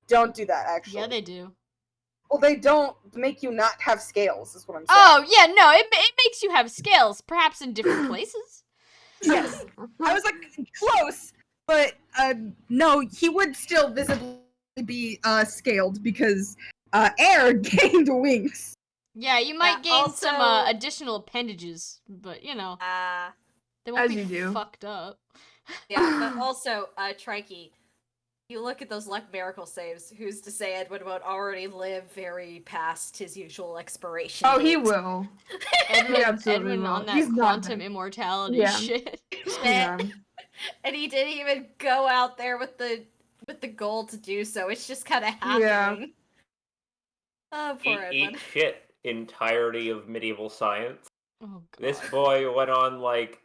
don't do that, actually. Yeah, they do. Well, they don't make you not have scales, is what I'm saying. Oh, yeah, no, it makes you have scales, perhaps in different places. Yes. I was like, close, but no, he would still visibly be scaled because Air gained wings. Yeah, you might Yeah, gain some also- additional appendages, but, you know, Uh, they won't As be you do. fucked up. yeah, but also, Trikey, you look at those luck miracle saves, who's to say Edwin won't already live very past his usual expiration Oh, he date? will. Edwin, absolutely Edwin on will. that He's not quantum bad. immortality Yeah. shit. Yeah. And he didn't even go out there with the goal to do so. It's just kind of happening. Oh, poor eat Edwin. shit, entirety of medieval science. Oh, God. This boy went on like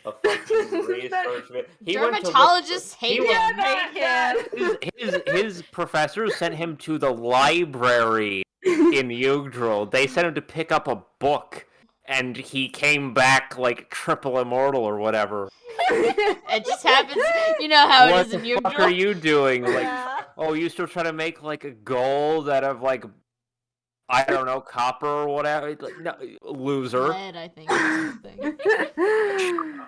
a fucking research. He went to look Dermatologists for- hate he him. went- Hate him. his professors sent him to the library in Jugdral. They sent him to pick up a book, and he came back like triple immortal or whatever. It just happens. You know how What it is in the fuck Jugdral. are you doing? Like, Yeah. oh, you still trying to make like a gold out of like, I don't know, copper or whatever? Like, no, loser. Lead, I think, is the thing.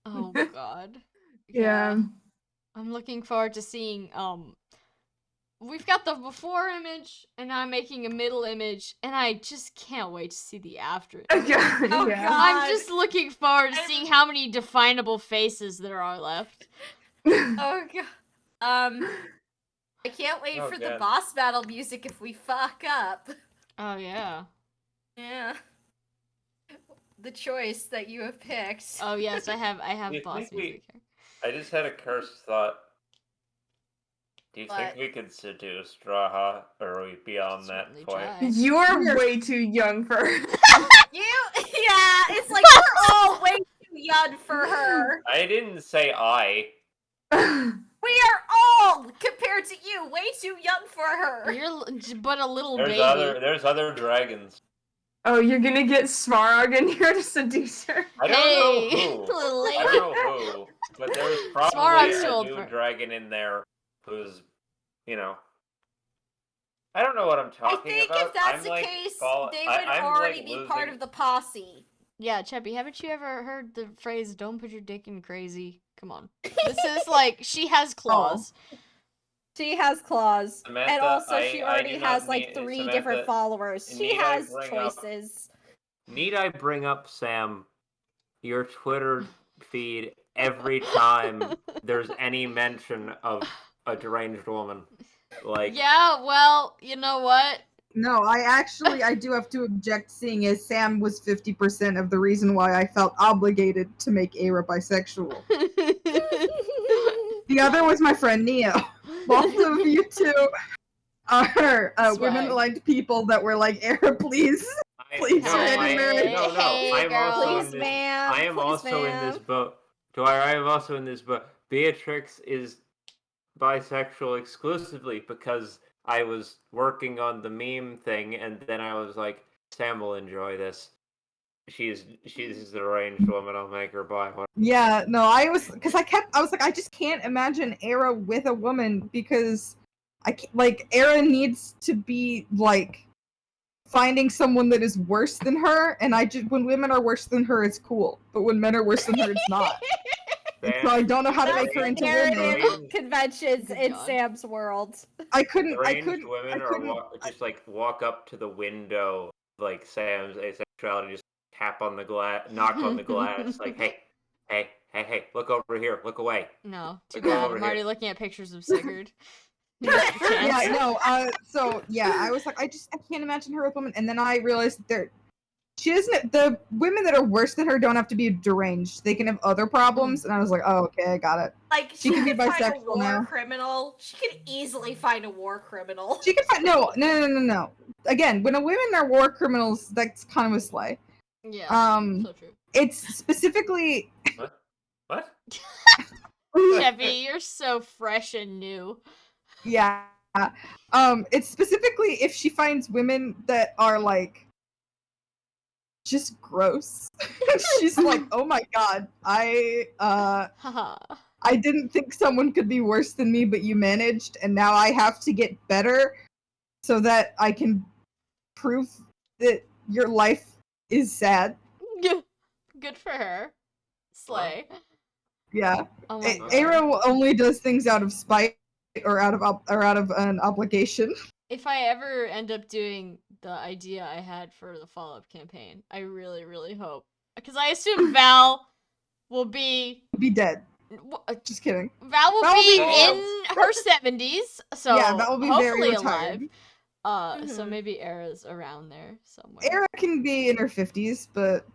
Oh, God. Yeah. I'm looking forward to seeing, we've got the before image, and I'm making a middle image, and I just can't wait to see the after image. Oh, Yeah. I'm God. just looking forward to seeing how many definable faces there are left. Oh god. I can't wait Oh, for the God. boss battle music if we fuck up. Oh, yeah. Yeah. The choice that you have picked. Oh, yes, I have You boss think we- music here. I just had a cursed thought. Do you What? think we could seduce Draha, or are we beyond that Certainly point? try. You're way too young for her. Yeah, it's like we're all way too young for her. I didn't say I. We are all, compared to you, way too young for her. But a little There's baby. there's other dragons. Oh, you're gonna get Svarog in here to seduce her? I don't Hey, know who. little I lady. don't know who. But there's probably Smaragd's too a old new for- dragon in there who's, you know. I don't know what I'm I talking think about. if that's I'm, the like, case, fall- they I- would I'm, already like, be losing- part of the posse. Yeah, Cheppy, haven't you ever heard the phrase, don't put your dick in crazy? Come on. This is like, she has claws. She has claws. Samantha, and also I- she I already do not has like need- 3 Samantha, different followers. She need I has bring up- choices. Need I bring up, Sam, your Twitter feed every time there's any mention of a deranged woman? Like, Yeah, well, you know what? No, I do have to object, seeing as Sam was 50% of the reason why I felt obligated to make Aira bisexual. The other was my friend Neo. Both of you two are women-liked people that were like, Aira, please. Please, no, Randy I, Mary. no, Hey, I'm also girl. in Please, this. ma'am. I am Please, also in ma'am. this boat. I am also in this boat. Beatrix is bisexual exclusively because I was working on the meme thing, and then I was like, Sam will enjoy this. She's the arranged woman. I'll make her buy one. Yeah, no, I was like, I just can't imagine Era with a woman because Era needs to be like finding someone that is worse than her, and when women are worse than her, it's cool, but when men are worse than her, it's not. And so I don't know how to That's make her the into narrative women. conventions Good in God. Sam's world. Arranged women just like walk up to the window, like Sam's asexuality, just tap on the glass, knock on the glass, like, hey, look over here, look away. No, too Look bad. over I'm already here. looking at pictures of Sigurd. Missed the chance. Yeah, no, so yeah, I was like, I can't imagine her with women, and then I realized that the women that are worse than her don't have to be deranged. They can have other problems, and I was like, oh, okay, I got it. Like She can be find a bisexual war now. criminal. She can easily find a war criminal. She can find no. Again, when women are war criminals, that's kind of a slay. Yeah. So true. It's specifically What? Chevy, you're so fresh and new. yeah. It's specifically if she finds women that are like just gross. She's like, oh my god, Haha. I didn't think someone could be worse than me, but you managed, and now I have to get better so that I can prove that your life is sad. Good for her. Slay. Yeah. Oh my god. Arrow only does things out of spite or out of an obligation. If I ever end up doing the idea I had for the follow-up campaign, I really, really hope. Because I assume Val will be... Be dead. Just kidding. Val will Val will be be in her 70s, so yeah, Val will be very hopefully retired. alive. So maybe Era's around there somewhere. Era can be in her 50s, but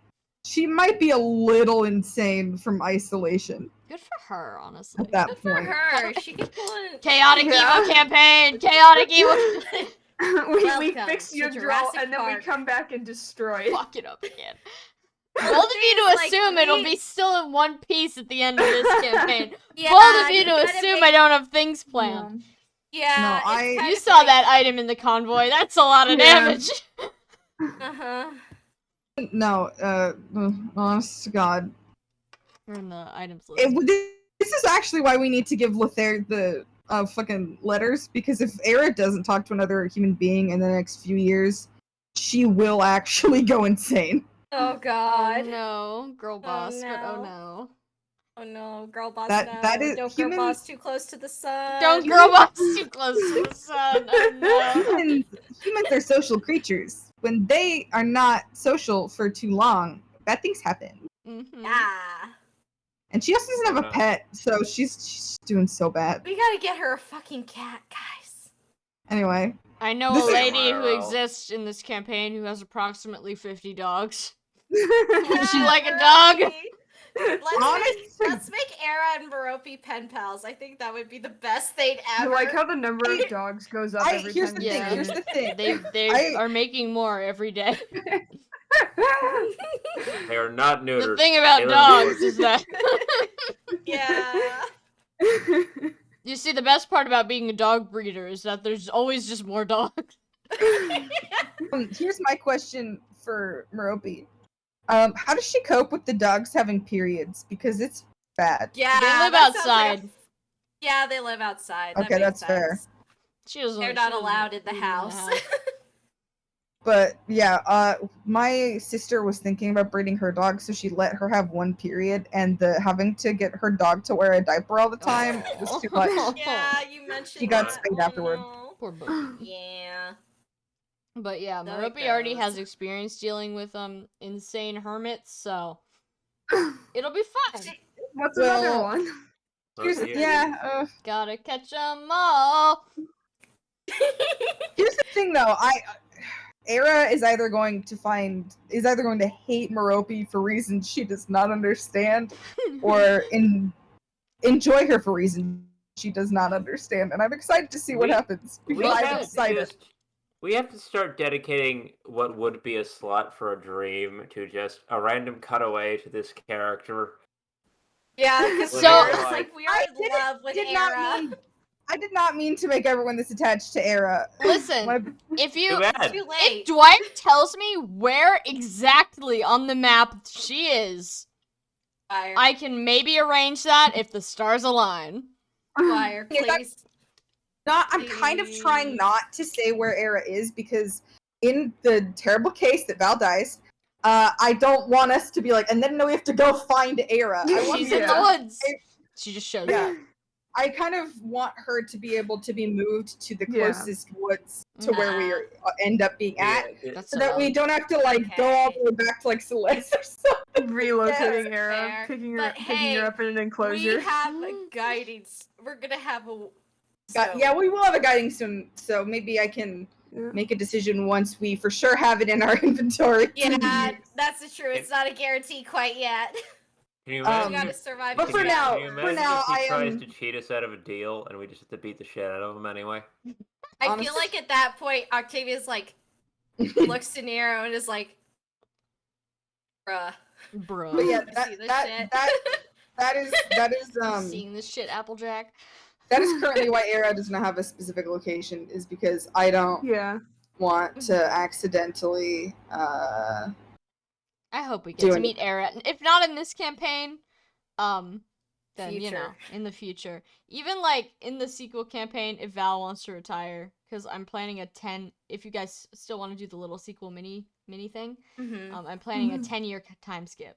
she might be a little insane from isolation Good for her, honestly. at that Good for point. her. She can pull in. Chaotic Yeah. Evo campaign! Chaotic Evo we Welcome fix to Jugdral Jurassic and then we Park. come back and destroy it. Fuck it up again. Bold of you to Like, assume it'll we- be still in one piece at the end of this campaign. Yeah, Bold of you to gotta assume make- I don't have things planned. Yeah, No, it's I- kind You of saw like, that item in the convoy. That's a lot of Yeah. damage. Uh-huh. No, honest to God. We're in the items list. This is actually why we need to give Lethair the fucking letters, because if Era doesn't talk to another human being in the next few years, she will actually go insane. Oh Oh god. no, girl boss, but oh no. no. Oh no, girl boss. That is- Don't humans- girl boss too close to the sun. Don't girl boss too close to the sun. Oh no. Humans are social creatures. When they are not social for too long, bad things happen. Mm-hmm. Yeah. And she also doesn't have Oh, a no. pet, so she's doing so bad. We gotta get her a fucking cat, guys. Anyway, I know This a is- lady who IRL. exists in this campaign who has approximately 50 dogs. Yeah, She like a Merope. dog? Let's make Era and Merope pen pals. I think that would be the best thing I ever. like how the number of dogs goes up every here's time the you thing. Yeah. say Here's it. the thing. They I- are making more every day. They are not neutered. The thing about They live dogs indoors. is that Yeah. you see the best part about being a dog breeder is that there's always just more dogs. Here's my question for Merope. How does she cope with the dogs having periods? Because it's bad. Yeah. They live that sounds like a- outside. Yeah, they live outside. That Okay, makes that's fair. sense. She doesn't. They're she not doesn't allowed in the live house. But yeah, my sister was thinking about breeding her dog, so she let her have one period, and having to get her dog to wear a diaper all the time was too much. Yeah, you mentioned She got that. spayed Oh, afterward. no. Poor Bo. Yeah. But yeah, So Merope it already goes. has experience dealing with insane hermits, so it'll be fine. What's Well, another one? Here's, Yeah. yeah, Gotta catch 'em all. here's the thing though. Era is either going to hate Merope for reasons she does not understand, or enjoy her for reasons she does not understand. And I'm excited to see what We- happens. We Well, I'm have, to excited. we have to start dedicating what would be a slot for a dream to just a random cutaway to this character. Yeah, because So- it's like we are in love with Era. I did not mean to make everyone this attached to Era. Listen, My- if Too you bad. Too if late. Dwight tells me where exactly on the map she is, Fire. I can maybe arrange that if the stars align. Fire, Yes, I- please. I'm kind of trying not to say where Era is because in the terrible case that Val dies, I don't want us to be like, and then we have to go find Era. I want She's her in the Yeah. woods. She just shows Yeah. up. I kind of want her to be able to be moved to the Yeah. closest woods to where we end up being at, That's so so that we valid. don't have to like go all the way back to like Celeste or something. Relocating Yes, Era, fair. picking her, But picking hey, her up in an enclosure. We have a guiding. We're gonna have a. Yeah, we will have a guiding stone, so maybe I can Yeah. make a decision once we for sure have it in our inventory. to Yeah, use. that's the truth. It's not a guarantee quite yet. Can you Um, We imagine? gotta survive. but this for round. now- can you for imagine now, if he I tries am- to cheat us out of a deal and we just have to beat the shit out of him anyway? I honest- feel like at that point, Octavia's like looks to Nero and is like, "Bruh, Bro. But yeah, You see this shit? that is Seeing this shit, Applejack. that is currently why Era does not have a specific location, is because I don't Yeah. want to accidentally I hope we get Do to it. meet Era. If not in this campaign, then you know, Future. in the future. Even like in the sequel campaign, if Val wants to retire, because I'm planning a 10. If you guys still want to do the little sequel mini thing, Mhm. I'm planning a Mhm. 10-year time skip.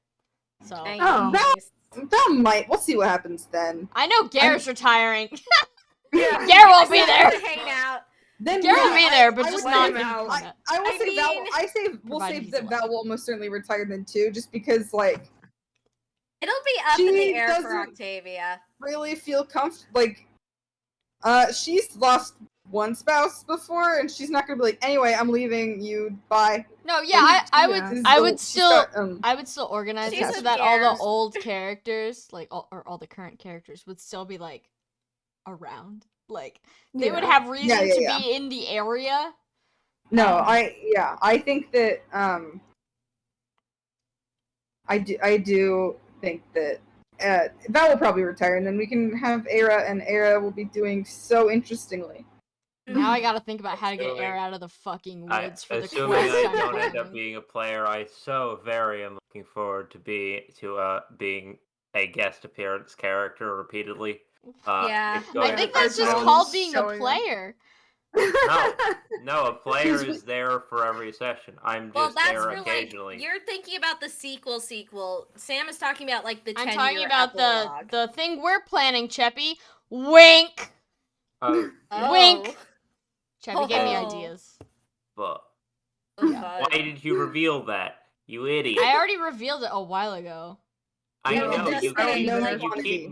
So Oh. Nice. that might we'll see what happens then. I know Gare's retiring. Yeah. Gare won't be Just there. to hang out. Then Gare will yeah, be there, but I just would not say- in out. combat. I will I say Val. mean- I say we'll Provided say he's that Val alive. will almost certainly retire then too, just because like It'll be up in the She air for doesn't- Octavia. really feel comfortable. Like, she's lost one spouse before, and she's not gonna be like, anyway, I'm leaving you. Bye. No, yeah, I would Yeah. I would She's still got, I would still organize She's it so a that all the Gares. old characters, like all the current characters, would still be like around. Like they would Yeah. have reason yeah, to yeah. be in the area. No, Um, I think that I do think that Val will probably retire, and then we can have Era, and Era will be doing so interestingly. Now I gotta think about how to get Assuming- Air out of the fucking I, woods for the assuming quest I I'm don't end up planning. being a player, I so very am looking forward to being a guest appearance character repeatedly. Yeah. it's going I to think be that's just so- called being a showing up. player. No, a player is there for every session. I'm just Well, that's there for like occasionally. you're thinking about the sequel. Sam is talking about like the 10-year I'm talking about epilogue. the thing we're planning, Cheppy. Wink. Oh, Wink. Cheppy gave me Oh. ideas. but Oh, Yeah. fun. why did you reveal that? You idiot! I already revealed it a while ago. I Yeah, know just you saying, keep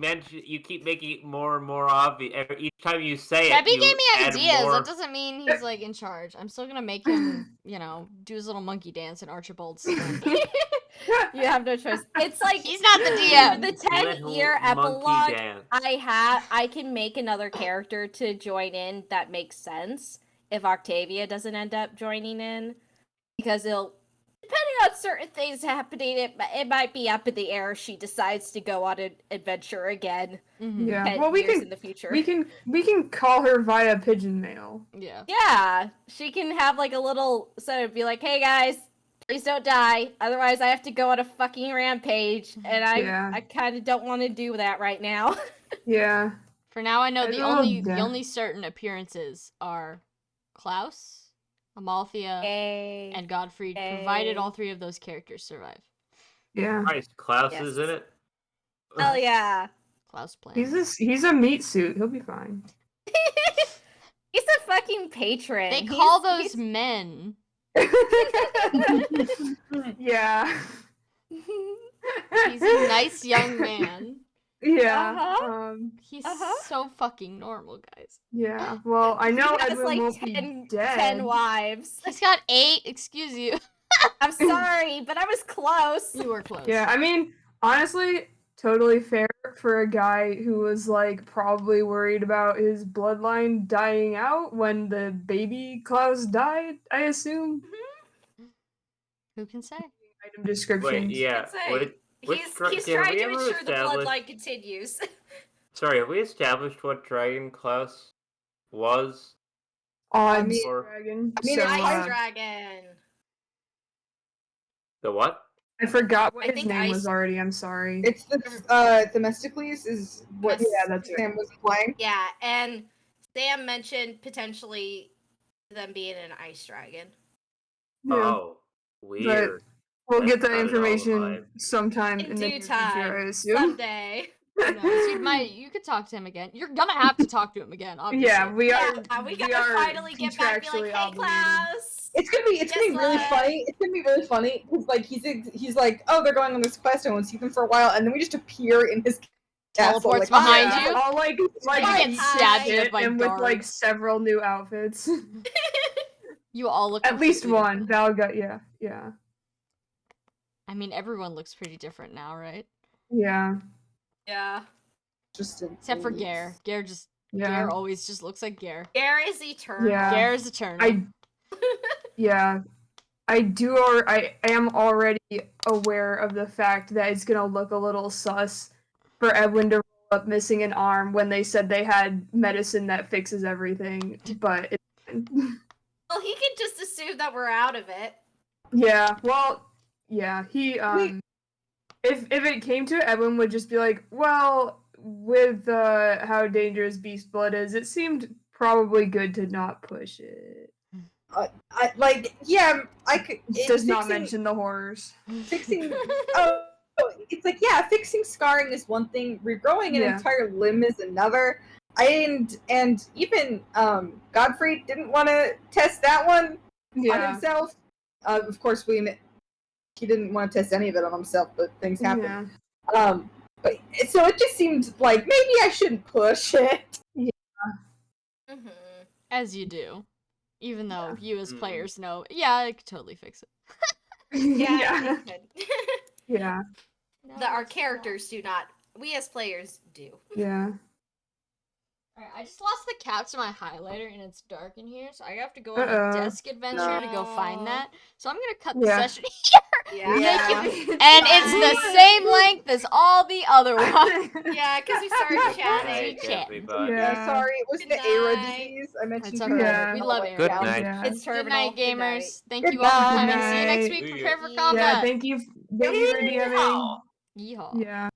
like- you keep making it more and more obvious. Each time you say it, Cheppy you gave me add ideas. more. That doesn't mean he's like in charge. I'm still gonna make him, do his little monkey dance in Archibald's skin. You have no choice. It's like He's not the for DM. the 10-year Little monkey epilogue. dance. I can make another character to join in that makes sense if Octavia doesn't end up joining in, because it'll, depending on certain things happening, it might be up in the air if she decides to go on an adventure again. Mhm. Yeah. 10 Well, we years can in the future. we can call her via pigeon mail. Yeah. Yeah, she can have like a little sort of be like, "Hey guys, please don't die, otherwise I have to go on a fucking rampage," and Yeah. I kind of don't want to do that right now. Yeah. For now, I know I the love only that. certain appearances are Klaus, Amalthea, Yay. and Godfried, provided Yay. all three of those characters survive. Yeah. Christ, Klaus is in Yes. it. Hell yeah. Klaus plan. He's a meat suit. He'll be fine. He's a fucking patron. They He's- call those he's- men. Yeah. He's a nice young man. Yeah. Uh-huh. He's Uh-huh. so fucking normal, guys. Yeah. Well, I know he has Edwin like won't 10, be dead. 10 wives. He's got 8. Excuse you. I'm sorry, but I was close. You were close. Yeah, I mean, honestly, totally fair for a guy who was like probably worried about his bloodline dying out when the baby Klaus died, I assume. Who can say? Item descriptions. Wait, yeah. I'd say. Which He's have trying we to ever ensure the established- bloodline continues. Sorry, have we established what dragon class was? Odds mean- dragon. I mean, so, it's Ice fine. dragon. The what? I forgot what I his think name ice- was already. I'm sorry. It's the Themistocles is what Yes. Yeah, that's right. Sam was playing. Yeah, and Sam mentioned potentially them being an ice dragon. Yeah. Oh, weird. We'll That's get that not at all information alive. sometime In in the due near future, time, I assume. someday. Who knows? You could talk to him again. You're gonna have to talk to him again, obviously. Yeah, we are. Yeah, we we gotta are finally get back and be like, contractually hey, obligated. class! It's gonna be Guess really what? funny. It's gonna be really funny because like he's like, oh, they're going on this quest. I won't see them for a while, and then we just appear in his castle, Teleports like, behind yeah. you. All like You get beat stabbed to shit death by and with like guards. several new outfits. You all look At least completely one. different. Val got yeah. I mean, everyone looks pretty different now, right? Yeah. Yeah. Just Except for Gare. Gare Yeah. always just looks like Gare. Air is eternal. Yeah. Gare is eternal. I am already aware of the fact that it's gonna look a little sus for Edwin to roll up missing an arm when they said they had medicine that fixes everything, but Well, he can just assume that we're out of it. yeah, well, yeah, he if it came to it, Edwin would just be like, well, with how dangerous beast blood is, it seemed probably good to not push it. I could. It does not mention the horrors. Fixing. It's like, yeah, fixing scarring is one thing. Regrowing an Yeah. entire limb is another. And even Godfrey didn't want to test that one on Yeah. himself. Of course, he didn't want to test any of it on himself, but things happen. Yeah. But so it just seemed like maybe I shouldn't push it. Mm-hmm. As you do. Even though you as Mhm. players know, yeah, I could totally fix it. Yeah, Yeah. we could. Yeah. That our characters do not. We as players do. Yeah. Alright, I just lost the caps to my highlighter and it's dark in here, so I have to go on Uh-oh. a desk adventure to go find that. So I'm gonna cut the Yeah. session Yeah. Yeah. and it's the same length as all the other ones. Yeah, because we started Good chatting. night, chat. everybody. Yeah. Sorry, it was Good the Aera night. disease. I mentioned It's her. okay. Yeah. We love Good Aaron. night. Yeah. It's Good terminal. night, gamers. Thank Good you all for night. coming. See you next Good week. night. Prepare for See combat. Yeah, thank you for DMing. Yeehaw. Yeehaw. Yeah.